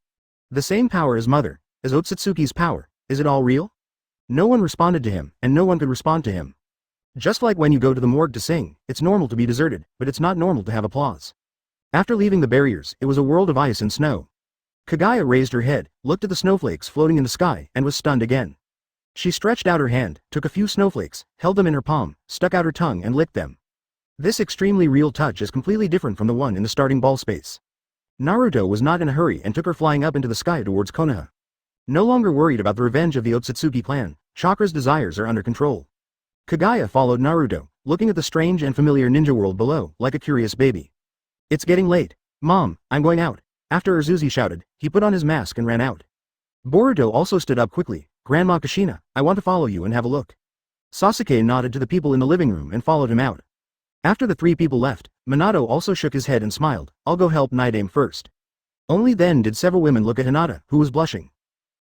The same power as Mother, as Ōtsutsuki's power, is it all real? No one responded to him, and no one could respond to him. Just like when you go to the morgue to sing, it's normal to be deserted, but it's not normal to have applause. After leaving the barriers, it was a world of ice and snow. Kaguya raised her head, looked at the snowflakes floating in the sky, and was stunned again. She stretched out her hand, took a few snowflakes, held them in her palm, stuck out her tongue and licked them. This extremely real touch is completely different from the one in the starting ball space. Naruto was not in a hurry and took her flying up into the sky towards Konoha. No longer worried about the revenge of the Ōtsutsuki clan, Chakra's desires are under control. Kaguya followed Naruto, looking at the strange and familiar ninja world below, like a curious baby. It's getting late. Mom, I'm going out. After Urzuzi shouted, he put on his mask and ran out. Boruto also stood up quickly. Grandma Kushina, I want to follow you and have a look. Sasuke nodded to the people in the living room and followed him out. After the 3 people left, Minato also shook his head and smiled. I'll go help Naidame first. Only then did several women look at Hinata, who was blushing.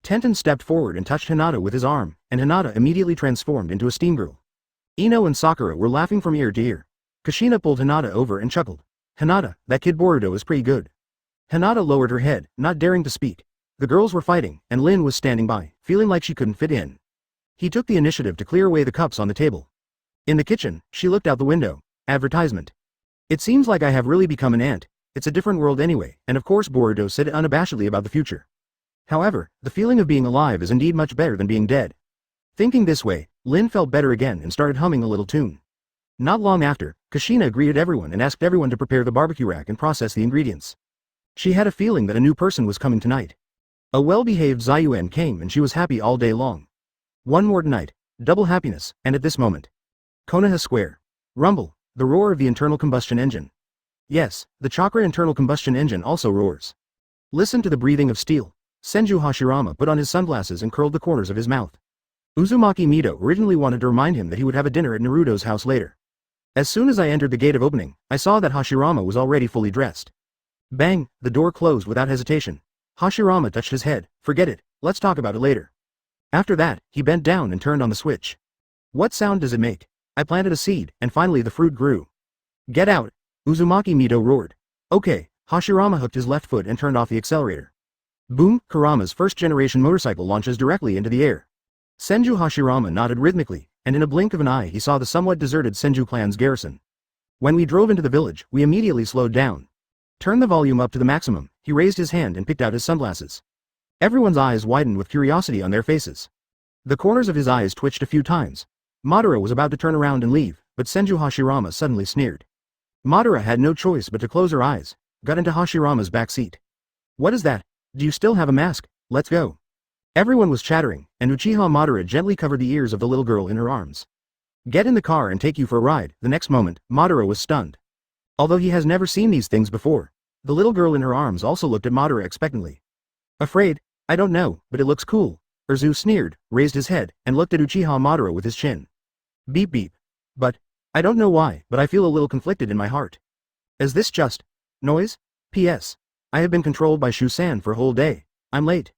Tenten stepped forward and touched Hinata with his arm, and Hinata immediately transformed into a steam girl. Ino and Sakura were laughing from ear to ear. Kushina pulled Hinata over and chuckled. Hinata, that kid Boruto is pretty good. Hinata lowered her head, not daring to speak. The girls were fighting, and Lin was standing by, feeling like she couldn't fit in. He took the initiative to clear away the cups on the table. In the kitchen, she looked out the window. Advertisement. It seems like I have really become an ant. It's a different world anyway, and of course Boruto said unabashedly about the future. However, the feeling of being alive is indeed much better than being dead. Thinking this way, Lin felt better again and started humming a little tune. Not long after, Kushina greeted everyone and asked everyone to prepare the barbecue rack and process the ingredients. She had a feeling that a new person was coming tonight. A well-behaved Zayuen came and she was happy all day long. One more tonight, double happiness, and at this moment. Konoha Square. Rumble, the roar of the internal combustion engine. Yes, the chakra internal combustion engine also roars. Listen to the breathing of steel. Senju Hashirama put on his sunglasses and curled the corners of his mouth. Uzumaki Naruto originally wanted to remind him that he would have a dinner at Naruto's house later. As soon as I entered the gate of opening, I saw that Hashirama was already fully dressed. Bang, the door closed without hesitation. Hashirama touched his head. Forget it, let's talk about it later. After that, he bent down and turned on the switch. What sound does it make? I planted a seed, and finally the fruit grew. Get out! Uzumaki Naruto roared. Okay, Hashirama hooked his left foot and turned off the accelerator. Boom, Kurama's first-generation motorcycle launches directly into the air. Senju Hashirama nodded rhythmically, and in a blink of an eye he saw the somewhat deserted Senju clan's garrison. When we drove into the village, we immediately slowed down. Turn the volume up to the maximum. He raised his hand and picked out his sunglasses. Everyone's eyes widened with curiosity on their faces. The corners of his eyes twitched a few times. Madara was about to turn around and leave, but Senju Hashirama suddenly sneered. Madara had no choice but to close her eyes, got into Hashirama's back seat. What is that? Do you still have a mask? Let's go. Everyone was chattering, and Uchiha Madara gently covered the ears of the little girl in her arms. Get in the car and take you for a ride. The next moment, Madara was stunned. Although he has never seen these things before, the little girl in her arms also looked at Madara expectantly. Afraid? I don't know, but it looks cool. Urzu sneered, raised his head, and looked at Uchiha Madara with his chin. Beep beep. But, I don't know why, but I feel a little conflicted in my heart. Is this just noise? P.S. I have been controlled by Shusan for a whole day. I'm late.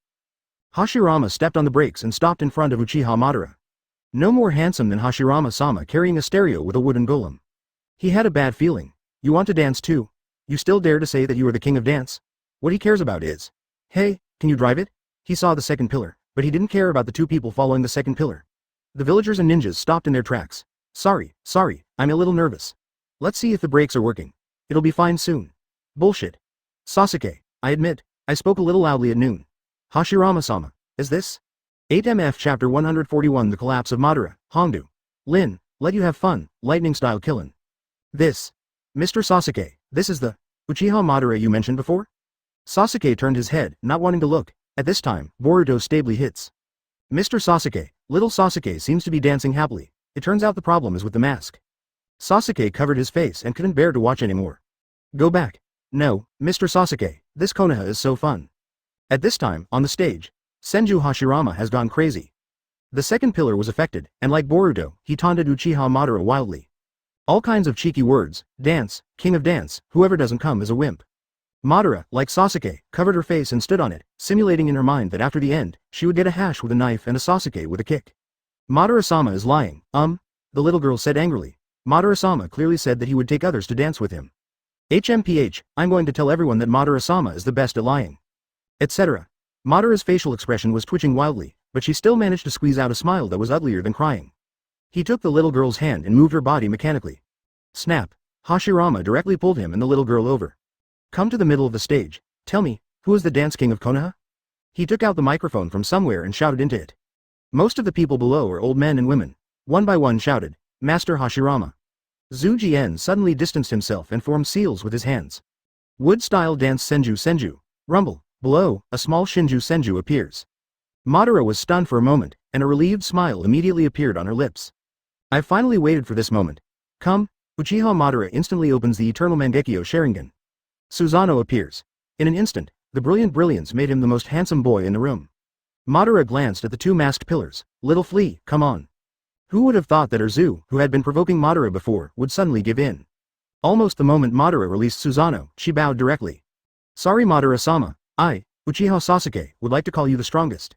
Hashirama stepped on the brakes and stopped in front of Uchiha Madara. No more handsome than Hashirama-sama carrying a stereo with a wooden golem. He had a bad feeling. You want to dance too? You still dare to say that you are the king of dance? What he cares about is, hey, can you drive it? He saw the second pillar, but he didn't care about the two people following the second pillar. The villagers and ninjas stopped in their tracks. Sorry, I'm a little nervous. Let's see if the brakes are working. It'll be fine soon. Bullshit. Sasuke, I admit, I spoke a little loudly at noon. Hashirama-sama, is this? 8MF Chapter 141 The Collapse of Madara, Hongdu. Lin, let you have fun, lightning-style killin'. This. Mr. Sasuke, this is the Uchiha Madara you mentioned before? Sasuke turned his head, not wanting to look. At this time, Boruto stably hits. Mr. Sasuke, little Sasuke seems to be dancing happily. It turns out the problem is with the mask. Sasuke covered his face and couldn't bear to watch anymore. Go back. No, Mr. Sasuke, this Konoha is so fun. At this time, on the stage, Senju Hashirama has gone crazy. The second pillar was affected, and like Boruto, he taunted Uchiha Madara wildly. All kinds of cheeky words, dance, king of dance, whoever doesn't come is a wimp. Madara, like Sasuke, covered her face and stood on it, simulating in her mind that after the end, she would get a hash with a knife and a Sasuke with a kick. Madara-sama is lying, the little girl said angrily. Madara-sama clearly said that he would take others to dance with him. HMPH, I'm going to tell everyone that Madara-sama is the best at lying. Etc. Madara's facial expression was twitching wildly, but she still managed to squeeze out a smile that was uglier than crying. He took the little girl's hand and moved her body mechanically. Snap. Hashirama directly pulled him and the little girl over. Come to the middle of the stage. Tell me, who is the dance king of Konoha? He took out the microphone from somewhere and shouted into it. Most of the people below are old men and women. One by one shouted, Master Hashirama. Zhu Jian suddenly distanced himself and formed seals with his hands. Wood-style dance Senju. Rumble. Below, a small Shinju Senju appears. Madara was stunned for a moment, and a relieved smile immediately appeared on her lips. I finally waited for this moment. Come. Uchiha Madara instantly opens the Eternal Mangekyo Sharingan. Susanoo appears. In an instant, the brilliant brilliance made him the most handsome boy in the room. Madara glanced at the two masked pillars. Little flea, come on. Who would have thought that Urzu, who had been provoking Madara before, would suddenly give in? Almost the moment Madara released Susanoo, she bowed directly. Sorry Madara-sama, I, Uchiha Sasuke, would like to call you the strongest.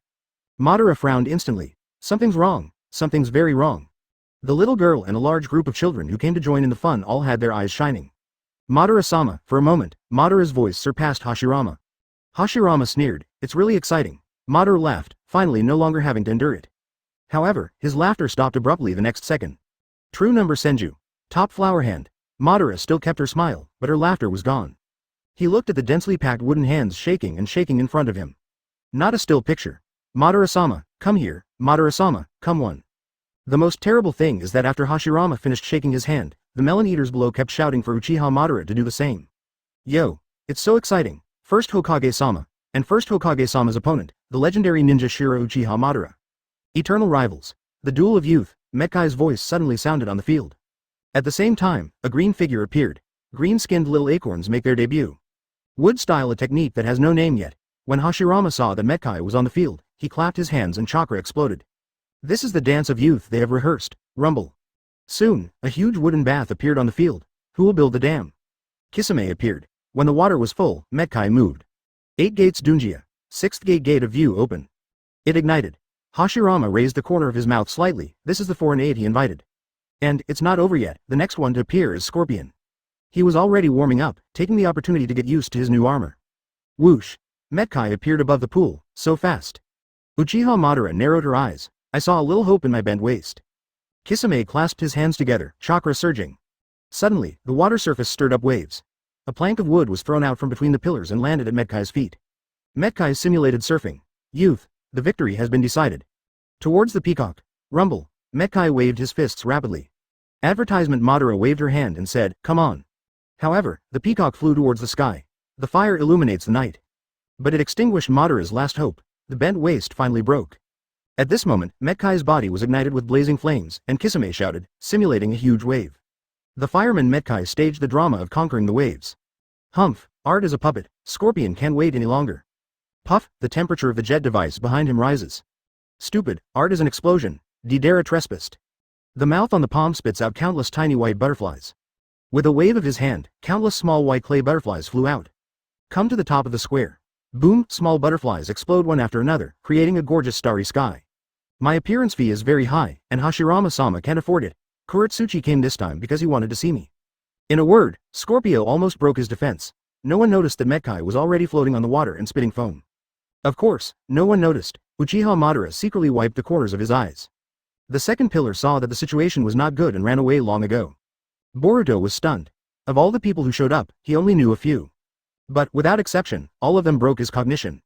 Madara frowned instantly. Something's wrong, something's very wrong. The little girl and a large group of children who came to join in the fun all had their eyes shining. Madara-sama. For a moment, Madara's voice surpassed Hashirama. Hashirama sneered, "It's really exciting." Madara laughed, finally no longer having to endure it. However, his laughter stopped abruptly the next second. True number Senju. Top flower hand. Madara still kept her smile, but her laughter was gone. He looked at the densely packed wooden hands shaking and shaking in front of him. Not a still picture. Madara-sama, come here, Madara-sama, come one. The most terrible thing is that after Hashirama finished shaking his hand, the melon eaters below kept shouting for Uchiha Madara to do the same. Yo, it's so exciting. First Hokage-sama, and first Hokage-sama's opponent, the legendary ninja Shiro Uchiha Madara. Eternal rivals. The duel of youth. Metkai's voice suddenly sounded on the field. At the same time, a green figure appeared. Green-skinned little acorns make their debut. Wood style, a technique that has no name yet. When Hashirama saw that Metkai was on the field, he clapped his hands and chakra exploded. This is the dance of youth they have rehearsed. Rumble. Soon, a huge wooden bath appeared on the field. Who will build the dam? Kisame appeared. When the water was full, Metkai moved. 8 gates Dunjia. 6th gate of view open. It ignited. Hashirama raised the corner of his mouth slightly. This is the foreign aid he invited. And, it's not over yet, the next one to appear is Scorpion. He was already warming up, taking the opportunity to get used to his new armor. Whoosh. Metkai appeared above the pool, so fast. Uchiha Madara narrowed her eyes. I saw a little hope in my bent waist. Kisame clasped his hands together, chakra surging. Suddenly, the water surface stirred up waves. A plank of wood was thrown out from between the pillars and landed at Metkai's feet. Metkai simulated surfing. Youth, the victory has been decided. Towards the peacock. Rumble. Metkai waved his fists rapidly. Advertisement. Madara waved her hand and said, come on. However, the peacock flew towards the sky. The fire illuminates the night. But it extinguished Madara's last hope. The bent waist finally broke. At this moment, Metkai's body was ignited with blazing flames, and Kisame shouted, simulating a huge wave. The fireman Metkai staged the drama of conquering the waves. Humph, art is a puppet. Scorpion can't wait any longer. Puff, the temperature of the jet device behind him rises. Stupid, art is an explosion. Didera trespassed. The mouth on the palm spits out countless tiny white butterflies. With a wave of his hand, countless small white clay butterflies flew out. Come to the top of the square. Boom, small butterflies explode one after another, creating a gorgeous starry sky. My appearance fee is very high, and Hashirama-sama can't afford it. Kuretsuchi came this time because he wanted to see me. In a word, Scorpio almost broke his defense. No one noticed that Metkai was already floating on the water and spitting foam. Of course, no one noticed. Uchiha Madara secretly wiped the corners of his eyes. The second pillar saw that the situation was not good and ran away long ago. Boruto was stunned. Of all the people who showed up, he only knew a few. But, without exception, all of them broke his cognition.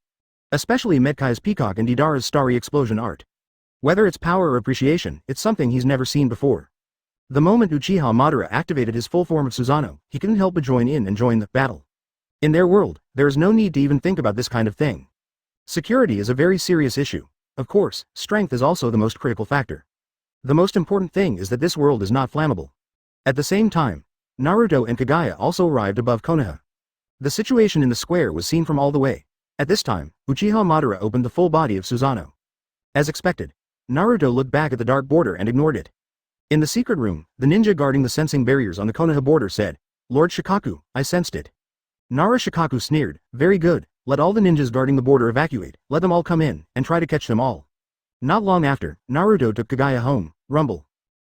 Especially Metkai's peacock and Didara's starry explosion art. Whether it's power or appreciation, it's something he's never seen before. The moment Uchiha Madara activated his full form of Susanoo, he couldn't help but join in and join the battle. In their world, there is no need to even think about this kind of thing. Security is a very serious issue. Of course, strength is also the most critical factor. The most important thing is that this world is not flammable. At the same time, Naruto and Kaguya also arrived above Konoha. The situation in the square was seen from all the way. At this time, Uchiha Madara opened the full body of Susanoo. As expected, Naruto looked back at the dark border and ignored it. In the secret room, the ninja guarding the sensing barriers on the Konoha border said, Lord Shikaku, I sensed it. Nara Shikaku sneered, very good, let all the ninjas guarding the border evacuate, let them all come in, and try to catch them all. Not long after, Naruto took Kaguya home. Rumble.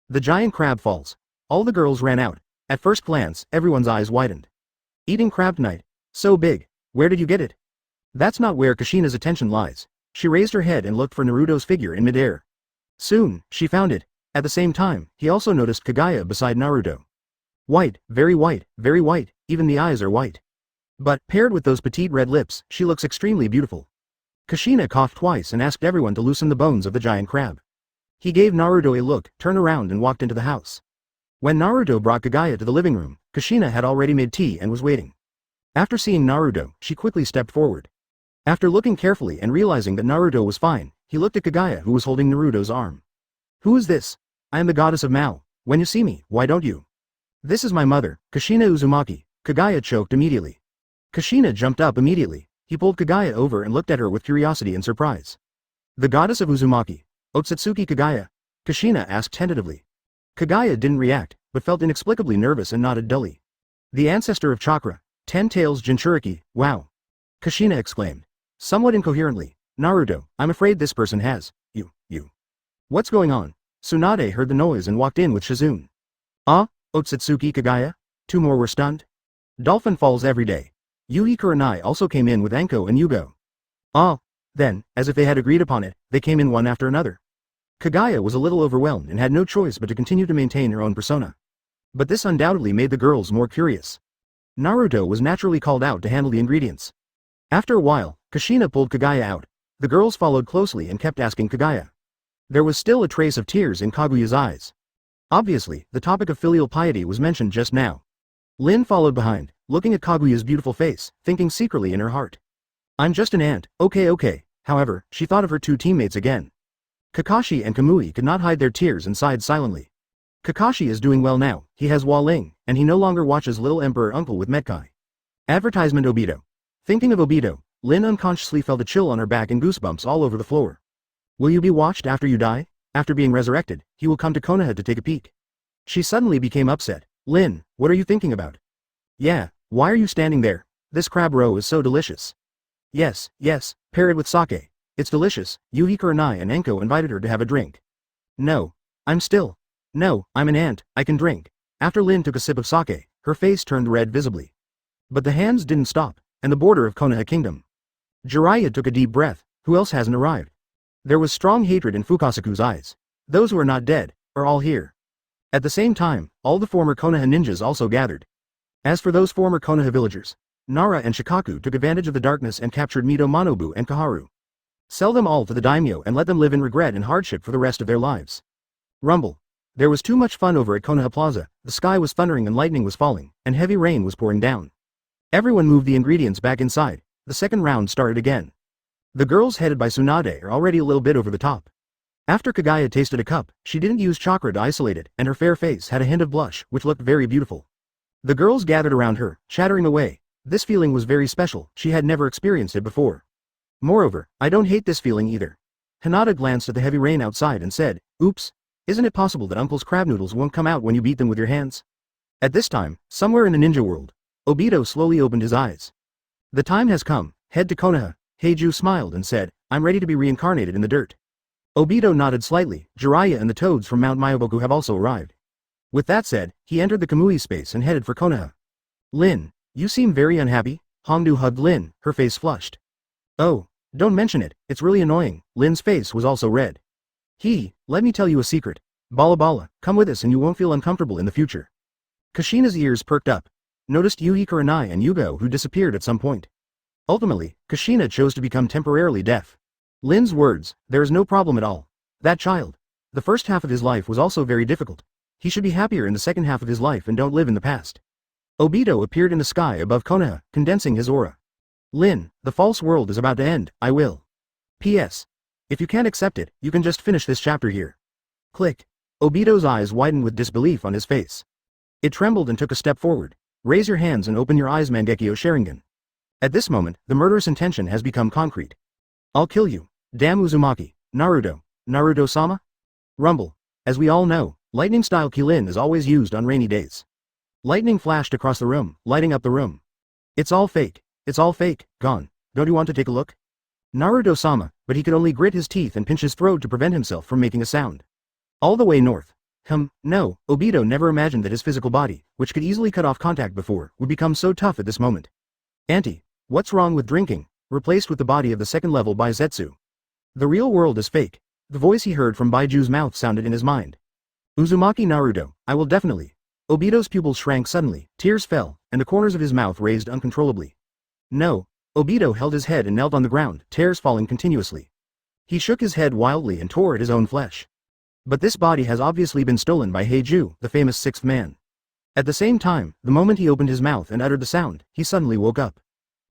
The giant crab falls. All the girls ran out. At first glance, everyone's eyes widened. Eating crab tonight? So big. Where did you get it? That's not where Kushina's attention lies. She raised her head and looked for Naruto's figure in midair. Soon, she found it. At the same time, he also noticed Kaguya beside Naruto. White, very white, even the eyes are white. But, paired with those petite red lips, she looks extremely beautiful. Kushina coughed twice and asked everyone to loosen the bones of the giant crab. He gave Naruto a look, turned around and walked into the house. When Naruto brought Kaguya to the living room, Kushina had already made tea and was waiting. After seeing Naruto, she quickly stepped forward. After looking carefully and realizing that Naruto was fine, he looked at Kaguya who was holding Naruto's arm. Who is this? I am the goddess of Mao. When you see me, why don't you? This is my mother, Kushina Uzumaki. Kaguya choked immediately. Kushina jumped up immediately. He pulled Kaguya over and looked at her with curiosity and surprise. The goddess of Uzumaki. Ōtsutsuki Kaguya? Kushina asked tentatively. Kaguya didn't react, but felt inexplicably nervous and nodded dully. The ancestor of chakra. 10 tails Jinchuriki, wow. Kushina exclaimed. Somewhat incoherently, Naruto, I'm afraid this person has, you. What's going on? Tsunade heard the noise and walked in with Shizune. Ah, Ōtsutsuki Kaguya? 2 more were stunned? Dolphin falls every day. Yuhi Kurenai also came in with Anko and Yugo. Ah. Then, as if they had agreed upon it, they came in one after another. Kaguya was a little overwhelmed and had no choice but to continue to maintain her own persona. But this undoubtedly made the girls more curious. Naruto was naturally called out to handle the ingredients. After a while, Kushina pulled Kaguya out. The girls followed closely and kept asking Kaguya. There was still a trace of tears in Kaguya's eyes. Obviously, the topic of filial piety was mentioned just now. Lin followed behind, looking at Kaguya's beautiful face, thinking secretly in her heart. I'm just an ant, okay. However, she thought of her two teammates again. Kakashi and Kamui could not hide their tears and sighed silently. Kakashi is doing well now, he has Hua Ling, and he no longer watches Little Emperor Uncle with Metkai. Advertisement Obito. Thinking of Obito, Lin unconsciously felt a chill on her back and goosebumps all over the floor. Will you be watched after you die? After being resurrected, he will come to Konoha to take a peek. She suddenly became upset. Lin, what are you thinking about? Yeah, why are you standing there? This crab roe is so delicious. Yes, pair it with sake. It's delicious. Yuhi Kurenai and Anko invited her to have a drink. No, I'm an ant, I can drink. After Lin took a sip of sake, her face turned red visibly. But the hands didn't stop, and the border of Konoha Kingdom. Jiraiya took a deep breath. Who else hasn't arrived? There was strong hatred in Fukasaku's eyes. Those who are not dead are all here. At the same time, all the former Konoha ninjas also gathered. As for those former Konoha villagers, Nara and Shikaku took advantage of the darkness and captured Mito Manobu and Kaharu. Sell them all to the daimyo and let them live in regret and hardship for the rest of their lives. Rumble. There was too much fun over at Konoha Plaza. The sky was thundering and lightning was falling, and heavy rain was pouring down. Everyone moved the ingredients back inside. The second round started again. The girls headed by Tsunade are already a little bit over the top. After Kaguya tasted a cup, she didn't use chakra to isolate it, and her fair face had a hint of blush, which looked very beautiful. The girls gathered around her, chattering away. This feeling was very special, she had never experienced it before. Moreover, I don't hate this feeling either. Hinata glanced at the heavy rain outside and said, oops, isn't it possible that Uncle's crab noodles won't come out when you beat them with your hands? At this time, somewhere in the ninja world, Obito slowly opened his eyes. The time has come, head to Konoha. Heiju smiled and said, I'm ready to be reincarnated in the dirt. Obito nodded slightly. Jiraiya and the toads from Mount Myoboku have also arrived. With that said, he entered the Kamui space and headed for Konoha. Lin, you seem very unhappy. Hongdu hugged Lin, her face flushed. Oh, don't mention it, it's really annoying. Lin's face was also red. Let me tell you a secret. Bala, come with us and you won't feel uncomfortable in the future. Kushina's ears perked up. Noticed Yuhi Kurenai and Yugo who disappeared at some point. Ultimately, Kushina chose to become temporarily deaf. Lin's words, there is no problem at all. That child. The first half of his life was also very difficult. He should be happier in the second half of his life and don't live in the past. Obito appeared in the sky above Konoha, condensing his aura. Lin, the false world is about to end, I will. P.S. If you can't accept it, you can just finish this chapter here. Click. Obito's eyes widened with disbelief on his face. It trembled and took a step forward. Raise your hands and open your eyes, Mangekyo Sharingan. At this moment, the murderous intention has become concrete. I'll kill you. Damn Uzumaki. Naruto-sama? Rumble. As we all know, lightning-style Kilin is always used on rainy days. Lightning flashed across the room, lighting up the room. It's all fake. Gone. Don't you want to take a look? Naruto-sama, but he could only grit his teeth and pinch his throat to prevent himself from making a sound. All the way north. No, Obito never imagined that his physical body, which could easily cut off contact before, would become so tough at this moment. Auntie, what's wrong with drinking? Replaced with the body of the second level by Zetsu. The real world is fake. The voice he heard from Bai Jue's mouth sounded in his mind. Uzumaki Naruto, I will definitely. Obito's pupils shrank suddenly, tears fell, and the corners of his mouth raised uncontrollably. No. Obito held his head and knelt on the ground, tears falling continuously. He shook his head wildly and tore at his own flesh. But this body has obviously been stolen by Heiju, the famous sixth man. At the same time, the moment he opened his mouth and uttered the sound, he suddenly woke up.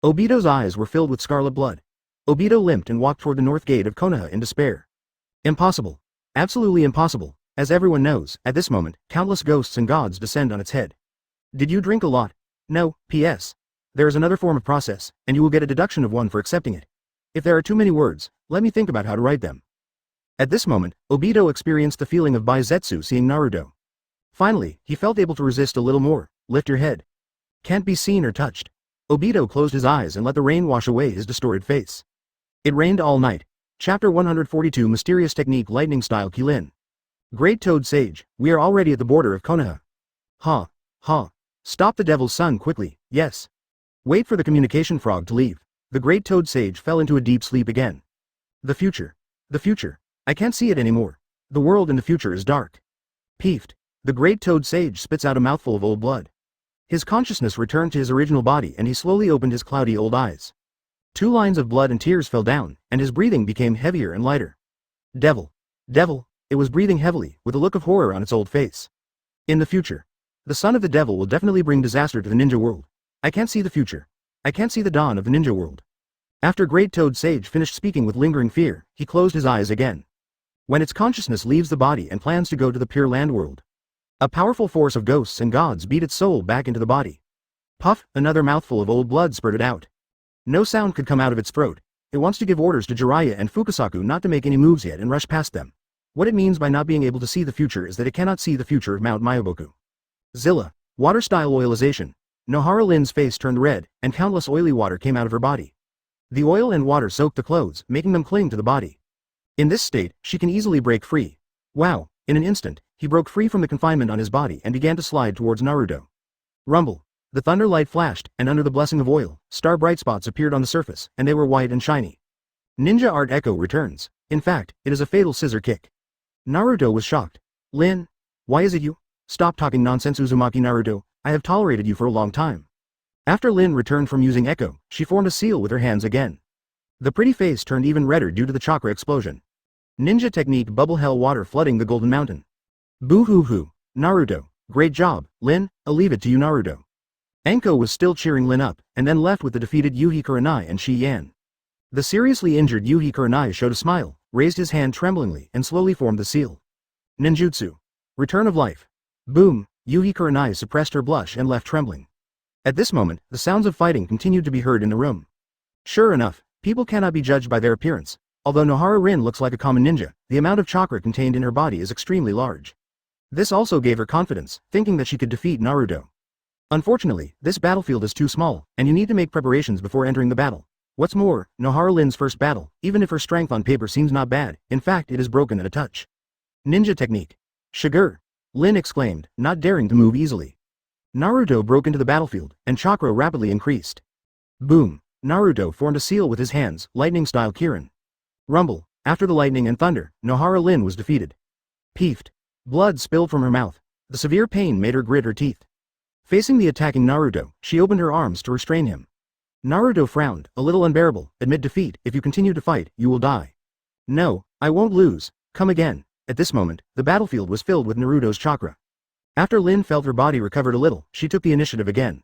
Obito's eyes were filled with scarlet blood. Obito limped and walked toward the north gate of Konoha in despair. Impossible. Absolutely impossible. As everyone knows, at this moment, countless ghosts and gods descend on its head. Did you drink a lot? No, P.S. There is another form of process, and you will get a deduction of 1 for accepting it. If there are too many words, let me think about how to write them. At this moment, Obito experienced the feeling of Bai Zetsu seeing Naruto. Finally, he felt able to resist a little more. Lift your head. Can't be seen or touched. Obito closed his eyes and let the rain wash away his distorted face. It rained all night. Chapter 142 Mysterious Technique Lightning Style Kilin. Great Toad Sage, we are already at the border of Konoha. Ha. Stop the devil's son quickly, yes. Wait for the communication frog to leave. The great toad sage fell into a deep sleep again. The future. The future. I can't see it anymore. The world in the future is dark. Peeved. The great toad sage spits out a mouthful of old blood. His consciousness returned to his original body and he slowly opened his cloudy old eyes. 2 lines of blood and tears fell down, and his breathing became heavier and lighter. Devil. Devil. It was breathing heavily, with a look of horror on its old face. In the future. The son of the devil will definitely bring disaster to the ninja world. I can't see the future. I can't see the dawn of the ninja world. After Great Toad Sage finished speaking with lingering fear, he closed his eyes again. When its consciousness leaves the body and plans to go to the Pure Land world, a powerful force of ghosts and gods beat its soul back into the body. Puff, another mouthful of old blood spurted out. No sound could come out of its throat. It wants to give orders to Jiraiya and Fukasaku not to make any moves yet and rush past them. What it means by not being able to see the future is that it cannot see the future of Mount Myoboku. Zilla. Water-style oilization. Nohara Lin's face turned red, and countless oily water came out of her body. The oil and water soaked the clothes, making them cling to the body. In this state, she can easily break free. Wow, in an instant, he broke free from the confinement on his body and began to slide towards Naruto. Rumble. The thunder light flashed, and under the blessing of oil, star bright spots appeared on the surface, and they were white and shiny. Ninja Art Echo returns. In fact, it is a fatal scissor kick. Naruto was shocked. Lin? Why is it you? Stop talking nonsense, Uzumaki Naruto. I have tolerated you for a long time. After Lin returned from using Echo, she formed a seal with her hands again. The pretty face turned even redder due to the chakra explosion. Ninja technique bubble hell water flooding the Golden Mountain. Boo-hoo-hoo. Naruto. Great job, Lin. I'll leave it to you, Naruto. Anko was still cheering Lin up, and then left with the defeated Yuhi Kurenai and Shi Yan. The seriously injured Yuhi Kurenai showed a smile, raised his hand tremblingly and slowly formed the seal. Ninjutsu. Return of life. Boom. Yuhi Kurenai suppressed her blush and left trembling. At this moment, the sounds of fighting continued to be heard in the room. Sure enough, people cannot be judged by their appearance. Although Nohara Rin looks like a common ninja, the amount of chakra contained in her body is extremely large. This also gave her confidence, thinking that she could defeat Naruto. Unfortunately, this battlefield is too small, and you need to make preparations before entering the battle. What's more, Nohara Lin's first battle, even if her strength on paper seems not bad, in fact it is broken at a touch. Ninja technique. Shigur. Lin exclaimed, not daring to move easily. Naruto broke into the battlefield, and chakra rapidly increased. Boom. Naruto formed a seal with his hands, lightning-style Kirin. Rumble. After the lightning and thunder, Nohara Lin was defeated. Peeved. Blood spilled from her mouth. The severe pain made her grit her teeth. Facing the attacking Naruto, she opened her arms to restrain him. Naruto frowned, a little unbearable. Admit defeat. If you continue to fight, you will die. No, I won't lose. Come again. At this moment, the battlefield was filled with Naruto's chakra. After Lin felt her body recovered a little, she took the initiative again.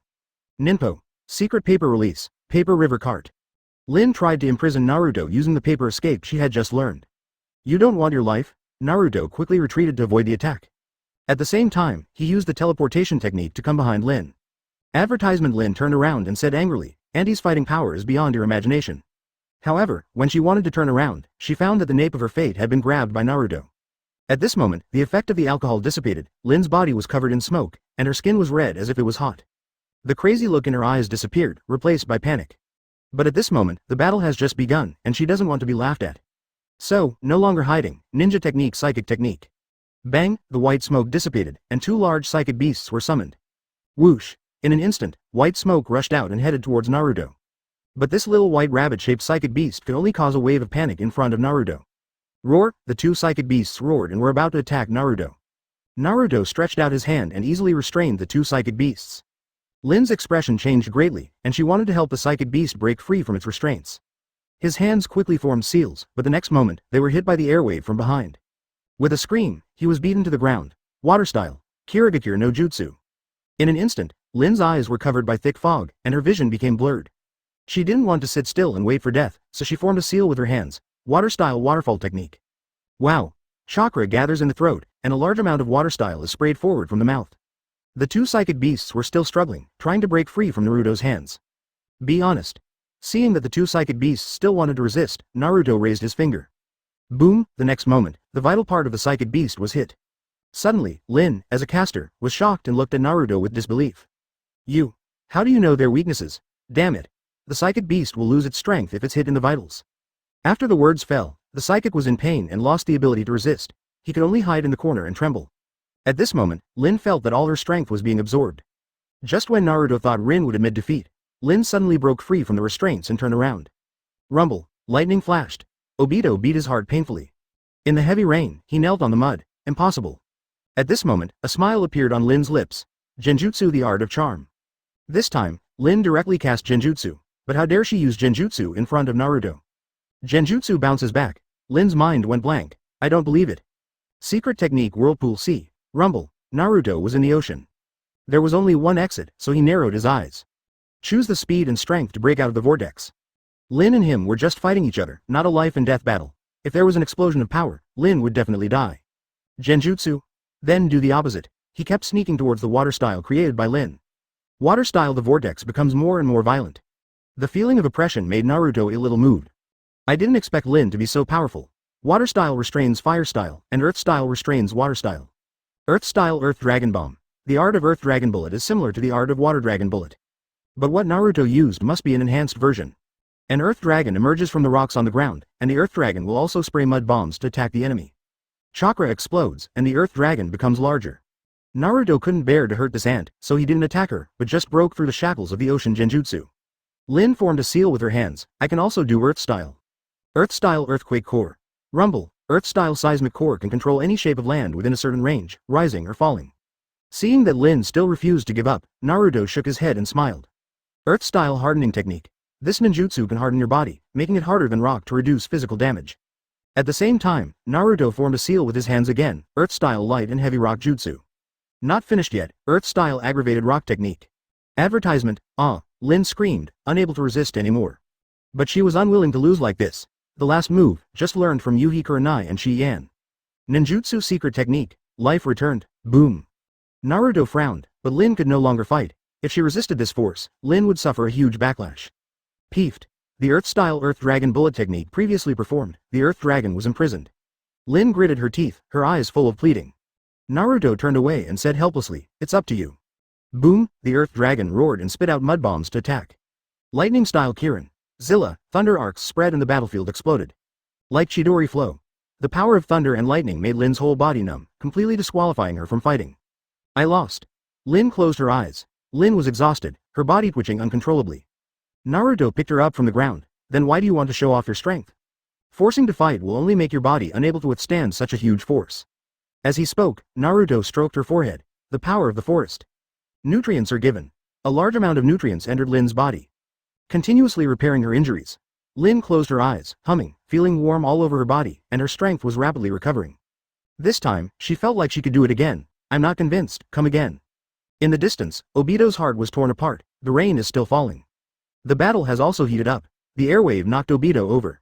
Ninpo. Secret paper release. Paper river cart. Lin tried to imprison Naruto using the paper escape she had just learned. You don't want your life? Naruto quickly retreated to avoid the attack. At the same time, he used the teleportation technique to come behind Lin. Advertisement. Lin turned around and said angrily, Andy's fighting power is beyond your imagination. However, when she wanted to turn around, she found that the nape of her fate had been grabbed by Naruto. At this moment, the effect of the alcohol dissipated, Lin's body was covered in smoke, and her skin was red as if it was hot. The crazy look in her eyes disappeared, replaced by panic. But at this moment, the battle has just begun, and she doesn't want to be laughed at. So, no longer hiding, ninja technique, psychic technique. Bang, the white smoke dissipated, and 2 large psychic beasts were summoned. Whoosh. In an instant, white smoke rushed out and headed towards Naruto. But this little white rabbit-shaped psychic beast could only cause a wave of panic in front of Naruto. Roar. The 2 psychic beasts roared and were about to attack Naruto. Naruto stretched out his hand and easily restrained the 2 psychic beasts. Lin's expression changed greatly, and she wanted to help the psychic beast break free from its restraints. His hands quickly formed seals, but the next moment, they were hit by the airwave from behind. With a scream, he was beaten to the ground. Water style. Kirigakure no Jutsu. In an instant, Lin's eyes were covered by thick fog, and her vision became blurred. She didn't want to sit still and wait for death, so she formed a seal with her hands. Water style waterfall technique. Wow. Chakra gathers in the throat, and a large amount of water style is sprayed forward from the mouth. The 2 psychic beasts were still struggling, trying to break free from Naruto's hands. Be honest. Seeing that the 2 psychic beasts still wanted to resist, Naruto raised his finger. Boom. The next moment, the vital part of the psychic beast was hit. Suddenly, Lin, as a caster, was shocked and looked at Naruto with disbelief. You. How do you know their weaknesses? Damn it. The psychic beast will lose its strength if it's hit in the vitals. After the words fell, the psychic was in pain and lost the ability to resist. He could only hide in the corner and tremble. At this moment, Lin felt that all her strength was being absorbed. Just when Naruto thought Rin would admit defeat, Lin suddenly broke free from the restraints and turned around. Rumble, lightning flashed. Obito beat his heart painfully. In the heavy rain, he knelt on the mud. Impossible. At this moment, a smile appeared on Lin's lips. Genjutsu, the art of charm. This time, Lin directly cast Genjutsu, but how dare she use Genjutsu in front of Naruto? Genjutsu bounces back. Lin's mind went blank. I don't believe it. Secret technique Whirlpool Sea. Rumble. Naruto was in the ocean. There was only one exit, so he narrowed his eyes. Choose the speed and strength to break out of the vortex. Lin and him were just fighting each other, not a life and death battle. If there was an explosion of power, Lin would definitely die. Genjutsu? Then do the opposite. He kept sneaking towards the water style created by Lin. Water style, the vortex becomes more and more violent. The feeling of oppression made Naruto a little moved. I didn't expect Lin to be so powerful. Water style restrains fire style, and earth style restrains water style. Earth style Earth Dragon Bomb. The art of Earth Dragon Bullet is similar to the art of Water Dragon Bullet. But what Naruto used must be an enhanced version. An Earth Dragon emerges from the rocks on the ground, and the Earth Dragon will also spray mud bombs to attack the enemy. Chakra explodes, and the Earth Dragon becomes larger. Naruto couldn't bear to hurt this ant, so he didn't attack her, but just broke through the shackles of the ocean Genjutsu. Lin formed a seal with her hands. I can also do Earth style. Earth style Earthquake Core. Rumble. Earth style Seismic Core can control any shape of land within a certain range, rising or falling. Seeing that Lin still refused to give up, Naruto shook his head and smiled. Earth style Hardening Technique. This ninjutsu can harden your body, making it harder than rock to reduce physical damage. At the same time, Naruto formed a seal with his hands again. Earth style Light and Heavy Rock Jutsu. Not finished yet. Earth style Aggravated Rock Technique. Advertisement. Lin screamed, unable to resist anymore. But she was unwilling to lose like this. The last move, just learned from Yuhi Kurenai and Shi Yan. Ninjutsu Secret Technique. Life returned. Boom. Naruto frowned, but Lin could no longer fight. If she resisted this force, Lin would suffer a huge backlash. Peeved. The Earth-style Earth Dragon Bullet technique previously performed, the Earth Dragon was imprisoned. Lin gritted her teeth, her eyes full of pleading. Naruto turned away and said helplessly, it's up to you. Boom, the Earth Dragon roared and spit out mud bombs to attack. Lightning-style Kirin. Zilla, thunder arcs spread and the battlefield exploded. Like Chidori flow. The power of thunder and lightning made Lin's whole body numb, completely disqualifying her from fighting. I lost. Lin closed her eyes. Lin was exhausted, her body twitching uncontrollably. Naruto picked her up from the ground. Then why do you want to show off your strength? Forcing to fight will only make your body unable to withstand such a huge force. As he spoke, Naruto stroked her forehead. The power of the forest. Nutrients are given. A large amount of nutrients entered Lin's body, continuously repairing her injuries. Lin closed her eyes, humming, feeling warm all over her body, and her strength was rapidly recovering. This time, she felt like she could do it again. I'm not convinced, come again. In the distance, Obito's heart was torn apart. The rain is still falling. The battle has also heated up. The airwave knocked Obito over.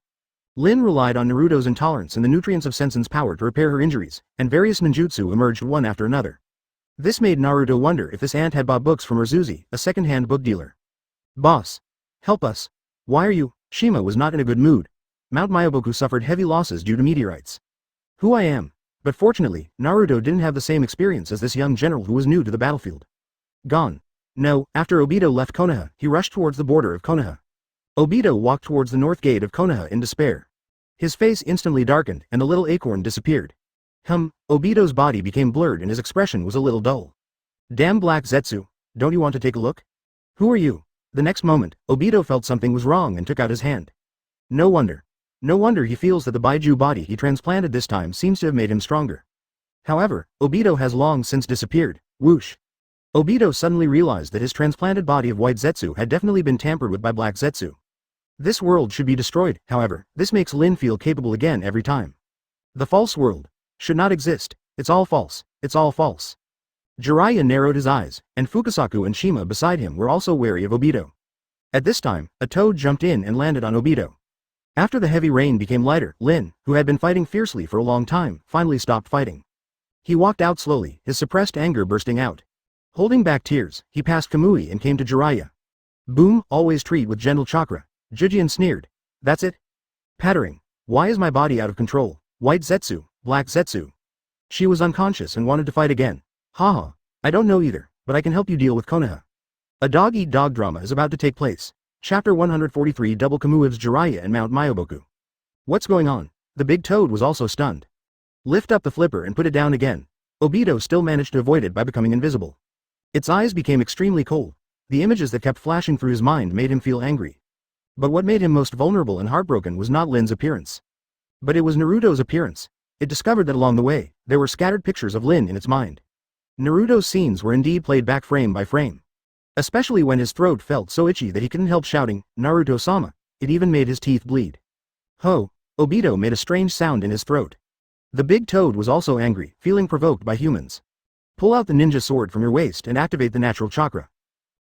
Lin relied on Naruto's intolerance and the nutrients of Sensen's power to repair her injuries, and various ninjutsu emerged one after another. This made Naruto wonder if this ant had bought books from Urzuzi, a second-hand book dealer. Boss. Help us. Why are you? Shima was not in a good mood. Mount Myoboku suffered heavy losses due to meteorites. Who I am. But fortunately, Naruto didn't have the same experience as this young general who was new to the battlefield. Gone. No, after Obito left Konoha, he rushed towards the border of Konoha. Obito walked towards the north gate of Konoha in despair. His face instantly darkened and the little acorn disappeared. Obito's body became blurred and his expression was a little dull. Damn black Zetsu, don't you want to take a look? Who are you? The next moment, Obito felt something was wrong and took out his hand. No wonder. No wonder he feels that the Bai Jue body he transplanted this time seems to have made him stronger. However, Obito has long since disappeared. Whoosh. Obito suddenly realized that his transplanted body of white Zetsu had definitely been tampered with by black Zetsu. This world should be destroyed, however, this makes Lin feel capable again every time. The false world should not exist. It's all false. It's all false. Jiraiya narrowed his eyes, and Fukasaku and Shima beside him were also wary of Obito. At this time, a toad jumped in and landed on Obito. After the heavy rain became lighter, Lin, who had been fighting fiercely for a long time, finally stopped fighting. He walked out slowly, his suppressed anger bursting out. Holding back tears, he passed Kamui and came to Jiraiya. Boom, always treat with gentle chakra. Jujian sneered. That's it? Pattering. Why is my body out of control? White Zetsu, black Zetsu. She was unconscious and wanted to fight again. Haha. I don't know either, but I can help you deal with Konoha. A dog-eat-dog drama is about to take place. Chapter 143 Double Kamuiv's Jiraiya and Mount Myoboku. What's going on? The big toad was also stunned. Lift up the flipper and put it down again. Obito still managed to avoid it by becoming invisible. Its eyes became extremely cold. The images that kept flashing through his mind made him feel angry. But what made him most vulnerable and heartbroken was not Lin's appearance. But it was Naruto's appearance. It discovered that along the way, there were scattered pictures of Lin in its mind. Naruto's scenes were indeed played back frame by frame. Especially when his throat felt so itchy that he couldn't help shouting, "Naruto-sama." It even made his teeth bleed. Ho! Obito made a strange sound in his throat. The big toad was also angry, feeling provoked by humans. Pull out the ninja sword from your waist and activate the natural chakra.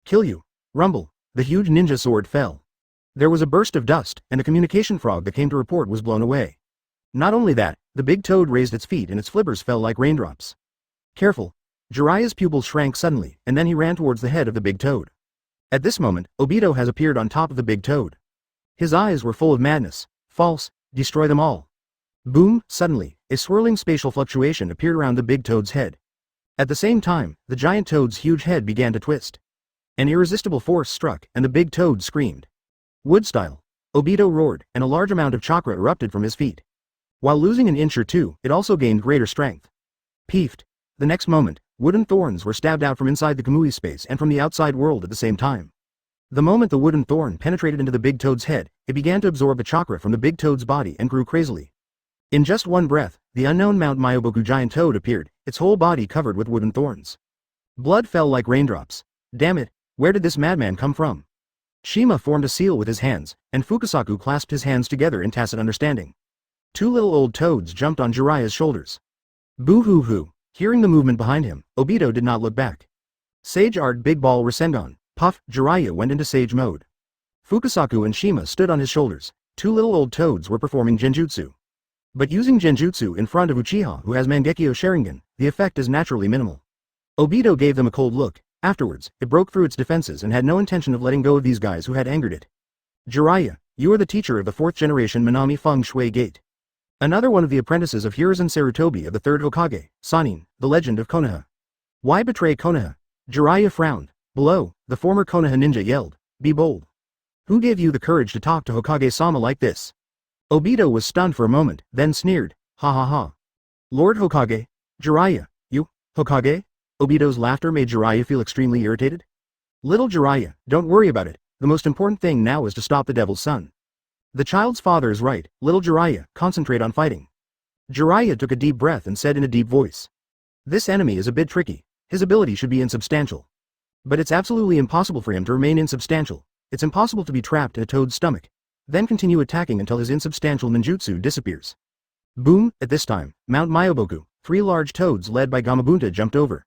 Kill you. Rumble. The huge ninja sword fell. There was a burst of dust, and the communication frog that came to report was blown away. Not only that, the big toad raised its feet and its flippers fell like raindrops. Careful. Jiraiya's pupils shrank suddenly, and then he ran towards the head of the big toad. At this moment, Obito has appeared on top of the big toad. His eyes were full of madness. False. Destroy them all. Boom! Suddenly, a swirling spatial fluctuation appeared around the big toad's head. At the same time, the giant toad's huge head began to twist. An irresistible force struck, and the big toad screamed. Wood style. Obito roared, and a large amount of chakra erupted from his feet. While losing an inch or two, it also gained greater strength. Peefed. The next moment, wooden thorns were stabbed out from inside the Kamui space and from the outside world at the same time. The moment the wooden thorn penetrated into the big toad's head, it began to absorb the chakra from the big toad's body and grew crazily. In just one breath, the unknown Mount Myoboku giant toad appeared, its whole body covered with wooden thorns. Blood fell like raindrops. Damn it, where did this madman come from? Shima formed a seal with his hands, and Fukasaku clasped his hands together in tacit understanding. Two little old toads jumped on Jiraiya's shoulders. Boo-hoo-hoo. Hearing the movement behind him, Obito did not look back. Sage Art Big Ball Rasengan. Puff, Jiraiya went into Sage mode. Fukasaku and Shima stood on his shoulders. Two little old toads were performing Genjutsu. But using Genjutsu in front of Uchiha who has Mangekyo Sharingan, the effect is naturally minimal. Obito gave them a cold look. Afterwards, it broke through its defenses and had no intention of letting go of these guys who had angered it. Jiraiya, you are the teacher of the 4th generation Minami Feng Shui Gate. Another one of the apprentices of Hiruzen Sarutobi of the 3rd Hokage, Sannin, the legend of Konoha. Why betray Konoha? Jiraiya frowned. Below, the former Konoha ninja yelled, be bold. Who gave you the courage to talk to Hokage-sama like this? Obito was stunned for a moment, then sneered, ha ha ha. Lord Hokage? Jiraiya, you, Hokage? Obito's laughter made Jiraiya feel extremely irritated. Little Jiraiya, don't worry about it, the most important thing now is to stop the devil's son. The child's father is right, little Jiraiya, concentrate on fighting. Jiraiya took a deep breath and said in a deep voice. This enemy is a bit tricky, his ability should be insubstantial. But it's absolutely impossible for him to remain insubstantial. It's impossible to be trapped in a toad's stomach. Then continue attacking until his insubstantial ninjutsu disappears. Boom, at this time, Mount Myoboku, 3 large toads led by Gamabunta jumped over.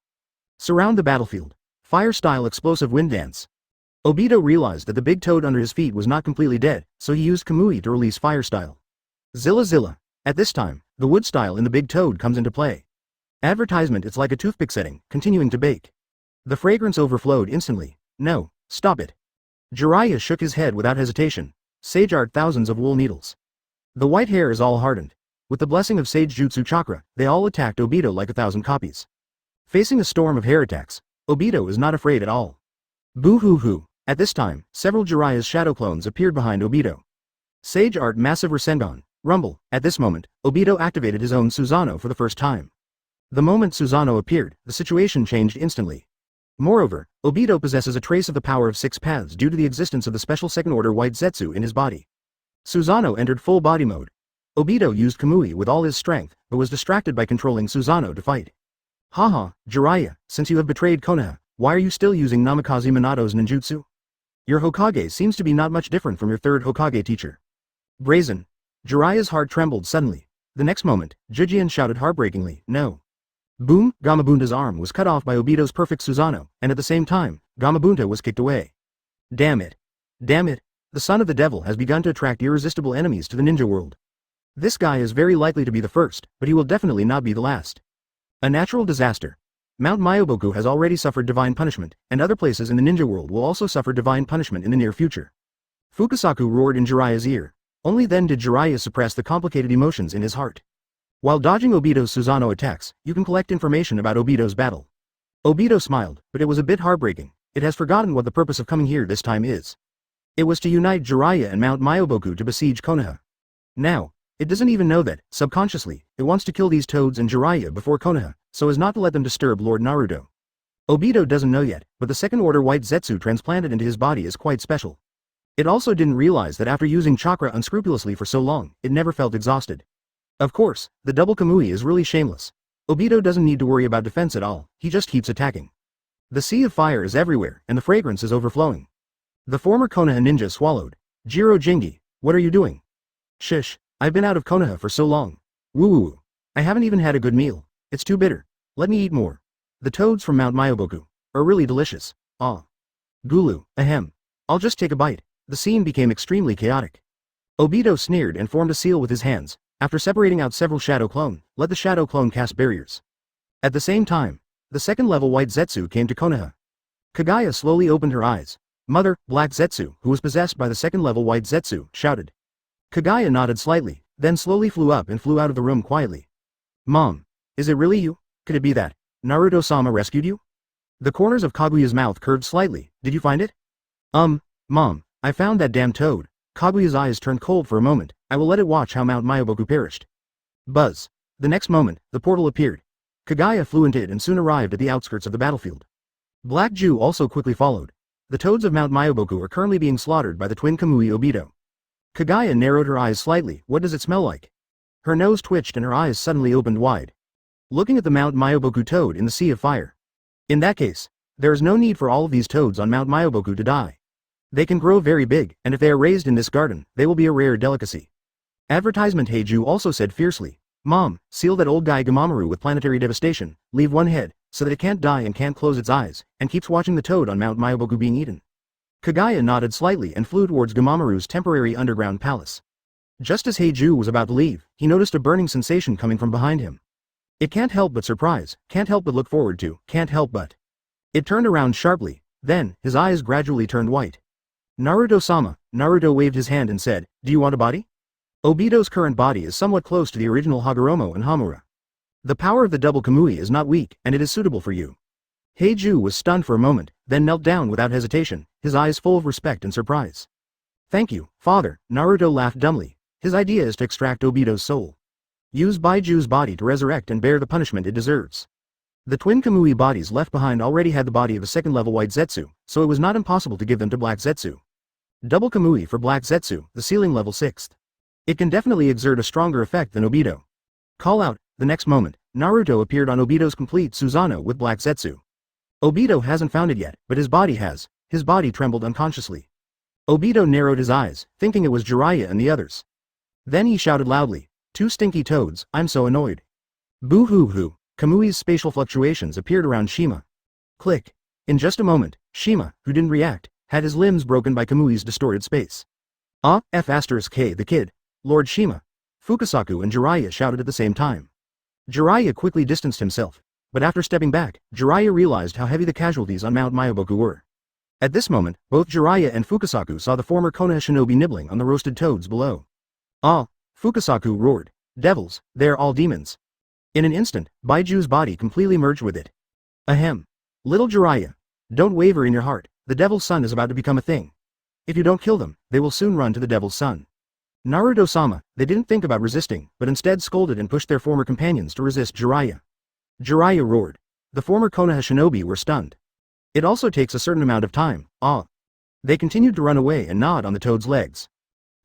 Surround the battlefield. Fire-style explosive wind dance. Obito realized that the big toad under his feet was not completely dead, so he used Kamui to release fire-style. Zilla Zilla. At this time, the wood style in the big toad comes into play. Advertisement it's like a toothpick setting, continuing to bake. The fragrance overflowed instantly. No, stop it. Jiraiya shook his head without hesitation. Sage Art thousands of wool needles. The white hair is all hardened. With the blessing of Sage Jutsu Chakra, they all attacked Obito like 1,000 copies. Facing a storm of hair attacks, Obito is not afraid at all. Boo-hoo-hoo. At this time, several Jiraiya's shadow clones appeared behind Obito. Sage Art Massive Rasengan. Rumble. At this moment, Obito activated his own Susanoo for the first time. The moment Susanoo appeared, the situation changed instantly. Moreover, Obito possesses a trace of the power of 6 paths due to the existence of the special second-order white Zetsu in his body. Susanoo entered full body mode. Obito used Kamui with all his strength, but was distracted by controlling Susanoo to fight. Haha, Jiraiya, since you have betrayed Konoha, why are you still using Namikaze Minato's ninjutsu? Your Hokage seems to be not much different from your 3rd Hokage teacher. Brazen. Jiraiya's heart trembled suddenly. The next moment, Jijian shouted heartbreakingly, no. Boom, Gamabunta's arm was cut off by Obito's perfect Susanoo, and at the same time, Gamabunta was kicked away. Damn it. Damn it. The son of the devil has begun to attract irresistible enemies to the ninja world. This guy is very likely to be the first, but he will definitely not be the last. A natural disaster. Mount Myoboku has already suffered divine punishment, and other places in the ninja world will also suffer divine punishment in the near future. Fukasaku roared in Jiraiya's ear. Only then did Jiraiya suppress the complicated emotions in his heart. While dodging Obito's Susanoo attacks, you can collect information about Obito's battle. Obito smiled, but it was a bit heartbreaking. It has forgotten what the purpose of coming here this time is. It was to unite Jiraiya and Mount Myoboku to besiege Konoha. Now, it doesn't even know that, subconsciously, it wants to kill these toads and Jiraiya before Konoha, so as not to let them disturb Lord Naruto. Obito doesn't know yet, but the second-order white Zetsu transplanted into his body is quite special. It also didn't realize that after using chakra unscrupulously for so long, it never felt exhausted. Of course, the double Kamui is really shameless. Obito doesn't need to worry about defense at all, he just keeps attacking. The sea of fire is everywhere, and the fragrance is overflowing. The former Konoha ninja swallowed. Jiro Jingi, what are you doing? Shish, I've been out of Konoha for so long. Woo woo woo. I haven't even had a good meal. It's too bitter. Let me eat more. The toads from Mount Myoboku are really delicious. Ah. Gulu, ahem. I'll just take a bite. The scene became extremely chaotic. Obito sneered and formed a seal with his hands. After separating out several shadow clone, let the shadow clone cast barriers. At the same time, the second-level white Zetsu came to Konoha. Kaguya slowly opened her eyes. Mother, Black Zetsu, who was possessed by the second-level white Zetsu, shouted. Kaguya nodded slightly, then slowly flew up and flew out of the room quietly. Mom, is it really you? Could it be that Naruto-sama rescued you? The corners of Kaguya's mouth curved slightly. Did you find it? Mom, I found that damn toad. Kaguya's eyes turned cold for a moment. I will let it watch how Mount Myoboku perished. Buzz. The next moment, the portal appeared. Kaguya flew into it and soon arrived at the outskirts of the battlefield. Black Jue also quickly followed. The toads of Mount Myoboku are currently being slaughtered by the twin Kamui Obito. Kaguya narrowed her eyes slightly. What does it smell like? Her nose twitched and her eyes suddenly opened wide. Looking at the Mount Myoboku toad in the sea of fire. In that case, there is no need for all of these toads on Mount Myoboku to die. They can grow very big, and if they are raised in this garden, they will be a rare delicacy. Advertisement Heiju also said fiercely. Mom, seal that old guy Gamamaru with planetary devastation, leave one head, so that it can't die and can't close its eyes, and keeps watching the toad on Mount Myoboku being eaten. Kaguya nodded slightly and flew towards Gamamaru's temporary underground palace. Just as Heiju was about to leave, he noticed a burning sensation coming from behind him. It can't help but surprise, can't help but look forward to, can't help but. It turned around sharply, then, his eyes gradually turned white. Naruto-sama, Naruto waved his hand and said, do you want a body? Obito's current body is somewhat close to the original Hagoromo and Hamura. The power of the double Kamui is not weak, and it is suitable for you. Heiju was stunned for a moment, then knelt down without hesitation, his eyes full of respect and surprise. Thank you, father, Naruto laughed dumbly. His idea is to extract Obito's soul. Use Bai Jue's body to resurrect and bear the punishment it deserves. The twin Kamui bodies left behind already had the body of a second-level white Zetsu, so it was not impossible to give them to Black Zetsu. Double Kamui for Black Zetsu, the ceiling level 6th. It can definitely exert a stronger effect than Obito. Call out. The next moment, Naruto appeared on Obito's complete Susanoo with Black Zetsu. Obito hasn't found it yet, but his body has. His body trembled unconsciously. Obito narrowed his eyes, thinking it was Jiraiya and the others. Then he shouted loudly, two stinky toads, I'm so annoyed. Boo-hoo-hoo. Kamui's spatial fluctuations appeared around Shima. Click. In just a moment, Shima, who didn't react, had his limbs broken by Kamui's distorted space. F***K the kid. Lord Shima. Fukasaku and Jiraiya shouted at the same time. Jiraiya quickly distanced himself, but after stepping back, Jiraiya realized how heavy the casualties on Mount Myoboku were. At this moment, both Jiraiya and Fukasaku saw the former Konoha shinobi nibbling on the roasted toads below. Fukasaku roared. Devils, they're all demons. In an instant, Bai Jue's body completely merged with it. Ahem. Little Jiraiya. Don't waver in your heart, the Devil's Son is about to become a thing. If you don't kill them, they will soon run to the Devil's Son. Naruto-sama, they didn't think about resisting, but instead scolded and pushed their former companions to resist Jiraiya. Jiraiya roared. The former Konoha shinobi were stunned. It also takes a certain amount of time. They continued to run away and gnawed on the toad's legs.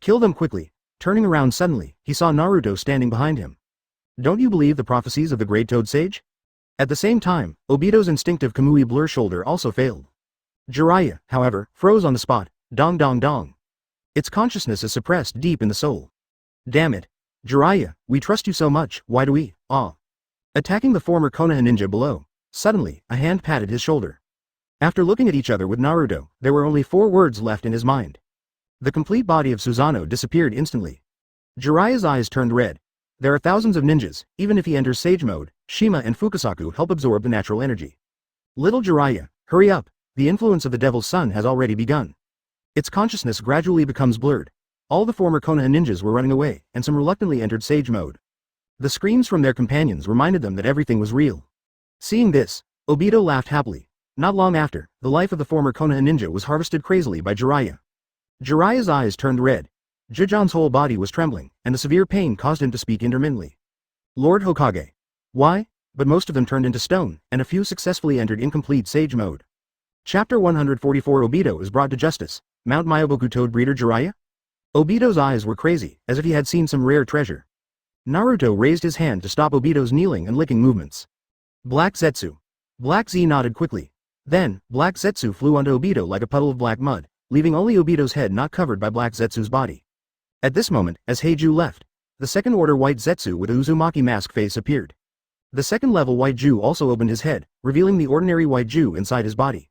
Kill them quickly. Turning around suddenly, he saw Naruto standing behind him. Don't you believe the prophecies of the great toad sage? At the same time, Obito's instinctive Kamui blur shoulder also failed. Jiraiya, however, froze on the spot. Dong dong dong. Its consciousness is suppressed deep in the soul. Damn it. Jiraiya, we trust you so much, why do we, Attacking the former Konoha ninja below. Suddenly, a hand patted his shoulder. After looking at each other with Naruto, there were only 4 words left in his mind. The complete body of Susanoo disappeared instantly. Jiraiya's eyes turned red. There are thousands of ninjas, even if he enters Sage Mode, Shima and Fukasaku help absorb the natural energy. Little Jiraiya, hurry up, the influence of the Devil's Son has already begun. Its consciousness gradually becomes blurred. All the former Konoha ninjas were running away, and some reluctantly entered Sage Mode. The screams from their companions reminded them that everything was real. Seeing this, Obito laughed happily. Not long after, the life of the former Konoha ninja was harvested crazily by Jiraiya. Jiraiya's eyes turned red. Jijan's whole body was trembling, and the severe pain caused him to speak intermittently. Lord Hokage. Why? but most of them turned into stone, and a few successfully entered incomplete sage mode. Chapter 144 Obito is brought to justice. Mount Myoboku Toad breeder Jiraiya? Obito's eyes were crazy, as if he had seen some rare treasure. Naruto raised his hand to stop Obito's kneeling and licking movements. Black Zetsu. Black Z nodded quickly. Then, Black Zetsu flew onto Obito like a puddle of black mud, leaving only Obito's head not covered by Black Zetsu's body. At this moment, as Bai Jue left, the second-order White Zetsu with a Uzumaki mask face appeared. The second-level White Jue also opened his head, revealing the ordinary White Jue inside his body.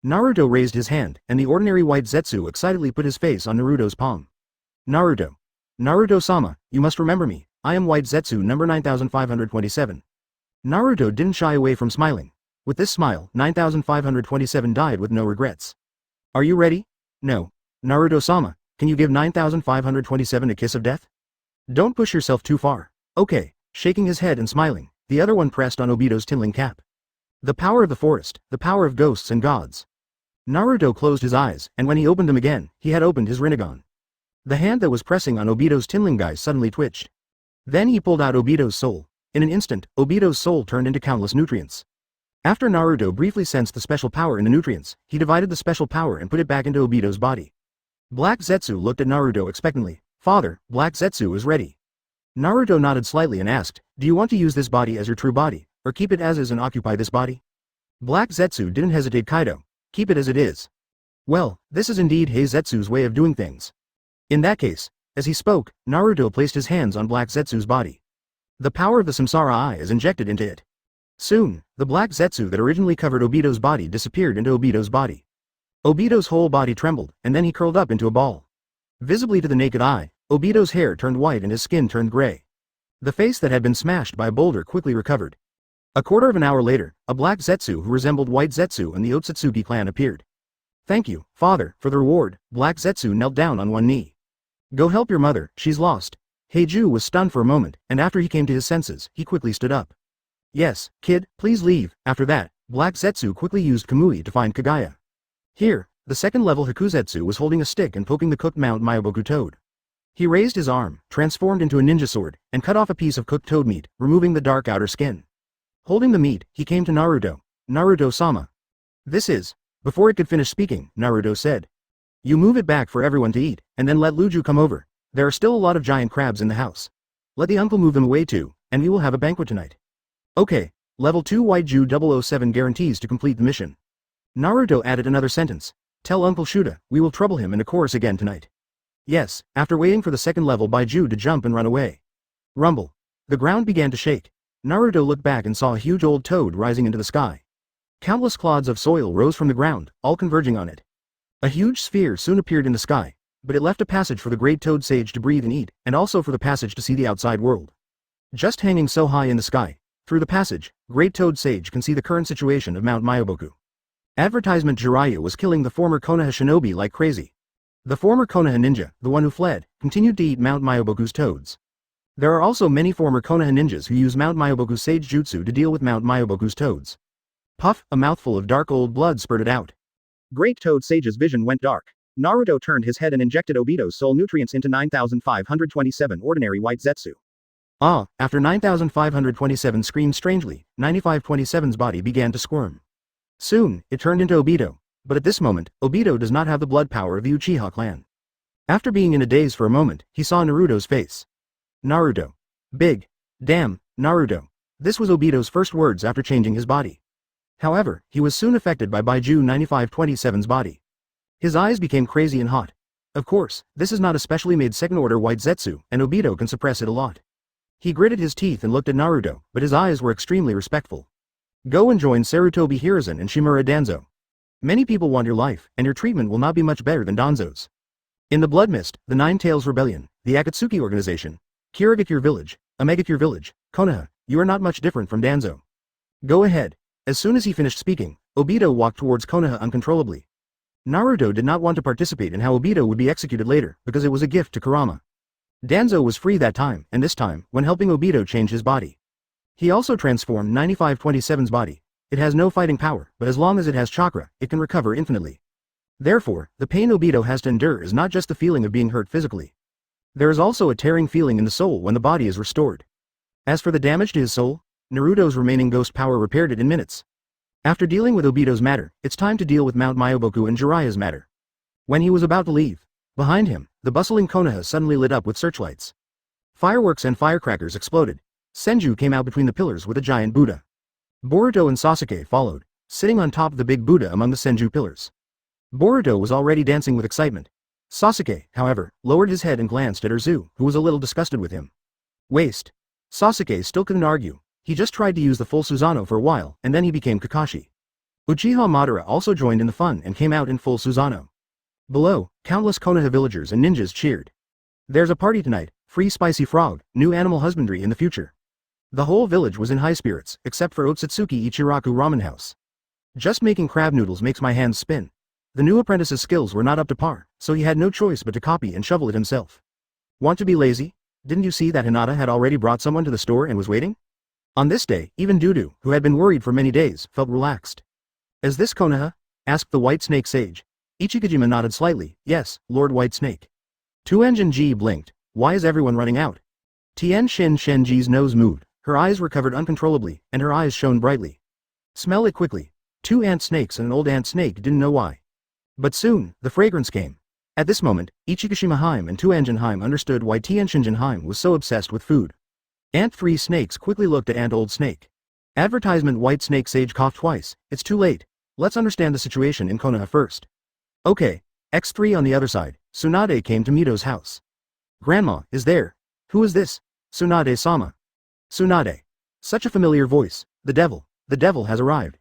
Naruto raised his hand, and the ordinary White Zetsu excitedly put his face on Naruto's palm. Naruto. Naruto-sama, you must remember me, I am White Zetsu number 9527. Naruto didn't shy away from smiling. With this smile, 9527 died with no regrets. Are you ready? No. Naruto-sama, can you give 9527 a kiss of death? Don't push yourself too far. Okay. Shaking his head and smiling, the other one pressed on Obito's tinling cap. The power of the forest, the power of ghosts and gods. Naruto closed his eyes, and when he opened them again, he had opened his Rinnegan. The hand that was pressing on Obito's tinling guy suddenly twitched. Then he pulled out Obito's soul. In an instant, Obito's soul turned into countless nutrients. After Naruto briefly sensed the special power in the nutrients, he divided the special power and put it back into Obito's body. Black Zetsu looked at Naruto expectantly. Father, Black Zetsu is ready. Naruto nodded slightly and asked, do you want to use this body as your true body, or keep it as is and occupy this body? Black Zetsu didn't hesitate. Kaido. Keep it as it is. Well, this is indeed Hei Zetsu's way of doing things. In that case, as he spoke, Naruto placed his hands on Black Zetsu's body. The power of the Samsara Eye is injected into it. Soon, the Black Zetsu that originally covered Obito's body disappeared into Obito's body. Obito's whole body trembled, and then he curled up into a ball. Visibly to the naked eye, Obito's hair turned white and his skin turned gray. The face that had been smashed by a boulder quickly recovered. A quarter of an hour later, a Black Zetsu who resembled White Zetsu and the Ōtsutsuki clan appeared. Thank you, father, for the reward. Black Zetsu knelt down on one knee. Go help your mother, she's lost. Bai Jue was stunned for a moment, and after he came to his senses, he quickly stood up. Yes, kid, please leave. After that, Black Zetsu quickly used Kamui to find Kaguya. Here, the second-level Hikuzetsu was holding a stick and poking the cooked Mount Myoboku toad. He raised his arm, transformed into a ninja sword, and cut off a piece of cooked toad meat, removing the dark outer skin. Holding the meat, he came to Naruto. Naruto-sama. This is. Before it could finish speaking, Naruto said. You move it back for everyone to eat, and then let Luju come over. There are still a lot of giant crabs in the house. Let the uncle move them away too, and we will have a banquet tonight. Okay, level 2 White Jue 007 guarantees to complete the mission. Naruto added another sentence. Tell Uncle Shuda, we will trouble him in a chorus again tonight. Yes, after waiting for the second level Bai Jue to jump and run away. Rumble. The ground began to shake. Naruto looked back and saw a huge old toad rising into the sky. Countless clods of soil rose from the ground, all converging on it. A huge sphere soon appeared in the sky, but it left a passage for the great toad sage to breathe and eat, and also for the passage to see the outside world. Just hanging so high in the sky, through the passage, great toad sage can see the current situation of Mount Myoboku. Advertisement Jiraiya was killing the former Konoha shinobi like crazy. The former Konoha ninja, the one who fled, continued to eat Mount Myoboku's toads. There are also many former Konoha ninjas who use Mount Myoboku's sage jutsu to deal with Mount Myoboku's toads. Puff, a mouthful of dark old blood spurted out. Great toad sage's vision went dark. Naruto turned his head and injected Obito's soul nutrients into 9527 ordinary White Zetsu. After 9527 screamed strangely, 9527's body began to squirm. Soon, it turned into Obito, but at this moment, Obito does not have the blood power of the Uchiha clan. After being in a daze for a moment, he saw Naruto's face. Naruto. Big. Damn, Naruto. This was Obito's first words after changing his body. However, he was soon affected by Bai Jue 9527's body. His eyes became crazy and hot. Of course, this is not a specially made second-order White Zetsu, and Obito can suppress it a lot. He gritted his teeth and looked at Naruto, but his eyes were extremely respectful. Go and join Sarutobi Hiruzen and Shimura Danzo. Many people want your life, and your treatment will not be much better than Danzo's. In the Blood Mist, the Nine Tails Rebellion, the Akatsuki Organization, Kirigakure Village, Omegakure Village, Konoha, you are not much different from Danzo. Go ahead. As soon as he finished speaking, Obito walked towards Konoha uncontrollably. Naruto did not want to participate in how Obito would be executed later, because it was a gift to Kurama. Danzo was free that time, and this time, when helping Obito change his body. He also transformed 9527's body. It has no fighting power, but as long as it has chakra, it can recover infinitely. Therefore, the pain Obito has to endure is not just the feeling of being hurt physically. There is also a tearing feeling in the soul when the body is restored. As for the damage to his soul, Naruto's remaining ghost power repaired it in minutes. After dealing with Obito's matter, it's time to deal with Mount Myoboku and Jiraiya's matter. When he was about to leave, behind him, the bustling Konoha suddenly lit up with searchlights. Fireworks and firecrackers exploded. Senju came out between the pillars with a giant Buddha. Boruto and Sasuke followed, sitting on top of the big Buddha among the Senju pillars. Boruto was already dancing with excitement. Sasuke, however, lowered his head and glanced at Urzu, who was a little disgusted with him. Waste. Sasuke still couldn't argue. He just tried to use the full Susanoo for a while, and then he became Kakashi. Uchiha Madara also joined in the fun and came out in full Susanoo. Below, countless Konoha villagers and ninjas cheered. There's a party tonight, free spicy frog, new animal husbandry in the future. The whole village was in high spirits, except for Ōtsutsuki Ichiraku Ramen House. Just making crab noodles makes my hands spin. The new apprentice's skills were not up to par, so he had no choice but to copy and shovel it himself. Want to be lazy? Didn't you see that Hinata had already brought someone to the store and was waiting? On this day, even Dudu, who had been worried for many days, felt relaxed. Is this Konoha? Asked the White Snake Sage. Ichikajima nodded slightly. Yes, Lord White Snake. Tuanjin Ji blinked. Why is everyone running out? Tien Shin Shenji's nose moved, her eyes were covered uncontrollably, and her eyes shone brightly. Smell it quickly. 2 ant snakes and an old ant snake didn't know why. But soon, the fragrance came. At this moment, Ichikashima Heim and Tuanjin Heim understood why Tianjin Heim was so obsessed with food. Ant 3 snakes quickly looked at Ant Old Snake. Advertisement White Snake Sage coughed twice. It's too late. Let's understand the situation in Konoha first. Okay. X3 on the other side, Tsunade came to Mito's house. Grandma, is there? Who is this? Tsunade-sama. Tsunade. Such a familiar voice. The devil has arrived.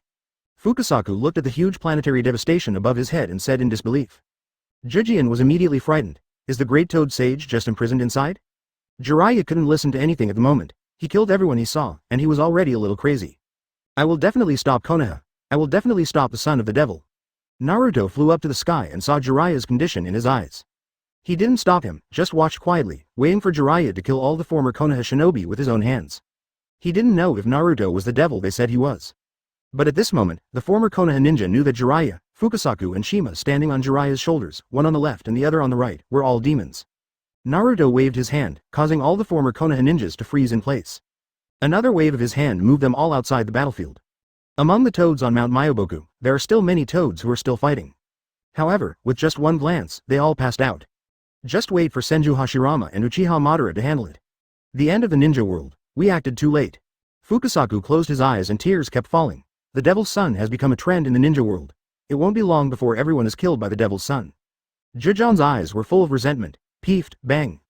Fukasaku looked at the huge planetary devastation above his head and said in disbelief. Jijian was immediately frightened. Is the Great Toad Sage just imprisoned inside? Jiraiya couldn't listen to anything at the moment. He killed everyone he saw, and he was already a little crazy. I will definitely stop Konoha. I will definitely stop the son of the devil. Naruto flew up to the sky and saw Jiraiya's condition in his eyes. He didn't stop him, just watched quietly, waiting for Jiraiya to kill all the former Konoha shinobi with his own hands. He didn't know if Naruto was the devil they said he was. But at this moment, the former Konoha ninja knew that Jiraiya, Fukasaku and Shima standing on Jiraiya's shoulders, one on the left and the other on the right, were all demons. Naruto waved his hand, causing all the former Konoha ninjas to freeze in place. Another wave of his hand moved them all outside the battlefield. Among the toads on Mount Myoboku, there are still many toads who are still fighting. However, with just one glance, they all passed out. Just wait for Senju Hashirama and Uchiha Madara to handle it. The end of the ninja world. We acted too late. Fukasaku closed his eyes and tears kept falling. The devil's son has become a trend in the ninja world. It won't be long before everyone is killed by the devil's son. Jijan's eyes were full of resentment. Peeved, bang.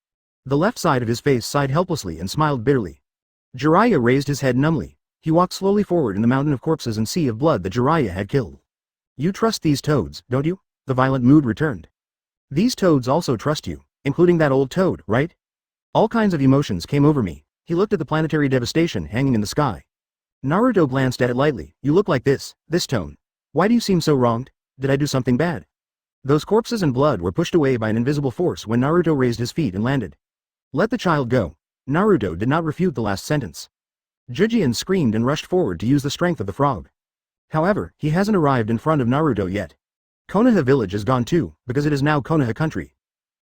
The left side of his face sighed helplessly and smiled bitterly. Jiraiya raised his head numbly. He walked slowly forward in the mountain of corpses and sea of blood that Jiraiya had killed. You trust these toads, don't you? The violent mood returned. These toads also trust you, including that old toad, right? All kinds of emotions came over me. He looked at the planetary devastation hanging in the sky. Naruto glanced at it lightly. You look like this tone. Why do you seem so wronged? Did I do something bad? Those corpses and blood were pushed away by an invisible force when Naruto raised his feet and landed. Let the child go. Naruto did not refute the last sentence. Jijian screamed and rushed forward to use the strength of the frog. However, he hasn't arrived in front of Naruto yet. Konoha village is gone too, because it is now Konoha country.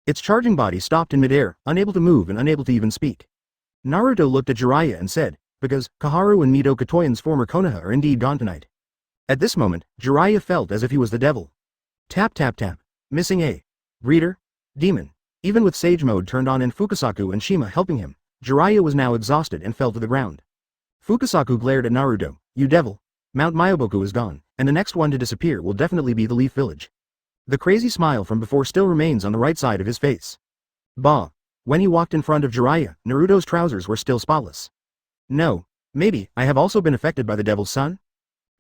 Its charging body stopped in midair, unable to move and unable to even speak. Naruto looked at Jiraiya and said, because Kaharu and Mito Katoyan's former Konoha are indeed gone tonight. At this moment, Jiraiya felt as if he was the devil. Tap tap tap. Missing a breeder? Demon. Even with Sage Mode turned on and Fukasaku and Shima helping him, Jiraiya was now exhausted and fell to the ground. Fukasaku glared at Naruto. You devil. Mount Myoboku is gone, and the next one to disappear will definitely be the Leaf Village. The crazy smile from before still remains on the right side of his face. Bah. When he walked in front of Jiraiya, Naruto's trousers were still spotless. No. Maybe, I have also been affected by the devil's son?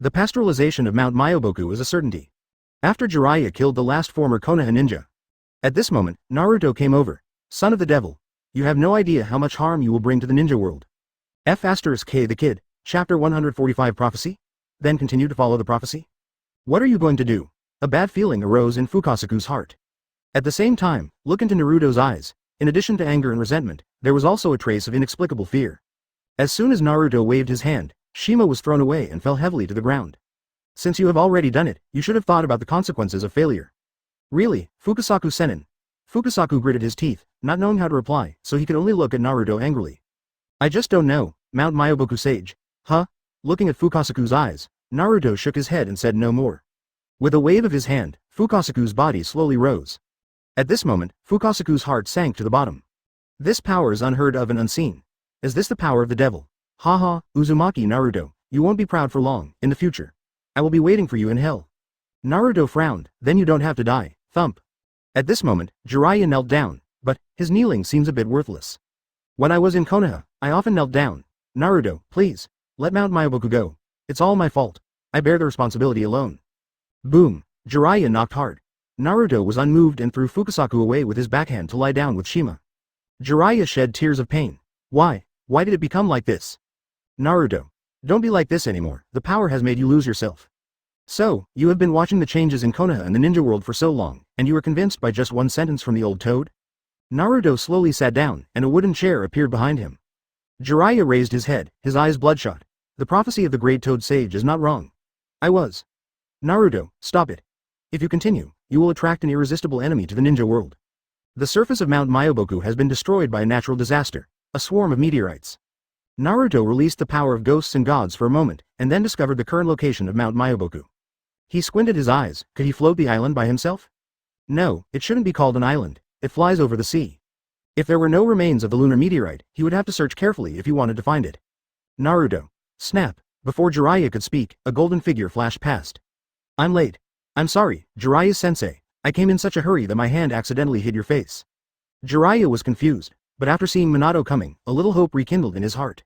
The pastoralization of Mount Myoboku is a certainty. After Jiraiya killed the last former Konoha ninja. At this moment, Naruto came over. Son of the devil. You have no idea how much harm you will bring to the ninja world. F*K the Kid, Chapter 145 Prophecy? Then continue to follow the prophecy? What are you going to do? A bad feeling arose in Fukasaku's heart. At the same time, look into Naruto's eyes. In addition to anger and resentment, there was also a trace of inexplicable fear. As soon as Naruto waved his hand, Shima was thrown away and fell heavily to the ground. Since you have already done it, you should have thought about the consequences of failure. Really, Fukasaku Senin. Fukasaku gritted his teeth, not knowing how to reply, so he could only look at Naruto angrily. I just don't know, Mount Myoboku Sage. Huh? Looking at Fukasaku's eyes, Naruto shook his head and said no more. With a wave of his hand, Fukasaku's body slowly rose. At this moment, Fukasaku's heart sank to the bottom. This power is unheard of and unseen. Is this the power of the devil? Haha, Uzumaki Naruto, you won't be proud for long, in the future. I will be waiting for you in hell. Naruto frowned, then you don't have to die, thump. At this moment, Jiraiya knelt down, but his kneeling seems a bit worthless. When I was in Konoha, I often knelt down. Naruto, please, let Mount Myoboku go. It's all my fault. I bear the responsibility alone. Boom, Jiraiya knocked hard. Naruto was unmoved and threw Fukasaku away with his backhand to lie down with Shima. Jiraiya shed tears of pain. Why did it become like this? Naruto, don't be like this anymore, the power has made you lose yourself. So, you have been watching the changes in Konoha and the ninja world for so long, and you were convinced by just one sentence from the old toad? Naruto slowly sat down, and a wooden chair appeared behind him. Jiraiya raised his head, his eyes bloodshot. The prophecy of the great toad sage is not wrong. I was. Naruto, stop it. If you continue, you will attract an irresistible enemy to the ninja world. The surface of Mount Myoboku has been destroyed by a natural disaster, a swarm of meteorites. Naruto released the power of ghosts and gods for a moment, and then discovered the current location of Mount Myoboku. He squinted his eyes. Could he float the island by himself? No, it shouldn't be called an island. It flies over the sea. If there were no remains of the lunar meteorite, he would have to search carefully if he wanted to find it. Naruto. Snap. Before Jiraiya could speak, a golden figure flashed past. I'm late. I'm sorry, Jiraiya-sensei. I came in such a hurry that my hand accidentally hit your face. Jiraiya was confused, but after seeing Minato coming, a little hope rekindled in his heart.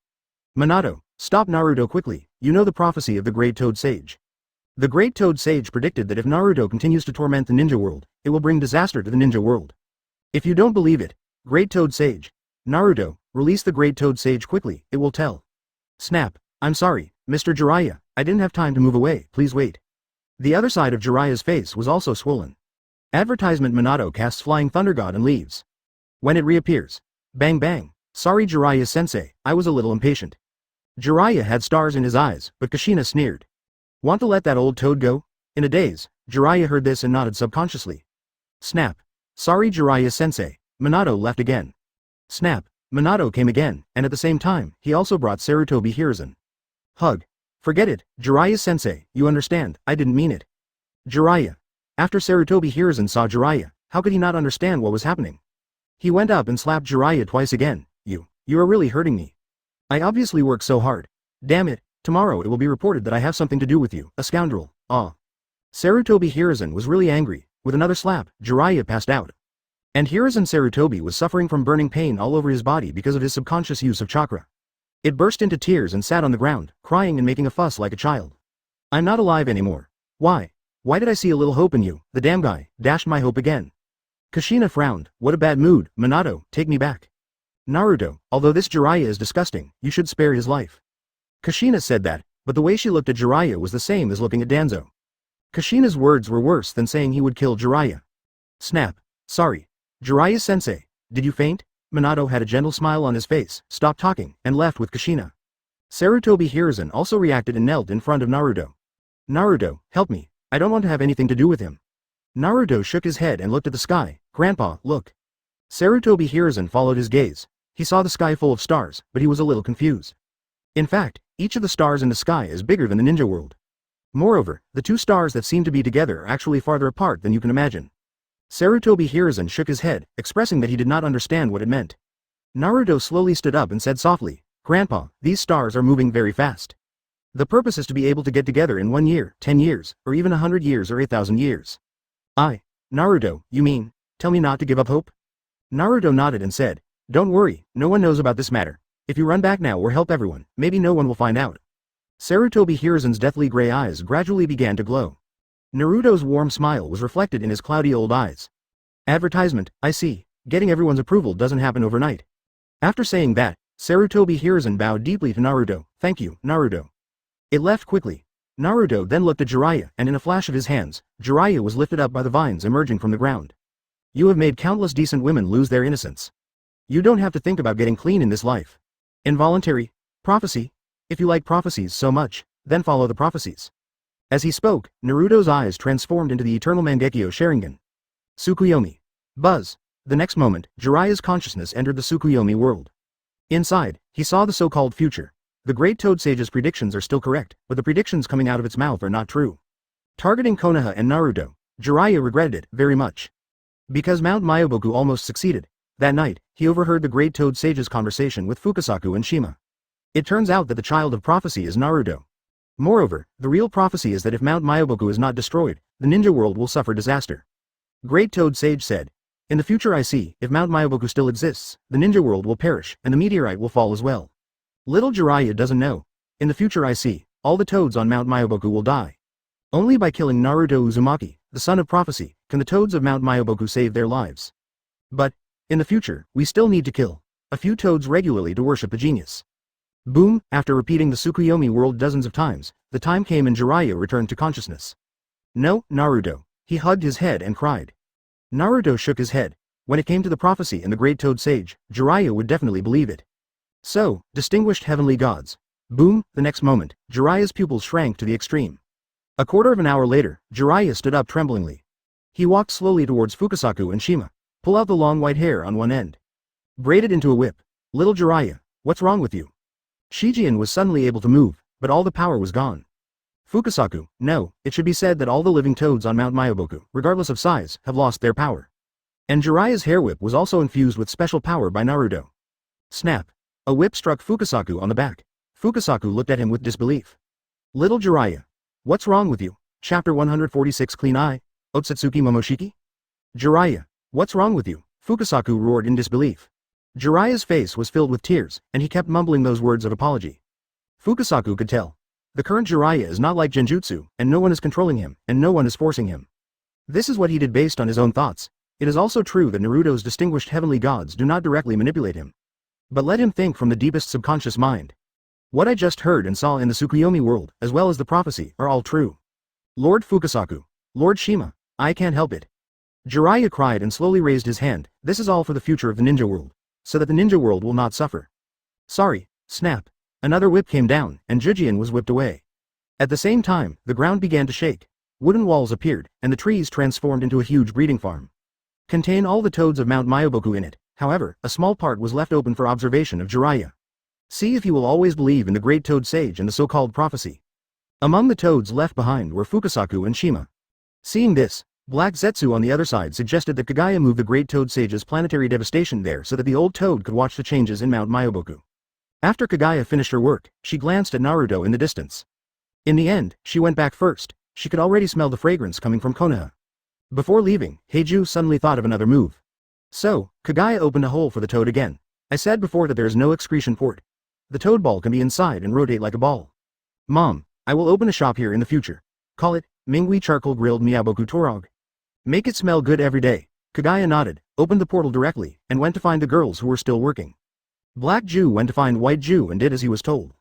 Minato, stop Naruto quickly, you know the prophecy of the Great Toad Sage. The Great Toad Sage predicted that if Naruto continues to torment the ninja world, it will bring disaster to the ninja world. If you don't believe it, Great Toad Sage. Naruto, release the Great Toad Sage quickly, it will tell. Snap, I'm sorry, Mr. Jiraiya, I didn't have time to move away, please wait. The other side of Jiraiya's face was also swollen. Advertisement Minato casts Flying Thunder God and leaves. When it reappears. Bang bang, sorry Jiraiya-sensei, I was a little impatient. Jiraiya had stars in his eyes, but Kushina sneered. Want to let that old toad go? In a daze, Jiraiya heard this and nodded subconsciously. Snap. Sorry Jiraiya-sensei, Minato left again. Snap, Minato came again, and at the same time, he also brought Sarutobi Hiruzen. Hug. Forget it, Jiraiya-sensei, you understand, I didn't mean it. Jiraiya. After Sarutobi Hiruzen saw Jiraiya, how could he not understand what was happening? He went up and slapped Jiraiya twice again. You are really hurting me. I obviously work so hard. Damn it, tomorrow it will be reported that I have something to do with you, a scoundrel, Sarutobi Hiruzen was really angry. With another slap, Jiraiya passed out. And Hiruzen Sarutobi was suffering from burning pain all over his body because of his subconscious use of chakra. It burst into tears and sat on the ground, crying and making a fuss like a child. I'm not alive anymore. Why? Why did I see a little hope in you? The damn guy dashed my hope again. Kushina frowned. What a bad mood, Minato, take me back. Naruto, although this Jiraiya is disgusting, you should spare his life. Kushina said that, but the way she looked at Jiraiya was the same as looking at Danzo. Kushina's words were worse than saying he would kill Jiraiya. Snap. Sorry. Jiraiya-sensei, did you faint? Minato had a gentle smile on his face, stopped talking, and left with Kushina. Sarutobi Hiruzen also reacted and knelt in front of Naruto. Naruto, help me, I don't want to have anything to do with him. Naruto shook his head and looked at the sky. Grandpa, look. Sarutobi Hiruzen followed his gaze. He saw the sky full of stars, but he was a little confused. In fact, each of the stars in the sky is bigger than the ninja world. Moreover, the two stars that seem to be together are actually farther apart than you can imagine. Sarutobi Hiruzen shook his head, expressing that he did not understand what it meant. Naruto slowly stood up and said softly, Grandpa, these stars are moving very fast. The purpose is to be able to get together in 1 year, 10 years, or even 100 years or 8,000 years. Naruto, you mean, tell me not to give up hope? Naruto nodded and said, don't worry, no one knows about this matter. If you run back now or help everyone, maybe no one will find out. Sarutobi Hiruzen's deathly gray eyes gradually began to glow. Naruto's warm smile was reflected in his cloudy old eyes. Advertisement, I see, getting everyone's approval doesn't happen overnight. After saying that, Sarutobi Hiruzen bowed deeply to Naruto. Thank you, Naruto. It left quickly. Naruto then looked at Jiraiya, and in a flash of his hands, Jiraiya was lifted up by the vines emerging from the ground. You have made countless decent women lose their innocence. You don't have to think about getting clean in this life. Involuntary prophecy. If you like prophecies so much, then follow the prophecies. As he spoke, Naruto's eyes transformed into the eternal Mangekyo Sharingan. Tsukuyomi. Buzz. The next moment, Jiraiya's consciousness entered the Tsukuyomi world. Inside, he saw the so-called future. The Great Toad Sage's predictions are still correct, but the predictions coming out of its mouth are not true. Targeting Konoha and Naruto, Jiraiya regretted it very much. Because Mount Myoboku almost succeeded. That night, he overheard the Great Toad Sage's conversation with Fukasaku and Shima. It turns out that the child of prophecy is Naruto. Moreover, the real prophecy is that if Mount Myoboku is not destroyed, the ninja world will suffer disaster. Great Toad Sage said, "In the future I see, if Mount Myoboku still exists, the ninja world will perish, and the meteorite will fall as well. Little Jiraiya doesn't know. In the future I see, all the toads on Mount Myoboku will die. Only by killing Naruto Uzumaki, the son of prophecy, can the toads of Mount Myoboku save their lives. But, in the future, we still need to kill a few toads regularly to worship the genius." Boom, after repeating the Tsukuyomi world dozens of times, the time came and Jiraiya returned to consciousness. "No, Naruto." He hugged his head and cried. Naruto shook his head. When it came to the prophecy and the Great Toad Sage, Jiraiya would definitely believe it. So, distinguished heavenly gods. Boom, the next moment, Jiraiya's pupils shrank to the extreme. A quarter of an hour later, Jiraiya stood up tremblingly. He walked slowly towards Fukasaku and Shima. Pull out the long white hair on one end. Braided into a whip. "Little Jiraiya, what's wrong with you?" Shijian was suddenly able to move, but all the power was gone. Fukasaku, no, it should be said that all the living toads on Mount Myoboku, regardless of size, have lost their power. And Jiraiya's hair whip was also infused with special power by Naruto. Snap. A whip struck Fukasaku on the back. Fukasaku looked at him with disbelief. "Little Jiraiya. What's wrong with you?" Chapter 146 Clean Eye? Ōtsutsuki Momoshiki? "Jiraiya. What's wrong with you?" Fukasaku roared in disbelief. Jiraiya's face was filled with tears, and he kept mumbling those words of apology. Fukasaku could tell. The current Jiraiya is not like Genjutsu, and no one is controlling him, and no one is forcing him. This is what he did based on his own thoughts. It is also true that Naruto's distinguished heavenly gods do not directly manipulate him. But let him think from the deepest subconscious mind. What I just heard and saw in the Tsukuyomi world, as well as the prophecy, are all true. Lord Fukasaku. Lord Shima. I can't help it. Jiraiya cried and slowly raised his hand. This is all for the future of the ninja world, so that the ninja world will not suffer. Sorry. Snap. Another whip came down, and Jijian was whipped away. At the same time, the ground began to shake. Wooden walls appeared, and the trees transformed into a huge breeding farm. Contain all the toads of Mount Myoboku in it. However, a small part was left open for observation of Jiraiya. See if you will always believe in the Great Toad Sage and the so-called prophecy. Among the toads left behind were Fukasaku and Shima. Seeing this, Black Zetsu on the other side suggested that Kaguya move the Great Toad Sage's planetary devastation there so that the old toad could watch the changes in Mount Myoboku. After Kaguya finished her work, she glanced at Naruto in the distance. In the end, she went back first. She could already smell the fragrance coming from Konoha. Before leaving, Heiju suddenly thought of another move. So, Kaguya opened a hole for the toad again. I said before that there is no excretion port. The toad ball can be inside and rotate like a ball. Mom, I will open a shop here in the future. Call it, Mingui Charcoal Grilled Miyaboku Torog. Make it smell good every day. Kaguya nodded, opened the portal directly, and went to find the girls who were still working. Black Jew went to find White Jew and did as he was told.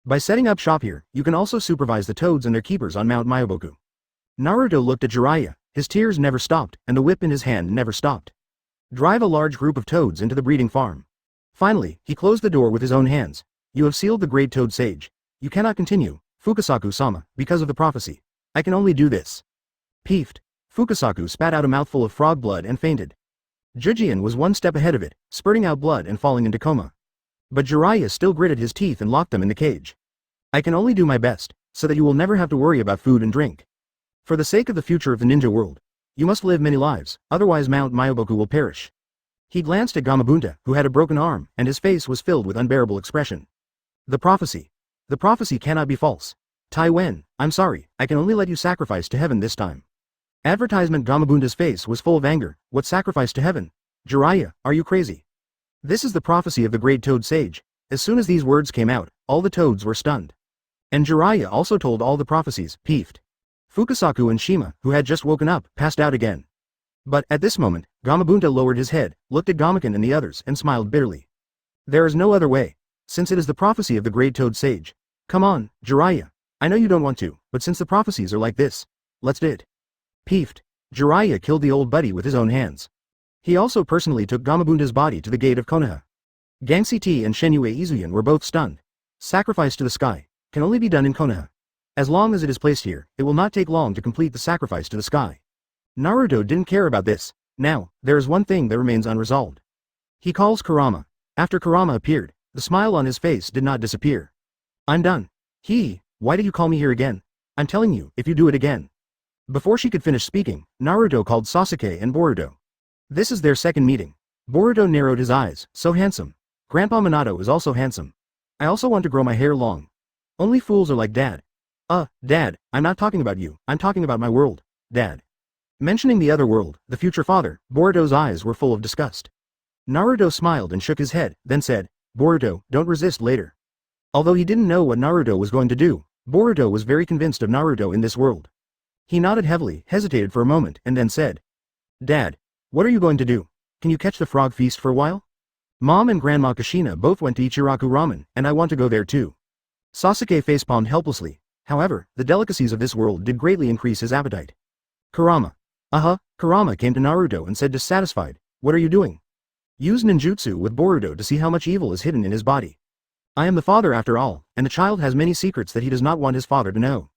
By setting up shop here, you can also supervise the toads and their keepers on Mount Myoboku. Naruto looked at Jiraiya, his tears never stopped, and the whip in his hand never stopped. Drive a large group of toads into the breeding farm. Finally, he closed the door with his own hands. You have sealed the Great Toad Sage. You cannot continue, Fukasaku-sama, because of the prophecy. I can only do this. Peefed. Fukasaku spat out a mouthful of frog blood and fainted. Jijian was one step ahead of it, spurting out blood and falling into coma. But Jiraiya still gritted his teeth and locked them in the cage. I can only do my best, so that you will never have to worry about food and drink. For the sake of the future of the ninja world, you must live many lives, otherwise Mount Myoboku will perish. He glanced at Gamabunta, who had a broken arm, and his face was filled with unbearable expression. The prophecy. The prophecy cannot be false. Tai Wen, I'm sorry, I can only let you sacrifice to heaven this time. Advertisement. Gamabunta's face was full of anger. What sacrifice to heaven? Jiraiya, are you crazy? This is the prophecy of the Great Toad Sage. As soon as these words came out, all the toads were stunned. And Jiraiya also told all the prophecies, peefed. Fukasaku and Shima, who had just woken up, passed out again. But, at this moment, Gamabunta lowered his head, looked at Gomakin and the others, and smiled bitterly. There is no other way. Since it is the prophecy of the Great Toad Sage. Come on, Jiraiya. I know you don't want to, but since the prophecies are like this, let's do it. Peefed. Jiraiya killed the old buddy with his own hands. He also personally took Gamabunta's body to the gate of Konoha. Gangxi T and Shenyue Izuyan were both stunned. Sacrifice to the sky can only be done in Konoha. As long as it is placed here, it will not take long to complete the sacrifice to the sky. Naruto didn't care about this. Now, there is one thing that remains unresolved. He calls Kurama. After Kurama appeared, the smile on his face did not disappear. I'm done. Why did you call me here again? I'm telling you, if you do it again. Before she could finish speaking, Naruto called Sasuke and Boruto. This is their second meeting. Boruto narrowed his eyes, so handsome. Grandpa Minato is also handsome. I also want to grow my hair long. Only fools are like Dad. Dad, I'm not talking about you, I'm talking about my world, Dad. Mentioning the other world, the future father, Boruto's eyes were full of disgust. Naruto smiled and shook his head, then said, Boruto, don't resist later. Although he didn't know what Naruto was going to do, Boruto was very convinced of Naruto in this world. He nodded heavily, hesitated for a moment, and then said, Dad, what are you going to do? Can you catch the frog feast for a while? Mom and Grandma Kushina both went to Ichiraku Ramen, and I want to go there too. Sasuke facepalmed helplessly. However, the delicacies of this world did greatly increase his appetite. Kurama. Kurama came to Naruto and said dissatisfied, what are you doing? Use ninjutsu with Boruto to see how much evil is hidden in his body. I am the father after all, and the child has many secrets that he does not want his father to know.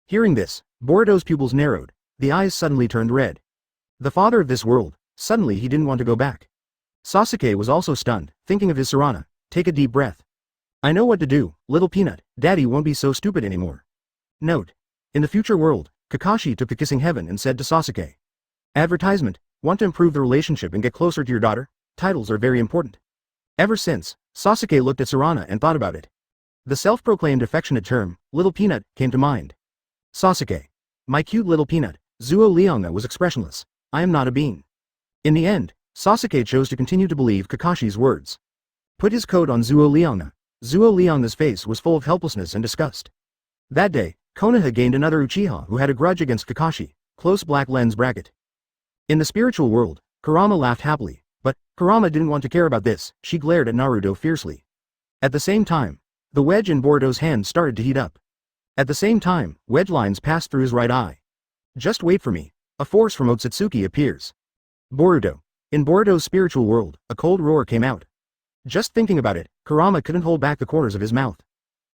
Hearing this, Boruto's pupils narrowed, the eyes suddenly turned red. The father of this world, suddenly he didn't want to go back. Sasuke was also stunned, thinking of his Sarana. Take a deep breath. I know what to do, little peanut, daddy won't be so stupid anymore. Note. In the future world, Kakashi took to kissing heaven and said to Sasuke. Advertisement, want to improve the relationship and get closer to your daughter? Titles are very important. Ever since, Sasuke looked at Sarana and thought about it. The self-proclaimed affectionate term, little peanut, came to mind. Sasuke. My cute little peanut, Zuo Lianga was expressionless. I am not a bean. In the end, Sasuke chose to continue to believe Kakashi's words. Put his coat on Zuo Lianga. Zuo Lianga's face was full of helplessness and disgust. That day, Konoha gained another Uchiha who had a grudge against Kakashi, close black lens bracket. In the spiritual world, Kurama laughed happily, but Kurama didn't want to care about this, she glared at Naruto fiercely. At the same time, the wedge in Boruto's hand started to heat up. At the same time, wedge lines passed through his right eye. Just wait for me, a force from Ōtsutsuki appears. Boruto. In Boruto's spiritual world, a cold roar came out. Just thinking about it, Kurama couldn't hold back the corners of his mouth.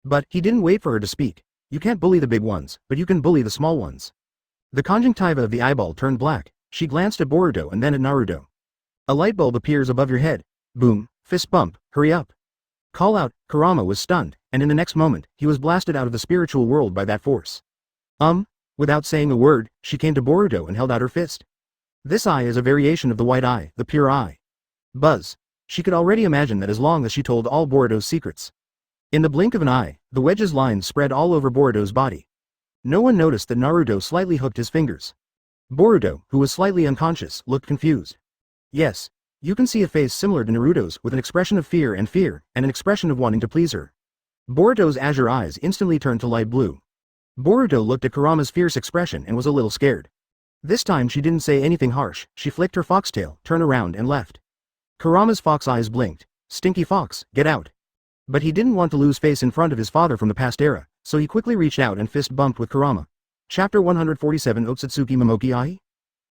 But he didn't wait for her to speak. You can't bully the big ones, but you can bully the small ones. The conjunctiva of the eyeball turned black, she glanced at Boruto and then at Naruto. A light bulb appears above your head. Boom, fist bump, hurry up. Call out, Kurama was stunned, and in the next moment, he was blasted out of the spiritual world by that force. Without saying a word, she came to Boruto and held out her fist. This eye is a variation of the white eye, the pure eye. Buzz. She could already imagine that as long as she told all Boruto's secrets. In the blink of an eye, the wedge's lines spread all over Boruto's body. No one noticed that Naruto slightly hooked his fingers. Boruto, who was slightly unconscious, looked confused. Yes, you can see a face similar to Naruto's with an expression of fear and an expression of wanting to please her. Boruto's azure eyes instantly turned to light blue. Boruto looked at Kurama's fierce expression and was a little scared. This time she didn't say anything harsh, she flicked her foxtail, turned around and left. Kurama's fox eyes blinked. Stinky fox, get out. But he didn't want to lose face in front of his father from the past era, so he quickly reached out and fist bumped with Kurama. Chapter 147 Ōtsutsuki Momoki Ai?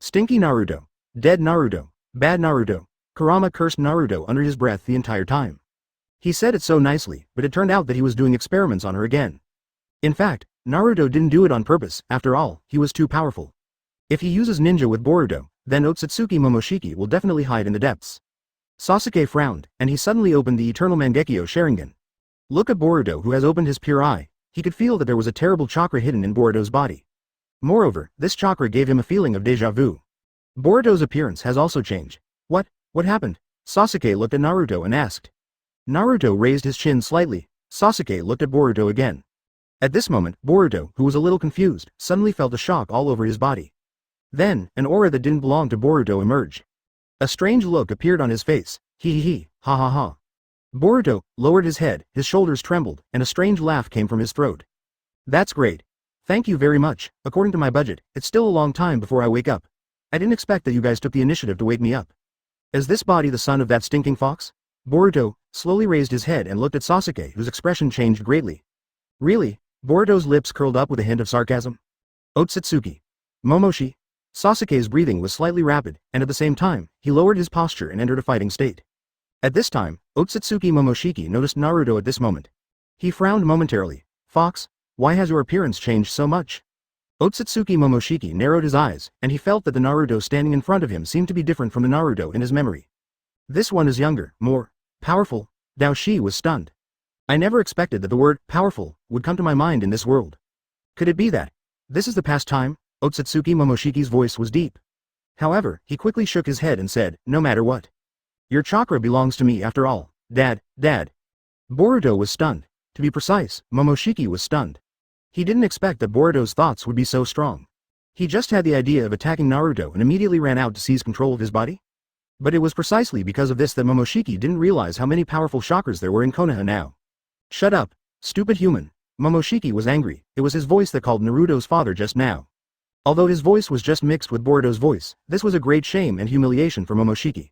Stinky Naruto. Dead Naruto. Bad Naruto. Kurama cursed Naruto under his breath the entire time. He said it so nicely, but it turned out that he was doing experiments on her again. In fact, Naruto didn't do it on purpose, after all, he was too powerful. If he uses ninja with Boruto, then Ōtsutsuki Momoshiki will definitely hide in the depths. Sasuke frowned, and he suddenly opened the eternal Mangekyo Sharingan. Look at Boruto who has opened his pure eye, he could feel that there was a terrible chakra hidden in Boruto's body. Moreover, this chakra gave him a feeling of déjà vu. Boruto's appearance has also changed. What happened? Sasuke looked at Naruto and asked. Naruto raised his chin slightly, Sasuke looked at Boruto again. At this moment, Boruto, who was a little confused, suddenly felt a shock all over his body. Then, an aura that didn't belong to Boruto emerged. A strange look appeared on his face, ha ha ha. Boruto lowered his head, his shoulders trembled, and a strange laugh came from his throat. That's great. Thank you very much, according to my budget, it's still a long time before I wake up. I didn't expect that you guys took the initiative to wake me up. Is this body the son of that stinking fox? Boruto slowly raised his head and looked at Sasuke whose expression changed greatly. Really? Boruto's lips curled up with a hint of sarcasm. Ōtsutsuki. Momoshi. Sasuke's breathing was slightly rapid, and at the same time, he lowered his posture and entered a fighting state. At this time, Ōtsutsuki Momoshiki noticed Naruto at this moment. He frowned momentarily. Fox, why has your appearance changed so much? Ōtsutsuki Momoshiki narrowed his eyes, and he felt that the Naruto standing in front of him seemed to be different from the Naruto in his memory. This one is younger, more powerful. Dao Shi was stunned. I never expected that the word powerful would come to my mind in this world. Could it be that this is the past time? Ōtsutsuki Momoshiki's voice was deep. However, he quickly shook his head and said, no matter what. Your chakra belongs to me after all. Dad. Boruto was stunned. To be precise, Momoshiki was stunned. He didn't expect that Boruto's thoughts would be so strong. He just had the idea of attacking Naruto and immediately ran out to seize control of his body. But it was precisely because of this that Momoshiki didn't realize how many powerful chakras there were in Konoha now. Shut up, stupid human. Momoshiki was angry. It was his voice that called Naruto's father just now. Although his voice was just mixed with Boruto's voice, this was a great shame and humiliation for Momoshiki.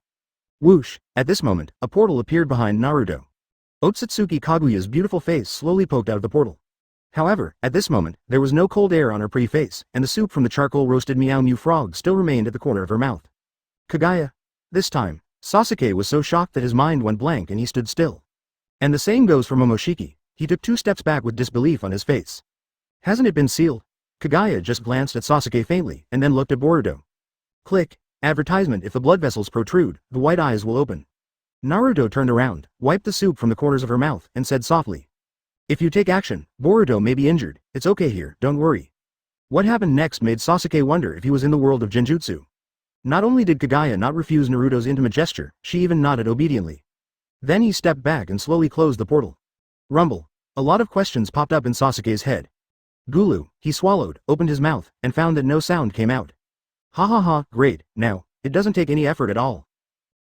Whoosh! At this moment, a portal appeared behind Naruto. Ōtsutsuki Kaguya's beautiful face slowly poked out of the portal. However, at this moment, there was no cold air on her pretty face, and the soup from the charcoal roasted Meow Mew frog still remained at the corner of her mouth. Kaguya. This time, Sasuke was so shocked that his mind went blank and he stood still. And the same goes for Momoshiki. He took 2 steps back with disbelief on his face. Hasn't it been sealed? Kaguya just glanced at Sasuke faintly and then looked at Boruto. Click. Advertisement: if the blood vessels protrude, the white eyes will open. Naruto turned around, wiped the soup from the corners of her mouth, and said softly. If you take action, Boruto may be injured. It's okay here, don't worry. What happened next made Sasuke wonder if he was in the world of Genjutsu. Not only did Kaguya not refuse Naruto's intimate gesture, she even nodded obediently. Then he stepped back and slowly closed the portal. Rumble. A lot of questions popped up in Sasuke's head. Gulu, he swallowed, opened his mouth, and found that no sound came out. Ha ha ha, great, now, it doesn't take any effort at all.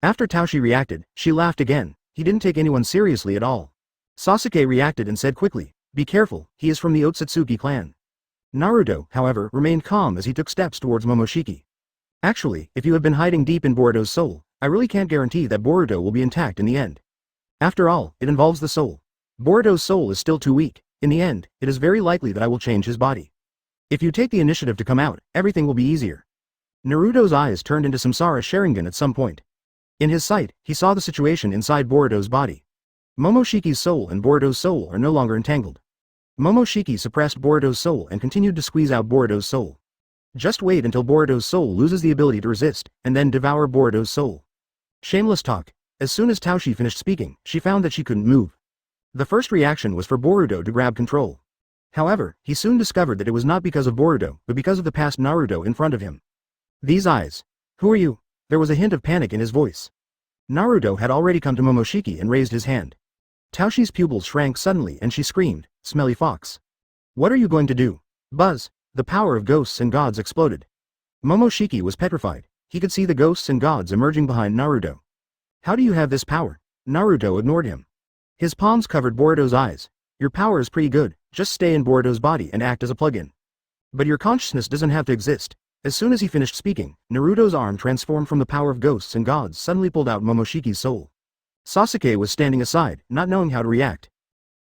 After Taoshi reacted, she laughed again. He didn't take anyone seriously at all. Sasuke reacted and said quickly, be careful, he is from the Ōtsutsuki clan. Naruto, however, remained calm as he took steps towards Momoshiki. Actually, if you have been hiding deep in Boruto's soul, I really can't guarantee that Boruto will be intact in the end. After all, it involves the soul. Boruto's soul is still too weak. In the end, it is very likely that I will change his body. If you take the initiative to come out, everything will be easier. Naruto's eyes turned into Samsara Sharingan at some point. In his sight, he saw the situation inside Boruto's body. Momoshiki's soul and Boruto's soul are no longer entangled. Momoshiki suppressed Boruto's soul and continued to squeeze out Boruto's soul. Just wait until Boruto's soul loses the ability to resist, and then devour Boruto's soul. Shameless talk. As soon as Taoshi finished speaking, she found that she couldn't move. The first reaction was for Boruto to grab control. However, he soon discovered that it was not because of Boruto, but because of the past Naruto in front of him. These eyes. Who are you? There was a hint of panic in his voice. Naruto had already come to Momoshiki and raised his hand. Taoshi's pupils shrank suddenly and she screamed, smelly fox. What are you going to do? Buzz. The power of ghosts and gods exploded. Momoshiki was petrified. He could see the ghosts and gods emerging behind Naruto. How do you have this power? Naruto ignored him. His palms covered Boruto's eyes. Your power is pretty good, just stay in Boruto's body and act as a plug-in. But your consciousness doesn't have to exist. As soon as he finished speaking, Naruto's arm transformed from the power of ghosts and gods suddenly pulled out Momoshiki's soul. Sasuke was standing aside, not knowing how to react.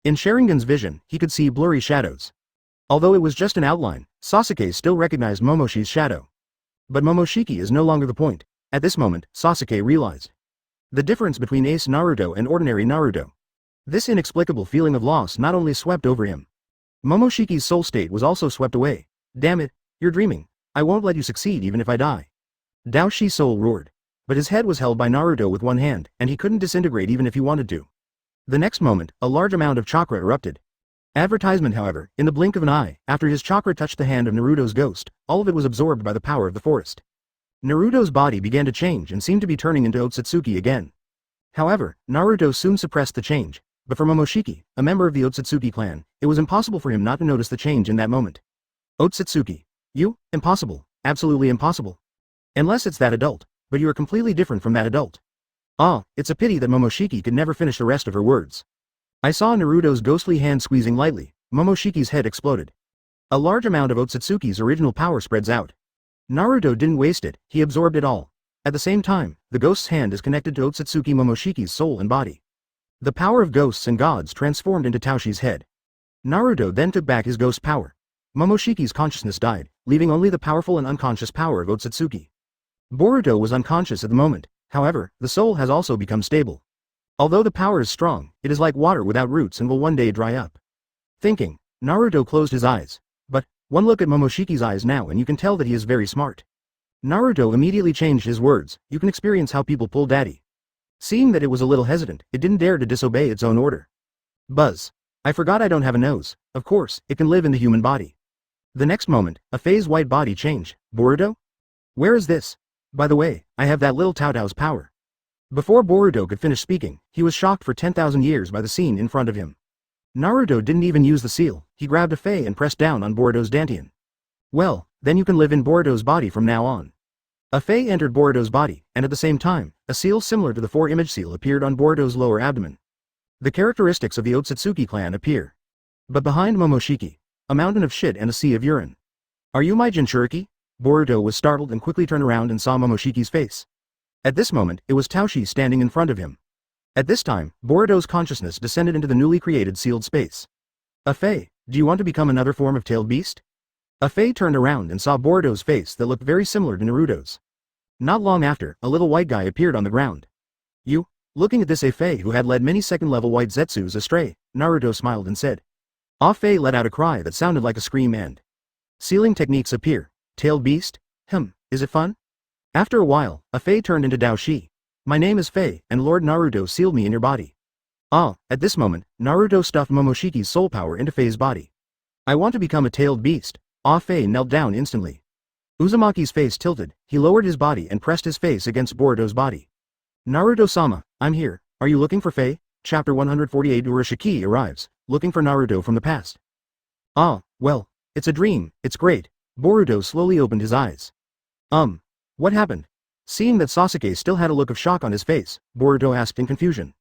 In Sharingan's vision, he could see blurry shadows. Although it was just an outline, Sasuke still recognized Momoshi's shadow. But Momoshiki is no longer the point. At this moment, Sasuke realized the difference between Ace Naruto and ordinary Naruto. This inexplicable feeling of loss not only swept over him. Momoshiki's soul state was also swept away. Damn it, you're dreaming. I won't let you succeed even if I die. Taoshi's soul roared. But his head was held by Naruto with one hand, and he couldn't disintegrate even if he wanted to. The next moment, a large amount of chakra erupted. Advertisement, however, in the blink of an eye, after his chakra touched the hand of Naruto's ghost, all of it was absorbed by the power of the forest. Naruto's body began to change and seemed to be turning into Ōtsutsuki again. However, Naruto soon suppressed the change, but for Momoshiki, a member of the Ōtsutsuki clan, it was impossible for him not to notice the change in that moment. Ōtsutsuki. You? Impossible. Absolutely impossible. Unless it's that adult. But you are completely different from that adult. Ah, it's a pity that Momoshiki could never finish the rest of her words. I saw Naruto's ghostly hand squeezing lightly. Momoshiki's head exploded. A large amount of Ōtsutsuki's original power spreads out. Naruto didn't waste it, he absorbed it all. At the same time, the ghost's hand is connected to Ōtsutsuki Momoshiki's soul and body. The power of ghosts and gods transformed into Taoshi's head. Naruto then took back his ghost power. Momoshiki's consciousness died, leaving only the powerful and unconscious power of Ōtsutsuki. Boruto was unconscious at the moment, however, the soul has also become stable. Although the power is strong, it is like water without roots and will one day dry up. Thinking, Naruto closed his eyes. But, one look at Momoshiki's eyes now and you can tell that he is very smart. Naruto immediately changed his words, you can experience how people pull daddy. Seeing that it was a little hesitant, it didn't dare to disobey its own order. Buzz. I forgot I don't have a nose. Of course, it can live in the human body. The next moment, a Fei's white body changed. Boruto? Where is this? By the way, I have that little Taotao's power. Before Boruto could finish speaking, he was shocked for 10,000 years by the scene in front of him. Naruto didn't even use the seal, he grabbed a Fei and pressed down on Boruto's dantian. Well, then you can live in Boruto's body from now on. A Fei entered Boruto's body, and at the same time, a seal similar to the 4-image seal appeared on Boruto's lower abdomen. The characteristics of the Ōtsutsuki clan appear. But behind Momoshiki, a mountain of shit and a sea of urine. Are you my Jinchuriki? Boruto was startled and quickly turned around and saw Momoshiki's face. At this moment, it was Taoshi standing in front of him. At this time, Boruto's consciousness descended into the newly created sealed space. A Fei, do you want to become another form of tailed beast? A Fei turned around and saw Boruto's face that looked very similar to Naruto's. Not long after, a little white guy appeared on the ground. You? Looking at this A Fei who had led many second-level white Zetsus astray, Naruto smiled and said. A Fei let out a cry that sounded like a scream and sealing techniques appear. Tailed beast? Is it fun? After a while, a Fei turned into Dao Shi. My name is Fei, and Lord Naruto sealed me in your body. At this moment, Naruto stuffed Momoshiki's soul power into Fei's body. I want to become a tailed beast. Fei knelt down instantly. Uzumaki's face tilted, he lowered his body and pressed his face against Boruto's body. Naruto-sama, I'm here, are you looking for Fei? Chapter 148 Urashiki arrives, looking for Naruto from the past. Well, it's a dream, it's great. Boruto slowly opened his eyes. What happened? Seeing that Sasuke still had a look of shock on his face, Boruto asked in confusion.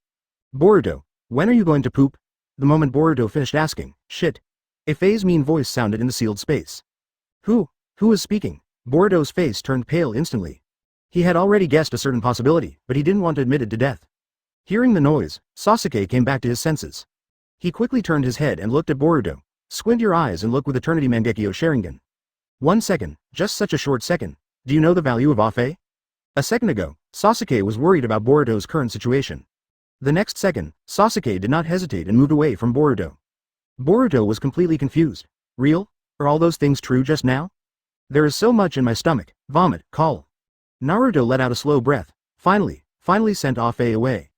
Boruto, when are you going to poop? The moment Boruto finished asking, shit. A Fei's mean voice sounded in the sealed space. Who is speaking? Boruto's face turned pale instantly. He had already guessed a certain possibility, but he didn't want to admit it to death. Hearing the noise, Sasuke came back to his senses. He quickly turned his head and looked at Boruto. Squint your eyes and look with Eternity Mangekyo Sharingan. 1 second, just such a short second. Do you know the value of Fei? A second ago, Sasuke was worried about Boruto's current situation. The next second, Sasuke did not hesitate and moved away from Boruto. Boruto was completely confused. Real? Are all those things true just now? There is so much in my stomach. Vomit, call. Naruto let out a slow breath. Finally sent Fei away.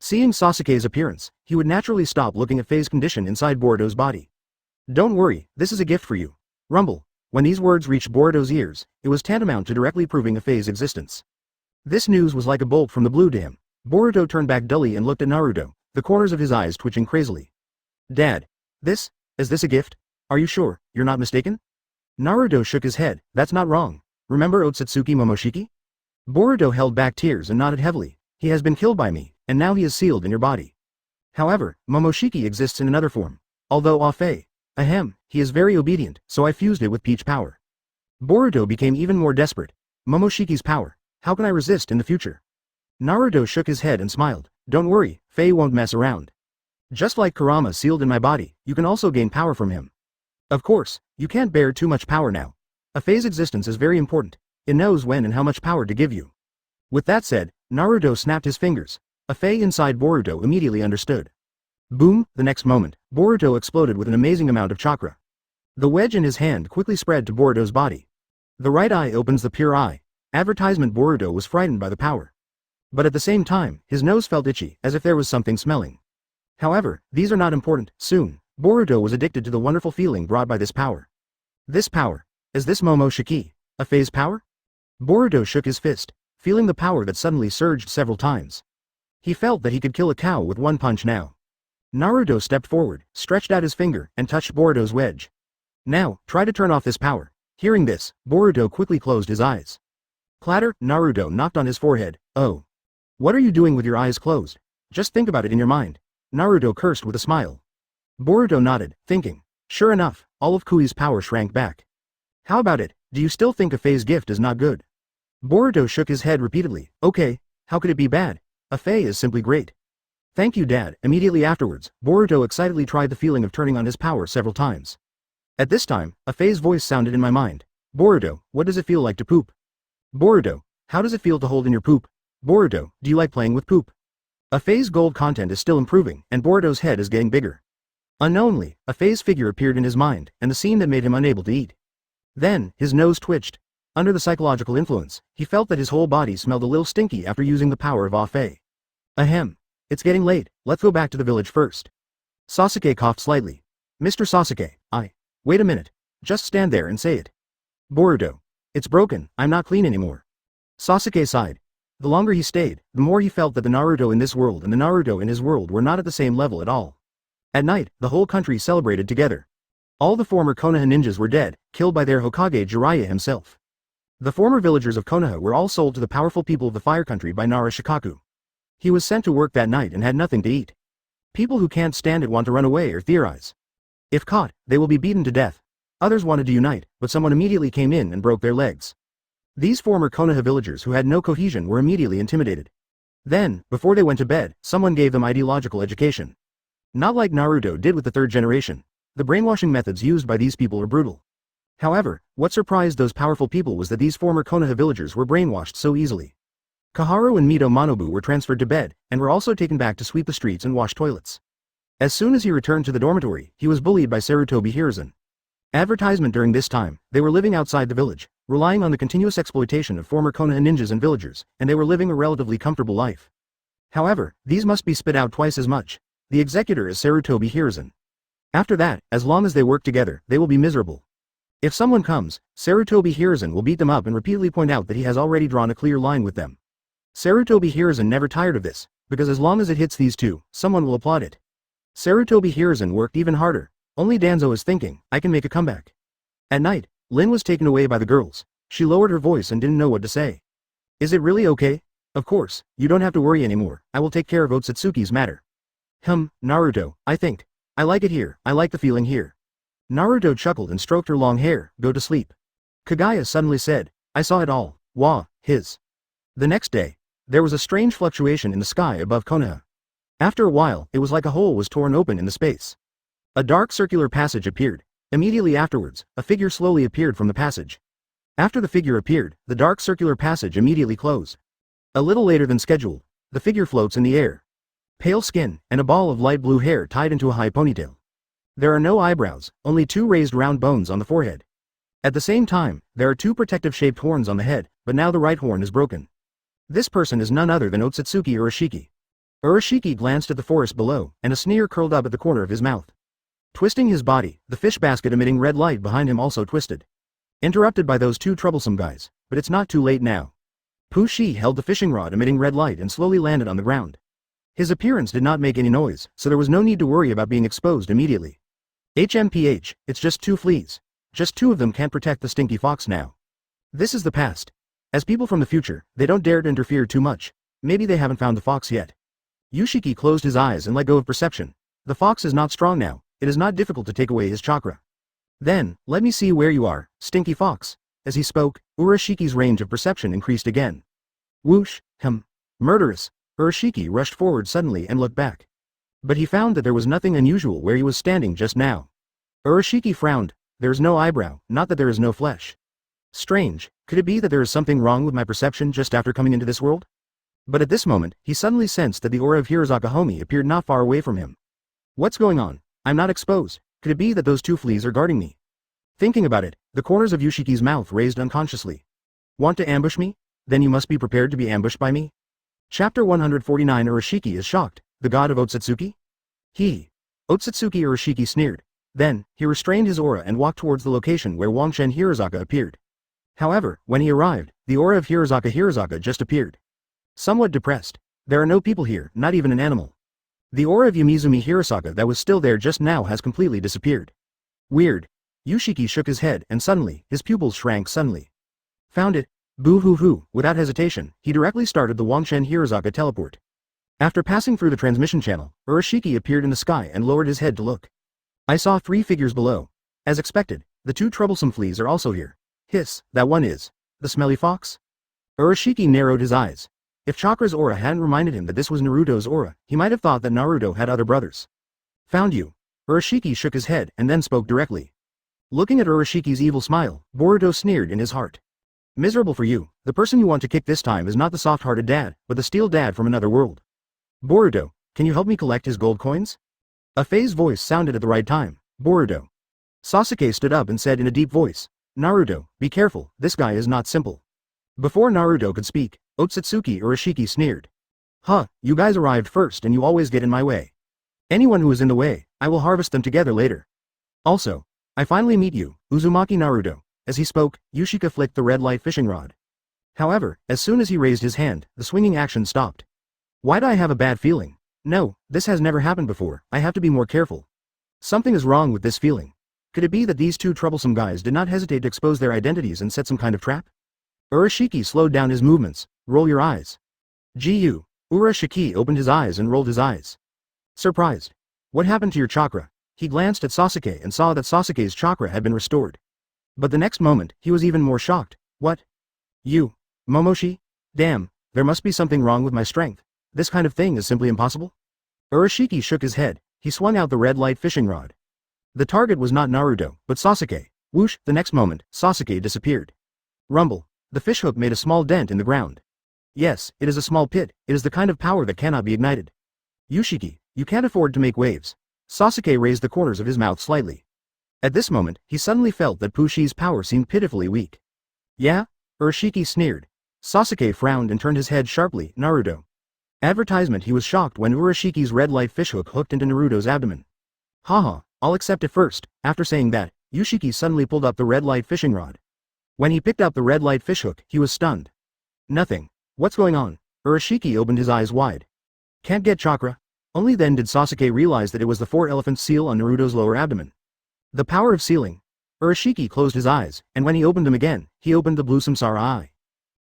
Seeing Sasuke's appearance, he would naturally stop looking at Fei's condition inside Boruto's body. Don't worry, this is a gift for you. Rumble. When these words reached Boruto's ears, it was tantamount to directly proving a Fei's existence. This news was like a bolt from the blue to him. Boruto turned back dully and looked at Naruto, the corners of his eyes twitching crazily. Dad. Is this a gift? Are you sure, you're not mistaken? Naruto shook his head, that's not wrong. Remember Ōtsutsuki Momoshiki? Boruto held back tears and nodded heavily. He has been killed by me, and now he is sealed in your body. However, Momoshiki exists in another form. Although Fei, he is very obedient, so I fused it with peach power. Boruto became even more desperate. Momoshiki's power. How can I resist in the future? Naruto shook his head and smiled. Don't worry, Fei won't mess around. Just like Kurama sealed in my body, you can also gain power from him. Of course, you can't bear too much power now. A Fei's existence is very important. It knows when and how much power to give you. With that said, Naruto snapped his fingers. A Fei inside Boruto immediately understood. Boom, the next moment, Boruto exploded with an amazing amount of chakra. The wedge in his hand quickly spread to Boruto's body. The right eye opens the pure eye. Advertisement. Boruto was frightened by the power. But at the same time, his nose felt itchy, as if there was something smelling. However, these are not important. Soon, Boruto was addicted to the wonderful feeling brought by this power. This power. Is this Momoshiki? A Fei's power? Boruto shook his fist, feeling the power that suddenly surged several times. He felt that he could kill a cow with one punch now. Naruto stepped forward, stretched out his finger, and touched Boruto's wedge. Now, try to turn off this power. Hearing this, Boruto quickly closed his eyes. Clatter, Naruto knocked on his forehead. Oh. What are you doing with your eyes closed? Just think about it in your mind. Naruto cursed with a smile. Boruto nodded, thinking. Sure enough, all of Kui's power shrank back. How about it? Do you still think a Fei's gift is not good? Boruto shook his head repeatedly. Okay, how could it be bad? A Fei is simply great. Thank you, Dad. Immediately afterwards, Boruto excitedly tried the feeling of turning on his power several times. At this time, a Fei's voice sounded in my mind. Boruto, what does it feel like to poop? Boruto, how does it feel to hold in your poop? Boruto, do you like playing with poop? A Fei's gold content is still improving, and Boruto's head is getting bigger. Unknowingly, a Fei's figure appeared in his mind, and the scene that made him unable to eat. Then, his nose twitched. Under the psychological influence, he felt that his whole body smelled a little stinky after using the power of Fei. Ahem. It's getting late, let's go back to the village first. Sasuke coughed slightly. Mr. Sasuke, Wait a minute. Just stand there and say it. Boruto. It's broken, I'm not clean anymore. Sasuke sighed. The longer he stayed, the more he felt that the Naruto in this world and the Naruto in his world were not at the same level at all. At night, the whole country celebrated together. All the former Konoha ninjas were dead, killed by their Hokage Jiraiya himself. The former villagers of Konoha were all sold to the powerful people of the Fire Country by Nadashiko. He was sent to work that night and had nothing to eat. People who can't stand it want to run away or theorize. If caught, they will be beaten to death. Others wanted to unite, but someone immediately came in and broke their legs. These former Konoha villagers who had no cohesion were immediately intimidated. Then, before they went to bed, someone gave them ideological education. Not like Naruto did with the third generation. The brainwashing methods used by these people are brutal. However, what surprised those powerful people was that these former Konoha villagers were brainwashed so easily. Kaharu and Mito Manobu were transferred to bed, and were also taken back to sweep the streets and wash toilets. As soon as he returned to the dormitory, he was bullied by Sarutobi Hiruzen. Advertisement during this time, they were living outside the village, relying on the continuous exploitation of former Konoha ninjas and villagers, and they were living a relatively comfortable life. However, these must be spit out twice as much. The executor is Sarutobi Hiruzen. After that, as long as they work together, they will be miserable. If someone comes, Sarutobi Hiruzen will beat them up and repeatedly point out that he has already drawn a clear line with them. Sarutobi Hiruzen never tired of this, because as long as it hits these two, someone will applaud it. Sarutobi Hiruzen worked even harder. Only Danzo is thinking, I can make a comeback. At night, Lin was taken away by the girls. She lowered her voice and didn't know what to say. Is it really okay? Of course, you don't have to worry anymore, I will take care of Ōtsutsuki's matter. Naruto, I think. I like it here, I like the feeling here. Naruto chuckled and stroked her long hair, go to sleep. Kaguya suddenly said, I saw it all, his. The next day, there was a strange fluctuation in the sky above Konoha. After a while, it was like a hole was torn open in the space. A dark circular passage appeared. Immediately afterwards, a figure slowly appeared from the passage. After the figure appeared, the dark circular passage immediately closed. A little later than scheduled, the figure floats in the air. Pale skin, and a ball of light blue hair tied into a high ponytail. There are no eyebrows, only two raised round bones on the forehead. At the same time, there are two protective-shaped horns on the head, but now the right horn is broken. This person is none other than Ōtsutsuki Urashiki. Urashiki glanced at the forest below, and a sneer curled up at the corner of his mouth. Twisting his body, the fish basket emitting red light behind him also twisted. Interrupted by those two troublesome guys, but it's not too late now. Pushi held the fishing rod emitting red light and slowly landed on the ground. His appearance did not make any noise, so there was no need to worry about being exposed immediately. HMPH, it's just two fleas. Just two of them can't protect the stinky fox now. This is the past. As people from the future, they don't dare to interfere too much. Maybe they haven't found the fox yet. Yushiki closed his eyes and let go of perception. The fox is not strong now. It is not difficult to take away his chakra. Then, let me see where you are, stinky fox. As he spoke, Urashiki's range of perception increased again. Whoosh, murderous. Urashiki rushed forward suddenly and looked back. But he found that there was nothing unusual where he was standing just now. Urashiki frowned. There's no eyebrow, not that there is no flesh. Strange, could it be that there is something wrong with my perception just after coming into this world? But at this moment, he suddenly sensed that the aura of Hirozaka Homi appeared not far away from him. What's going on? I'm not exposed. Could it be that those two fleas are guarding me? Thinking about it, the corners of Yushiki's mouth raised unconsciously. Want to ambush me? Then you must be prepared to be ambushed by me? Chapter 149 Urashiki is shocked. The god of Ōtsutsuki? Ōtsutsuki Urashiki sneered. Then, he restrained his aura and walked towards the location where Wangshen Hirozaka appeared. However, when he arrived, the aura of Hirozaka just appeared. Somewhat depressed. There are no people here, not even an animal. The aura of Yumizumi Hirosaka that was still there just now has completely disappeared. Weird. Yushiki shook his head and suddenly, his pupils shrank suddenly. Found it. Boo-hoo-hoo. Without hesitation, he directly started the Wangshen Hirozaka teleport. After passing through the transmission channel, Urashiki appeared in the sky and lowered his head to look. I saw three figures below. As expected, the two troublesome fleas are also here. Hiss, that one is. The smelly fox? Urashiki narrowed his eyes. If Chakra's aura hadn't reminded him that this was Naruto's aura, he might have thought that Naruto had other brothers. Found you. Urashiki shook his head and then spoke directly. Looking at Urashiki's evil smile, Boruto sneered in his heart. Miserable for you, the person you want to kick this time is not the soft-hearted dad, but the steel dad from another world. Boruto, can you help me collect his gold coins? A Fae's voice sounded at the right time. Boruto. Sasuke stood up and said in a deep voice, Naruto, be careful, this guy is not simple. Before Naruto could speak, Ōtsutsuki Urashiki sneered. You guys arrived first and you always get in my way. Anyone who is in the way, I will harvest them together later. Also, I finally meet you, Uzumaki Naruto. As he spoke, Uchiha flicked the red light fishing rod. However, as soon as he raised his hand, the swinging action stopped. Why do I have a bad feeling? No, this has never happened before, I have to be more careful. Something is wrong with this feeling. Could it be that these two troublesome guys did not hesitate to expose their identities and set some kind of trap? Urashiki slowed down his movements. Roll your eyes. Gu. Urashiki opened his eyes and rolled his eyes. Surprised. What happened to your chakra? He glanced at Sasuke and saw that Sasuke's chakra had been restored. But the next moment, he was even more shocked. What? You? Momoshi? Damn, there must be something wrong with my strength. This kind of thing is simply impossible? Urashiki shook his head. He swung out the red light fishing rod. The target was not Naruto, but Sasuke. Whoosh, the next moment, Sasuke disappeared. Rumble. The fishhook made a small dent in the ground. Yes, it is a small pit, it is the kind of power that cannot be ignited. Ushiki, you can't afford to make waves. Sasuke raised the corners of his mouth slightly. At this moment, he suddenly felt that Pushi's power seemed pitifully weak. Yeah? Urashiki sneered. Sasuke frowned and turned his head sharply. Naruto. Advertisement. He was shocked when Urashiki's red light fishhook hooked into Naruto's abdomen. Haha, I'll accept it first. After saying that, Ushiki suddenly pulled up the red light fishing rod. When he picked up the red light fishhook, he was stunned. Nothing. What's going on? Urashiki opened his eyes wide. Can't get chakra? Only then did Sasuke realize that it was the four-elephant seal on Naruto's lower abdomen. The power of sealing. Urashiki closed his eyes, and when he opened them again, he opened the blue samsara eye.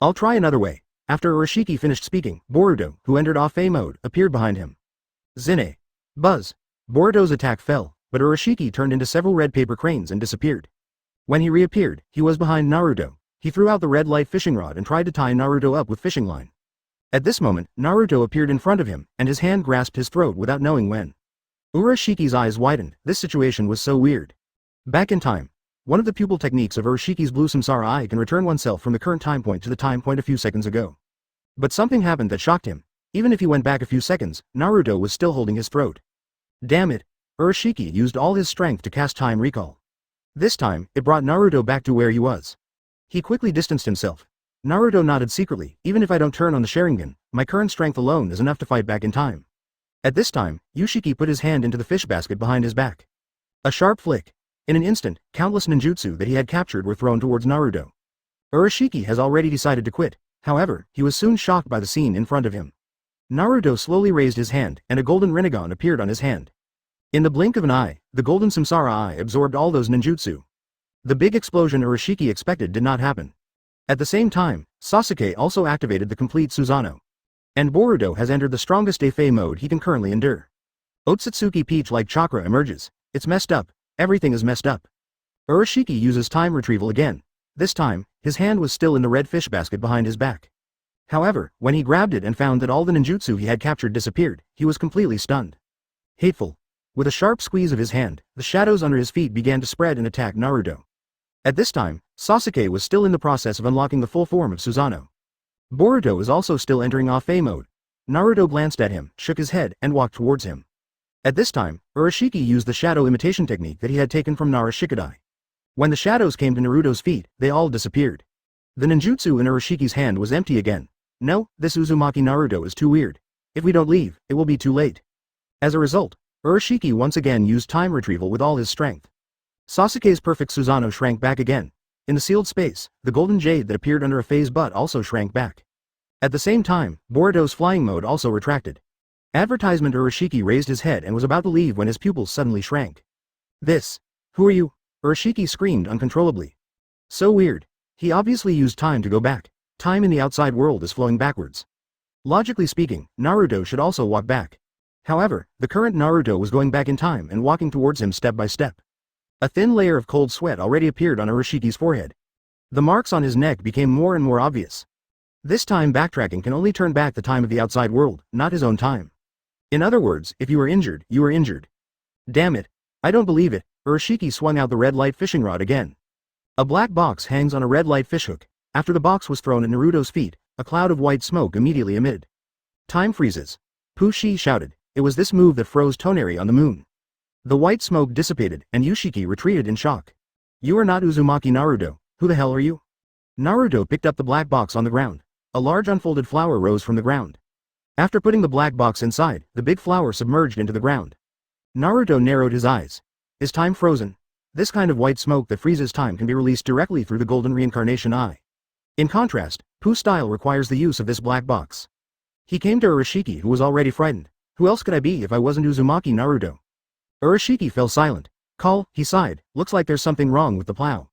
I'll try another way. After Urashiki finished speaking, Boruto, who entered off-A mode, appeared behind him. Zine. Buzz. Boruto's attack fell, but Urashiki turned into several red paper cranes and disappeared. When he reappeared, he was behind Naruto. He threw out the red light fishing rod and tried to tie Naruto up with fishing line. At this moment, Naruto appeared in front of him, and his hand grasped his throat without knowing when. Urashiki's eyes widened. This situation was so weird. Back in time. One of the pupil techniques of Urashiki's blue samsara eye can return oneself from the current time point to the time point a few seconds ago. But something happened that shocked him. Even if he went back a few seconds, Naruto was still holding his throat. Damn it. Urashiki used all his strength to cast time recall. This time, it brought Naruto back to where he was. He quickly distanced himself. Naruto nodded secretly. Even if I don't turn on the Sharingan, my current strength alone is enough to fight back in time. At this time, Ushiki put his hand into the fish basket behind his back. A sharp flick. In an instant, countless ninjutsu that he had captured were thrown towards Naruto. Urashiki has already decided to quit. However, he was soon shocked by the scene in front of him. Naruto slowly raised his hand, and a golden Rinnegan appeared on his hand. In the blink of an eye, the golden samsara eye absorbed all those ninjutsu. The big explosion Urashiki expected did not happen. At the same time, Sasuke also activated the complete Susanoo. And Boruto has entered the strongest Afei mode he can currently endure. Ōtsutsuki peach-like chakra emerges. It's messed up. Everything is messed up. Urashiki uses time retrieval again. This time, his hand was still in the red fish basket behind his back. However, when he grabbed it and found that all the ninjutsu he had captured disappeared, he was completely stunned. Hateful. With a sharp squeeze of his hand, the shadows under his feet began to spread and attack Naruto. At this time, Sasuke was still in the process of unlocking the full form of Susanoo. Boruto is also still entering off-A mode. Naruto glanced at him, shook his head, and walked towards him. At this time, Urashiki used the shadow imitation technique that he had taken from Narashikidai. When the shadows came to Naruto's feet, they all disappeared. The ninjutsu in Urashiki's hand was empty again. No, this Uzumaki Naruto is too weird. If we don't leave, it will be too late. As a result, Urashiki once again used time retrieval with all his strength. Sasuke's perfect Susanoo shrank back again. In the sealed space, the golden jade that appeared under Afei's butt also shrank back. At the same time, Boruto's flying mode also retracted. Advertisement Urashiki raised his head and was about to leave when his pupils suddenly shrank. This. Who are you? Urashiki screamed uncontrollably. So weird. He obviously used time to go back. Time in the outside world is flowing backwards. Logically speaking, Naruto should also walk back. However, the current Naruto was going back in time and walking towards him step by step. A thin layer of cold sweat already appeared on Urashiki's forehead. The marks on his neck became more and more obvious. This time backtracking can only turn back the time of the outside world, not his own time. In other words, if you are injured, you are injured. Damn it. I don't believe it. Urashiki swung out the red light fishing rod again. A black box hangs on a red light fishhook. After the box was thrown at Naruto's feet, a cloud of white smoke immediately emitted. Time freezes. Pushi shouted. It was this move that froze Toneri on the moon. The white smoke dissipated, and Ushiki retreated in shock. You are not Uzumaki Naruto. Who the hell are you? Naruto picked up the black box on the ground. A large unfolded flower rose from the ground. After putting the black box inside, the big flower submerged into the ground. Naruto narrowed his eyes. Is time frozen? This kind of white smoke that freezes time can be released directly through the golden reincarnation eye. In contrast, Pooh's style requires the use of this black box. He came to Urashiki, who was already frightened. Who else could I be if I wasn't Uzumaki Naruto? Urashiki fell silent. Call, he sighed, looks like there's something wrong with the plow.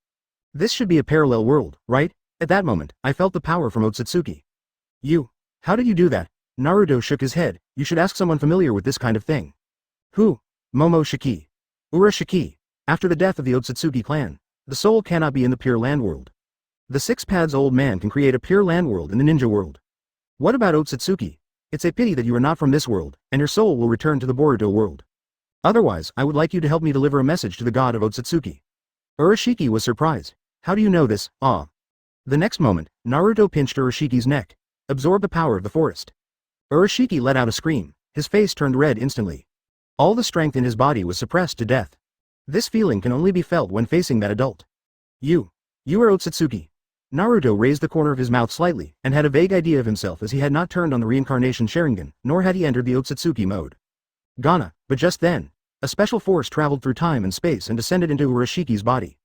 This should be a parallel world, right? At that moment, I felt the power from Ōtsutsuki. You. How did you do that? Naruto shook his head. You should ask someone familiar with this kind of thing. Who? Momoshiki. Urashiki. After the death of the Ōtsutsuki clan, the soul cannot be in the Pure Land world. The Six Paths old man can create a Pure Land world in the ninja world. What about Ōtsutsuki? It's a pity that you are not from this world, and your soul will return to the Boruto world. Otherwise, I would like you to help me deliver a message to the god of Ōtsutsuki. Urashiki was surprised. How do you know this? Ah. The next moment, Naruto pinched Urashiki's neck. Absorb the power of the forest. Urashiki let out a scream. His face turned red instantly. All the strength in his body was suppressed to death. This feeling can only be felt when facing that adult. You are Ōtsutsuki. Naruto raised the corner of his mouth slightly, and had a vague idea of himself as he had not turned on the reincarnation Sharingan, nor had he entered the Ōtsutsuki mode. Gana, but just then, a special force traveled through time and space and descended into Urashiki's body.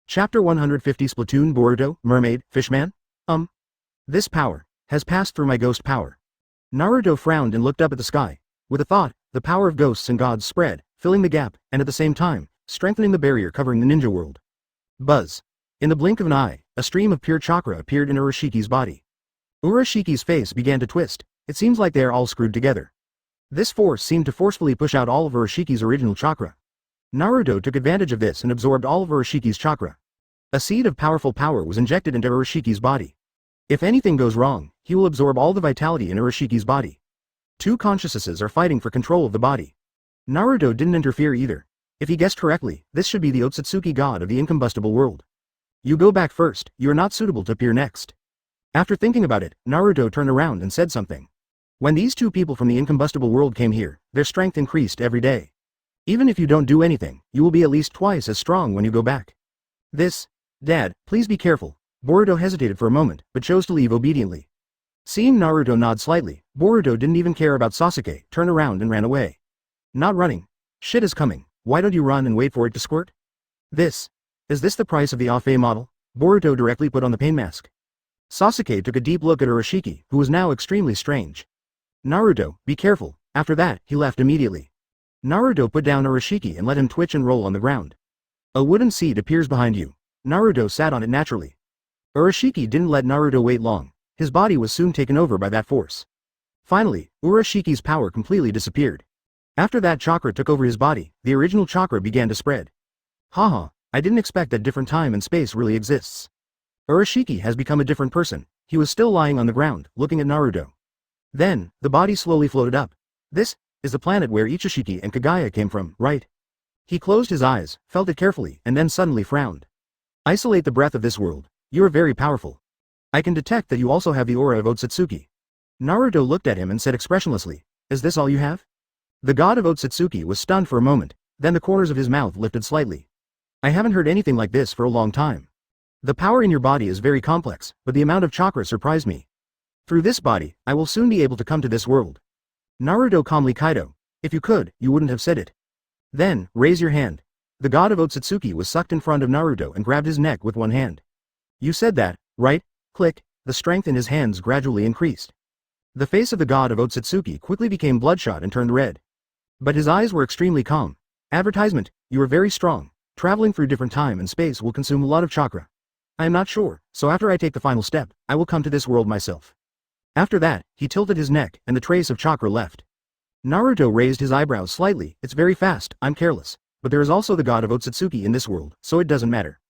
Chapter 150 Splatoon Boruto, Mermaid, Fishman? This power has passed through my ghost power. Naruto frowned and looked up at the sky. With a thought, the power of ghosts and gods spread, filling the gap, and at the same time, strengthening the barrier covering the ninja world. Buzz. In the blink of an eye, a stream of pure chakra appeared in Urashiki's body. Urashiki's face began to twist. It seems like they are all screwed together. This force seemed to forcefully push out all of Urashiki's original chakra. Naruto took advantage of this and absorbed all of Urashiki's chakra. A seed of powerful power was injected into Urashiki's body. If anything goes wrong, he will absorb all the vitality in Urashiki's body. Two consciousnesses are fighting for control of the body. Naruto didn't interfere either. If he guessed correctly, this should be the Ōtsutsuki god of the incombustible world. You go back first, you are not suitable to appear next. After thinking about it, Naruto turned around and said something. When these two people from the incombustible world came here, their strength increased every day. Even if you don't do anything, you will be at least twice as strong when you go back. Dad, please be careful. Boruto hesitated for a moment, but chose to leave obediently. Seeing Naruto nod slightly, Boruto didn't even care about Sasuke, turned around and ran away. Not running. Shit is coming. Why don't you run and wait for it to squirt? Is this the price of the Afe model? Boruto directly put on the pain mask. Sasuke took a deep look at Urashiki, who was now extremely strange. Naruto, be careful. After that, he left immediately. Naruto put down Urashiki and let him twitch and roll on the ground. A wooden seat appears behind you. Naruto sat on it naturally. Urashiki didn't let Naruto wait long. His body was soon taken over by that force. Finally, Urashiki's power completely disappeared. After that chakra took over his body, the original chakra began to spread. Haha, I didn't expect that different time and space really exists. Urashiki has become a different person. He was still lying on the ground, looking at Naruto. Then, the body slowly floated up. This is the planet where Ichishiki and Kaguya came from, right? He closed his eyes, felt it carefully, and then suddenly frowned. Isolate the breath of this world. You are very powerful. I can detect that you also have the aura of Ōtsutsuki. Naruto looked at him and said expressionlessly, is this all you have? The god of Ōtsutsuki was stunned for a moment, then the corners of his mouth lifted slightly. I haven't heard anything like this for a long time. The power in your body is very complex, but the amount of chakra surprised me. Through this body, I will soon be able to come to this world. Naruto calmly Kaido, if you could, you wouldn't have said it. Then, raise your hand. The god of Ōtsutsuki was sucked in front of Naruto and grabbed his neck with one hand. You said that, right? Click, the strength in his hands gradually increased. The face of the god of Ōtsutsuki quickly became bloodshot and turned red. But his eyes were extremely calm. Advertisement, you are very strong. Traveling through different time and space will consume a lot of chakra. I am not sure, so after I take the final step, I will come to this world myself. After that, he tilted his neck, and the trace of chakra left. Naruto raised his eyebrows slightly. It's very fast, I'm careless. But there is also the god of Ōtsutsuki in this world, so it doesn't matter.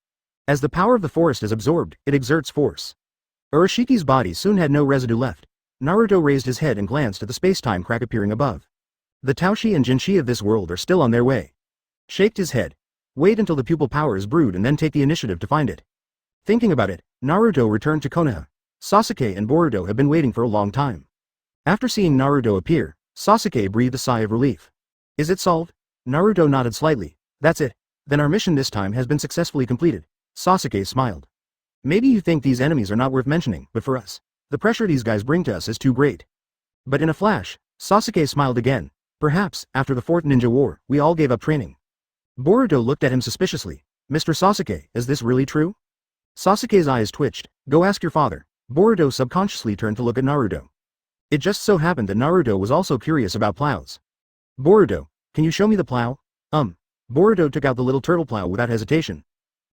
As the power of the forest is absorbed, it exerts force. Urashiki's body soon had no residue left. Naruto raised his head and glanced at the space-time crack appearing above. The Taoshi and Jinshi of this world are still on their way. Shaked his head. Wait until the pupil power is brewed and then take the initiative to find it. Thinking about it, Naruto returned to Konoha. Sasuke and Boruto have been waiting for a long time. After seeing Naruto appear, Sasuke breathed a sigh of relief. Is it solved? Naruto nodded slightly. That's it. Then our mission this time has been successfully completed. Sasuke smiled. Maybe you think these enemies are not worth mentioning, but for us, the pressure these guys bring to us is too great. But in a flash, Sasuke smiled again. Perhaps, after the Fourth Ninja War, we all gave up training. Boruto looked at him suspiciously. Mr. Sasuke, is this really true? Sasuke's eyes twitched. Go ask your father. Boruto subconsciously turned to look at Naruto. It just so happened that Naruto was also curious about plows. Boruto, can you show me the plow? Boruto took out the little turtle plow without hesitation.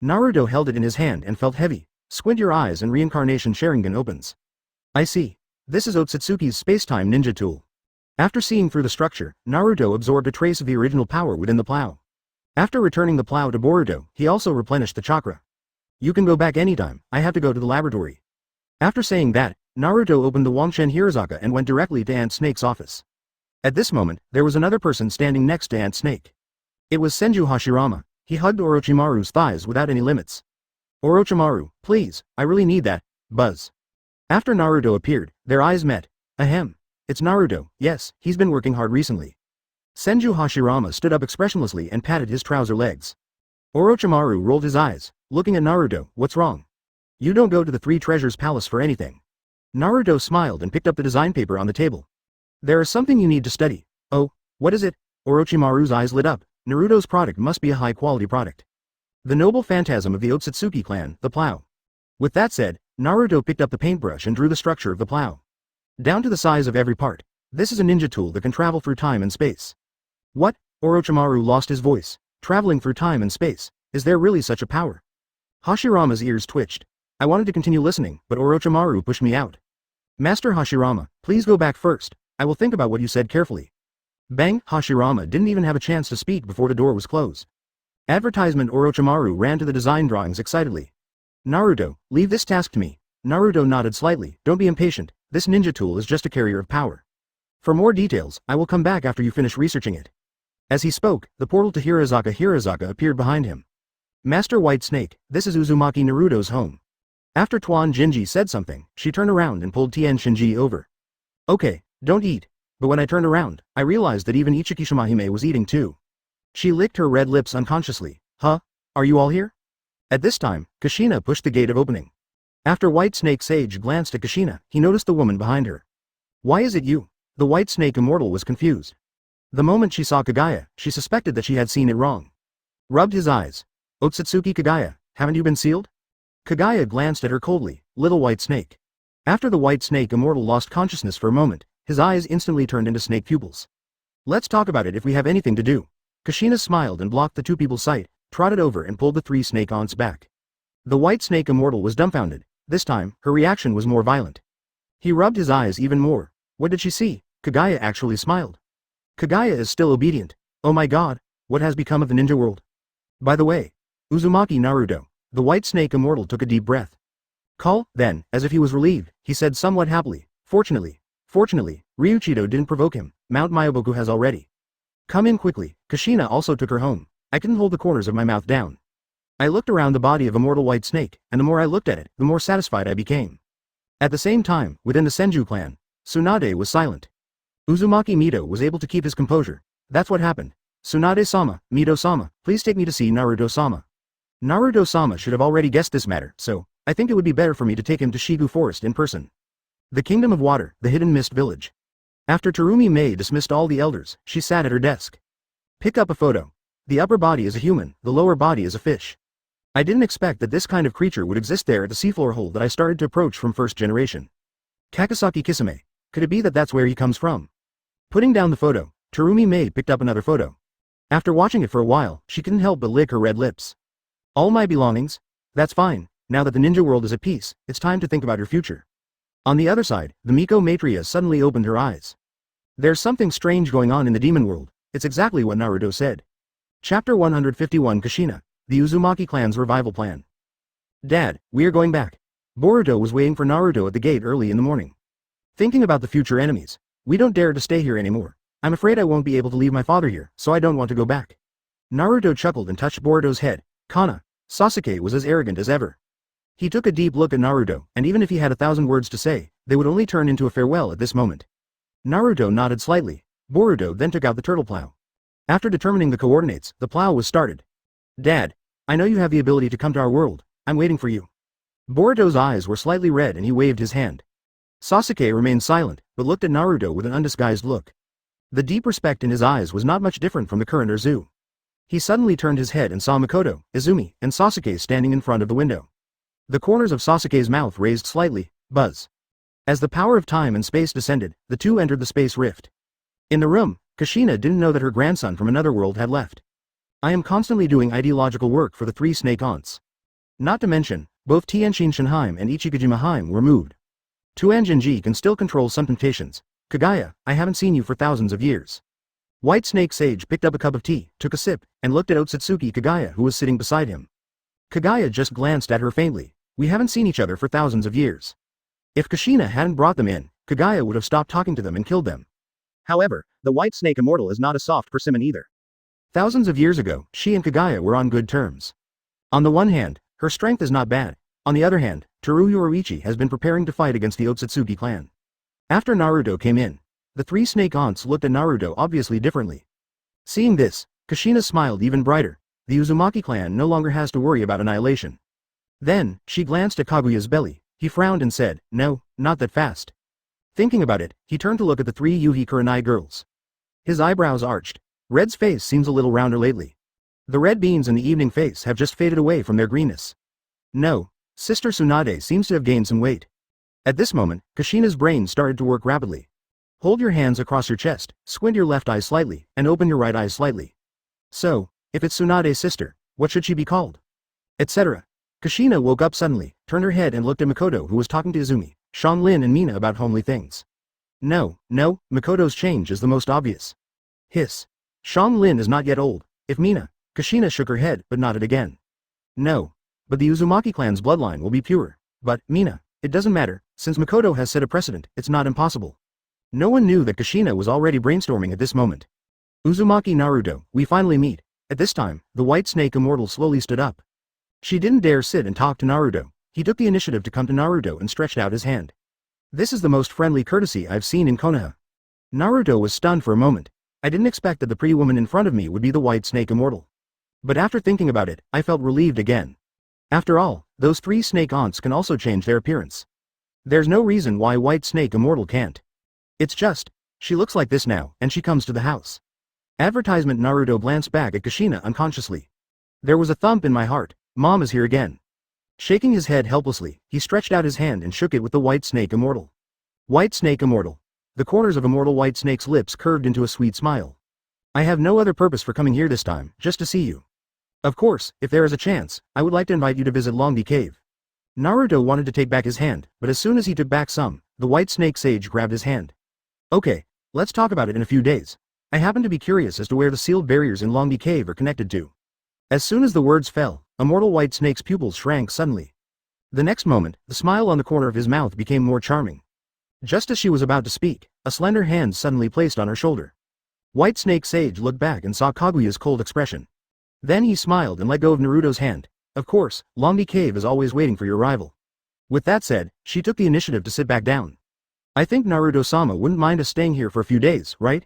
Naruto held it in his hand and felt heavy. Squint your eyes and reincarnation Sharingan opens. I see. This is Ōtsutsuki's space-time ninja tool. After seeing through the structure, Naruto absorbed a trace of the original power within the plow. After returning the plow to Boruto, he also replenished the chakra. You can go back anytime, I have to go to the laboratory. After saying that, Naruto opened the Wangshen Hirazaka and went directly to Ant Snake's office. At this moment, there was another person standing next to Ant Snake. It was Senju Hashirama. He hugged Orochimaru's thighs without any limits. Orochimaru, please, I really need that. Buzz. After Naruto appeared, their eyes met. Ahem. It's Naruto, yes, he's been working hard recently. Senju Hashirama stood up expressionlessly and patted his trouser legs. Orochimaru rolled his eyes, looking at Naruto. What's wrong? You don't go to the Three Treasures Palace for anything. Naruto smiled and picked up the design paper on the table. There is something you need to study. Oh, what is it? Orochimaru's eyes lit up. Naruto's product must be a high-quality product. The noble phantasm of the Ōtsutsuki clan, the plow. With that said, Naruto picked up the paintbrush and drew the structure of the plow. Down to the size of every part. This is a ninja tool that can travel through time and space. What? Orochimaru lost his voice. Traveling through time and space. Is there really such a power? Hashirama's ears twitched. I wanted to continue listening, but Orochimaru pushed me out. Master Hashirama, please go back first. I will think about what you said carefully. Bang! Hashirama didn't even have a chance to speak before the door was closed. Advertisement. Orochimaru ran to the design drawings excitedly. Naruto, leave this task to me. Naruto nodded slightly. Don't be impatient, this ninja tool is just a carrier of power. For more details, I will come back after you finish researching it. As he spoke, the portal to Hirazaka appeared behind him. Master White Snake, this is Uzumaki Naruto's home. After Tuan Jinji said something, she turned around and pulled Tien Shinji over. Okay, don't eat. But when I turned around, I realized that even Ichikishimahime was eating too. She licked her red lips unconsciously. Huh? Are you all here? At this time, Kushina pushed the gate of opening. After White Snake Sage glanced at Kushina, he noticed the woman behind her. Why is it you? The White Snake Immortal was confused. The moment she saw Kaguya, she suspected that she had seen it wrong. Rubbed his eyes. Ōtsutsuki Kaguya, haven't you been sealed? Kaguya glanced at her coldly. Little White Snake. After the White Snake Immortal lost consciousness for a moment, his eyes instantly turned into snake pupils. Let's talk about it if we have anything to do. Kushina smiled and blocked the two people's sight, trotted over and pulled the three snake aunts back. The White Snake Immortal was dumbfounded. This time, her reaction was more violent. He rubbed his eyes even more. What did she see? Kaguya actually smiled. Kaguya is still obedient. Oh my god, what has become of the ninja world? By the way, Uzumaki Naruto. The White Snake Immortal took a deep breath. Call, then, as if he was relieved, he said somewhat happily, Fortunately, Ryuchido didn't provoke him. Mount Myoboku has already come in quickly. Kushina also took her home. I couldn't hold the corners of my mouth down. I looked around the body of Immortal White Snake, and the more I looked at it, the more satisfied I became. At the same time, within the Senju clan, Tsunade was silent. Uzumaki Mito was able to keep his composure. That's what happened. Tsunade-sama, Mito-sama, please take me to see Naruto-sama. Naruto-sama should have already guessed this matter, so, I think it would be better for me to take him to Shigu Forest in person. The Kingdom of Water, the Hidden Mist Village. After Terumi Mei dismissed all the elders, she sat at her desk. Pick up a photo. The upper body is a human, the lower body is a fish. I didn't expect that this kind of creature would exist there at the seafloor hole that I started to approach from first generation. Kakasaki Kisame. Could it be that that's where he comes from? Putting down the photo, Terumi Mei picked up another photo. After watching it for a while, she couldn't help but lick her red lips. All my belongings? That's fine. Now that the ninja world is at peace, it's time to think about your future. On the other side, the Miko Maitreya suddenly opened her eyes. There's something strange going on in the demon world. It's exactly what Naruto said. Chapter 151 Kushina, the Uzumaki clan's revival plan. Dad, we are going back. Boruto was waiting for Naruto at the gate early in the morning. Thinking about the future enemies. We don't dare to stay here anymore. I'm afraid I won't be able to leave my father here, so I don't want to go back. Naruto chuckled and touched Boruto's head. Kana. Sasuke was as arrogant as ever. He took a deep look at Naruto, and even if he had 1,000 words to say, they would only turn into a farewell at this moment. Naruto nodded slightly. Boruto then took out the turtle plow. After determining the coordinates, the plow was started. Dad, I know you have the ability to come to our world. I'm waiting for you. Boruto's eyes were slightly red and he waved his hand. Sasuke remained silent, but looked at Naruto with an undisguised look. The deep respect in his eyes was not much different from the current Urzu. He suddenly turned his head and saw Makoto, Izumi, and Sasuke standing in front of the window. The corners of Sasuke's mouth raised slightly, buzz. As the power of time and space descended, the two entered the space rift. In the room, Kushina didn't know that her grandson from another world had left. I am constantly doing ideological work for the three snake aunts. Not to mention, both Tianjin Shinheim and Ichikajima Heim were moved. Tuanjinji can still control some temptations. Kaguya, I haven't seen you for thousands of years. White Snake Sage picked up a cup of tea, took a sip, and looked at Ōtsutsuki Kaguya who was sitting beside him. Kaguya just glanced at her faintly. We haven't seen each other for thousands of years. If Kushina hadn't brought them in, Kaguya would have stopped talking to them and killed them. However, the White Snake Immortal is not a soft persimmon either. Thousands of years ago, she and Kaguya were on good terms. On the one hand, her strength is not bad. On the other hand, Teruya Uruichi has been preparing to fight against the Ōtsutsuki clan. After Naruto came in, the three snake aunts looked at Naruto obviously differently. Seeing this, Kushina smiled even brighter. The Uzumaki clan no longer has to worry about annihilation. Then, she glanced at Kaguya's belly. He frowned and said, no, not that fast. Thinking about it, he turned to look at the three Yuhi Kurenai girls. His eyebrows arched. Red's face seems a little rounder lately. The red beans in the evening face have just faded away from their greenness. No, Sister Tsunade seems to have gained some weight. At this moment, Kushina's brain started to work rapidly. Hold your hands across your chest, squint your left eye slightly, and open your right eye slightly. So, if it's Tsunade's sister, what should she be called? Etc. Kushina woke up suddenly, turned her head and looked at Makoto who was talking to Izumi, Shanlin and Mina about homely things. No, Makoto's change is the most obvious. Hiss. Shanlin is not yet old. If Mina. Kushina shook her head but nodded again. No. But the Uzumaki clan's bloodline will be pure. But, Mina, it doesn't matter, since Makoto has set a precedent, it's not impossible. No one knew that Kushina was already brainstorming at this moment. Uzumaki Naruto, we finally meet. At this time, the White Snake Immortal slowly stood up. She didn't dare sit and talk to Naruto. He took the initiative to come to Naruto and stretched out his hand. This is the most friendly courtesy I've seen in Konoha. Naruto was stunned for a moment. I didn't expect that the pretty woman in front of me would be the White Snake Immortal. But after thinking about it, I felt relieved again. After all, those three snake aunts can also change their appearance. There's no reason why White Snake Immortal can't. It's just, she looks like this now, and she comes to the house. Advertisement. Naruto glanced back at Kushina unconsciously. There was a thump in my heart. Mom is here again. Shaking his head helplessly, he stretched out his hand and shook it with the White Snake Immortal. White Snake Immortal. The corners of Immortal White Snake's lips curved into a sweet smile. I have no other purpose for coming here this time, just to see you. Of course, if there is a chance, I would like to invite you to visit Longdi Cave. Naruto wanted to take back his hand, but as soon as he took back some, the White Snake Sage grabbed his hand. Okay, let's talk about it in a few days. I happen to be curious as to where the sealed barriers in Longdi Cave are connected to. As soon as the words fell, Immortal White Snake's pupils shrank suddenly. The next moment, the smile on the corner of his mouth became more charming. Just as she was about to speak, a slender hand suddenly placed on her shoulder. White Snake Sage looked back and saw Kaguya's cold expression. Then he smiled and let go of Naruto's hand. Of course, Longdi Cave is always waiting for your arrival. With that said, she took the initiative to sit back down. I think Naruto-sama wouldn't mind us staying here for a few days, right?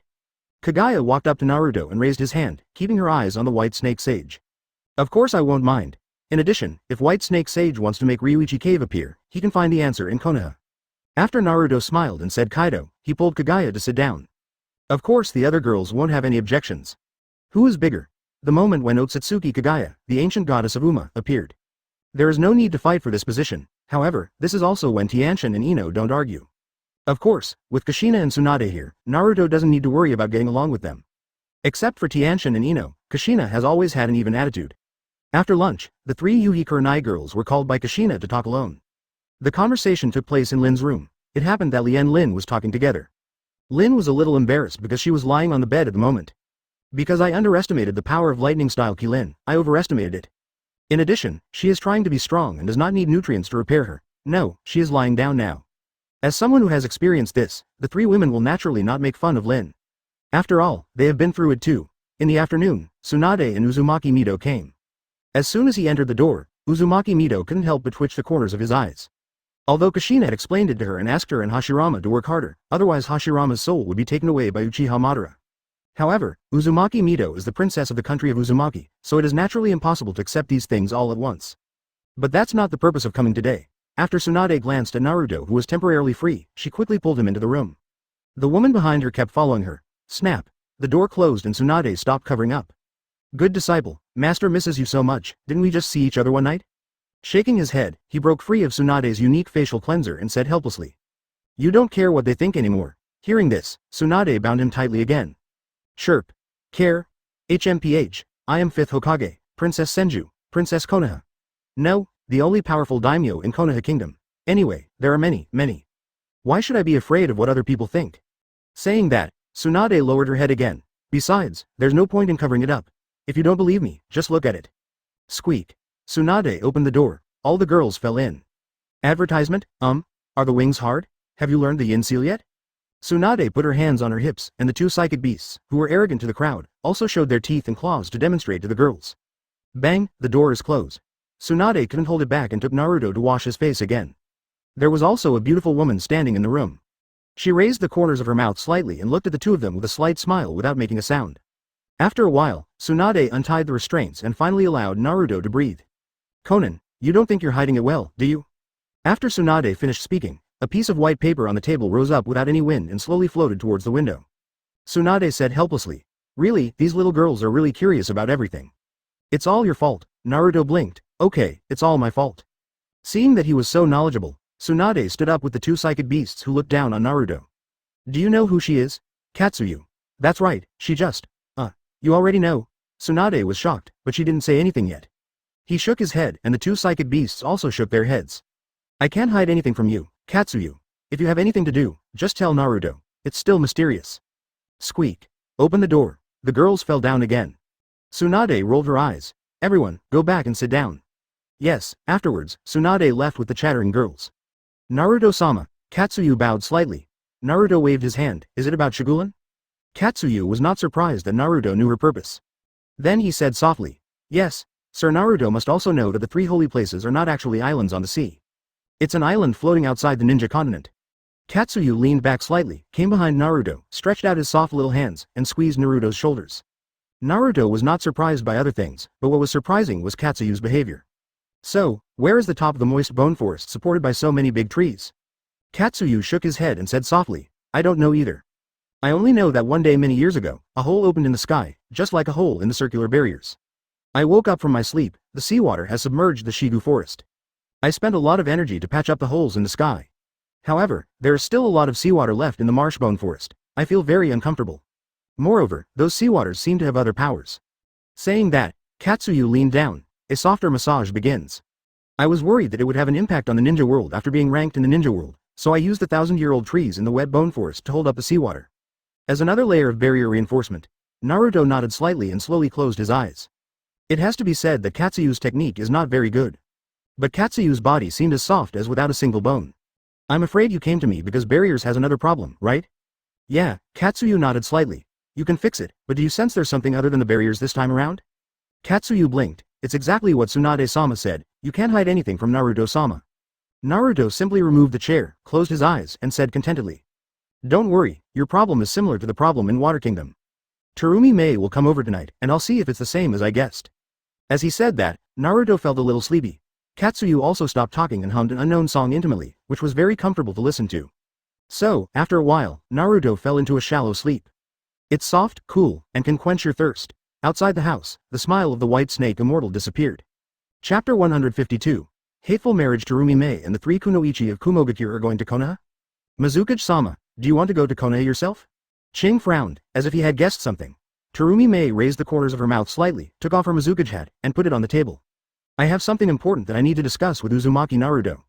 Kaguya walked up to Naruto and raised his hand, keeping her eyes on the White Snake Sage. Of course I won't mind. In addition, if White Snake Sage wants to make Ryuichi Cave appear, he can find the answer in Konoha. After Naruto smiled and said Kaido, he pulled Kaguya to sit down. Of course the other girls won't have any objections. Who is bigger? The moment when Ōtsutsuki Kaguya, the ancient goddess of Uma, appeared. There is no need to fight for this position. However, this is also when Tianjin and Ino don't argue. Of course, with Kushina and Tsunade here, Naruto doesn't need to worry about getting along with them. Except for Tianjin and Ino, Kushina has always had an even attitude. After lunch, the three Yuhi Kurenai girls were called by Kushina to talk alone. The conversation took place in Lin's room. It happened that Li and Lin was talking together. Lin was a little embarrassed because she was lying on the bed at the moment. Because I underestimated the power of lightning-style Ki-Lin, I overestimated it. In addition, she is trying to be strong and does not need nutrients to repair her. No, she is lying down now. As someone who has experienced this, the three women will naturally not make fun of Lin. After all, they have been through it too. In the afternoon, Tsunade and Uzumaki Mito came. As soon as he entered the door, Uzumaki Mito couldn't help but twitch the corners of his eyes. Although Kushina had explained it to her and asked her and Hashirama to work harder, otherwise Hashirama's soul would be taken away by Uchiha Madara. However, Uzumaki Mito is the princess of the country of Uzumaki, so it is naturally impossible to accept these things all at once. But that's not the purpose of coming today. After Tsunade glanced at Naruto who was temporarily free, she quickly pulled him into the room. The woman behind her kept following her. Snap. The door closed and Tsunade stopped covering up. Good disciple, master misses you so much, didn't we just see each other one night? Shaking his head, he broke free of Tsunade's unique facial cleanser and said helplessly. You don't care what they think anymore. Hearing this, Tsunade bound him tightly again. Chirp. Care? HMPH, I am 5th Hokage, Princess Senju, Princess Konoha. No, the only powerful daimyo in Konoha Kingdom. Anyway, there are many, many. Why should I be afraid of what other people think? Saying that, Tsunade lowered her head again. Besides, there's no point in covering it up. If you don't believe me, just look at it. Squeak. Tsunade opened the door. All the girls fell in. Advertisement? Are the wings hard? Have you learned the yin seal yet? Tsunade put her hands on her hips, and the two psychic beasts, who were arrogant to the crowd, also showed their teeth and claws to demonstrate to the girls. Bang, the door is closed. Tsunade couldn't hold it back and took Naruto to wash his face again. There was also a beautiful woman standing in the room. She raised the corners of her mouth slightly and looked at the two of them with a slight smile without making a sound. After a while, Tsunade untied the restraints and finally allowed Naruto to breathe. Conan, you don't think you're hiding it well, do you? After Tsunade finished speaking, a piece of white paper on the table rose up without any wind and slowly floated towards the window. Tsunade said helplessly, really, these little girls are really curious about everything. It's all your fault. Naruto blinked. Okay, it's all my fault. Seeing that he was so knowledgeable, Tsunade stood up with the two psychic beasts who looked down on Naruto. Do you know who she is? Katsuyu. That's right, she just, you already know. Tsunade was shocked, but she didn't say anything yet. He shook his head and the two psychic beasts also shook their heads. I can't hide anything from you, Katsuyu. If you have anything to do, just tell Naruto. It's still mysterious. Squeak. Open the door. The girls fell down again. Tsunade rolled her eyes. Everyone, go back and sit down. Yes, afterwards, Tsunade left with the chattering girls. Naruto-sama. Katsuyu bowed slightly. Naruto waved his hand. Is it about Shigulan? Katsuyu was not surprised that Naruto knew her purpose. Then he said softly, yes, Sir Naruto must also know that the three holy places are not actually islands on the sea. It's an island floating outside the ninja continent. Katsuyu leaned back slightly, came behind Naruto, stretched out his soft little hands, and squeezed Naruto's shoulders. Naruto was not surprised by other things, but what was surprising was Katsuyu's behavior. So, where is the top of the moist bone forest supported by so many big trees? Katsuyu shook his head and said softly, I don't know either. I only know that one day many years ago, a hole opened in the sky, just like a hole in the circular barriers. I woke up from my sleep, the seawater has submerged the Shigu forest. I spent a lot of energy to patch up the holes in the sky. However, there is still a lot of seawater left in the marshbone forest. I feel very uncomfortable. Moreover, those seawaters seem to have other powers. Saying that, Katsuyu leaned down. A softer massage begins. I was worried that it would have an impact on the ninja world after being ranked in the ninja world, so I used the 1,000-year-old trees in the wet bone forest to hold up the seawater. As another layer of barrier reinforcement, Naruto nodded slightly and slowly closed his eyes. It has to be said that Katsuyu's technique is not very good. But Katsuyu's body seemed as soft as without a single bone. I'm afraid you came to me because barriers has another problem, right? Yeah, Katsuyu nodded slightly. You can fix it, but do you sense there's something other than the barriers this time around? Katsuyu blinked. It's exactly what Tsunade-sama said, you can't hide anything from Naruto-sama. Naruto simply removed the chair, closed his eyes, and said contentedly. Don't worry, your problem is similar to the problem in Water Kingdom. Terumi Mei will come over tonight, and I'll see if it's the same as I guessed. As he said that, Naruto felt a little sleepy. Katsuyu also stopped talking and hummed an unknown song intimately, which was very comfortable to listen to. So, after a while, Naruto fell into a shallow sleep. It's soft, cool, and can quench your thirst. Outside the house, the smile of the white snake immortal disappeared. Chapter 152. Hateful marriage. Terumi Mei and the three kunoichi of Kumogakure are going to Konoha? Mizukage-sama, do you want to go to Konoha yourself? Ching frowned, as if he had guessed something. Terumi Mei raised the corners of her mouth slightly, took off her Mizukage hat, and put it on the table. I have something important that I need to discuss with Uzumaki Naruto.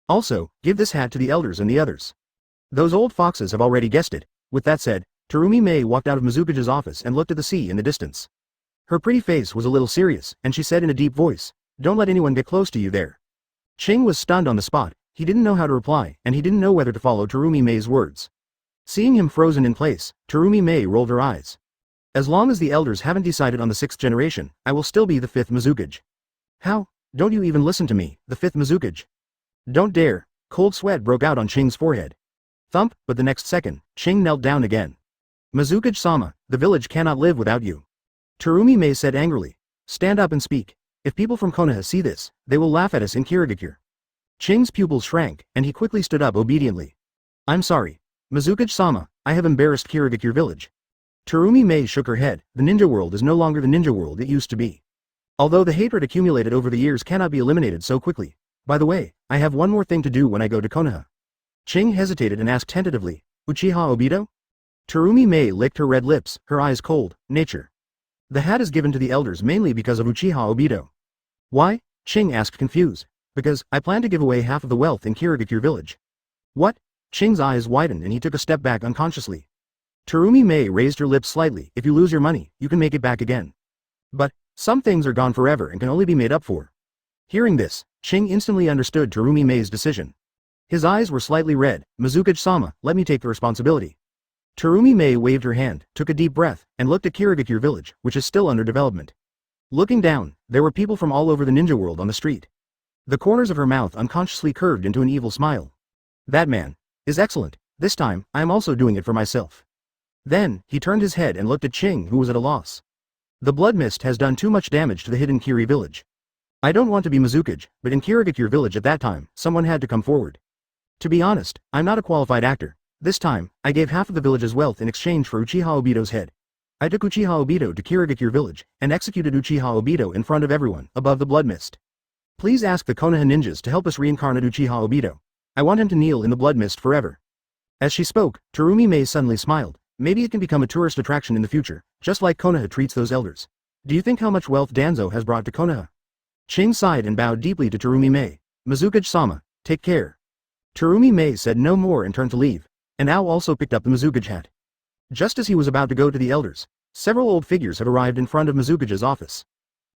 Also, give this hat to the elders and the others. Those old foxes have already guessed it. With that said, Terumi Mei walked out of Mizukage's office and looked at the sea in the distance. Her pretty face was a little serious, and she said in a deep voice, don't let anyone get close to you there. Ching was stunned on the spot. He didn't know how to reply, and he didn't know whether to follow Terumi Mei's words. Seeing him frozen in place, Terumi Mei rolled her eyes. As long as the elders haven't decided on the 6th generation, I will still be the 5th Mizukage. How? Don't you even listen to me, the 5th Mizukage? Don't dare. Cold sweat broke out on Ching's forehead. Thump, but the next second, Ching knelt down again. Mizukage-sama, the village cannot live without you. Terumi Mei said angrily. Stand up and speak. If people from Konoha see this, they will laugh at us in Kirigakure. Ching's pupils shrank, and he quickly stood up obediently. I'm sorry. Mizukage-sama, I have embarrassed Kirigakure village. Terumi Mei shook her head. The ninja world is no longer the ninja world it used to be. Although the hatred accumulated over the years cannot be eliminated so quickly. By the way, I have one more thing to do when I go to Konoha. Ching hesitated and asked tentatively, Uchiha Obito? Terumi Mei licked her red lips, her eyes cold. Nature. The hat is given to the elders mainly because of Uchiha Obito. Why? Ching asked confused. Because, I plan to give away half of the wealth in Kirigakure village. What? Ching's eyes widened and he took a step back unconsciously. Terumi Mei raised her lips slightly. If you lose your money, you can make it back again. But, some things are gone forever and can only be made up for. Hearing this, Ching instantly understood Terumi Mei's decision. His eyes were slightly red. Mizukage-sama, let me take the responsibility. Terumi Mei waved her hand, took a deep breath, and looked at Kirigakure village, which is still under development. Looking down, there were people from all over the ninja world on the street. The corners of her mouth unconsciously curved into an evil smile. That man is excellent. This time, I am also doing it for myself. Then, he turned his head and looked at Ching, who was at a loss. The blood mist has done too much damage to the hidden Kiri village. I don't want to be Mizukage, but in Kirigakure village at that time, someone had to come forward. To be honest, I'm not a qualified actor. This time, I gave half of the village's wealth in exchange for Uchiha Obito's head. I took Uchiha Obito to Kirigakure village, and executed Uchiha Obito in front of everyone, above the blood mist. Please ask the Konoha ninjas to help us reincarnate Uchiha Obito. I want him to kneel in the blood mist forever. As she spoke, Terumi Mei suddenly smiled. Maybe it can become a tourist attraction in the future, just like Konoha treats those elders. Do you think how much wealth Danzo has brought to Konoha? Ching sighed and bowed deeply to Terumi Mei. Mizukage-sama, take care. Terumi Mei said no more and turned to leave. And Ao also picked up the Mizukage hat. Just as he was about to go to the elders, several old figures had arrived in front of Mizukage's office.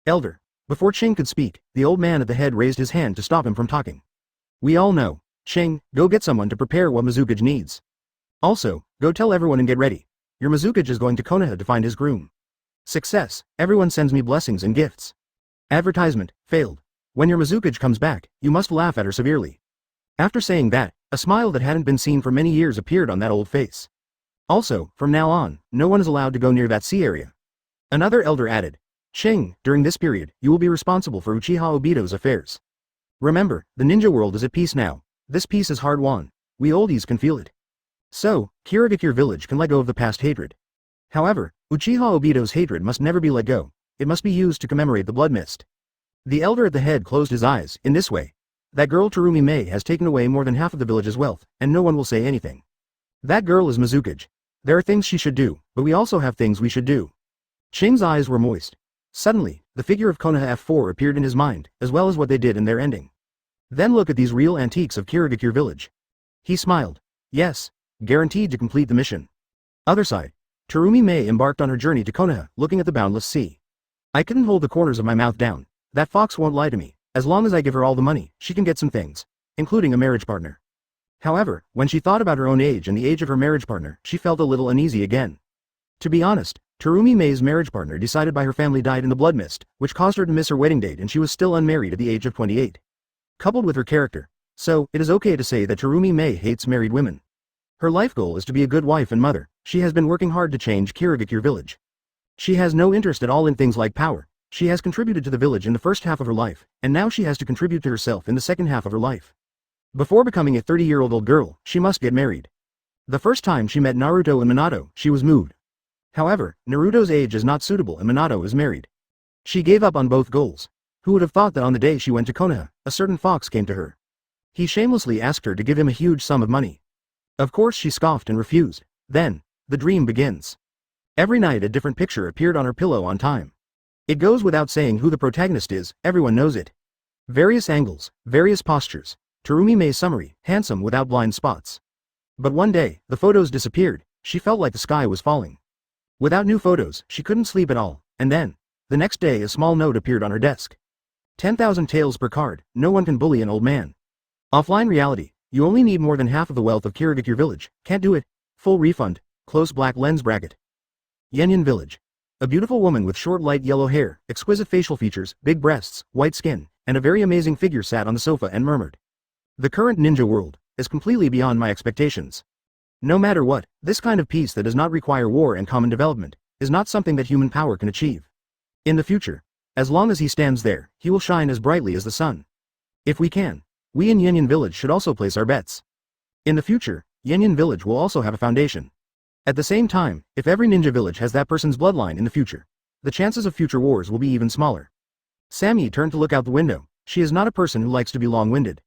Elder. Before Ching could speak, the old man at the head raised his hand to stop him from talking. We all know. Ching, go get someone to prepare what Mizukage needs. Also, go tell everyone and get ready. Your Mizukage is going to Konoha to find his groom. Success, everyone sends me blessings and gifts. Advertisement, failed. When your Mizukage comes back, you must laugh at her severely. After saying that, a smile that hadn't been seen for many years appeared on that old face. Also, from now on, no one is allowed to go near that sea area. Another elder added, Ching, during this period, you will be responsible for Uchiha Obito's affairs. Remember, the ninja world is at peace now. This peace is hard-won. We oldies can feel it. So, Kirigakure village can let go of the past hatred. However, Uchiha Obito's hatred must never be let go. It must be used to commemorate the blood mist. The elder at the head closed his eyes. In this way, that girl Terumi Mei has taken away more than half of the village's wealth, and no one will say anything. That girl is Mizukage. There are things she should do, but we also have things we should do. Ching's eyes were moist. Suddenly, the figure of Konoha F4 appeared in his mind, as well as what they did in their ending. Then look at these real antiques of Kirigakure village. He smiled. Yes. Guaranteed to complete the mission. Other side. Terumi Mei embarked on her journey to Konoha, looking at the boundless sea. I couldn't hold the corners of my mouth down. That fox won't lie to me. As long as I give her all the money, she can get some things, including a marriage partner. However, when she thought about her own age and the age of her marriage partner, she felt a little uneasy again. To be honest, Terumi Mei's marriage partner decided by her family died in the blood mist, which caused her to miss her wedding date, and she was still unmarried at the age of 28. Coupled with her character. So, it is okay to say that Terumi Mei hates married women. Her life goal is to be a good wife and mother. She has been working hard to change Kirigakure village. She has no interest at all in things like power. She has contributed to the village in the first half of her life, and now she has to contribute to herself in the second half of her life. Before becoming a 30-year-old girl, she must get married. The first time she met Naruto and Minato, she was moved. However, Naruto's age is not suitable and Minato is married. She gave up on both goals. Who would have thought that on the day she went to Konoha, a certain fox came to her. He shamelessly asked her to give him a huge sum of money. Of course she scoffed and refused. Then, the dream begins. Every night a different picture appeared on her pillow on time. It goes without saying who the protagonist is, everyone knows it. Various angles, various postures. Terumi Mei summary, handsome without blind spots. But one day, the photos disappeared. She felt like the sky was falling. Without new photos, she couldn't sleep at all, and then, the next day a small note appeared on her desk. 10,000 taels per card, no one can bully an old man. Offline reality, you only need more than half of the wealth of Kirigakure village, can't do it. Full refund, close black lens bracket. Yanyan village. A beautiful woman with short light yellow hair, exquisite facial features, big breasts, white skin, and a very amazing figure sat on the sofa and murmured. The current ninja world is completely beyond my expectations. No matter what, this kind of peace that does not require war and common development, is not something that human power can achieve. In the future, as long as he stands there, he will shine as brightly as the sun. If we can, we in Yanyan village should also place our bets. In the future, Yanyan village will also have a foundation. At the same time, if every ninja village has that person's bloodline in the future, the chances of future wars will be even smaller. Sammy turned to look out the window. She is not a person who likes to be long-winded.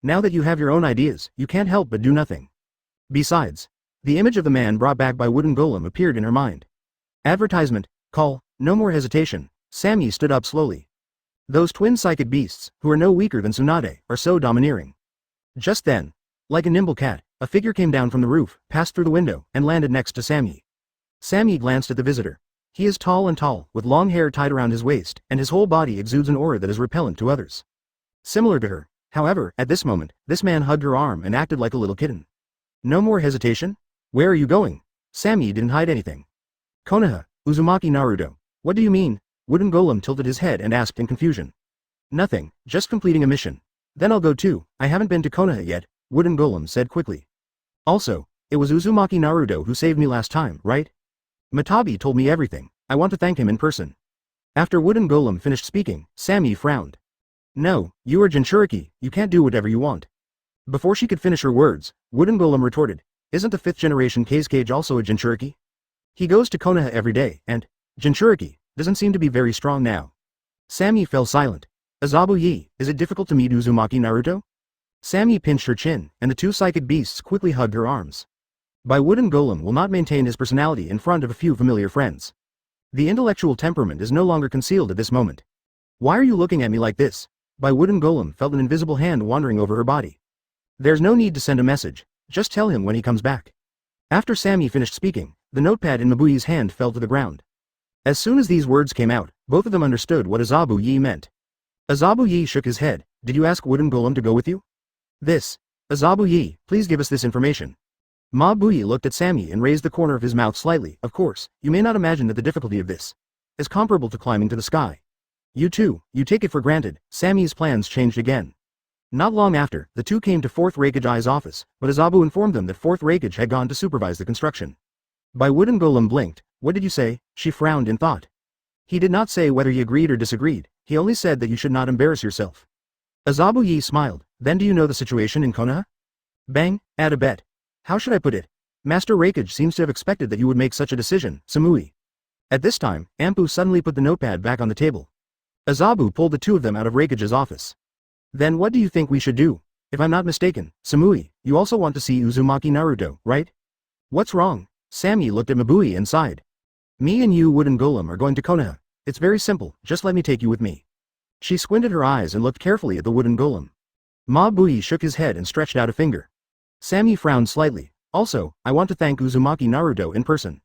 Now that you have your own ideas, you can't help but do nothing. Besides, the image of the man brought back by wooden golem appeared in her mind. Advertisement, call, no more hesitation. Sammy stood up slowly. Those twin psychic beasts, who are no weaker than Tsunade, are so domineering. Just then, like a nimble cat, a figure came down from the roof, passed through the window, and landed next to Sammy. Sammy glanced at the visitor. He is tall, with long hair tied around his waist, and his whole body exudes an aura that is repellent to others. Similar to her, however, at this moment, this man hugged her arm and acted like a little kitten. No more hesitation? Where are you going? Sammy didn't hide anything. Konoha, Uzumaki Naruto. What do you mean? Wooden golem tilted his head and asked in confusion. Nothing, just completing a mission. Then I'll go too. I haven't been to Konoha yet, wooden golem said quickly. Also, it was Uzumaki Naruto who saved me last time, right? Matabi told me everything. I want to thank him in person. After wooden golem finished speaking, Sammy frowned. No, you are Jinchuriki, you can't do whatever you want. Before she could finish her words, wooden golem retorted, isn't the 5th generation Kazekage also a Jinchuriki? He goes to Konoha every day, and Jinchuriki doesn't seem to be very strong now. Sammy fell silent. Azabu Yi, is it difficult to meet Uzumaki Naruto? Sammy pinched her chin, and the two psychic beasts quickly hugged her arms. Bai wooden golem will not maintain his personality in front of a few familiar friends. The intellectual temperament is no longer concealed at this moment. Why are you looking at me like this? Bai wooden golem felt an invisible hand wandering over her body. There's no need to send a message, just tell him when he comes back. After Sammy finished speaking, the notepad in Mabui's hand fell to the ground. As soon as these words came out, both of them understood what Azabu Yi meant. Azabu Yi shook his head. Did you ask wooden golem to go with you? Azabu Yi, please give us this information. Mabu'i looked at Sammy and raised the corner of his mouth slightly. Of course, you may not imagine that the difficulty of this is comparable to climbing to the sky. You take it for granted. Sammy's plans changed again. Not long after, the two came to 4th Raikage's office, but Azabu informed them that 4th Raikage had gone to supervise the construction. Bai wooden golem blinked. What did you say? She frowned in thought. He did not say whether he agreed or disagreed, he only said that you should not embarrass yourself. Azabu Yi smiled. Then do you know the situation in Konoha? Bang, add a bet. How should I put it? Master Raikage seems to have expected that you would make such a decision, Samui. At this time, Ampu suddenly put the notepad back on the table. Azabu pulled the two of them out of Raikage's office. Then what do you think we should do? If I'm not mistaken, Samui, you also want to see Uzumaki Naruto, right? What's wrong? Sammy looked at Mabui and sighed. Me and you wooden golem are going to Konoha. It's very simple, just let me take you with me. She squinted her eyes and looked carefully at the wooden golem. Mabui shook his head and stretched out a finger. Sammy frowned slightly. Also, I want to thank Uzumaki Naruto in person.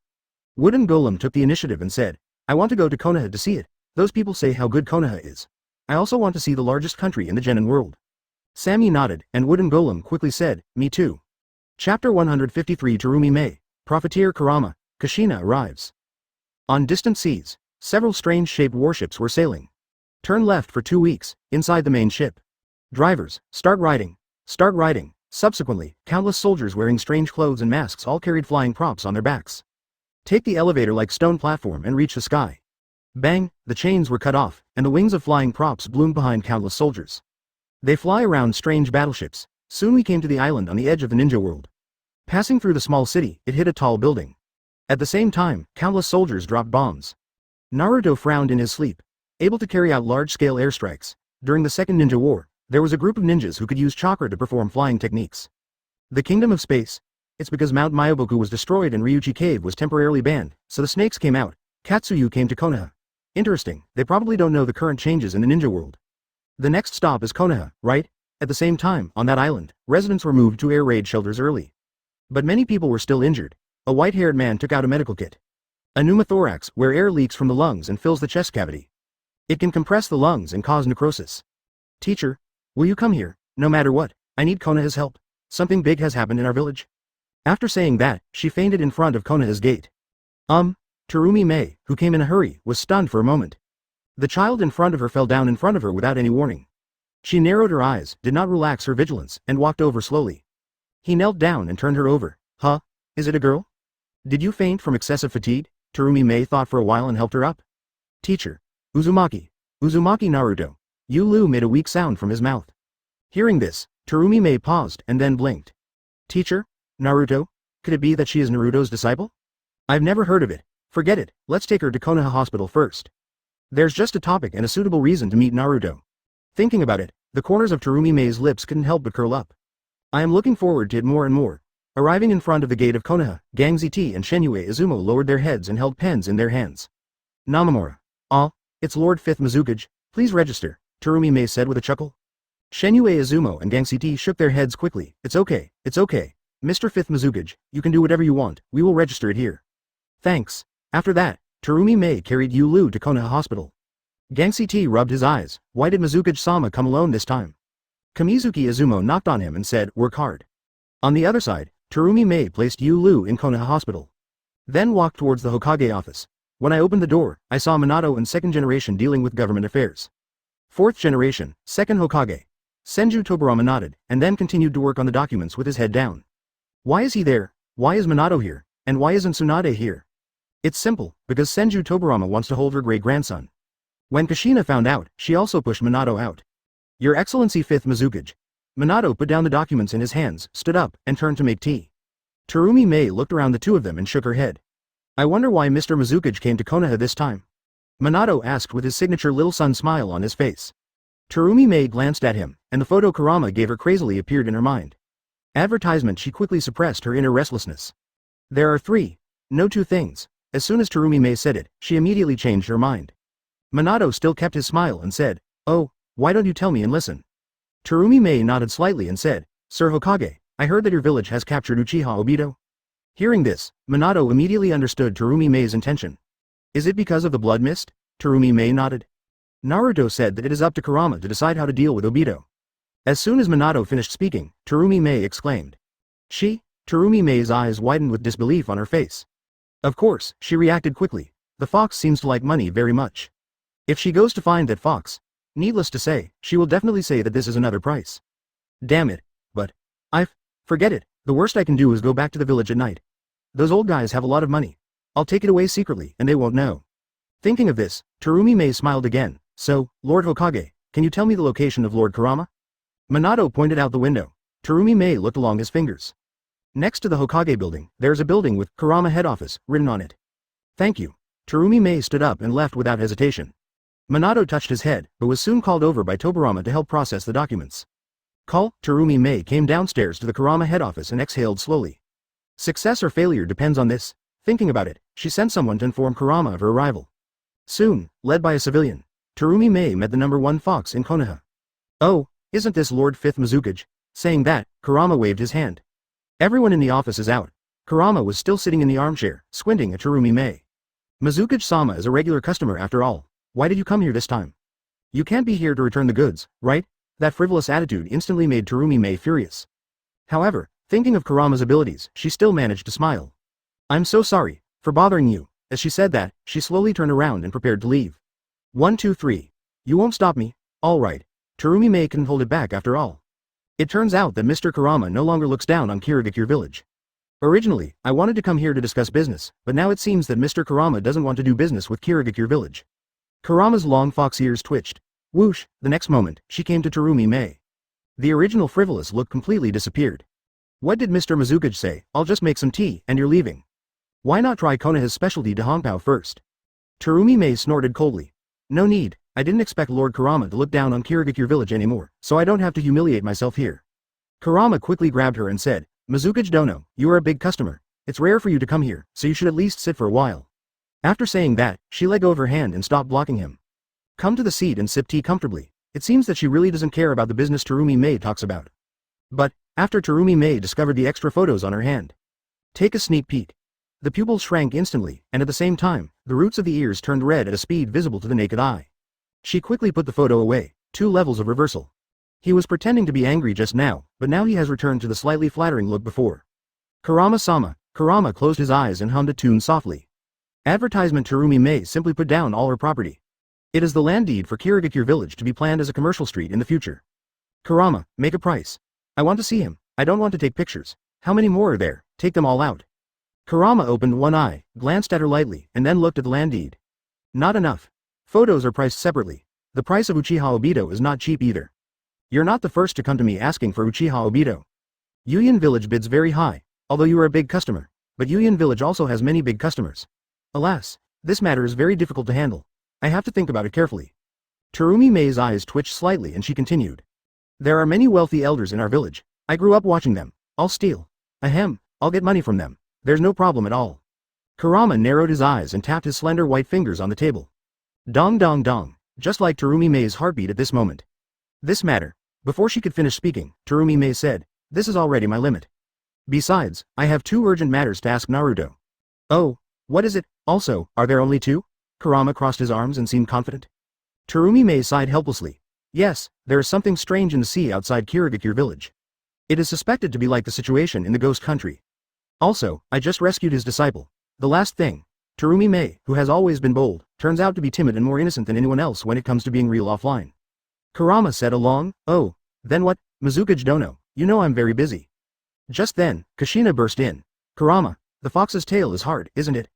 Wooden golem took the initiative and said, I want to go to Konoha to see it. Those people say how good Konoha is. I also want to see the largest country in the Genin world. Sammy nodded, and wooden golem quickly said, me too. Chapter 153 Terumi Mei, Profiteer Kurama, Kushina arrives. On distant seas, several strange-shaped warships were sailing. Turn left for 2 weeks, inside the main ship. Drivers, start riding. Start riding. Subsequently, countless soldiers wearing strange clothes and masks all carried flying props on their backs. Take the elevator-like stone platform and reach the sky. Bang, the chains were cut off, and the wings of flying props bloomed behind countless soldiers. They fly around strange battleships. Soon we came to the island on the edge of the ninja world. Passing through the small city, it hit a tall building. At the same time, countless soldiers dropped bombs. Naruto frowned in his sleep. Able to carry out large-scale airstrikes, during the Second Ninja War, there was a group of ninjas who could use chakra to perform flying techniques. The Kingdom of Space. It's because Mount Myoboku was destroyed and Ryuchi Cave was temporarily banned, so the snakes came out. Katsuyu came to Konoha. Interesting, they probably don't know the current changes in the ninja world. The next stop is Konoha, right? At the same time, on that island, residents were moved to air raid shelters early. But many people were still injured. A white-haired man took out a medical kit. A pneumothorax, where air leaks from the lungs and fills the chest cavity. It can compress the lungs and cause necrosis. Teacher, will you come here? No matter what, I need Konoha's help. Something big has happened in our village. After saying that, she fainted in front of Konoha's gate. Terumi Mei, who came in a hurry, was stunned for a moment. The child in front of her fell down in front of her without any warning. She narrowed her eyes, did not relax her vigilance, and walked over slowly. He knelt down and turned her over. Huh? Is it a girl? Did you faint from excessive fatigue? Terumi Mei thought for a while and helped her up. Teacher. Uzumaki Naruto. Yu Lu made a weak sound from his mouth. Hearing this, Terumi Mei paused and then blinked. Teacher? Naruto? Could it be that she is Naruto's disciple? I've never heard of it. Forget it, let's take her to Konoha Hospital first. There's just a topic and a suitable reason to meet Naruto. Thinking about it, the corners of Terumi Mei's lips couldn't help but curl up. I am looking forward to it more and more. Arriving in front of the gate of Konoha, Gang ZT and Shenue Izumo lowered their heads and held pens in their hands. Namamura. Ah, it's Lord 5th Mizukage, please register, Terumi Mei said with a chuckle. Shenue Izumo and Gang ZT shook their heads quickly. It's okay, Mr. 5th Mizukage, you can do whatever you want, we will register it here. Thanks. After that, Terumi Mei carried Yu Lu to Konoha Hospital. Gang ZT rubbed his eyes. Why did Mizukage-sama come alone this time? Kamizuki Izumo knocked on him and said, work hard. On the other side, Terumi Mei placed Yu Lu in Konoha Hospital. Then walked towards the Hokage office. When I opened the door, I saw Minato and 2nd generation dealing with government affairs. 4th generation, 2nd Hokage. Senju Tobirama nodded, and then continued to work on the documents with his head down. Why is he there? Why is Minato here? And why isn't Tsunade here? It's simple, because Senju Tobirama wants to hold her great-grandson. When Kushina found out, she also pushed Minato out. Your Excellency 5th Mizukage. Minato put down the documents in his hands, stood up, and turned to make tea. Terumi Mei looked around the two of them and shook her head. I wonder why Mr. Mizukage came to Konoha this time. Minato asked with his signature little sun smile on his face. Terumi Mei glanced at him, and the photo Kurama gave her crazily appeared in her mind. Advertisement. She quickly suppressed her inner restlessness. There are three. No two things. As soon as Terumi Mei said it, she immediately changed her mind. Minato still kept his smile and said, oh, why don't you tell me and listen? Terumi Mei nodded slightly and said, Sir Hokage, I heard that your village has captured Uchiha Obito. Hearing this, Minato immediately understood Terumi Mei's intention. Is it because of the blood mist? Terumi Mei nodded. Naruto said that it is up to Kurama to decide how to deal with Obito. As soon as Minato finished speaking, Terumi Mei exclaimed. She? Terumi Mei's eyes widened with disbelief on her face. Of course, she reacted quickly. The fox seems to like money very much. If she goes to find that fox, needless to say, she will definitely say that this is another price. Damn it, but forget it, the worst I can do is go back to the village at night. Those old guys have a lot of money. I'll take it away secretly and they won't know. Thinking of this, Terumi Mei smiled again. So, Lord Hokage, can you tell me the location of Lord Kurama? Minato pointed out the window. Terumi Mei looked along his fingers. Next to the Hokage building, there's a building with Kurama head office written on it. Thank you. Terumi Mei stood up and left without hesitation. Minato touched his head, but was soon called over by Tobirama to help process the documents. Terumi Mei came downstairs to the Kurama head office and exhaled slowly. Success or failure depends on this. Thinking about it, she sent someone to inform Kurama of her arrival. Soon, led by a civilian, Terumi Mei met the number 1 fox in Konoha. Oh, isn't this Lord 5th Mizukage? Saying that, Kurama waved his hand. Everyone in the office is out. Kurama was still sitting in the armchair, squinting at Terumi Mei. Mizukage-sama is a regular customer after all. Why did you come here this time? You can't be here to return the goods, right? That frivolous attitude instantly made Terumi Mei furious. However, thinking of Kurama's abilities, she still managed to smile. I'm so sorry for bothering you. As she said that, she slowly turned around and prepared to leave. 1 2 3. You won't stop me? Alright. Terumi Mei couldn't hold it back after all. It turns out that Mr. Kurama no longer looks down on Kirigakure village. Originally, I wanted to come here to discuss business, but now it seems that Mr. Kurama doesn't want to do business with Kirigakure village. Kurama's long fox ears twitched. Whoosh, the next moment, she came to Terumi Mei. The original frivolous look completely disappeared. What did Mr. Mizukage say? I'll just make some tea, and you're leaving. Why not try Konoha's specialty Dahongpao first? Terumi Mei snorted coldly. No need, I didn't expect Lord Kurama to look down on Kirigakure village anymore, so I don't have to humiliate myself here. Kurama quickly grabbed her and said, Mizukage Dono, you are a big customer. It's rare for you to come here, so you should at least sit for a while. After saying that, she let go of her hand and stopped blocking him. Come to the seat and sip tea comfortably. It seems that she really doesn't care about the business Terumi Mei talks about. But, after Terumi Mei discovered the extra photos on her hand. Take a sneak peek. The pupils shrank instantly, and at the same time, the roots of the ears turned red at a speed visible to the naked eye. She quickly put the photo away. 2 levels of reversal. He was pretending to be angry just now, but now he has returned to the slightly flattering look before. Kurama-sama. Kurama closed his eyes and hummed a tune softly. Advertisement. Terumi Mei simply put down all her property. It is the land deed for Kirigakure village to be planned as a commercial street in the future. Kurama, make a price. I want to see him. I don't want to take pictures. How many more are there? Take them all out. Kurama opened one eye, glanced at her lightly, and then looked at the land deed. Not enough. Photos are priced separately. The price of Uchiha Obito is not cheap either. You're not the first to come to me asking for Uchiha Obito. Yuyan village bids very high. although you are a big customer. But Yuyan village also has many big customers. Alas, this matter is very difficult to handle. I have to think about it carefully. Terumi Mei's eyes twitched slightly and she continued. There are many wealthy elders in our village. I grew up watching them. I'll steal. Ahem, I'll get money from them. There's no problem at all. Kurama narrowed his eyes and tapped his slender white fingers on the table. Dong dong dong, just like Terumi Mei's heartbeat at this moment. This matter. Before she could finish speaking, Terumi Mei said, this is already my limit. Besides, I have 2 urgent matters to ask Naruto. Oh, what is it? Also, are there only 2? Kurama crossed his arms and seemed confident. Terumi Mei sighed helplessly. Yes, there is something strange in the sea outside Kirigakure village. It is suspected to be like the situation in the ghost country. Also, I just rescued his disciple. The last thing. Terumi Mei, who has always been bold, turns out to be timid and more innocent than anyone else when it comes to being real offline. Kurama said along, oh, then what, Mizukage dono, you know I'm very busy. Just then, Kushina burst in. Kurama, the fox's tail is hard, isn't it?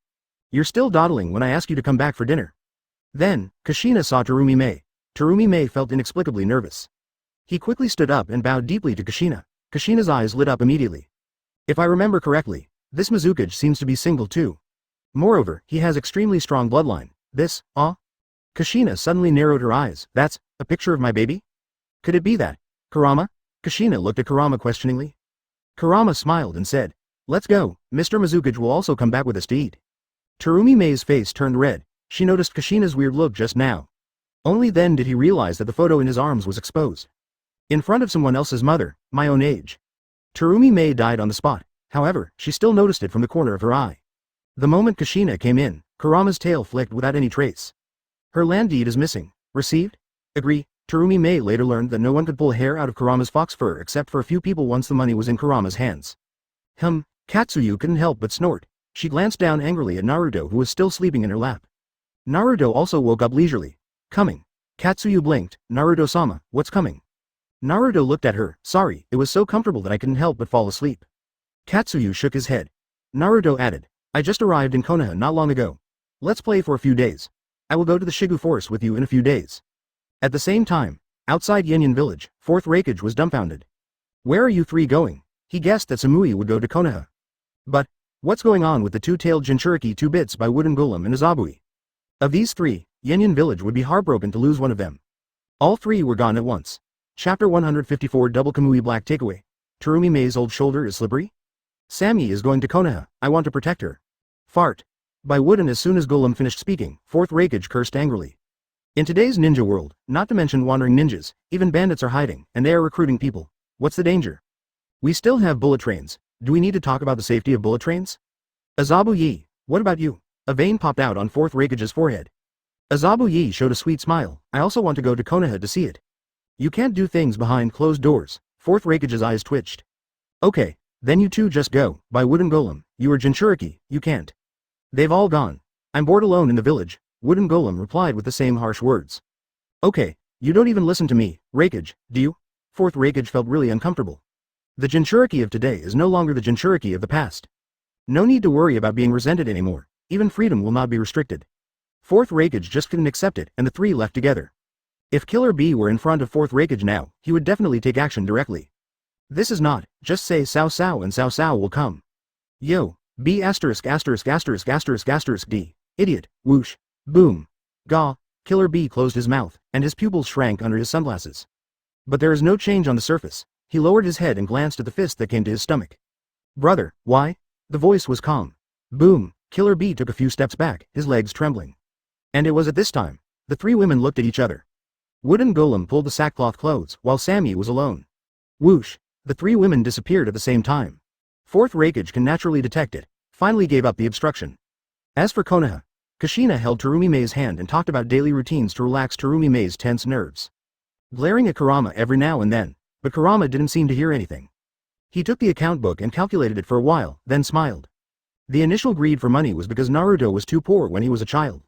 You're still dawdling when I ask you to come back for dinner. Then, Kushina saw Terumi Mei. Terumi Mei felt inexplicably nervous. He quickly stood up and bowed deeply to Kushina. Kushina's eyes lit up immediately. If I remember correctly, this Mizukage seems to be single too. Moreover, he has extremely strong bloodline. This, Kushina suddenly narrowed her eyes. That's a picture of my baby? Could it be that? Kurama? Kushina looked at Kurama questioningly. Kurama smiled and said, let's go, Mr. Mizukage will also come back with us to eat. Terumi Mei's face turned red. She noticed Kushina's weird look just now. Only then did he realize that the photo in his arms was exposed. In front of someone else's mother, my own age. Terumi Mei died on the spot. However, she still noticed it from the corner of her eye. The moment Kushina came in, Kurama's tail flicked without any trace. Her land deed is missing. Received? Agree. Terumi Mei later learned that no one could pull hair out of Kurama's fox fur except for a few people once the money was in Kurama's hands. Katsuyu couldn't help but snort. She glanced down angrily at Naruto who was still sleeping in her lap. Naruto also woke up leisurely. Coming. Katsuyu blinked. Naruto-sama, what's coming? Naruto looked at her. Sorry, it was so comfortable that I couldn't help but fall asleep. Katsuyu shook his head. Naruto added, I just arrived in Konoha not long ago. Let's play for a few days. I will go to the Shigu Forest with you in a few days. At the same time, outside Yenyan village, 4th Raikage was dumbfounded. Where are you 3 going? He guessed that Samui would go to Konoha. But, what's going on with the 2-tailed Jinchuriki 2 bits by Wooden Golem and Azabui? Of these 3, Yenyan village would be heartbroken to lose one of them. All 3 were gone at once. Chapter 154 Double Kamui Black Takeaway. Terumi Mei's old shoulder is slippery? Sammy is going to Konoha, I want to protect her. Fart. By Wooden. As soon as Golem finished speaking, 4th Raikage cursed angrily. In today's ninja world, not to mention wandering ninjas, even bandits are hiding, and they are recruiting people. What's the danger? We still have bullet trains. Do we need to talk about the safety of bullet trains? Azabu Yi, what about you? A vein popped out on 4th Raikage's forehead. Azabu Yi showed a sweet smile. I also want to go to Konoha to see it. You can't do things behind closed doors. 4th Raikage's eyes twitched. Okay, then you two just go. By Wooden Golem, you are Jinchuriki, you can't. They've all gone. I'm bored alone in the village. Wooden Golem replied with the same harsh words. Okay, you don't even listen to me, Raikage, do you? 4th Raikage felt really uncomfortable. The Jinchuriki of today is no longer the Jinchuriki of the past. No need to worry about being resented anymore. Even freedom will not be restricted. 4th Raikage just couldn't accept it, and the 3 left together. If Killer B were in front of 4th Raikage now, he would definitely take action directly. This is not, just say Sao Sao and Sao Sao will come. Yo, B asterisk asterisk asterisk asterisk asterisk D. Idiot, whoosh, boom. Gaw, Killer B closed his mouth, and his pupils shrank under his sunglasses. But there is no change on the surface. He lowered his head and glanced at the fist that came to his stomach. Brother, why? The voice was calm. Boom, Killer B took a few steps back, his legs trembling. And it was at this time. The 3 women looked at each other. Wooden Golem pulled the sackcloth clothes, while Sammy was alone. Whoosh, the 3 women disappeared at the same time. 4th Raikage can naturally detect it, finally gave up the obstruction. As for Konoha, Kushina held Terumi Mei's hand and talked about daily routines to relax Terumi Mei's tense nerves. Glaring at Kurama every now and then, but Kurama didn't seem to hear anything. He took the account book and calculated it for a while, then smiled. The initial greed for money was because Naruto was too poor when he was a child.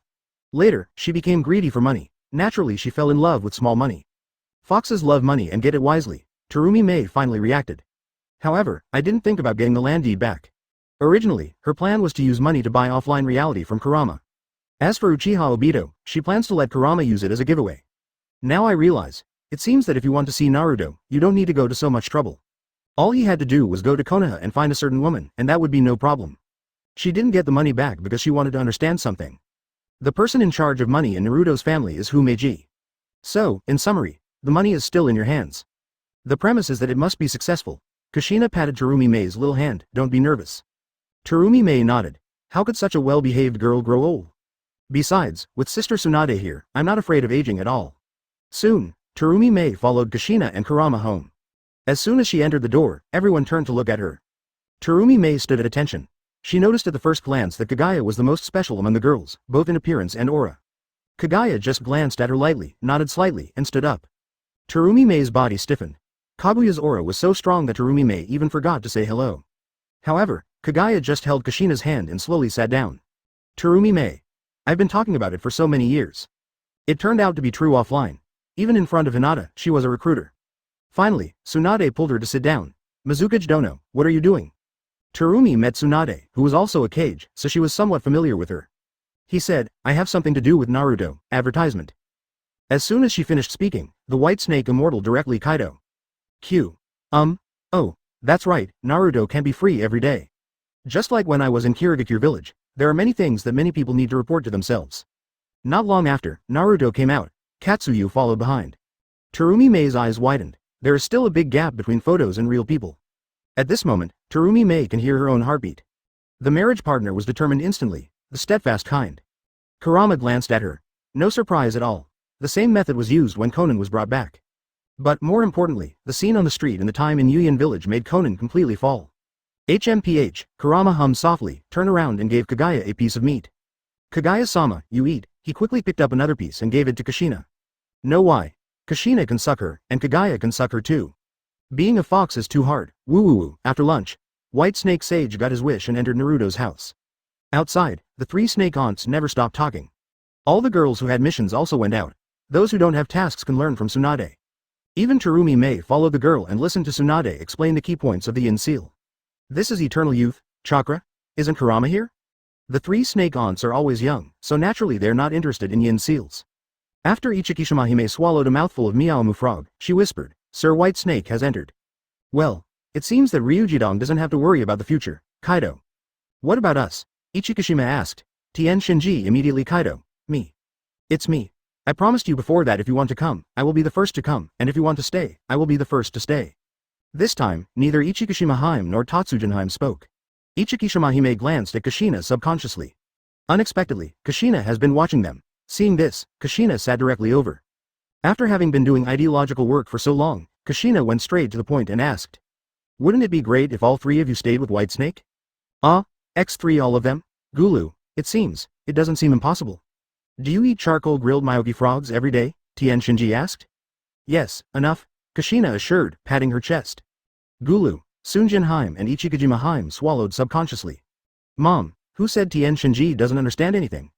Later, she became greedy for money. Naturally she fell in love with small money. Foxes love money and get it wisely. Terumi Mei finally reacted. However, I didn't think about getting the land deed back. Originally, her plan was to use money to buy offline reality from Kurama. As for Uchiha Obito, she plans to let Kurama use it as a giveaway. Now I realize, it seems that if you want to see Naruto, you don't need to go to so much trouble. All he had to do was go to Konoha and find a certain woman, and that would be no problem. She didn't get the money back because she wanted to understand something. The person in charge of money in Naruto's family is Himeji. So, in summary, the money is still in your hands. The premise is that it must be successful. Kushina patted Terumi Mei's little hand. Don't be nervous. Terumi Mei nodded. How could such a well-behaved girl grow old? Besides, with Sister Tsunade here, I'm not afraid of aging at all. Soon, Terumi Mei followed Kushina and Kurama home. As soon as she entered the door, everyone turned to look at her. Terumi Mei stood at attention. She noticed at the first glance that Kaguya was the most special among the girls, both in appearance and aura. Kaguya just glanced at her lightly, nodded slightly, and stood up. Terumi Mei's body stiffened. Kaguya's aura was so strong that Terumi Mei even forgot to say hello. However, Kaguya just held Kushina's hand and slowly sat down. Terumi Mei. I've been talking about it for so many years. It turned out to be true offline. Even in front of Hinata, she was a recruiter. Finally, Tsunade pulled her to sit down. Mizuka's dono, what are you doing? Terumi met Tsunade, who was also a Kage, so she was somewhat familiar with her. He said, I have something to do with Naruto, advertisement. As soon as she finished speaking, the White Snake Immortal directly Kaido. Oh, that's right, Naruto can be free every day. Just like when I was in Kirigakure village, there are many things that many people need to report to themselves. Not long after, Naruto came out. Katsuyu followed behind. Terumi Mei's eyes widened. There is still a big gap between photos and real people. At this moment, Terumi Mei can hear her own heartbeat. The marriage partner was determined instantly, the steadfast kind. Kurama glanced at her. No surprise at all. The same method was used when Conan was brought back. But more importantly, the scene on the street and the time in Yuyan village made Conan completely fall. HMPH, Kurama hummed softly, turned around and gave Kaguya a piece of meat. Kaguya-sama, you eat. He quickly picked up another piece and gave it to Kushina. No why. Kushina can suck her, and Kaguya can suck her too. Being a fox is too hard. Woo. After lunch, White Snake Sage got his wish and entered Naruto's house. Outside, the three snake aunts never stopped talking. All the girls who had missions also went out. Those who don't have tasks can learn from Tsunade. Even Terumi Mei followed the girl and listened to Tsunade explain the key points of the Yin Seal. This is eternal youth, chakra. Isn't Kurama here? The three snake aunts are always young, so naturally they're not interested in Yin Seals. After Ichikishima-hime swallowed a mouthful of Meowmu frog, she whispered, Sir White Snake has entered. Well, it seems that Ryujidong doesn't have to worry about the future, Kaido. What about us? Ichikishima asked. Tien Shinji immediately Kaido. Me. It's me. I promised you before that if you want to come, I will be the first to come, and if you want to stay, I will be the first to stay. This time, neither Ichikishima-hime nor Tatsujin-hime spoke. Ichikishima-hime glanced at Kushina subconsciously. Unexpectedly, Kushina has been watching them. Seeing this, Kushina sat directly over. After having been doing ideological work for so long, Kushina went straight to the point and asked. Wouldn't it be great if all three of you stayed with White Snake? X3 all of them? Gulu, it doesn't seem impossible. Do you eat charcoal grilled Myogi frogs every day? Tien Shinji asked. Yes, enough, Kushina assured, patting her chest. Gulu, Sunjin-hime and Ichikajima-hime swallowed subconsciously. Mom, who said Tien Shinji doesn't understand anything?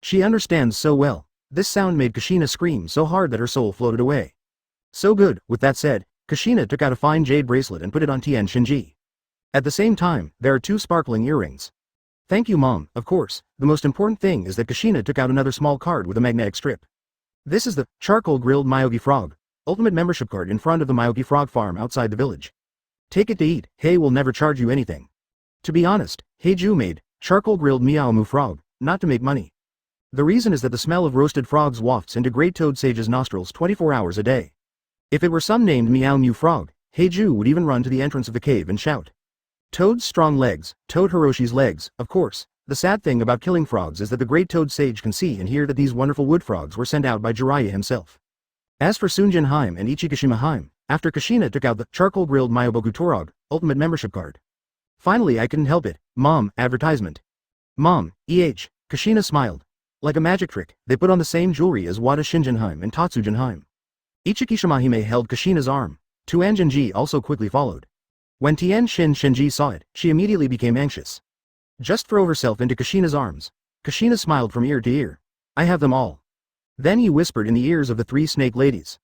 She understands so well. This sound made Kushina scream so hard that her soul floated away. So good, with that said, Kushina took out a fine jade bracelet and put it on Tien Shinji. At the same time, there are two sparkling earrings. Thank you Mom, of course, the most important thing is that Kushina took out another small card with a magnetic strip. This is the charcoal grilled Myogi frog, ultimate membership card in front of the Myogi frog farm outside the village. Take it to eat, Hei will never charge you anything. To be honest, Heiju made charcoal grilled Meowmu frog, not to make money. The reason is that the smell of roasted frogs wafts into Great Toad Sage's nostrils 24 hours a day. If it were some named Meowmu frog, Heiju would even run to the entrance of the cave and shout. Toad's strong legs, Toad Hiroshi's legs, of course. The sad thing about killing frogs is that the Great Toad Sage can see and hear that these wonderful wood frogs were sent out by Jiraiya himself. As for Sunjin-hime and Ichikishima-hime, after Kushina took out the charcoal grilled Myoboku Torog, ultimate membership card. Finally I couldn't help it, Mom, advertisement. Mom, Kushina smiled. Like a magic trick, they put on the same jewelry as Wada Shinjin-hime and Tatsujin-hime. Ichikishima-hime held Kushina's arm. Tuanjin-ji also quickly followed. When Tien Shinji saw it, she immediately became anxious. Just throw herself into Kushina's arms. Kushina smiled from ear to ear. I have them all. Then he whispered in the ears of the three snake ladies.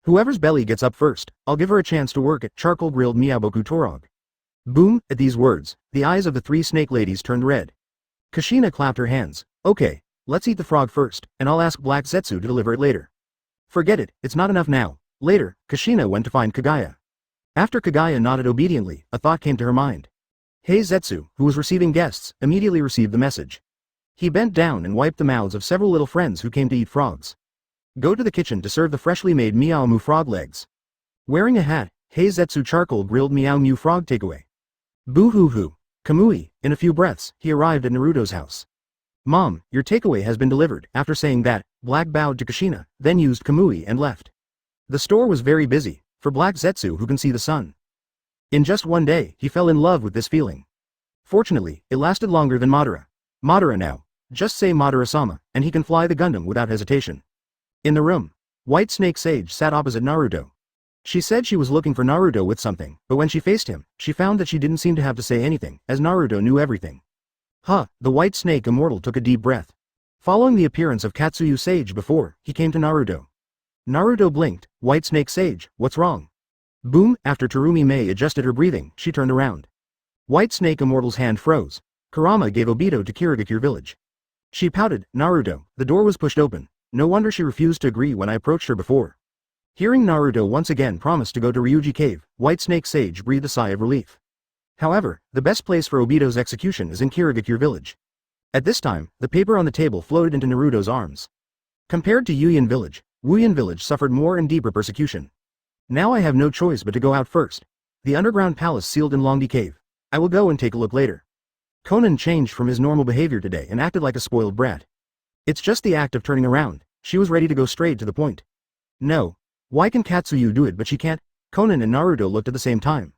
Whoever's belly gets up first, I'll give her a chance to work at charcoal grilled Miyaboku Torog. Boom, at these words, the eyes of the three snake ladies turned red. Kushina clapped her hands. Okay, let's eat the frog first, and I'll ask Black Zetsu to deliver it later. Forget it, it's not enough now. Later, Kushina went to find Kaguya. After Kaguya nodded obediently, a thought came to her mind. Hey Zetsu, who was receiving guests, immediately received the message. He bent down and wiped the mouths of several little friends who came to eat frogs. Go to the kitchen to serve the freshly made Meow Moo frog legs. Wearing a hat, Hey Zetsu charcoal grilled Meow Moo frog takeaway. Boo hoo hoo. Kamui, in a few breaths, he arrived at Naruto's house. Mom, your takeaway has been delivered. After saying that, Black bowed to Kushina, then used Kamui and left. The store was very busy, for Black Zetsu who can see the sun. In just one day, he fell in love with this feeling. Fortunately, it lasted longer than Madara. Madara now. Just say Madara-sama, and he can fly the Gundam without hesitation. In the room, White Snake Sage sat opposite Naruto. She said she was looking for Naruto with something, but when she faced him, she found that she didn't seem to have to say anything, as Naruto knew everything. The White Snake Immortal took a deep breath. Following the appearance of Katsuyu Sage before, he came to Naruto. Naruto blinked. White Snake Sage, what's wrong? Boom, after Terumi Mei adjusted her breathing, she turned around. White Snake Immortal's hand froze. Kurama gave Obito to Kirigakure village. She pouted. Naruto, the door was pushed open. No wonder she refused to agree when I approached her before. Hearing Naruto once again promise to go to Ryuji Cave, White Snake Sage breathed a sigh of relief. However, the best place for Obito's execution is in Kirigakure village. At this time, the paper on the table floated into Naruto's arms. Compared to Yuyan village, Wuyan village suffered more and deeper persecution. Now I have no choice but to go out first. The underground palace sealed in Longdi Cave. I will go and take a look later. Conan changed from his normal behavior today and acted like a spoiled brat. It's just the act of turning around. She was ready to go straight to the point. No. Why can Katsuyu do it but she can't? Conan and Naruto looked at the same time.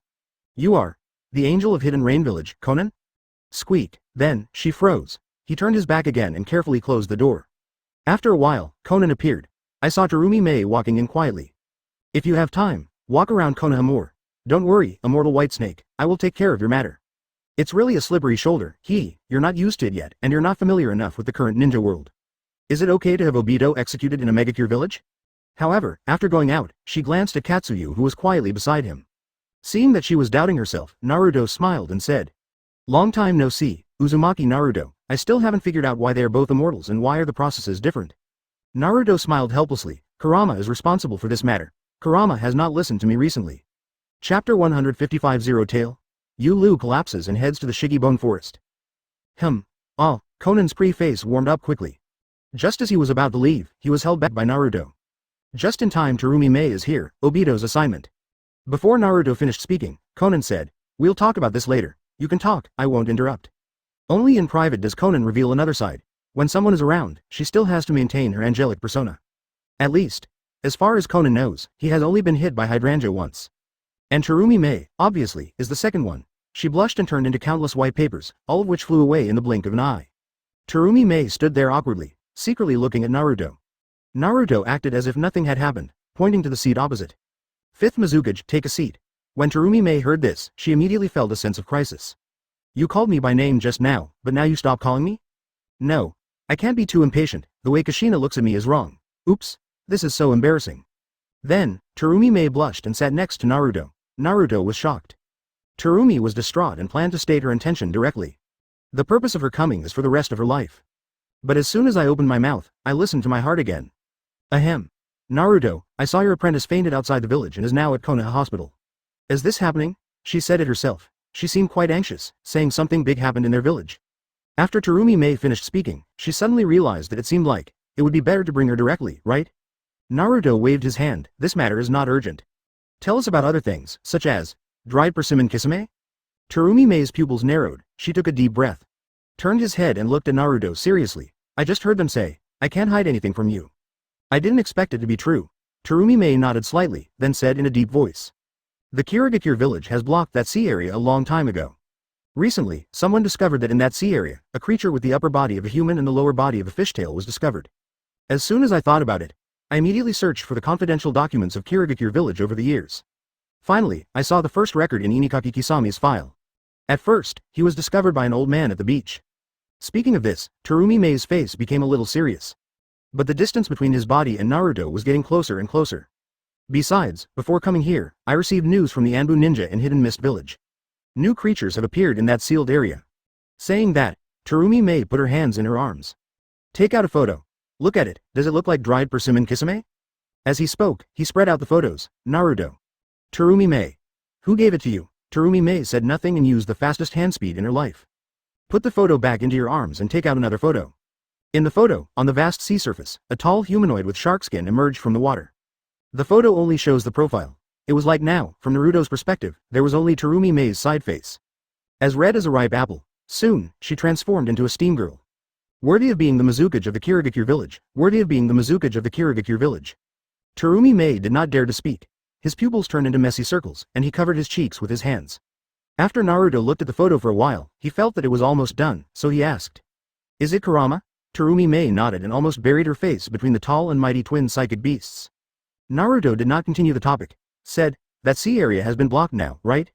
You are the angel of Hidden Rain Village, Conan? Squeaked. Then, she froze. He turned his back again and carefully closed the door. After a while, Conan appeared. I saw Terumi Mei walking in quietly. If you have time, walk around Konoha more. Don't worry, Immortal White Snake, I will take care of your matter. It's really a slippery shoulder. You're not used to it yet, and you're not familiar enough with the current ninja world. Is it okay to have Obito executed in a Megacure village? However, after going out, she glanced at Katsuyu who was quietly beside him. Seeing that she was doubting herself, Naruto smiled and said, Long time no see, Uzumaki Naruto, I still haven't figured out why they are both immortals and why are the processes different. Naruto smiled helplessly. Kurama is responsible for this matter. Kurama has not listened to me recently. Chapter 155 Zero Tail. Yu Lu collapses and heads to the Shigibone forest. Conan's face warmed up quickly. Just as he was about to leave, he was held back by Naruto. Just in time, Terumi Mei is here, Obito's assignment. Before Naruto finished speaking, Conan said, We'll talk about this later. You can talk, I won't interrupt. Only in private does Conan reveal another side. When someone is around, she still has to maintain her angelic persona. At least, as far as Conan knows, he has only been hit by hydrangea once. And Terumi Mei, obviously, is the second one. She blushed and turned into countless white papers, all of which flew away in the blink of an eye. Terumi Mei stood there awkwardly, secretly looking at Naruto. Naruto acted as if nothing had happened, pointing to the seat opposite. Fifth Mizukage, take a seat. When Terumi Mei heard this, she immediately felt a sense of crisis. You called me by name just now, but now you stop calling me? No. I can't be too impatient, the way Kushina looks at me is wrong. Oops, this is so embarrassing. Then, Terumi Mei blushed and sat next to Naruto. Naruto was shocked. Terumi was distraught and planned to state her intention directly. The purpose of her coming is for the rest of her life. But as soon as I opened my mouth, I listened to my heart again. Ahem. Naruto, I saw your apprentice fainted outside the village and is now at Konoha Hospital. Is this happening? She said it herself. She seemed quite anxious, saying something big happened in their village. After Terumi Mei finished speaking, she suddenly realized that it seemed like it would be better to bring her directly, right? Naruto waved his hand. This matter is not urgent. Tell us about other things, such as dried persimmon kisame? Terumi Mei's pupils narrowed. She took a deep breath. Turned his head and looked at Naruto seriously. I just heard them say, I can't hide anything from you. I didn't expect it to be true. Terumi Mei nodded slightly, then said in a deep voice. The Kirigakure village has blocked that sea area a long time ago. Recently, someone discovered that in that sea area, a creature with the upper body of a human and the lower body of a fishtail was discovered. As soon as I thought about it, I immediately searched for the confidential documents of Kirigakure village over the years. Finally, I saw the first record in Inikaki Kisami's file. At first, he was discovered by an old man at the beach. Speaking of this, Terumi Mei's face became a little serious. But the distance between his body and Naruto was getting closer and closer. Besides, before coming here, I received news from the Anbu ninja in Hidden Mist village. New creatures have appeared in that sealed area. Saying that, Terumi Mei put her hands in her arms. Take out a photo. Look at it, does it look like dried persimmon kisame? As he spoke, he spread out the photos. Naruto. Terumi Mei. Who gave it to you? Terumi Mei said nothing and used the fastest hand speed in her life. Put the photo back into your arms and take out another photo. In the photo, on the vast sea surface, a tall humanoid with shark skin emerged from the water. The photo only shows the profile. It was like now, from Naruto's perspective, there was only Terumi Mei's side face. As red as a ripe apple. Soon, she transformed into a steam girl. Worthy of being the Mizukage of the Kirigakure village. Worthy of being the Mizukage of the Kirigakure village. Terumi Mei did not dare to speak. His pupils turned into messy circles, and he covered his cheeks with his hands. After Naruto looked at the photo for a while, he felt that it was almost done, so he asked. Is it Kurama? Terumi Mei nodded and almost buried her face between the tall and mighty twin psychic beasts. Naruto did not continue the topic. Said, that sea area has been blocked now, right?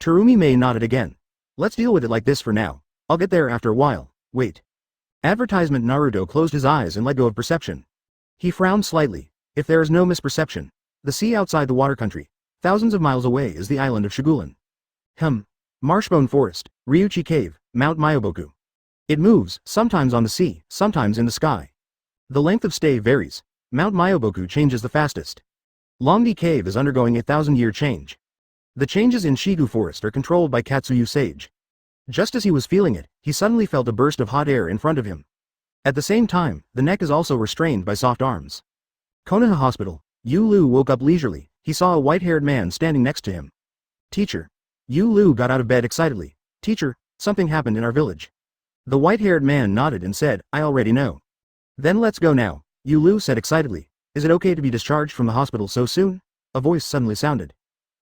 Terumi Mei nodded again. Let's deal with it like this for now. I'll get there after a while. Wait. Advertisement. Naruto closed his eyes and let go of perception. He frowned slightly. If there is no misperception. The sea outside the water country. Thousands of miles away is the island of Shigulan. Marshbone Forest, Ryuchi Cave, Mount Myoboku. It moves, sometimes on the sea, sometimes in the sky. The length of stay varies. Mount Myoboku changes the fastest. Longdi Cave is undergoing a 1,000-year change. The changes in Shigu Forest are controlled by Katsuyu Sage. Just as he was feeling it, he suddenly felt a burst of hot air in front of him. At the same time, the neck is also restrained by soft arms. Konoha Hospital. Yu Lu woke up leisurely. He saw a white-haired man standing next to him. Teacher. Yu Lu got out of bed excitedly. Teacher, something happened in our village. The white-haired man nodded and said, I already know. Then let's go now, Yu Lu said excitedly. Is it okay to be discharged from the hospital so soon? A voice suddenly sounded.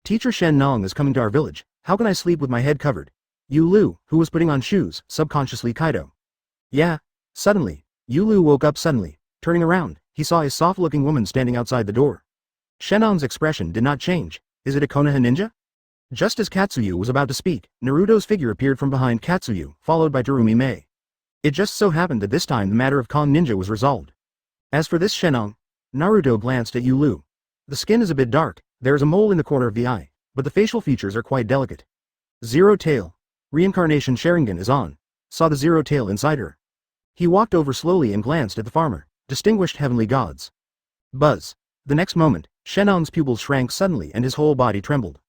Teacher Shen Nong is coming to our village. How can I sleep with my head covered? Yu Lu, who was putting on shoes, subconsciously Kaido. Yeah. Suddenly, Yu Lu woke up suddenly. Turning around, he saw a soft-looking woman standing outside the door. Shennong's expression did not change. Is it a Konoha ninja? Just as Katsuyu was about to speak, Naruto's figure appeared from behind Katsuyu, followed by Terumi Mei. It just so happened that this time the matter of Kong Ninja was resolved. As for this Shennong, Naruto glanced at Yu Lu. The skin is a bit dark, there is a mole in the corner of the eye, but the facial features are quite delicate. Zero Tail. Reincarnation Sharingan is on. Saw the Zero Tail inside her. He walked over slowly and glanced at the farmer. Distinguished heavenly gods. Buzz. The next moment, Shennong's pupils shrank suddenly and his whole body trembled.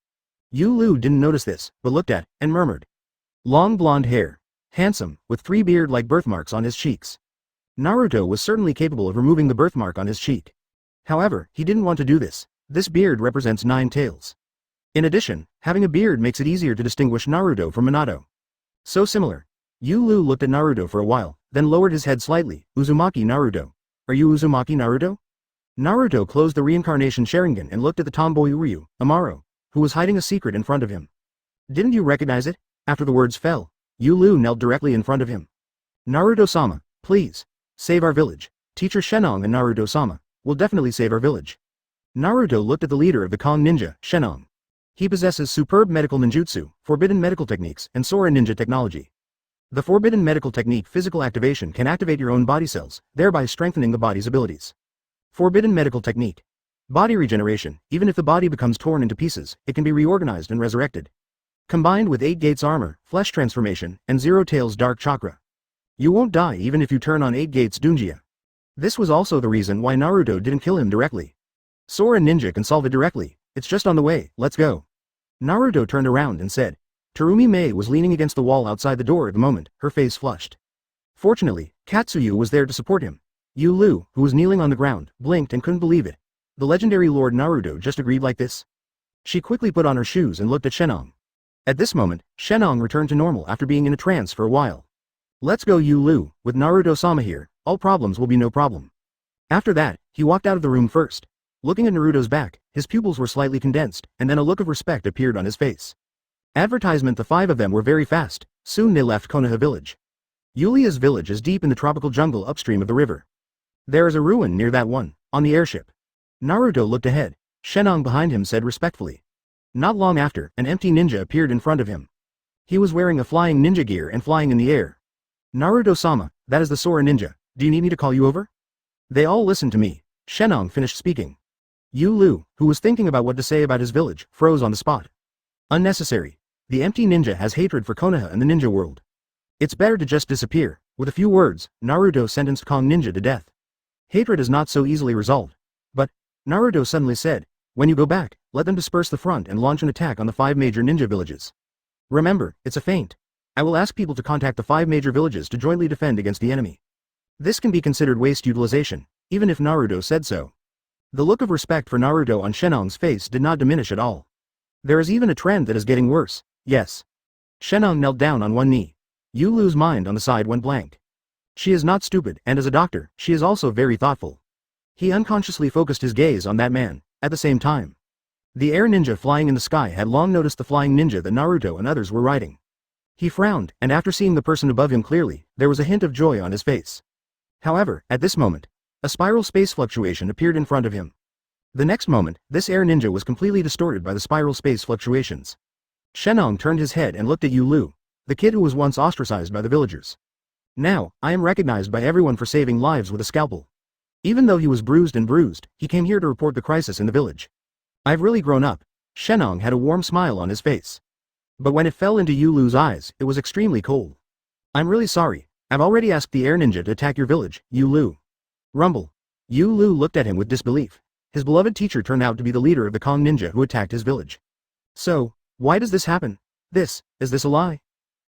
Yu Lu didn't notice this, but looked at, and murmured. Long blonde hair. Handsome, with 3 beard-like birthmarks on his cheeks. Naruto was certainly capable of removing the birthmark on his cheek. However, he didn't want to do this. This beard represents 9 tails. In addition, having a beard makes it easier to distinguish Naruto from Minato. So similar. Yu Lu looked at Naruto for a while, then lowered his head slightly. Uzumaki Naruto. Are you Uzumaki Naruto? Naruto closed the reincarnation Sharingan and looked at the tomboy Uryu, Amaro, who was hiding a secret in front of him. Didn't you recognize it? After the words fell, Yu Lu knelt directly in front of him. Naruto-sama, please. Save our village. Teacher Shennong and Naruto-sama will definitely save our village. Naruto looked at the leader of the Kong Ninja, Shennong. He possesses superb medical ninjutsu, forbidden medical techniques, and Sora ninja technology. The forbidden medical technique physical activation can activate your own body cells, thereby strengthening the body's abilities. Forbidden medical technique. Body regeneration. Even if the body becomes torn into pieces, it can be reorganized and resurrected. Combined with 8 Gates armor, flesh transformation, and Zero Tails dark chakra. You won't die even if you turn on 8 Gates Dunjia. This was also the reason why Naruto didn't kill him directly. Sora ninja can solve it directly. It's just on the way, let's go. Naruto turned around and said. Terumi Mei was leaning against the wall outside the door at the moment, her face flushed. Fortunately, Katsuyu was there to support him. Yu Lu, who was kneeling on the ground, blinked and couldn't believe it. The legendary Lord Naruto just agreed like this? She quickly put on her shoes and looked at Shennong. At this moment, Shennong returned to normal after being in a trance for a while. Let's go Yu Lu, with Naruto-sama here, all problems will be no problem. After that, he walked out of the room first. Looking at Naruto's back, his pupils were slightly condensed, and then a look of respect appeared on his face. Advertisement. The 5 of them were very fast. Soon they left Konoha village. Yulia's village is deep in the tropical jungle upstream of the river. There is a ruin near that one, on the airship. Naruto looked ahead. Shennong behind him said respectfully. Not long after, an empty ninja appeared in front of him. He was wearing a flying ninja gear and flying in the air. Naruto-sama, that is the Sora ninja. Do you need me to call you over? They all listened to me. Shennong finished speaking. Yu Lu, who was thinking about what to say about his village, froze on the spot. Unnecessary. The empty ninja has hatred for Konoha and the ninja world. It's better to just disappear. With a few words, Naruto sentenced Kong Ninja to death. Hatred is not so easily resolved. But, Naruto suddenly said, when you go back, let them disperse the front and launch an attack on the 5 major ninja villages. Remember, it's a feint. I will ask people to contact the 5 major villages to jointly defend against the enemy. This can be considered waste utilization, even if Naruto said so. The look of respect for Naruto on Shenong's face did not diminish at all. There is even a trend that is getting worse, yes. Shenong knelt down on one knee. Yu Lu's mind on the side went blank. She is not stupid, and as a doctor, she is also very thoughtful. He unconsciously focused his gaze on that man, at the same time. The air ninja flying in the sky had long noticed the flying ninja that Naruto and others were riding. He frowned, and after seeing the person above him clearly, there was a hint of joy on his face. However, at this moment, a spiral space fluctuation appeared in front of him. The next moment, this air ninja was completely distorted by the spiral space fluctuations. Shenong turned his head and looked at Yu Lu, the kid who was once ostracized by the villagers. Now, I am recognized by everyone for saving lives with a scalpel. Even though he was bruised, he came here to report the crisis in the village. I've really grown up. Shenong had a warm smile on his face. But when it fell into Yu Lu's eyes, it was extremely cold. I'm really sorry. I've already asked the air ninja to attack your village, Yu Lu. Rumble. Yu Lu looked at him with disbelief. His beloved teacher turned out to be the leader of the Kong ninja who attacked his village. So, why does this happen? Is this a lie?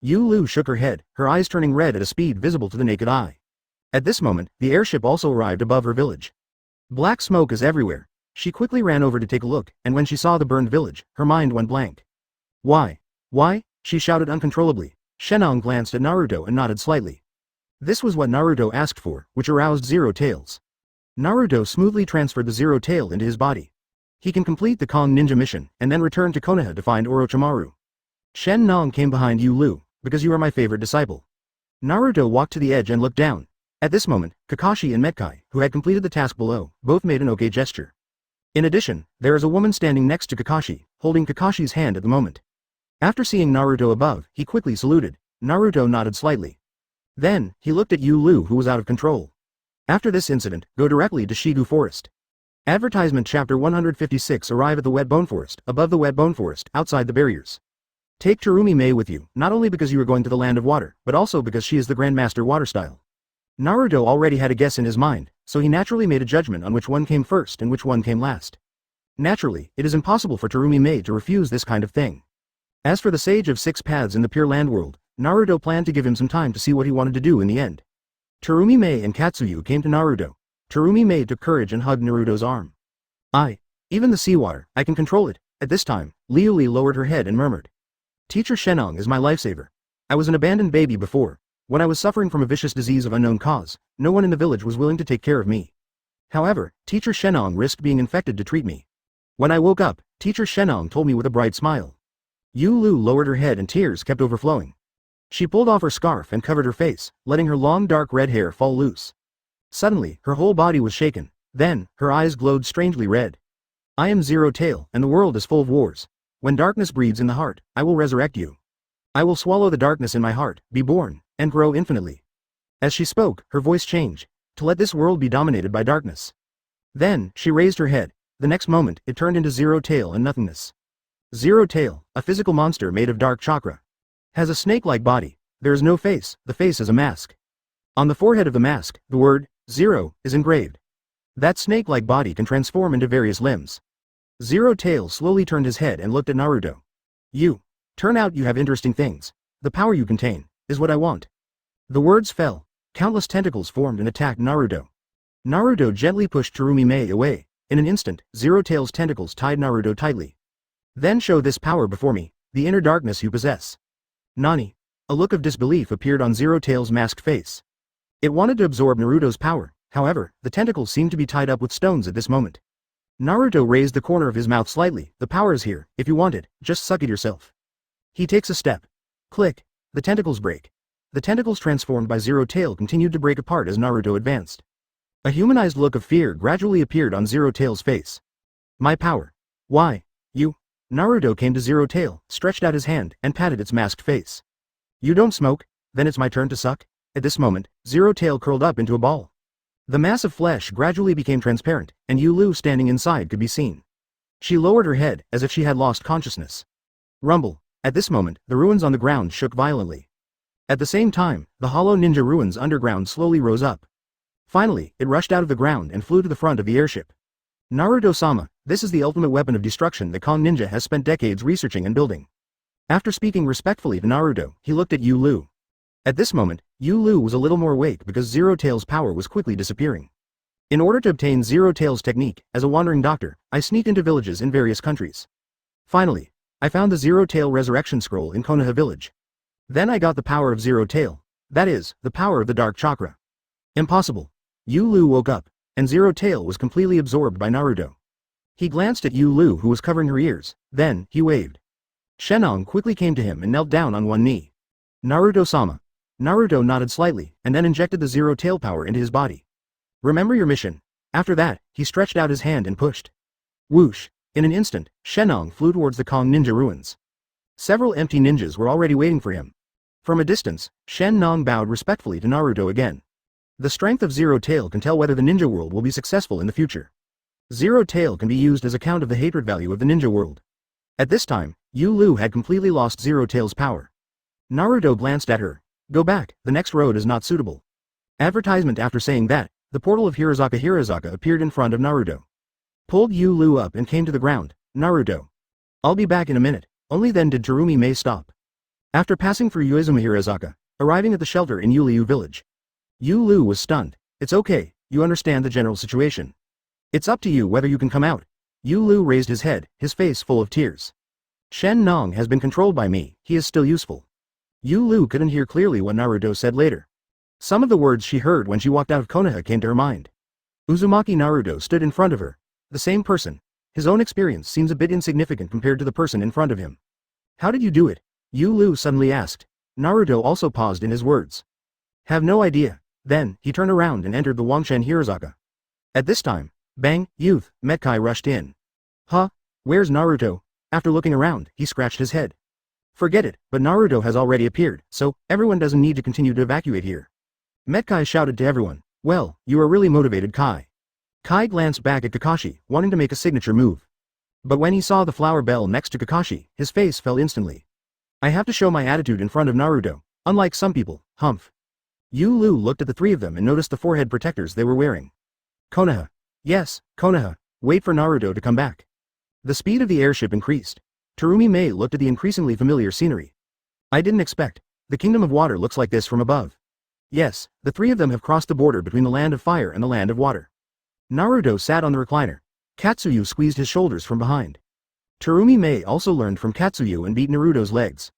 Yu Lu shook her head, her eyes turning red at a speed visible to the naked eye. At this moment, the airship also arrived above her village. Black smoke is everywhere. She quickly ran over to take a look, and when she saw the burned village, her mind went blank. Why? Why? She shouted uncontrollably. Shenong glanced at Naruto and nodded slightly. This was what Naruto asked for, which aroused Zero Tails. Naruto smoothly transferred the Zero Tail into his body. He can complete the Kong ninja mission, and then return to Konoha to find Orochimaru. Shenong came behind Yu Lu, because you are my favorite disciple. Naruto walked to the edge and looked down. At this moment, Kakashi and Metkai, who had completed the task below, both made an okay gesture. In addition, there is a woman standing next to Kakashi, holding Kakashi's hand at the moment. After seeing Naruto above, he quickly saluted. Naruto nodded slightly. Then, he looked at Yu Lu who was out of control. After this incident, go directly to Shigu Forest. Advertisement Chapter 156. Arrive at the Wet Bone Forest, above the Wet Bone Forest, outside the barriers. Take Terumi Mei with you, not only because you are going to the Land of Water, but also because she is the Grandmaster Water Style. Naruto already had a guess in his mind, so he naturally made a judgment on which one came first and which one came last. Naturally, it is impossible for Terumi Mei to refuse this kind of thing. As for the Sage of Six Paths in the Pure Land world, Naruto planned to give him some time to see what he wanted to do in the end. Terumi Mei and Katsuyu came to Naruto. Terumi Mei took courage and hugged Naruto's arm. Even the seawater, I can control it. At this time, Liuli lowered her head and murmured. Teacher Shenong is my lifesaver. I was an abandoned baby before. When I was suffering from a vicious disease of unknown cause, no one in the village was willing to take care of me. However, Teacher Shenong risked being infected to treat me. When I woke up, Teacher Shenong told me with a bright smile. Yu Lu lowered her head and tears kept overflowing. She pulled off her scarf and covered her face, letting her long dark red hair fall loose. Suddenly, her whole body was shaken. Then, her eyes glowed strangely red. I am Zero Tail, and the world is full of wars. When darkness breeds in the heart, I will resurrect you. I will swallow the darkness in my heart, be born, and grow infinitely. As she spoke, her voice changed, to let this world be dominated by darkness. Then, she raised her head. The next moment, it turned into Zero Tail and nothingness. Zero Tail, a physical monster made of dark chakra. Has a snake-like body. There is no face, the face is a mask. On the forehead of the mask, the word, Zero, is engraved. That snake-like body can transform into various limbs. Zero Tail slowly turned his head and looked at Naruto. Turn out you have interesting things. The power you contain, is what I want. The words fell. Countless tentacles formed and attacked Naruto. Naruto gently pushed Terumi Mei away. In an instant, Zero Tail's tentacles tied Naruto tightly. Then show this power before me, the inner darkness you possess. Nani? A look of disbelief appeared on Zero Tail's masked face. It wanted to absorb Naruto's power, however, the tentacles seemed to be tied up with stones at this moment. Naruto raised the corner of his mouth slightly. The power is here, if you want it, just suck it yourself. He takes a step. Click. The tentacles break. The tentacles transformed by Zero Tail continued to break apart as Naruto advanced. A humanized look of fear gradually appeared on Zero Tail's face. My power. Why? You? Naruto came to Zero Tail, stretched out his hand, and patted its masked face. You don't smoke? Then it's my turn to suck? At this moment, Zero Tail curled up into a ball. The mass of flesh gradually became transparent, and Yu Lu standing inside could be seen. She lowered her head, as if she had lost consciousness. Rumble. At this moment, the ruins on the ground shook violently. At the same time, the hollow ninja ruins underground slowly rose up. Finally, it rushed out of the ground and flew to the front of the airship. Naruto-sama, this is the ultimate weapon of destruction that Kong Ninja has spent decades researching and building. After speaking respectfully to Naruto, he looked at Yu Lu. At this moment, Yu Lu was a little more awake because Zero Tail's power was quickly disappearing. In order to obtain Zero Tail's technique, as a wandering doctor, I sneaked into villages in various countries. Finally, I found the Zero Tail Resurrection Scroll in Konoha village. Then I got the power of Zero Tail. That is, the power of the Dark Chakra. Impossible. Yu Lu woke up, and Zero Tail was completely absorbed by Naruto. He glanced at Yu Lu who was covering her ears, then, he waved. Shenong quickly came to him and knelt down on one knee. Naruto-sama. Naruto nodded slightly, and then injected the Zero Tail power into his body. Remember your mission. After that, he stretched out his hand and pushed. Whoosh. In an instant, Shenong flew towards the Kong Ninja ruins. Several empty ninjas were already waiting for him. From a distance, Shenong bowed respectfully to Naruto again. The strength of Zero Tail can tell whether the ninja world will be successful in the future. Zero Tail can be used as a count of the hatred value of the ninja world. At this time, Yu Lu had completely lost Zero Tail's power. Naruto glanced at her. Go back, the next road is not suitable. Advertisement. After saying that, the portal of Hirazaka appeared in front of Naruto. Pulled Yu Lu up and came to the ground. Naruto. I'll be back in a minute. Only then did Terumi Mei stop. After passing through Uezuma Hirazaka, arriving at the shelter in Yuliu village. Yu Lu was stunned. It's okay, you understand the general situation. It's up to you whether you can come out. Yu Lu raised his head, his face full of tears. Shen Nong has been controlled by me, he is still useful. Yu Lu couldn't hear clearly what Naruto said later. Some of the words she heard when she walked out of Konoha came to her mind. Uzumaki Naruto stood in front of her. The same person. His own experience seems a bit insignificant compared to the person in front of him. How did you do it? Yu Lu suddenly asked. Naruto also paused in his words. Have no idea. Then, he turned around and entered the Wangshen Hirazaka. At this time, bang, youth, Metkai rushed in. Huh? Where's Naruto? After looking around, he scratched his head. Forget it, but Naruto has already appeared, so, everyone doesn't need to continue to evacuate here. Metkai shouted to everyone. Well, you are really motivated, Kai. Kai glanced back at Kakashi, wanting to make a signature move. But when he saw the flower bell next to Kakashi, his face fell instantly. I have to show my attitude in front of Naruto, unlike some people, humph. Yu Lu looked at the three of them and noticed the forehead protectors they were wearing. Konoha. Yes, Konoha. Wait for Naruto to come back. The speed of the airship increased. Terumi Mei looked at the increasingly familiar scenery. I didn't expect. The Kingdom of Water looks like this from above. Yes, the three of them have crossed the border between the land of fire and the land of water. Naruto sat on the recliner. Katsuyu squeezed his shoulders from behind. Terumi Mei also learned from Katsuyu and beat Naruto's legs.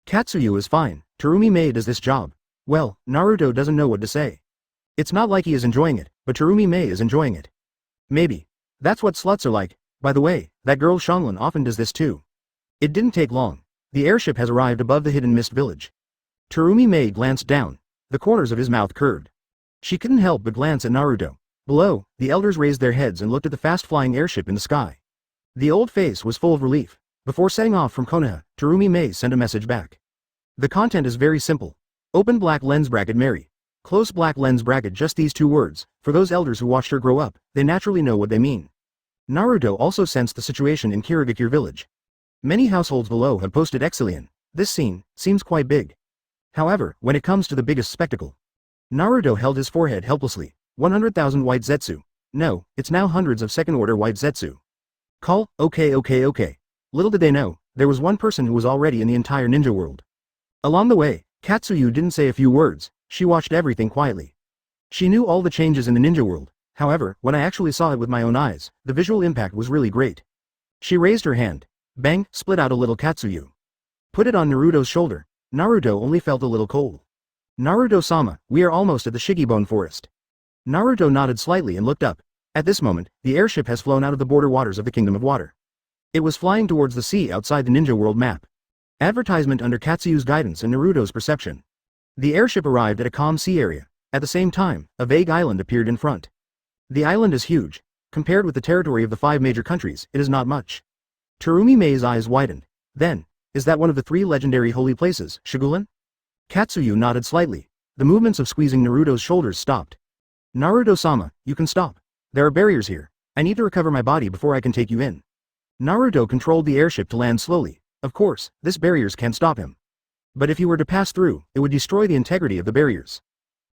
Katsuyu is fine, Terumi Mei does this job. Well, Naruto doesn't know what to say. It's not like he is enjoying it, but Terumi Mei is enjoying it. Maybe. That's what sluts are like. By the way, that girl Shanglin often does this too. It didn't take long. The airship has arrived above the hidden mist village. Terumi Mei glanced down. The corners of his mouth curved. She couldn't help but glance at Naruto. Below, the elders raised their heads and looked at the fast-flying airship in the sky. The old face was full of relief. Before setting off from Konoha, Terumi Mei sent a message back. The content is very simple. Open black lens bracket Mary. Close black lens bracket just these two words. For those elders who watched her grow up, they naturally know what they mean. Naruto also sensed the situation in Kirigakure village. Many households below have posted Exilian. This scene seems quite big. However, when it comes to the biggest spectacle, Naruto held his forehead helplessly. 100,000 white Zetsu. No, it's now hundreds of second-order white Zetsu. Call, okay. Little did they know, there was one person who was already in the entire ninja world. Along the way, Katsuyu didn't say a few words, she watched everything quietly. She knew all the changes in the ninja world, however, when I actually saw it with my own eyes, the visual impact was really great. She raised her hand. Bang, split out a little Katsuyu. Put it on Naruto's shoulder. Naruto only felt a little cold. Naruto-sama, we are almost at the Shigibone forest. Naruto nodded slightly and looked up. At this moment, the airship has flown out of the border waters of the Kingdom of Water. It was flying towards the sea outside the ninja world map. Advertisement under Katsuyu's guidance and Naruto's perception. The airship arrived at a calm sea area. At the same time, a vague island appeared in front. The island is huge. Compared with the territory of the 5 major countries, it is not much. Terumi Mei's eyes widened. Then, is that one of the 3 legendary holy places, Shigulan? Katsuyu nodded slightly. The movements of squeezing Naruto's shoulders stopped. Naruto-sama, you can stop. There are barriers here. I need to recover my body before I can take you in. Naruto controlled the airship to land slowly. Of course, this barriers can't stop him. But if he were to pass through, it would destroy the integrity of the barriers.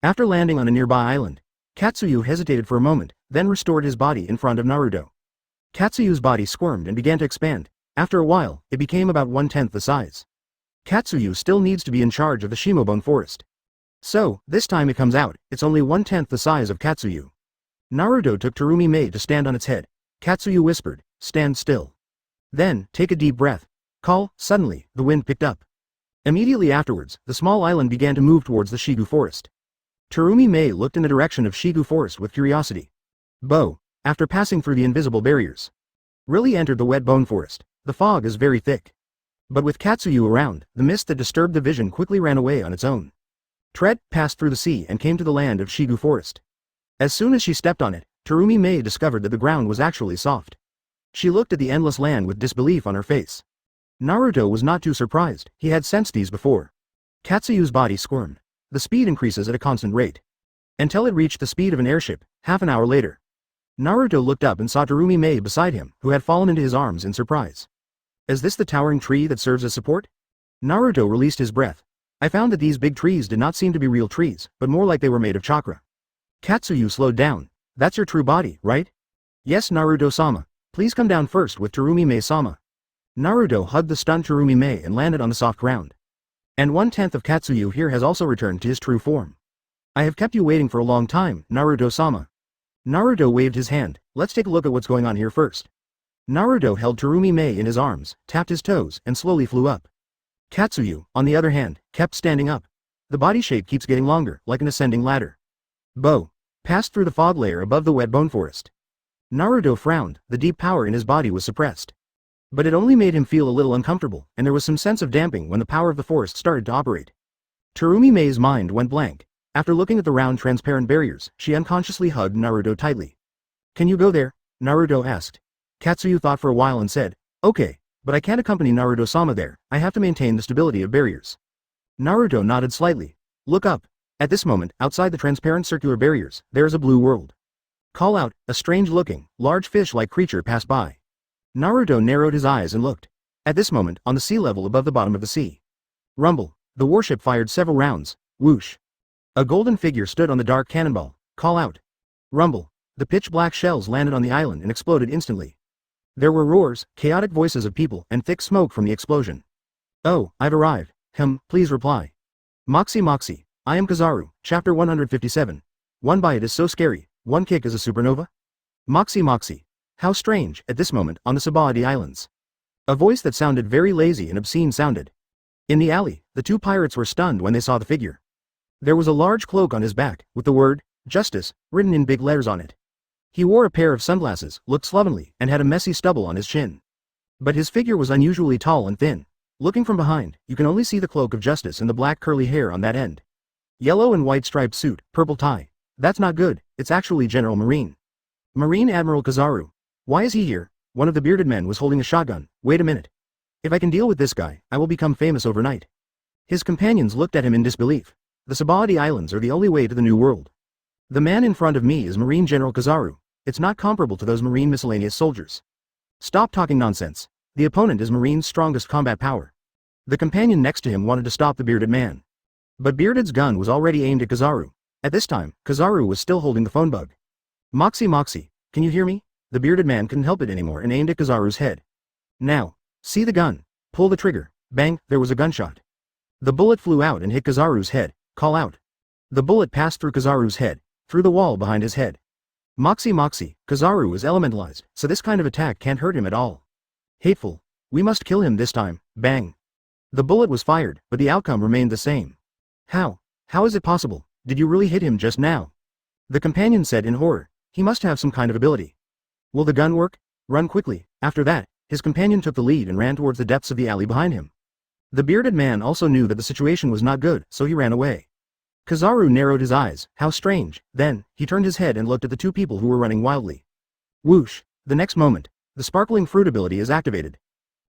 After landing on a nearby island, Katsuyu hesitated for a moment, then restored his body in front of Naruto. Katsuyu's body squirmed and began to expand. After a while, it became about 1/10 the size. Katsuyu still needs to be in charge of the Shimobone forest. So, this time it comes out, it's only 1/10 the size of Katsuyu. Naruto took Terumi Mei to stand on its head. Katsuyu whispered, "Stand still. Then, take a deep breath. Call." Suddenly, the wind picked up. Immediately afterwards, the small island began to move towards the Shigu forest. Terumi Mei looked in the direction of Shigu forest with curiosity. Bo, after passing through the invisible barriers, really entered the wet bone forest. The fog is very thick. But with Katsuyu around, the mist that disturbed the vision quickly ran away on its own. Tread passed through the sea and came to the land of Shigu forest. As soon as she stepped on it, Terumi Mei discovered that the ground was actually soft. She looked at the endless land with disbelief on her face. Naruto was not too surprised, he had sensed these before. Katsuyu's body squirmed. The speed increases at a constant rate. Until it reached the speed of an airship, half an hour later. Naruto looked up and saw Terumi Mei beside him, who had fallen into his arms in surprise. Is this the towering tree that serves as support? Naruto released his breath. I found that these big trees did not seem to be real trees, but more like they were made of chakra. Katsuyu slowed down. That's your true body, right? Yes, Naruto-sama. Please come down first with Terumi Mei-sama. Naruto hugged the stunned Terumi Mei and landed on the soft ground. And 1/10 of Katsuyu here has also returned to his true form. I have kept you waiting for a long time, Naruto-sama. Naruto waved his hand. Let's take a look at what's going on here first. Naruto held Terumi Mei in his arms, tapped his toes, and slowly flew up. Katsuyu, on the other hand, kept standing up. The body shape keeps getting longer, like an ascending ladder. Bo passed through the fog layer above the wet bone forest. Naruto frowned, the deep power in his body was suppressed. But it only made him feel a little uncomfortable, and there was some sense of damping when the power of the forest started to operate. Terumi Mei's mind went blank. After looking at the round transparent barriers, she unconsciously hugged Naruto tightly. Can you go there? Naruto asked. Katsuyu thought for a while and said, okay, but I can't accompany Naruto-sama there, I have to maintain the stability of barriers. Naruto nodded slightly. Look up. At this moment, outside the transparent circular barriers, there is a blue world. Call out, a strange-looking, large fish-like creature passed by. Naruto narrowed his eyes and looked. At this moment, on the sea level above the bottom of the sea. Rumble. The warship fired several rounds. Whoosh. A golden figure stood on the dark cannonball. Call out. Rumble. The pitch-black shells landed on the island and exploded instantly. There were roars, chaotic voices of people, and thick smoke from the explosion. Oh, I've arrived. Please reply. Moxie, I am Kizaru, chapter 157. One bite is so scary, one kick is a supernova? Moxie. How strange, at this moment, on the Sabaody Islands. A voice that sounded very lazy and obscene sounded. In the alley, the two pirates were stunned when they saw the figure. There was a large cloak on his back, with the word, Justice, written in big letters on it. He wore a pair of sunglasses, looked slovenly, and had a messy stubble on his chin. But his figure was unusually tall and thin. Looking from behind, you can only see the cloak of justice and the black curly hair on that end. Yellow and white striped suit, purple tie. That's not good, it's actually General Marine. Marine Admiral Kizaru. Why is he here? One of the bearded men was holding a shotgun. Wait a minute. If I can deal with this guy, I will become famous overnight. His companions looked at him in disbelief. The Sabaody Islands are the only way to the New World. The man in front of me is Marine General Kizaru. It's not comparable to those Marine miscellaneous soldiers. Stop talking nonsense. The opponent is Marine's strongest combat power. The companion next to him wanted to stop the bearded man. But Bearded's gun was already aimed at Kizaru. At this time, Kizaru was still holding the phone bug. Moxie, can you hear me? The bearded man couldn't help it anymore and aimed at Kizaru's head. Now, see the gun. Pull the trigger. Bang, there was a gunshot. The bullet flew out and hit Kizaru's head. Call out. The bullet passed through Kizaru's head, through the wall behind his head. Moxie, Kizaru is elementalized, so this kind of attack can't hurt him at all. Hateful. We must kill him this time. Bang. The bullet was fired, but the outcome remained the same. How is it possible? Did you really hit him just now? The companion said in horror. He must have some kind of ability. Will the gun work? Run quickly. After that, his companion took the lead and ran towards the depths of the alley behind him. The bearded man also knew that the situation was not good, so he ran away. Kizaru narrowed his eyes. How strange. Then, he turned his head and looked at the two people who were running wildly. Whoosh. The next moment, the sparkling fruit ability is activated.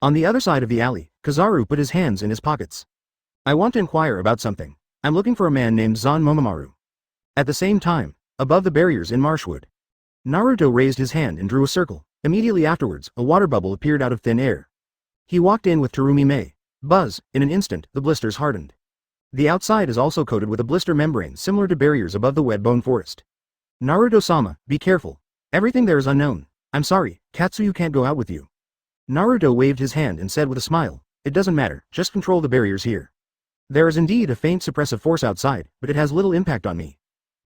On the other side of the alley, Kizaru put his hands in his pockets. I want to inquire about something. I'm looking for a man named Zan Momomaru. At the same time, above the barriers in Marshwood, Naruto raised his hand and drew a circle. Immediately afterwards, a water bubble appeared out of thin air. He walked in with Terumi Mei. Buzz, in an instant, the blisters hardened. The outside is also coated with a blister membrane similar to barriers above the wet bone forest. Naruto-sama, be careful. Everything there is unknown. I'm sorry, Katsuyu can't go out with you. Naruto waved his hand and said with a smile, it doesn't matter, just control the barriers here. There is indeed a faint suppressive force outside, but it has little impact on me.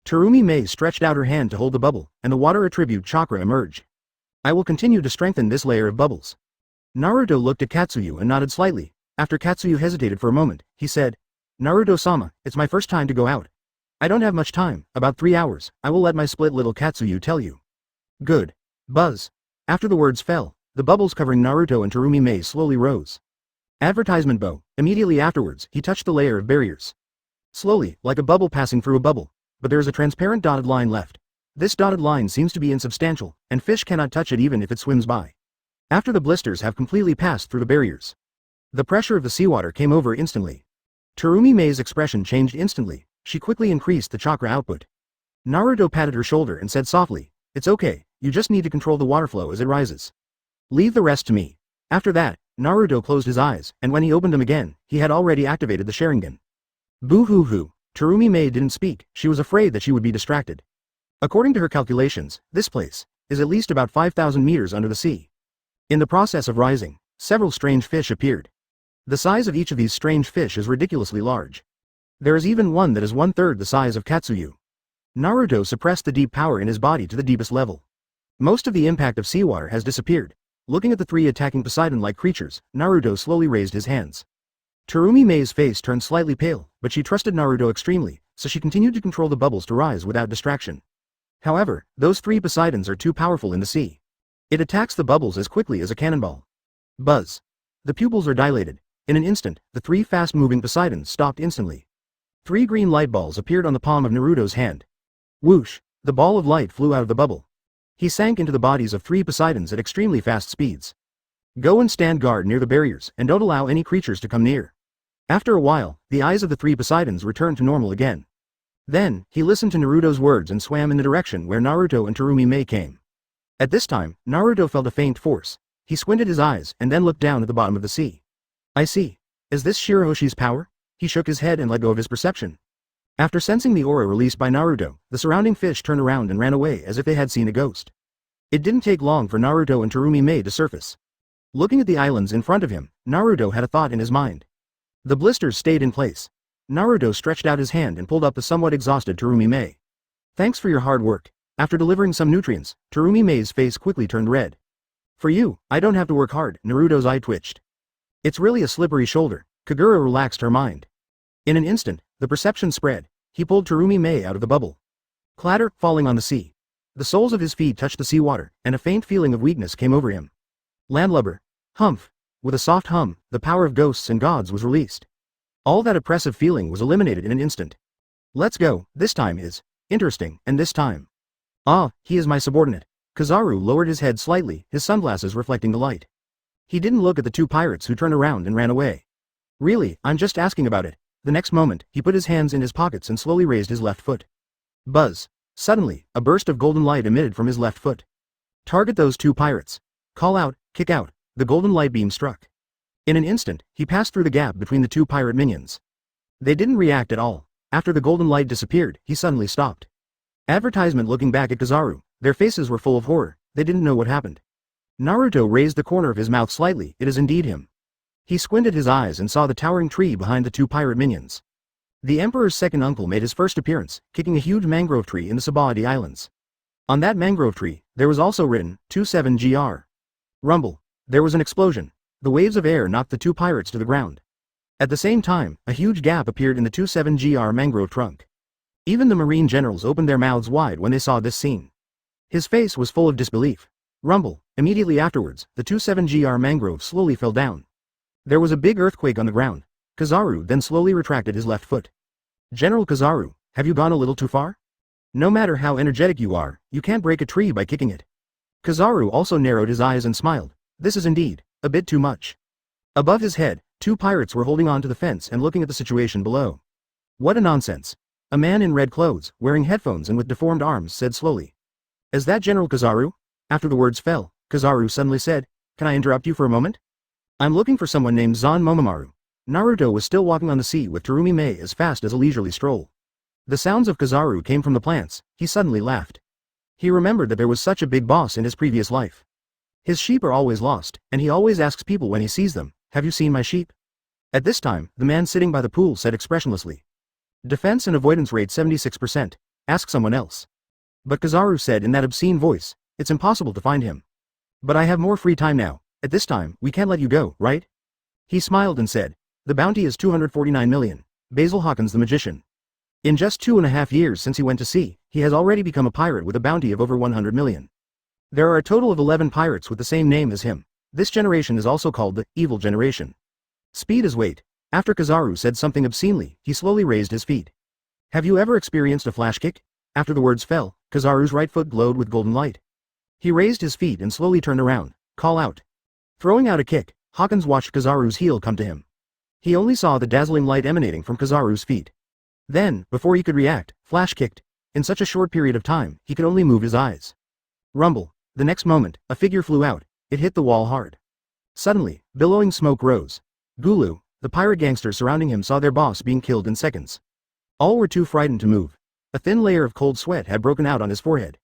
Terumi Mei stretched out her hand to hold the bubble, and the water attribute chakra emerged. I will continue to strengthen this layer of bubbles. Naruto looked at Katsuyu and nodded slightly. After Katsuyu hesitated for a moment, he said, Naruto-sama, it's my first time to go out. I don't have much time, about 3 hours, I will let my split little Katsuyu tell you. Good. Buzz. After the words fell, the bubbles covering Naruto and Terumi Mei slowly rose. Advertisement bow. Immediately afterwards, he touched the layer of barriers. Slowly, like a bubble passing through a bubble, but there is a transparent dotted line left. This dotted line seems to be insubstantial, and fish cannot touch it even if it swims by. After the blisters have completely passed through the barriers, the pressure of the seawater came over instantly. Terumi Mei's expression changed instantly. She quickly increased the chakra output. Naruto patted her shoulder and said softly, it's okay, you just need to control the water flow as it rises. Leave the rest to me. After that, Naruto closed his eyes, and when he opened them again, he had already activated the Sharingan. Boo-hoo-hoo. Terumi Mei didn't speak, she was afraid that she would be distracted. According to her calculations, this place is at least about 5,000 meters under the sea. In the process of rising, several strange fish appeared. The size of each of these strange fish is ridiculously large. There is even one that is 1/3 the size of Katsuyu. Naruto suppressed the deep power in his body to the deepest level. Most of the impact of seawater has disappeared. Looking at the 3 attacking Poseidon-like creatures, Naruto slowly raised his hands. Terumi Mei's face turned slightly pale, but she trusted Naruto extremely, so she continued to control the bubbles to rise without distraction. However, those 3 Poseidons are too powerful in the sea. It attacks the bubbles as quickly as a cannonball. Buzz. The pupils are dilated. In an instant, the 3 fast-moving Poseidons stopped instantly. 3 green light balls appeared on the palm of Naruto's hand. Whoosh! The ball of light flew out of the bubble. He sank into the bodies of 3 Poseidons at extremely fast speeds. Go and stand guard near the barriers and don't allow any creatures to come near. After a while, the eyes of the 3 Poseidons returned to normal again. Then, he listened to Naruto's words and swam in the direction where Naruto and Terumi Mei came. At this time, Naruto felt a faint force. He squinted his eyes and then looked down at the bottom of the sea. I see. Is this Shirahoshi's power? He shook his head and let go of his perception. After sensing the aura released by Naruto, the surrounding fish turned around and ran away as if they had seen a ghost. It didn't take long for Naruto and Terumi Mei to surface. Looking at the islands in front of him, Naruto had a thought in his mind. The blisters stayed in place. Naruto stretched out his hand and pulled up the somewhat exhausted Terumi Mei. Thanks for your hard work. After delivering some nutrients, Terumi Mei's face quickly turned red. For you, I don't have to work hard. Naruto's eye twitched. It's really a slippery shoulder. Kagura relaxed her mind. In an instant, the perception spread. He pulled Terumi Mei out of the bubble. Clatter, falling on the sea. The soles of his feet touched the seawater, and a faint feeling of weakness came over him. Landlubber. Humph. With a soft hum, the power of ghosts and gods was released. All that oppressive feeling was eliminated in an instant. Let's go, this time is interesting, and this time. Ah, he is my subordinate. Kizaru lowered his head slightly, his sunglasses reflecting the light. He didn't look at the 2 pirates who turned around and ran away. Really, I'm just asking about it. The next moment, he put his hands in his pockets and slowly raised his left foot. Buzz. Suddenly, a burst of golden light emitted from his left foot. Target those 2 pirates. Call out, kick out. The golden light beam struck. In an instant, he passed through the gap between the 2 pirate minions. They didn't react at all. After the golden light disappeared, he suddenly stopped. Advertisement looking back at Kizaru. Their faces were full of horror. They didn't know what happened. Naruto raised the corner of his mouth slightly. It is indeed him. He squinted his eyes and saw the towering tree behind the 2 pirate minions. The Emperor's second uncle made his first appearance, kicking a huge mangrove tree in the Sabaody Islands. On that mangrove tree, there was also written, 27GR. Rumble. There was an explosion. The waves of air knocked the 2 pirates to the ground. At the same time, a huge gap appeared in the 27GR mangrove trunk. Even the marine generals opened their mouths wide when they saw this scene. His face was full of disbelief. Rumble. Immediately afterwards, the 27GR mangrove slowly fell down. There was a big earthquake on the ground. Kizaru then slowly retracted his left foot. General Kizaru, have you gone a little too far? No matter how energetic you are, you can't break a tree by kicking it. Kizaru also narrowed his eyes and smiled. This is indeed a bit too much. Above his head, 2 pirates were holding on to the fence and looking at the situation below. What a nonsense. A man in red clothes, wearing headphones and with deformed arms, said slowly. Is that General Kizaru? After the words fell, Kizaru suddenly said, Can I interrupt you for a moment? I'm looking for someone named Zan Momomaru. Naruto was still walking on the sea with Terumi Mei as fast as a leisurely stroll. The sounds of Kizaru came from the plants. He suddenly laughed. He remembered that there was such a big boss in his previous life. His sheep are always lost, and he always asks people when he sees them, "Have you seen my sheep?" At this time, the man sitting by the pool said expressionlessly, "Defense and avoidance rate 76%, ask someone else." But Kizaru said in that obscene voice, "It's impossible to find him. But I have more free time now, at this time, we can't let you go, right?" He smiled and said, "The bounty is 249 million, Basil Hawkins the magician. In just 2.5 years since he went to sea, he has already become a pirate with a bounty of over 100 million. There are a total of 11 pirates with the same name as him. This generation is also called the evil generation. Speed is weight." After Kizaru said something obscenely, he slowly raised his feet. Have you ever experienced a flash kick? After the words fell, Kizaru's right foot glowed with golden light. He raised his feet and slowly turned around, call out. Throwing out a kick, Hawkins watched Kizaru's heel come to him. He only saw the dazzling light emanating from Kizaru's feet. Then, before he could react, flash kicked. In such a short period of time, he could only move his eyes. Rumble. The next moment, a figure flew out. It hit the wall hard. Suddenly, billowing smoke rose. Gulu, the pirate gangsters surrounding him saw their boss being killed in seconds. All were too frightened to move. A thin layer of cold sweat had broken out on his forehead.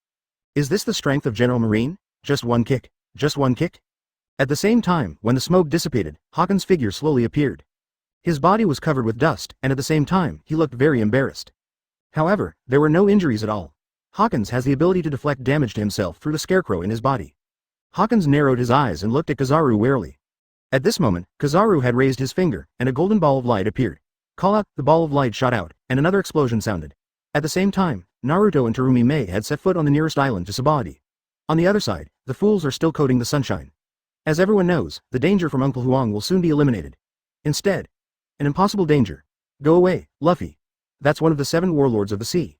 Is this the strength of General Marine? Just one kick. Just one kick? At the same time, when the smoke dissipated, Hawkins' figure slowly appeared. His body was covered with dust, and at the same time, he looked very embarrassed. However, there were no injuries at all. Hawkins has the ability to deflect damage to himself through the scarecrow in his body. Hawkins narrowed his eyes and looked at Kizaru warily. At this moment, Kizaru had raised his finger, and a golden ball of light appeared. Call out, the ball of light shot out, and another explosion sounded. At the same time, Naruto and Terumi Mei had set foot on the nearest island to Sabaody. On the other side, the fools are still coating the sunshine. As everyone knows, the danger from Uncle Huang will soon be eliminated. Instead, an impossible danger. Go away, Luffy. That's one of the 7 warlords of the sea.